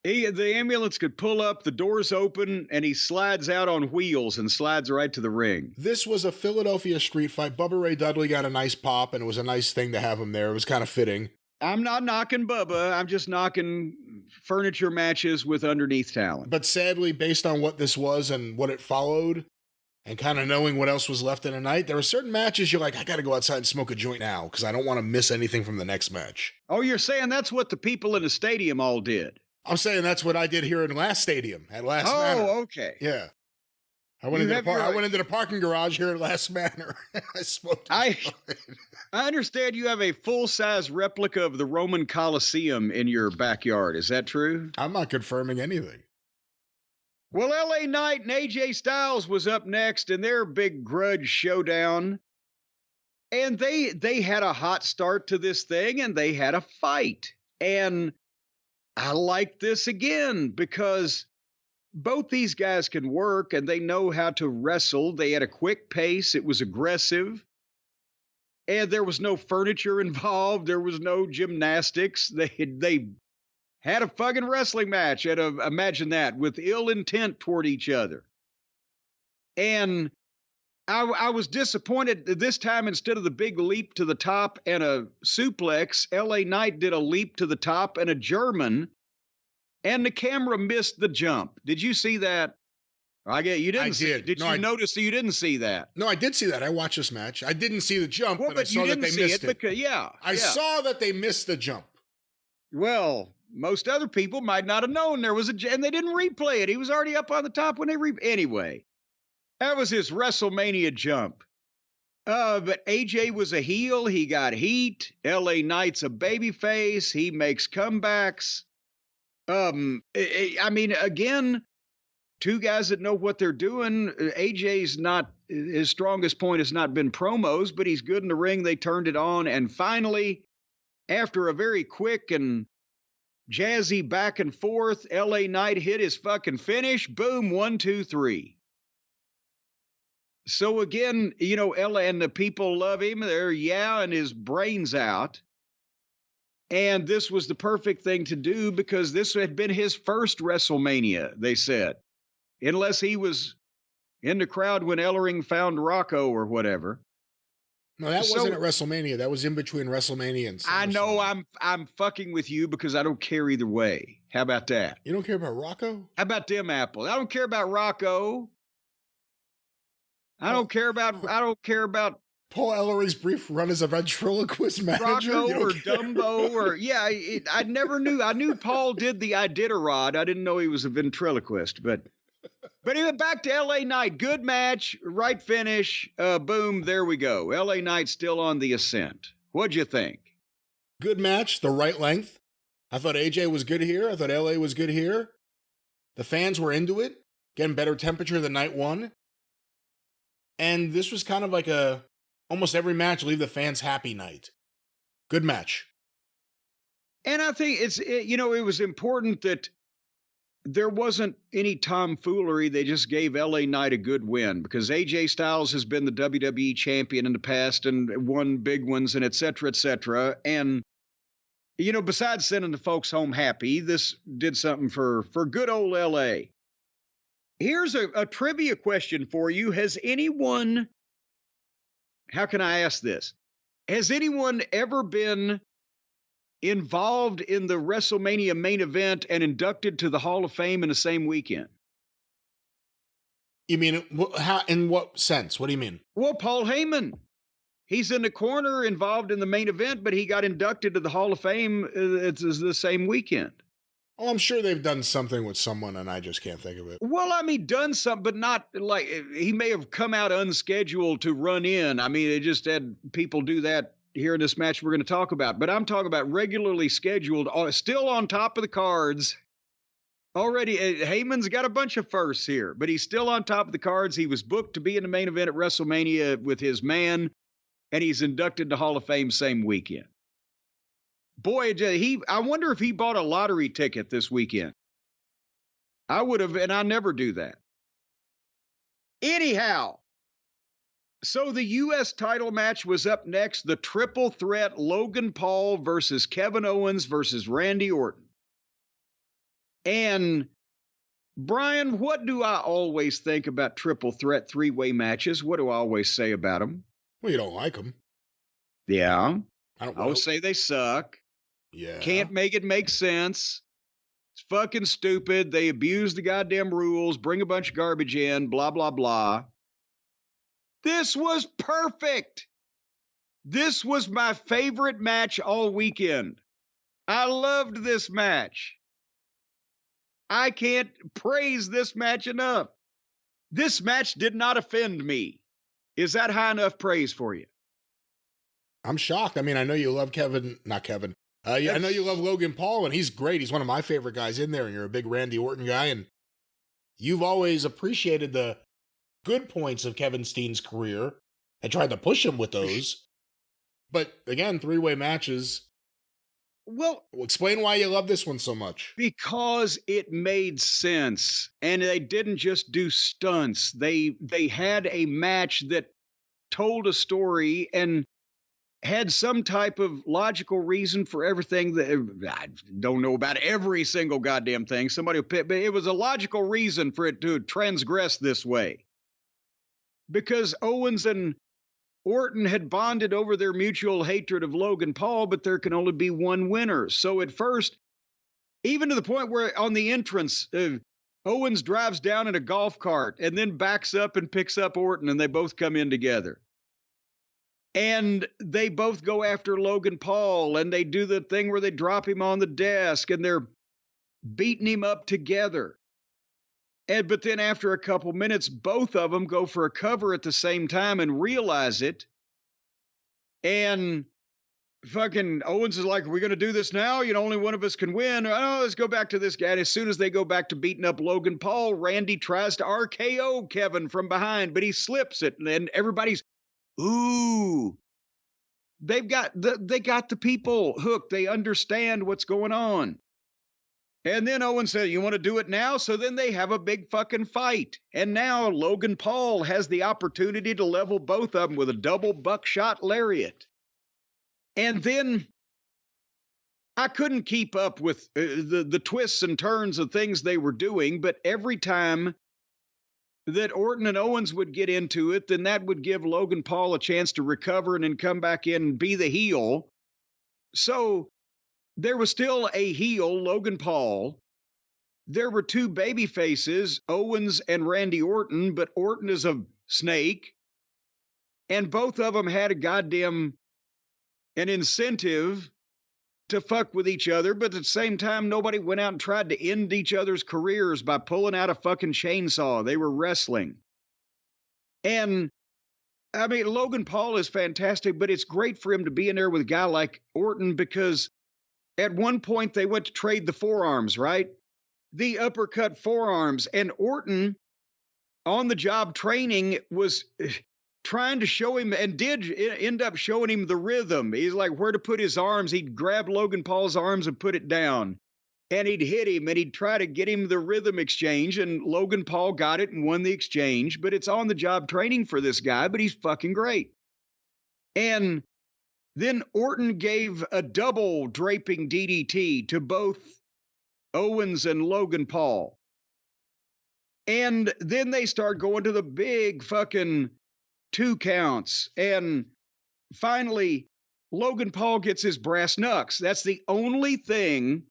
The ambulance could pull up, the doors open, and he slides out on wheels and slides right to the ring. This was a Philadelphia street fight. Bubba Ray Dudley got a nice pop, and it was a nice thing to have him there. It was kind of fitting. I'm not knocking Bubba. I'm just knocking furniture matches with underneath talent. But sadly, based on what this was and what it followed, and kind of knowing what else was left in the night, there were certain matches you're like, I got to go outside and smoke a joint now because I don't want to miss anything from the next match. Oh, you're saying that's what the people in the stadium all did? I'm saying that's what I did here in last stadium at Last Manor. Oh, okay. Yeah. I went into the parking garage here at Last Manor. I smoked. I understand you have a full-size replica of the Roman Colosseum in your backyard. Is that true? I'm not confirming anything. Well, LA Knight and AJ Styles was up next in their big grudge showdown. And they had a hot start to this thing, and they had a fight. And I like this again because both these guys can work and they know how to wrestle. They had a quick pace. It was aggressive. And there was no furniture involved. There was no gymnastics. They had a fucking wrestling match. Imagine that, with ill intent toward each other. And I was disappointed that this time, instead of the big leap to the top and a suplex, LA Knight did a leap to the top and a German, and the camera missed the jump. Did you see that? I get you didn't see it. Did you notice that you didn't see that? No, I did see that. I watched this match. I didn't see the jump, but I saw that they missed it. Because, I saw that they missed the jump. Well, most other people might not have known there was and they didn't replay it. He was already up on the top when they anyway. That was his WrestleMania jump. But AJ was a heel. He got heat. LA Knight's a babyface. He makes comebacks. I mean, again, two guys that know what they're doing. AJ's not, his strongest point has not been promos, but he's good in the ring. They turned it on. And finally, after a very quick and Jazzy back and forth. LA Knight hit his fucking finish. Boom, 1, 2, 3. So again, LA and the people love him. They're yowing his brains out. And this was the perfect thing to do because this had been his first WrestleMania, they said. Unless he was in the crowd when Ellering found Rocco or whatever. No, that wasn't at WrestleMania. That was in between WrestleMania and SummerSlam. I know I'm fucking with you because I don't care either way. How about that? You don't care about Rocco? How about them apples? I don't care about Rocco. I don't care about Paul Ellering's brief run as a ventriloquist manager. Rocco or Dumbo or I never knew. I knew Paul did the Iditarod. I didn't know he was a ventriloquist, but anyway, back to LA Knight. Good match, right finish. Boom, there we go. LA Knight still on the ascent. What'd you think? Good match, the right length. I thought AJ was good here. I thought LA was good here. The fans were into it, getting better temperature than night one. And this was kind of like almost every match leave the fans happy night. Good match. And I think it was important that there wasn't any tomfoolery. They just gave LA Knight a good win because AJ Styles has been the WWE champion in the past and won big ones and et cetera, et cetera. And, besides sending the folks home happy, this did something for good old LA. Here's a trivia question for you. How can I ask this? Has anyone ever been involved in the WrestleMania main event and inducted to the Hall of Fame in the same weekend? You mean, how? In what sense? What do you mean? Well, Paul Heyman. He's in the corner involved in the main event, but he got inducted to the Hall of Fame the same weekend. Oh, I'm sure they've done something with someone, and I just can't think of it. Well, done something, but not like he may have come out unscheduled to run in. They just had people do that here in this match we're going to talk about. But I'm talking about regularly scheduled, still on top of the cards. Already, Heyman's got a bunch of firsts here, but he's still on top of the cards. He was booked to be in the main event at WrestleMania with his man, and he's inducted to Hall of Fame same weekend. Boy, I wonder if he bought a lottery ticket this weekend. I would have, and I never do that. Anyhow, so the U.S. title match was up next. The triple threat, Logan Paul versus Kevin Owens versus Randy Orton. And Brian, what do I always think about triple threat three-way matches? What do I always say about them? Well, you don't like them. Yeah. I always say they suck. Yeah. Can't make it make sense. It's fucking stupid. They abuse the goddamn rules, bring a bunch of garbage in, blah, blah, blah. This was perfect. This was my favorite match all weekend. I loved this match. I can't praise this match enough. This match did not offend me. Is that high enough praise for you? I'm shocked. I know you love I know you love Logan Paul, and he's great. He's one of my favorite guys in there, and you're a big Randy Orton guy, and you've always appreciated the good points of Kevin Steen's career and tried to push him with those. But again, three-way matches. Well, explain why you love this one so much. Because it made sense, and they didn't just do stunts. They had a match that told a story and had some type of logical reason for everything. That I don't know about every single goddamn thing. Somebody will pick, but it was a logical reason for it to transgress this way. Because Owens and Orton had bonded over their mutual hatred of Logan Paul, but there can only be one winner. So at first, even to the point where on the entrance, Owens drives down in a golf cart and then backs up and picks up Orton, and they both come in together. And they both go after Logan Paul, and they do the thing where they drop him on the desk, and they're beating him up together. But then after a couple minutes, both of them go for a cover at the same time and realize it. And fucking Owens is like, are we going to do this now? Only one of us can win. Oh, let's go back to this guy. And as soon as they go back to beating up Logan Paul, Randy tries to RKO Kevin from behind, but he slips it. And everybody's, ooh. They got the people hooked. They understand what's going on. And then Owens said, you want to do it now? So then they have a big fucking fight. And now Logan Paul has the opportunity to level both of them with a double buckshot lariat. And then I couldn't keep up with the twists and turns of things they were doing, but every time that Orton and Owens would get into it, then that would give Logan Paul a chance to recover and then come back in and be the heel. So there was still a heel, Logan Paul. There were two baby faces, Owens and Randy Orton, but Orton is a snake. And both of them had an incentive to fuck with each other, but at the same time, nobody went out and tried to end each other's careers by pulling out a fucking chainsaw. They were wrestling. And, I mean, Logan Paul is fantastic, but it's great for him to be in there with a guy like Orton because at one point they went to trade the forearms, right? The uppercut forearms. And Orton, on the job training, was trying to show him and did end up showing him the rhythm. He's like where to put his arms. He'd grab Logan Paul's arms and put it down. And he'd hit him and he'd try to get him the rhythm exchange. And Logan Paul got it and won the exchange. But it's on the job training for this guy, but he's fucking great. And then Orton gave a double draping DDT to both Owens and Logan Paul. And then they start going to the big fucking 2 counts. And finally, Logan Paul gets his brass knucks. That's the only thing.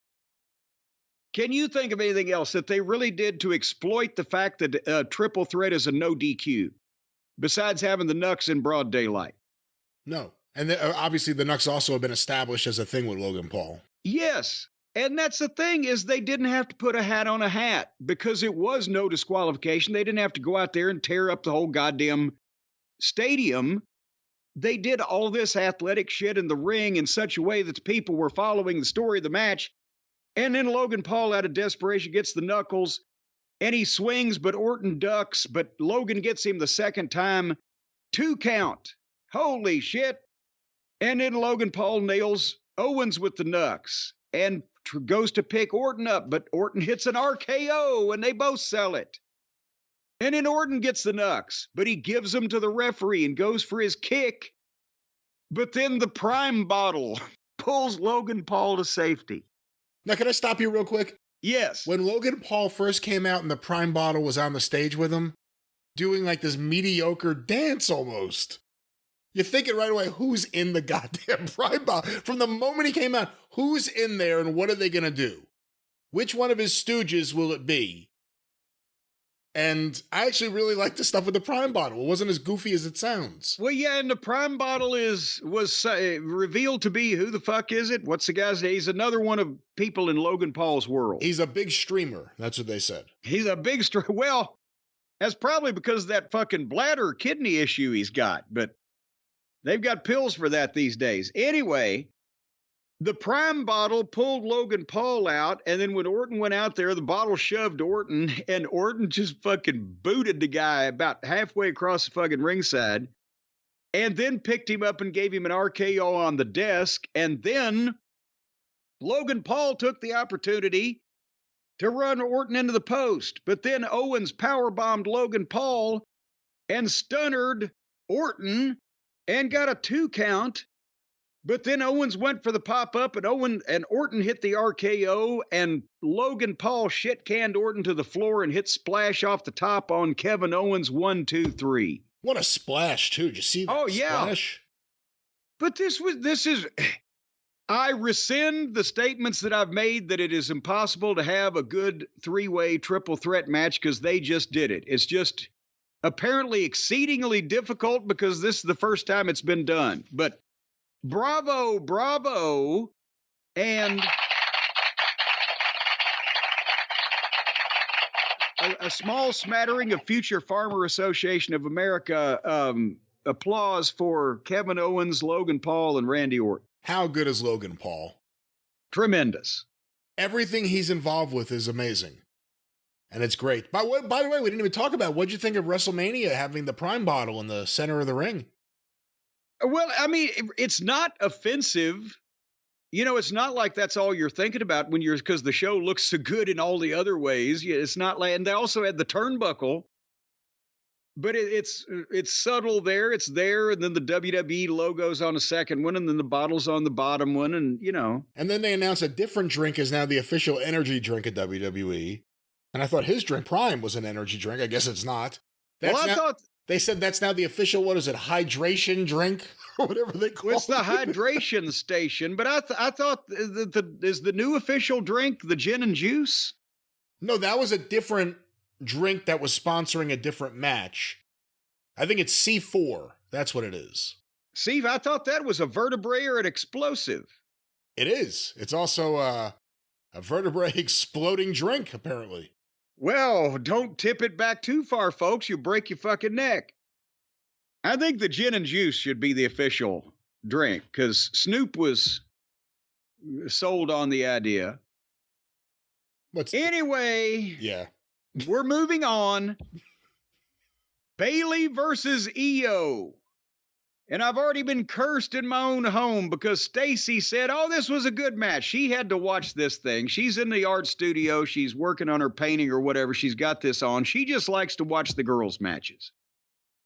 Can you think of anything else that they really did to exploit the fact that triple threat is a no DQ, besides having the knucks in broad daylight? No. And obviously the knucks also have been established as a thing with Logan Paul. Yes. And that's the thing is they didn't have to put a hat on a hat because it was no disqualification. They didn't have to go out there and tear up the whole goddamn stadium. They did all this athletic shit in the ring in such a way that the people were following the story of the match. And then Logan Paul, out of desperation, gets the knuckles and he swings, but Orton ducks, but Logan gets him the second time. 2 count. Holy shit. And then Logan Paul nails Owens with the knucks and goes to pick Orton up, but Orton hits an RKO and they both sell it. And then Orton gets the knucks, but he gives them to the referee and goes for his kick. But then the Prime bottle pulls Logan Paul to safety. Now, can I stop you real quick? Yes. When Logan Paul first came out and the Prime bottle was on the stage with him, doing like this mediocre dance almost, you're thinking right away, who's in the goddamn Prime bottle? From the moment he came out, who's in there and what are they going to do? Which one of his stooges will it be? And I actually really like the stuff with the Prime bottle. It wasn't as goofy as it sounds. Well, yeah, and the Prime bottle was revealed to be, who the fuck is it? What's the guy's name? He's another one of people in Logan Paul's world. He's a big streamer. That's what they said. He's a big streamer. Well, that's probably because of that fucking bladder kidney issue he's got. But they've got pills for that these days. Anyway, the Prime bottle pulled Logan Paul out, and then when Orton went out there, the bottle shoved Orton, and Orton just fucking booted the guy about halfway across the fucking ringside, and then picked him up and gave him an RKO on the desk, and then Logan Paul took the opportunity to run Orton into the post, but then Owens powerbombed Logan Paul and stunnered Orton and got a 2 count. But then Owens went for the pop-up, and Orton hit the RKO, and Logan Paul shit-canned Orton to the floor and hit splash off the top on Kevin Owens, 1, 2, 3. What a splash, too. Did you see that splash? But this is... I rescind the statements that I've made that it is impossible to have a good 3-way triple threat match because they just did it. It's just apparently exceedingly difficult because this is the first time it's been done. But bravo, bravo, and a small smattering of Future Farmer Association of America applause for Kevin Owens, Logan Paul, and Randy Orton. How good is Logan Paul? Tremendous. Everything he's involved with is amazing. And it's great. By the way, we didn't even talk about what'd you think of WrestleMania having the Prime bottle in the center of the ring? Well, I mean, it's not offensive. it's not like that's all you're thinking about because the show looks so good in all the other ways. It's not like, and they also had the turnbuckle, but it's subtle there. It's there. And then the WWE logo's on the second one, and then the bottle's on the bottom one. And, And then they announced a different drink is now the official energy drink at WWE. And I thought his drink Prime was an energy drink. I guess it's not. They said that's now the official, what is it, hydration drink? Or whatever they call it. It's the hydration station. But I thought is the new official drink the gin and juice? No, that was a different drink that was sponsoring a different match. I think it's C4. That's what it is. See, I thought that was a vertebrae or an explosive. It is. It's also a vertebrae exploding drink, apparently. Well, don't tip it back too far, folks. You'll break your fucking neck. I think the gin and juice should be the official drink because Snoop was sold on the idea. Anyway, yeah, we're moving on. Bayley versus Io. And I've already been cursed in my own home because Stacy said, this was a good match. She had to watch this thing. She's in the art studio. She's working on her painting or whatever. She's got this on. She just likes to watch the girls' matches.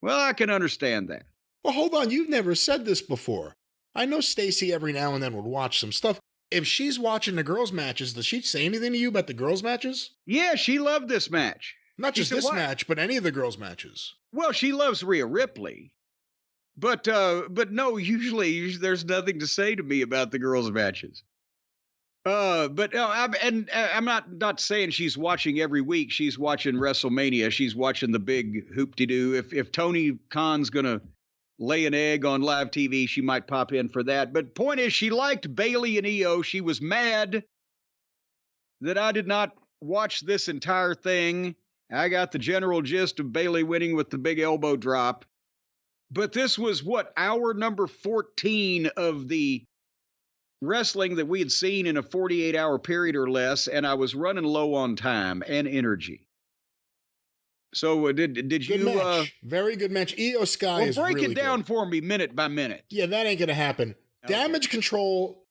Well, I can understand that. Well, hold on. You've never said this before. I know Stacy every now and then would watch some stuff. If she's watching the girls' matches, does she say anything to you about the girls' matches? Yeah, she loved this match. Not just this match, but any of the girls' matches. Well, she loves Rhea Ripley. But no, usually there's nothing to say to me about the girls' matches. I'm not saying she's watching every week. She's watching WrestleMania. She's watching the big hoop-de-doo. If Tony Khan's going to lay an egg on live TV, she might pop in for that. But point is, she liked Bayley and Io. She was mad that I did not watch this entire thing. I got the general gist of Bayley winning with the big elbow drop. But this was hour number 14 of the wrestling that we had seen in a 48-hour period or less, and I was running low on time and energy. So did you? Good match. Very good match. Io Sky is really good. Break it down for me minute by minute. Yeah, that ain't going to happen. Okay. Damage Control,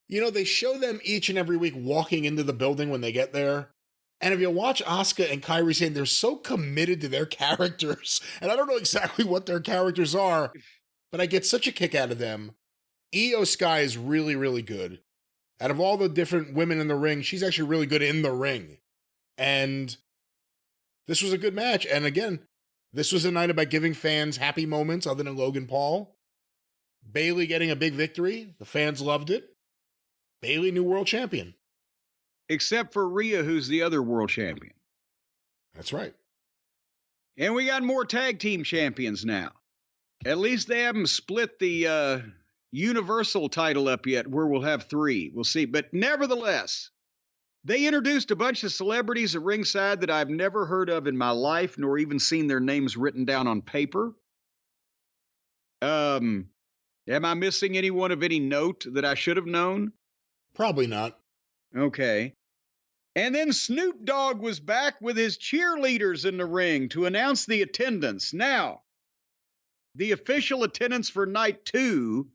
they show them each and every week walking into the building when they get there. And if you watch Asuka and Kairi Sane, they're so committed to their characters. And I don't know exactly what their characters are, but I get such a kick out of them. Io Sky is really, really good. Out of all the different women in the ring, she's actually really good in the ring. And this was a good match. And again, this was a night about giving fans happy moments other than Logan Paul. Bayley getting a big victory. The fans loved it. Bayley, new world champion. Except for Rhea, who's the other world champion. That's right. And we got more tag team champions now. At least they haven't split the Universal title up yet, where we'll have 3. We'll see. But nevertheless, they introduced a bunch of celebrities at ringside that I've never heard of in my life, nor even seen their names written down on paper. Am I missing anyone of any note that I should have known? Probably not. Okay. And then Snoop Dogg was back with his cheerleaders in the ring to announce the attendance. Now, the official attendance for night 2,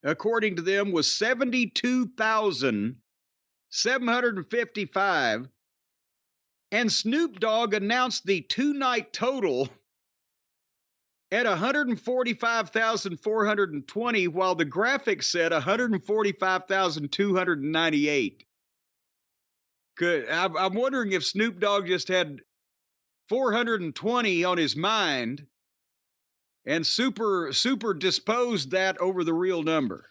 according to them, was 72,755. And Snoop Dogg announced the 2-night total at 145,420, while the graphic said 145,298. I'm wondering if Snoop Dogg just had 420 on his mind and super disposed that over the real number.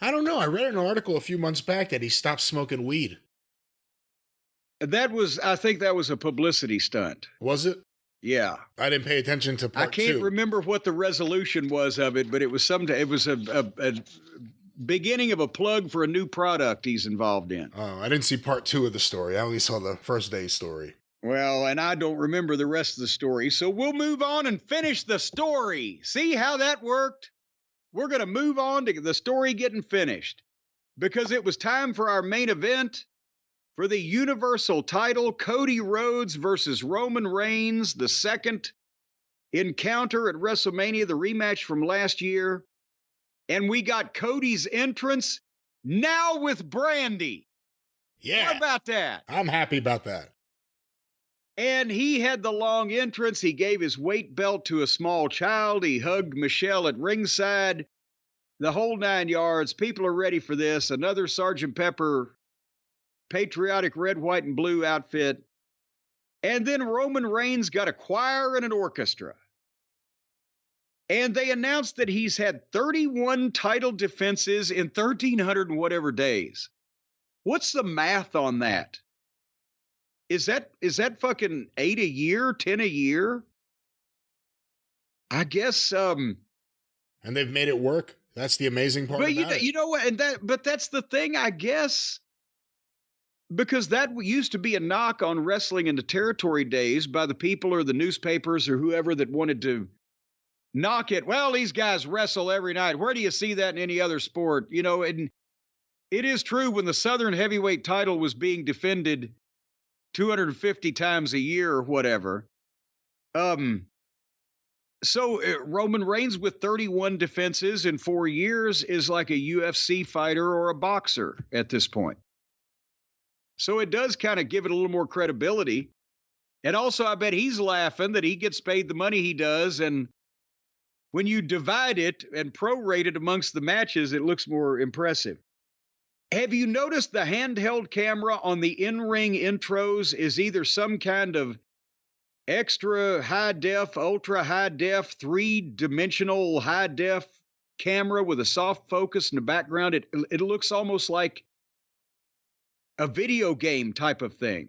I don't know. I read an article a few months back that he stopped smoking weed. I think that was a publicity stunt. Was it? Yeah. I didn't pay attention to part 2. I can't remember what the resolution was of it, but it was a beginning of a plug for a new product he's involved in. Oh, I didn't see part 2 of the story. I only saw the first day's story. Well, and I don't remember the rest of the story, so we'll move on and finish the story. See how that worked? We're going to move on to the story getting finished because it was time for our main event for the Universal title, Cody Rhodes versus Roman Reigns, the second encounter at WrestleMania, the rematch from last year. And we got Cody's entrance Now with Brandy. Yeah. How about that? I'm happy about that. And he had the long entrance. He gave his weight belt to a small child. He hugged Michelle at ringside. The whole 9 yards. People are ready for this. Another Sgt. Pepper patriotic red, white, and blue outfit. And then Roman Reigns got a choir and an orchestra. And they announced that he's had 31 title defenses in 1,300 and whatever days. What's the math on that? Is that fucking 8 a year, 10 a year? I guess. And they've made it work. That's the amazing part. But about it. You know what? But that's the thing, I guess. Because that used to be a knock on wrestling in the territory days by the people or the newspapers or whoever that wanted to knock it. Well, these guys wrestle every night. Where do you see that in any other sport? You know, and it is true when the Southern Heavyweight title was being defended 250 times a year or whatever. So Roman Reigns with 31 defenses in 4 years is like a UFC fighter or a boxer at this point. So it does kind of give it a little more credibility. And also, I bet he's laughing that he gets paid the money he does. And when you divide it and prorate it amongst the matches, it looks more impressive. Have you noticed the handheld camera on the in-ring intros is either some kind of extra high def, ultra high def, 3-dimensional high def camera with a soft focus in the background? It looks almost like a video game type of thing.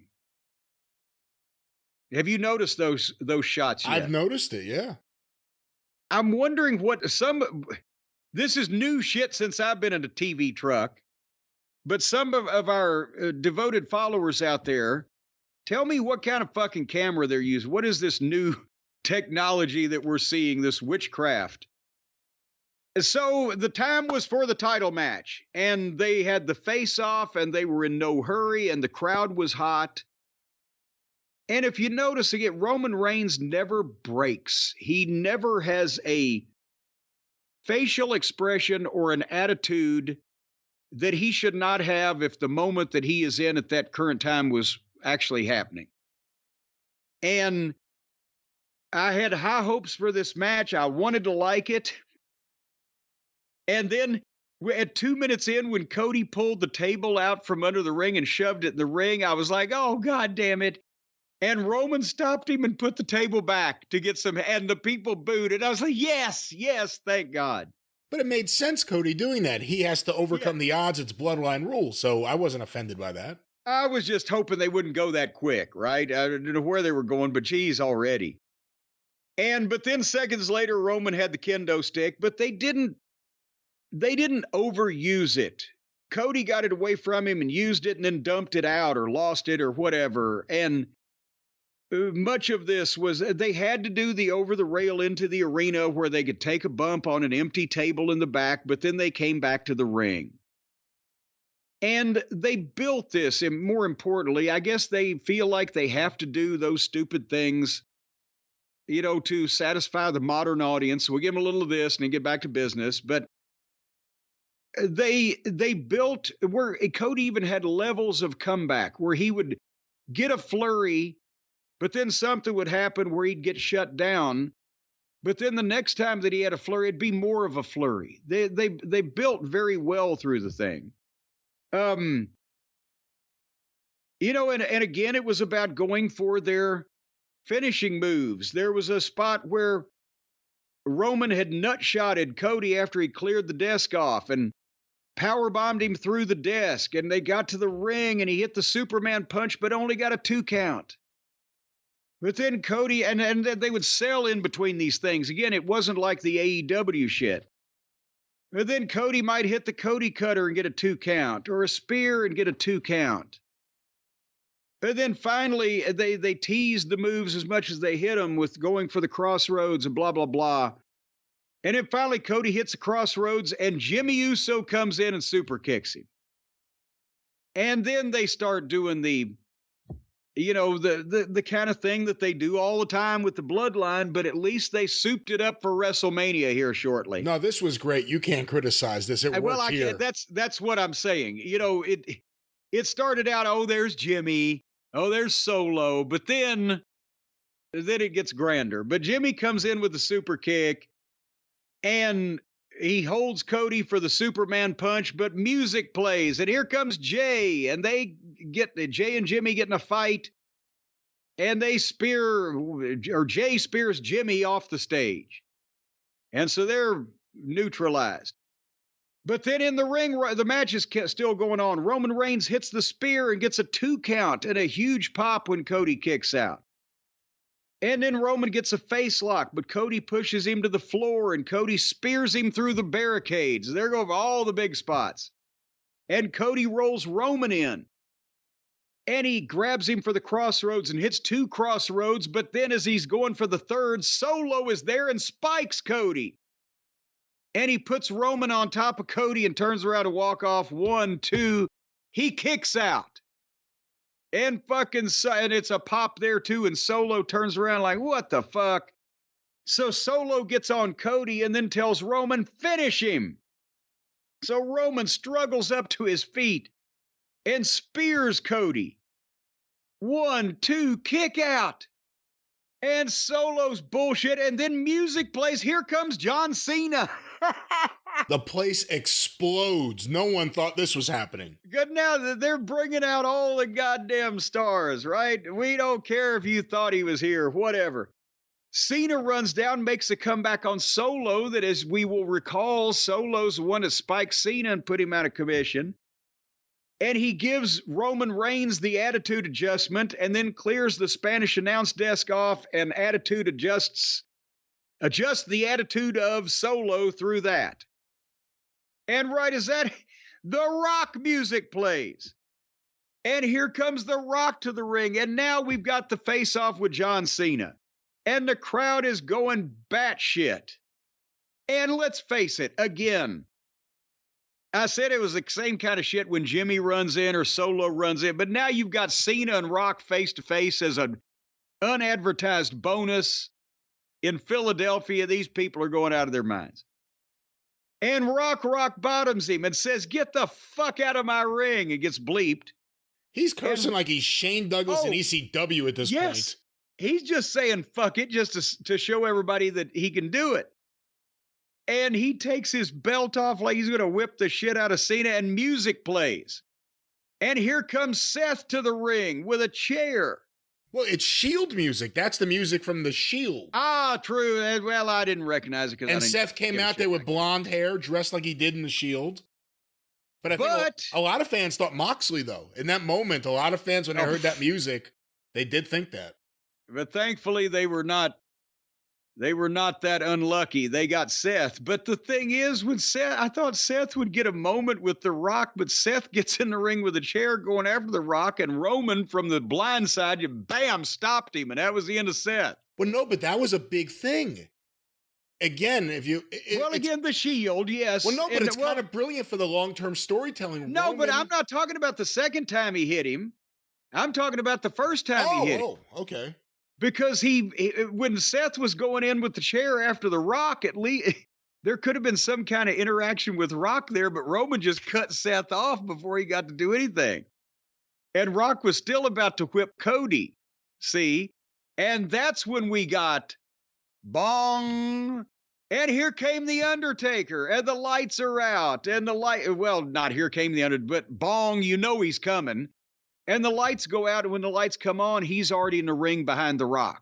Have you noticed those shots yet? I've noticed it, yeah. I'm wondering this is new shit since I've been in a TV truck, but some of our devoted followers out there, tell me what kind of fucking camera they're using. What is this new technology that we're seeing, this witchcraft? So the time was for the title match, and they had the face-off, and they were in no hurry, and the crowd was hot. And if you notice again, Roman Reigns never breaks. He never has a facial expression or an attitude that he should not have if the moment that he is in at that current time was actually happening. And I had high hopes for this match. I wanted to like it. And then at 2 minutes in, when Cody pulled the table out from under the ring and shoved it in the ring, I was like, oh, God damn it. And Roman stopped him and put the table back to get some, and the people booed. And I was like, yes, thank God. But it made sense, Cody, doing that. He has to overcome the odds. It's bloodline rules. So I wasn't offended by that. I was just hoping they wouldn't go that quick, right? I don't know where they were going, but geez, already. But then seconds later, Roman had the kendo stick, but they didn't overuse it. Cody got it away from him and used it and then dumped it out or lost it or whatever. And much of this was they had to do the over the rail into the arena where they could take a bump on an empty table in the back, but then they came back to the ring. And they built this, and more importantly, I guess they feel like they have to do those stupid things, to satisfy the modern audience. We'll give them a little of this and then get back to business. But they built where Cody even had levels of comeback where he would get a flurry, but then something would happen where he'd get shut down. But then the next time that he had a flurry, it'd be more of a flurry. They built very well through the thing. And again, it was about going for their finishing moves. There was a spot where Roman had nut-shotted Cody after he cleared the desk off and powerbombed him through the desk, and they got to the ring and he hit the Superman punch, but only got a 2 count. But then Cody, and they would sell in between these things. Again, it wasn't like the AEW shit. But then Cody might hit the Cody cutter and get a 2 count, or a spear and get a 2 count. And then finally, they teased the moves as much as they hit them with going for the crossroads and blah, blah, blah. And then finally, Cody hits the crossroads, and Jimmy Uso comes in and super kicks him. And then they start doing the the kind of thing that they do all the time with the bloodline, but at least they souped it up for WrestleMania here shortly. No, this was great. You can't criticize this. It worked here. That's what I'm saying. It started out, oh, there's Jimmy, oh, there's Solo, but then it gets grander. But Jimmy comes in with the super kick, and he holds Cody for the Superman punch, but music plays, and here comes Jay, and Jay and Jimmy get in a fight, and Jay spears Jimmy off the stage. And so they're neutralized. But then in the ring, the match is still going on. Roman Reigns hits the spear and gets a 2 count and a huge pop when Cody kicks out. And then Roman gets a face lock, but Cody pushes him to the floor, and Cody spears him through the barricades. There go all the big spots. And Cody rolls Roman in. And he grabs him for the crossroads and hits 2 crossroads, but then as he's going for the third, Solo is there and spikes Cody. And he puts Roman on top of Cody and turns around to walk off. 1, 2. He kicks out. And it's a pop there too. And Solo turns around like, what the fuck? So Solo gets on Cody and then tells Roman, finish him. So Roman struggles up to his feet and spears Cody. 1, 2, kick out. And Solo's bullshit. And then music plays. Here comes John Cena. The place explodes. No one thought this was happening. Good, now they're bringing out all the goddamn stars, right? We don't care if you thought he was here, whatever. Cena runs down, makes a comeback on Solo that, as we will recall, Solo's the one that spiked Cena and put him out of commission. And he gives Roman Reigns the attitude adjustment and then clears the Spanish announce desk off and adjusts the attitude of Solo through that. And right as that, the Rock music plays. And here comes the Rock to the ring. And now we've got the face-off with John Cena. And the crowd is going batshit. And let's face it, again, I said it was the same kind of shit when Jimmy runs in or Solo runs in. But now you've got Cena and Rock face-to-face as an unadvertised bonus. In Philadelphia, these people are going out of their minds. And Rock bottoms him and says, get the fuck out of my ring. It gets bleeped. He's cursing like he's Shane Douglas in ECW at this point. He's just saying fuck it just to show everybody that he can do it. And he takes his belt off like he's going to whip the shit out of Cena, and music plays. And here comes Seth to the ring with a chair. Well, it's Shield music. That's the music from the Shield. Ah, true. Well, I didn't recognize it. And Seth came out there with blonde hair, dressed like he did in the Shield. But I think a lot of fans thought Moxley, though. In that moment, a lot of fans, when they heard that music, they did think that. But thankfully, they were not that unlucky. They got Seth. But the thing is, I thought Seth would get a moment with The Rock, but Seth gets in the ring with a chair going after The Rock, and Roman from the blind side, bam, stopped him, and that was the end of Seth. Well, no, but that was a big thing. Again, the Shield, yes. Well, no, but it's kind of brilliant for the long-term storytelling. No, but I'm not talking about the second time he hit him. I'm talking about the first time he hit him. Oh, okay. Because when Seth was going in with the chair after The Rock, at least there could have been some kind of interaction with Rock there, but Roman just cut Seth off before he got to do anything. And Rock was still about to whip Cody, see? And that's when we got bong. And here came The Undertaker, and the lights are out, and not here came the Undertaker, but bong, he's coming. And the lights go out, and when the lights come on, he's already in the ring behind The Rock.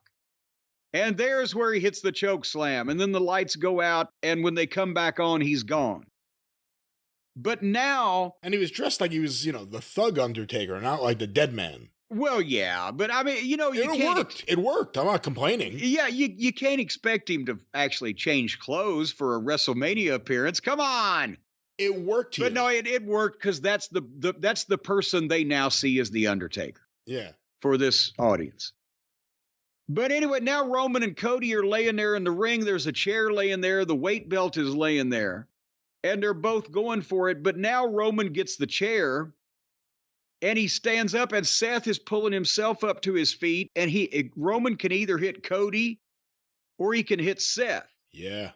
And there's where he hits the choke slam, and then the lights go out, and when they come back on, he's gone. But now... And he was dressed like he was, the thug Undertaker, not like the dead man. Well, yeah, but I mean, It worked. I'm not complaining. Yeah, you can't expect him to actually change clothes for a WrestleMania appearance. Come on! It worked here. But no, it worked because that's the person they now see as The Undertaker. Yeah. For this audience. But anyway, now Roman and Cody are laying there in the ring. There's a chair laying there. The weight belt is laying there. And they're both going for it. But now Roman gets the chair. And he stands up, and Seth is pulling himself up to his feet, and Roman can either hit Cody or he can hit Seth. Yeah.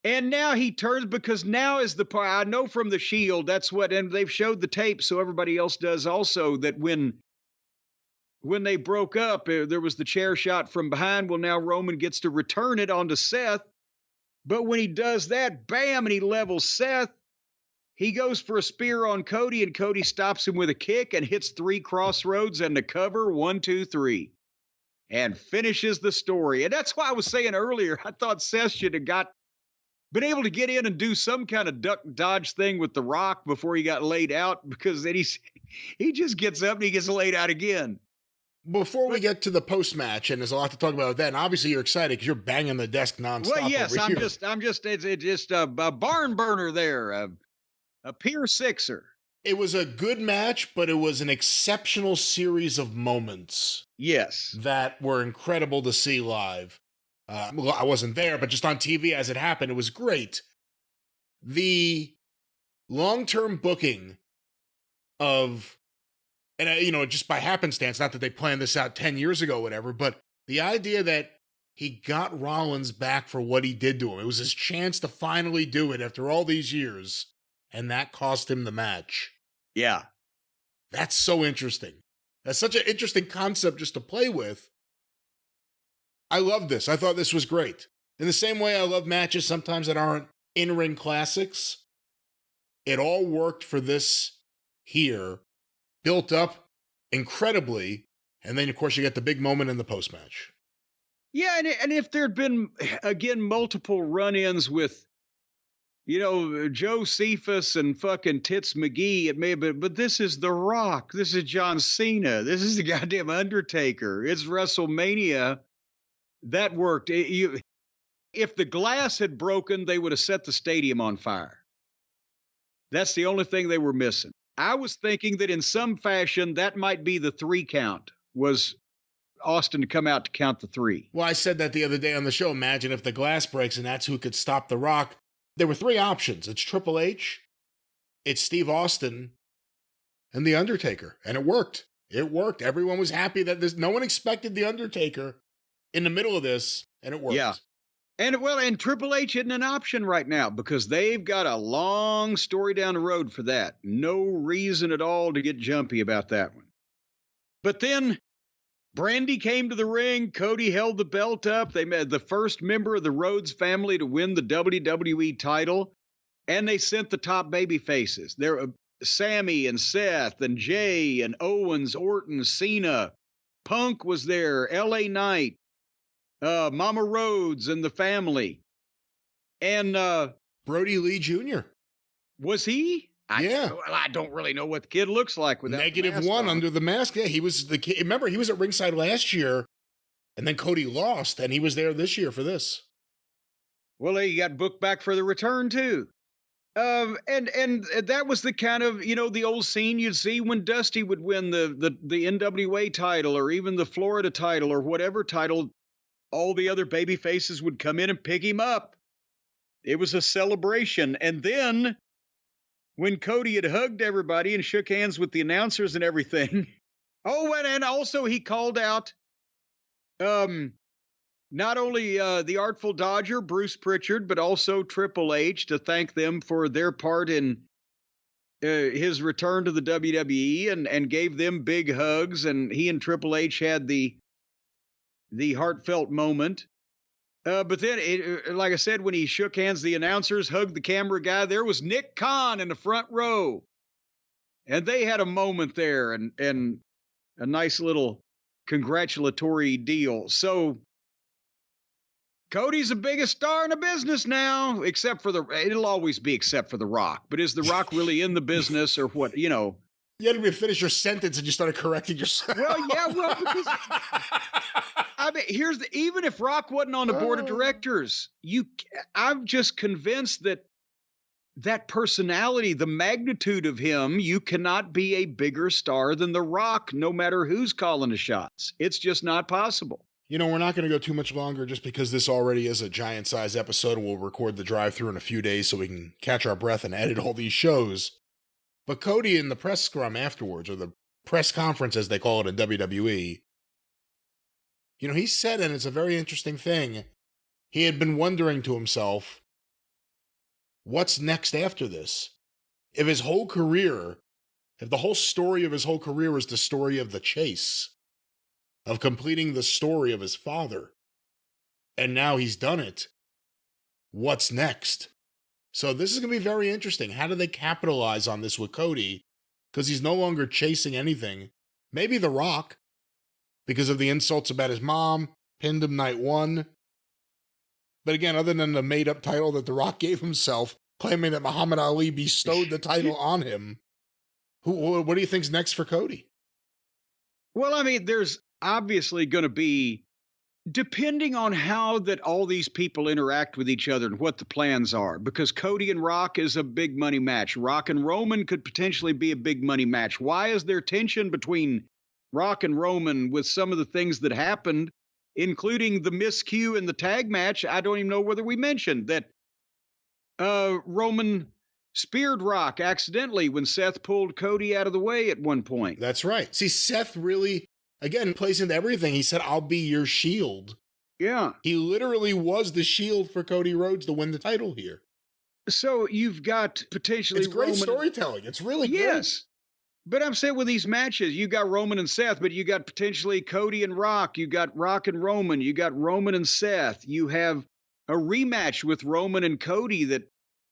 And now he turns, because now is the part, I know from the Shield, that's what, and they've showed the tape, so everybody else does also, that when they broke up, there was the chair shot from behind. Well, now Roman gets to return it onto Seth. But when he does that, bam, and he levels Seth, he goes for a spear on Cody, and Cody stops him with a kick and hits 3 crossroads and the cover, 1, 2, 3, and finishes the story. And that's why I was saying earlier, I thought Seth should have been able to get in and do some kind of duck dodge thing with The Rock before he got laid out, because then he just gets up and he gets laid out again. Before we get to the post-match, and there's a lot to talk about then, obviously you're excited because you're banging the desk nonstop. Well, yes, over here. it's just a barn burner there, a Pier Sixer. It was a good match, but it was an exceptional series of moments. Yes. That were incredible to see live. Well, I wasn't there, but just on TV as it happened, it was great. The long-term booking of, and just by happenstance, not that they planned this out 10 years ago, whatever, but the idea that he got Rollins back for what he did to him. It was his chance to finally do it after all these years, and that cost him the match. Yeah. That's so interesting. That's such an interesting concept just to play with. I love this. I thought this was great. In the same way I love matches sometimes that aren't in-ring classics, it all worked for this here. Built up incredibly, and then, of course, you get the big moment in the post-match. Yeah, and if there'd been, again, multiple run-ins with, Joe Cephas and fucking Tits McGee, it may have been, but this is The Rock. This is John Cena. This is the goddamn Undertaker. It's WrestleMania. That worked. If the glass had broken, they would have set the stadium on fire. That's the only thing they were missing. I was thinking that in some fashion, that might be the 3 count, was Austin to come out to count the 3. Well, I said that the other day on the show. Imagine if the glass breaks and that's who could stop The Rock. There were 3 options. It's Triple H, it's Steve Austin, and The Undertaker. And it worked. It worked. Everyone was happy that no one expected The Undertaker in the middle of this, and it worked. Yeah. And Triple H isn't an option right now because they've got a long story down the road for that. No reason at all to get jumpy about that one. But then Brandy came to the ring. Cody held the belt up. They made the first member of the Rhodes family to win the WWE title. And they sent the top baby faces. There, Sammy and Seth and Jay and Owens, Orton, Cena. Punk was there. LA Knight. Mama Rhodes and the family. And Brody Lee Jr. Was he? Yeah. I don't really know what the kid looks like without -1 under the mask. Yeah, he was the kid. Remember, he was at ringside last year, and then Cody lost, and he was there this year for this. Well, he got booked back for the return, too. And that was the kind of, the old scene you'd see when Dusty would win the NWA title or even the Florida title or whatever title. All the other baby faces would come in and pick him up. It was a celebration. And then when Cody had hugged everybody and shook hands with the announcers and everything. Oh, and also he called out not only the Artful Dodger, Bruce Pritchard, but also Triple H to thank them for their part in his return to the WWE and gave them big hugs. And he and Triple H had the heartfelt moment. But then, like I said, when he shook hands, the announcers hugged the camera guy. There was Nick Khan in the front row. And they had a moment there and a nice little congratulatory deal. So Cody's the biggest star in the business now, it'll always be except for The Rock. But is The Rock really in the business or what, You had to finish your sentence and you started correcting yourself. Well, yeah, because I mean, even if Rock wasn't on the board of directors, I'm just convinced that personality, the magnitude of him, you cannot be a bigger star than The Rock, no matter who's calling the shots. It's just not possible. We're not going to go too much longer just because this already is a giant size episode and we'll record the drive-through in a few days so we can catch our breath and edit all these shows. But Cody in the press scrum afterwards, or the press conference as they call it in WWE, he said, and it's a very interesting thing, he had been wondering to himself, what's next after this? If the whole story of his whole career was the story of the chase, of completing the story of his father, and now he's done it, what's next? So this is going to be very interesting. How do they capitalize on this with Cody? Because he's no longer chasing anything. Maybe The Rock, because of the insults about his mom, pinned him night one. But again, other than the made-up title that The Rock gave himself, claiming that Muhammad Ali bestowed the title on him, what do you think's next for Cody? Well, I mean, there's obviously going to be, depending on how that all these people interact with each other and what the plans are, because Cody and Rock is a big money match. Rock and Roman could potentially be a big money match. Why is there tension between Rock and Roman with some of the things that happened, including the miscue in the tag match? I don't even know whether we mentioned that Roman speared Rock accidentally when Seth pulled Cody out of the way at one point. That's right. See, Seth really, again, plays into everything. He said, I'll be your shield. Yeah. He literally was the shield for Cody Rhodes to win the title here. So you've got potentially It's great Roman storytelling. It's really great. Yes. But I'm saying with these matches, you got Roman and Seth, but you got potentially Cody and Rock. You got Rock and Roman. You got Roman and Seth. You have a rematch with Roman and Cody that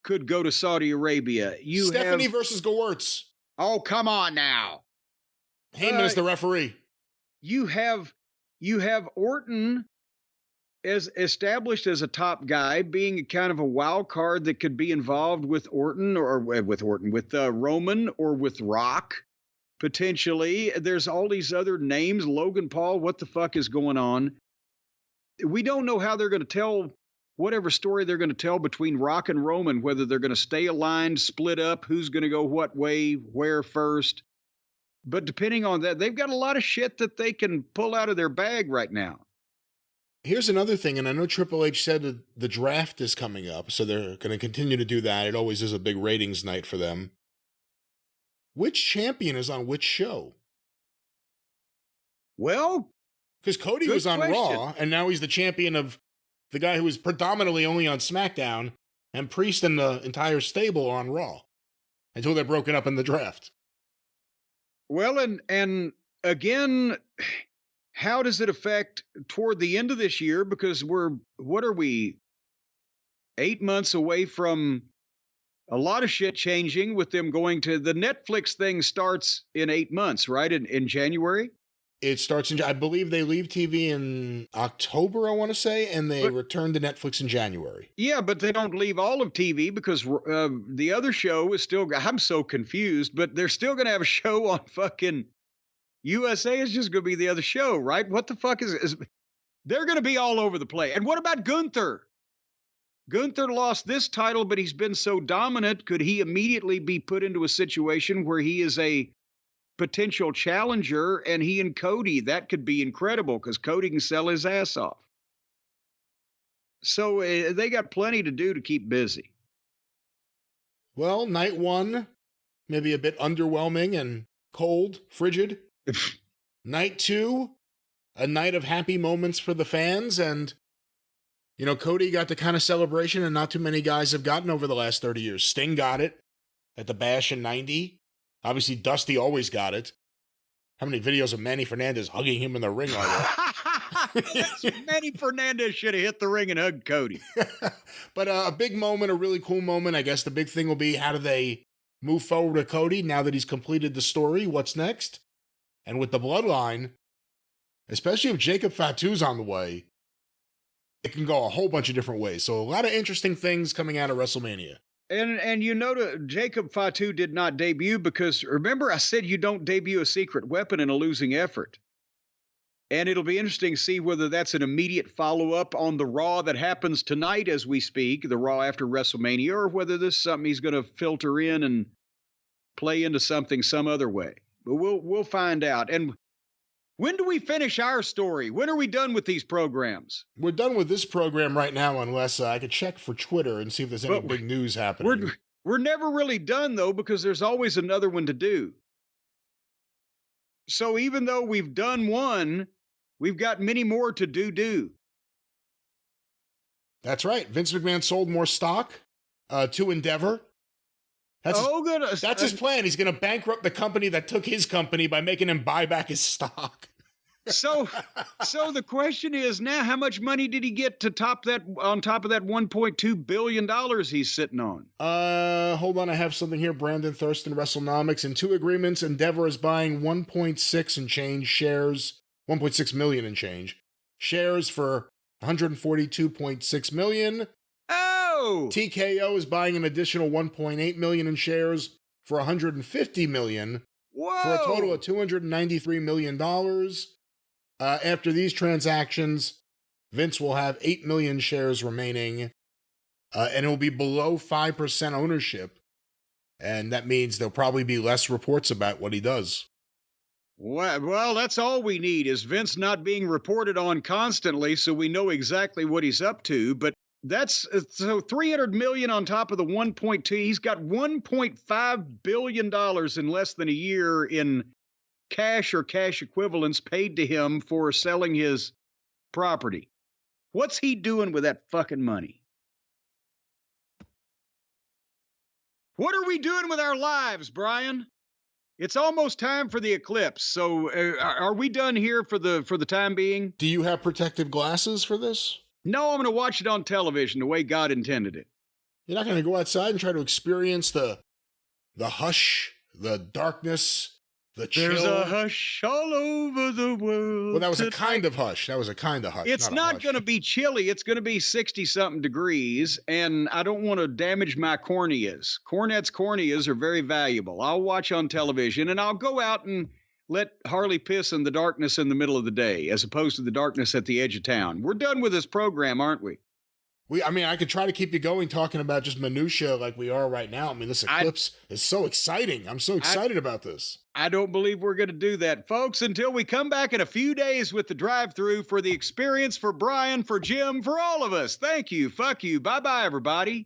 could go to Saudi Arabia. Stephanie versus Gewurz. Oh, come on now. Heyman is the referee. You have Orton as established as a top guy, being kind of a wild card that could be involved with Orton with Roman or with Rock, potentially. There's all these other names. Logan Paul, what the fuck is going on? We don't know how they're going to tell whatever story they're going to tell between Rock and Roman, whether they're going to stay aligned, split up, who's going to go what way, where first. But depending on that, they've got a lot of shit that they can pull out of their bag right now. Here's another thing, and I know Triple H said that the draft is coming up, so they're going to continue to do that. It always is a big ratings night for them. Which champion is on which show? Well, because Cody was on Raw, and now he's the champion of the guy who was predominantly only on SmackDown, and Priest and the entire stable are on Raw until they're broken up in the draft. Well, and again, how does it affect toward the end of this year? Because what are we, 8 months away from a lot of shit changing with them going to the Netflix thing starts in 8 months, right? In January? It starts I believe they leave TV in October, I want to say, and they return to Netflix in January. Yeah, but they don't leave all of TV because the other show is still, I'm so confused, but they're still going to have a show on fucking USA. Is just going to be the other show, right? What the fuck is they're going to be all over the place. And what about Gunther? Gunther lost this title, but he's been so dominant. Could he immediately be put into a situation where he is a potential challenger, and he and Cody, that could be incredible because Cody can sell his ass off. So they got plenty to do to keep busy. Well, night one, maybe a bit underwhelming and cold, frigid. Night two, a night of happy moments for the fans, and Cody got the kind of celebration and not too many guys have gotten over the last 30 years. Sting got it at the Bash in 90. Obviously, Dusty always got it. How many videos of Manny Fernandez hugging him in the ring are there? Manny Fernandez should have hit the ring and hugged Cody. But a big moment, a really cool moment. I guess the big thing will be, how do they move forward with Cody now that he's completed the story? What's next? And with the bloodline, especially if Jacob Fatu's on the way, it can go a whole bunch of different ways. So a lot of interesting things coming out of WrestleMania. And Jacob Fatu did not debut because, remember, I said you don't debut a secret weapon in a losing effort. And it'll be interesting to see whether that's an immediate follow-up on the Raw that happens tonight as we speak, the Raw after WrestleMania, or whether this is something he's going to filter in and play into something some other way. But we'll find out. And when do we finish our story? When are we done with these programs? We're done with this program right now, unless I could check for Twitter and see if there's any big news happening. We're never really done, though, because there's always another one to do. So even though we've done one, we've got many more to do. That's right. Vince McMahon sold more stock to Endeavor. That's his plan. He's going to bankrupt the company that took his company by making him buy back his stock. So the question is now, how much money did he get to top that on top of that $1.2 billion he's sitting on? Hold on. I have something here. Brandon Thurston, WrestleNomics. In 2 agreements, Endeavor is buying 1.6 and change shares, 1.6 million and change shares for 142.6 million. Oh! TKO is buying an additional 1.8 million in shares for 150 million. Whoa! For a total of $293 million. After these transactions, Vince will have 8 million shares remaining, and it will be below 5% ownership. And that means there'll probably be less reports about what he does. Well, that's all we need is Vince not being reported on constantly so we know exactly what he's up to. But that's so 300 million on top of the 1.2. He's got $1.5 billion in less than a year in cash or cash equivalents paid to him for selling his property. What's he doing with that fucking money? What are we doing with our lives, Brian? It's almost time for the eclipse. So are we done here for the time being? Do you have protective glasses for this? No, I'm going to watch it on television the way God intended it. You're not going to go outside and try to experience the hush, the darkness, the chill. There's a hush all over the world. Well, that was a kind of hush. It's not going to be chilly. It's going to be 60-something degrees, and I don't want to damage my corneas. Cornette's corneas are very valuable. I'll watch on television, and I'll go out and let Harley piss in the darkness in the middle of the day, as opposed to the darkness at the edge of town. We're done with this program, aren't we? I could try to keep you going talking about just minutia like we are right now. I mean, this eclipse is so exciting. I'm so excited about this. I don't believe we're going to do that, folks, until we come back in a few days with the drive-thru for the experience, for Brian, for Jim, for all of us. Thank you. Fuck you. Bye-bye, everybody.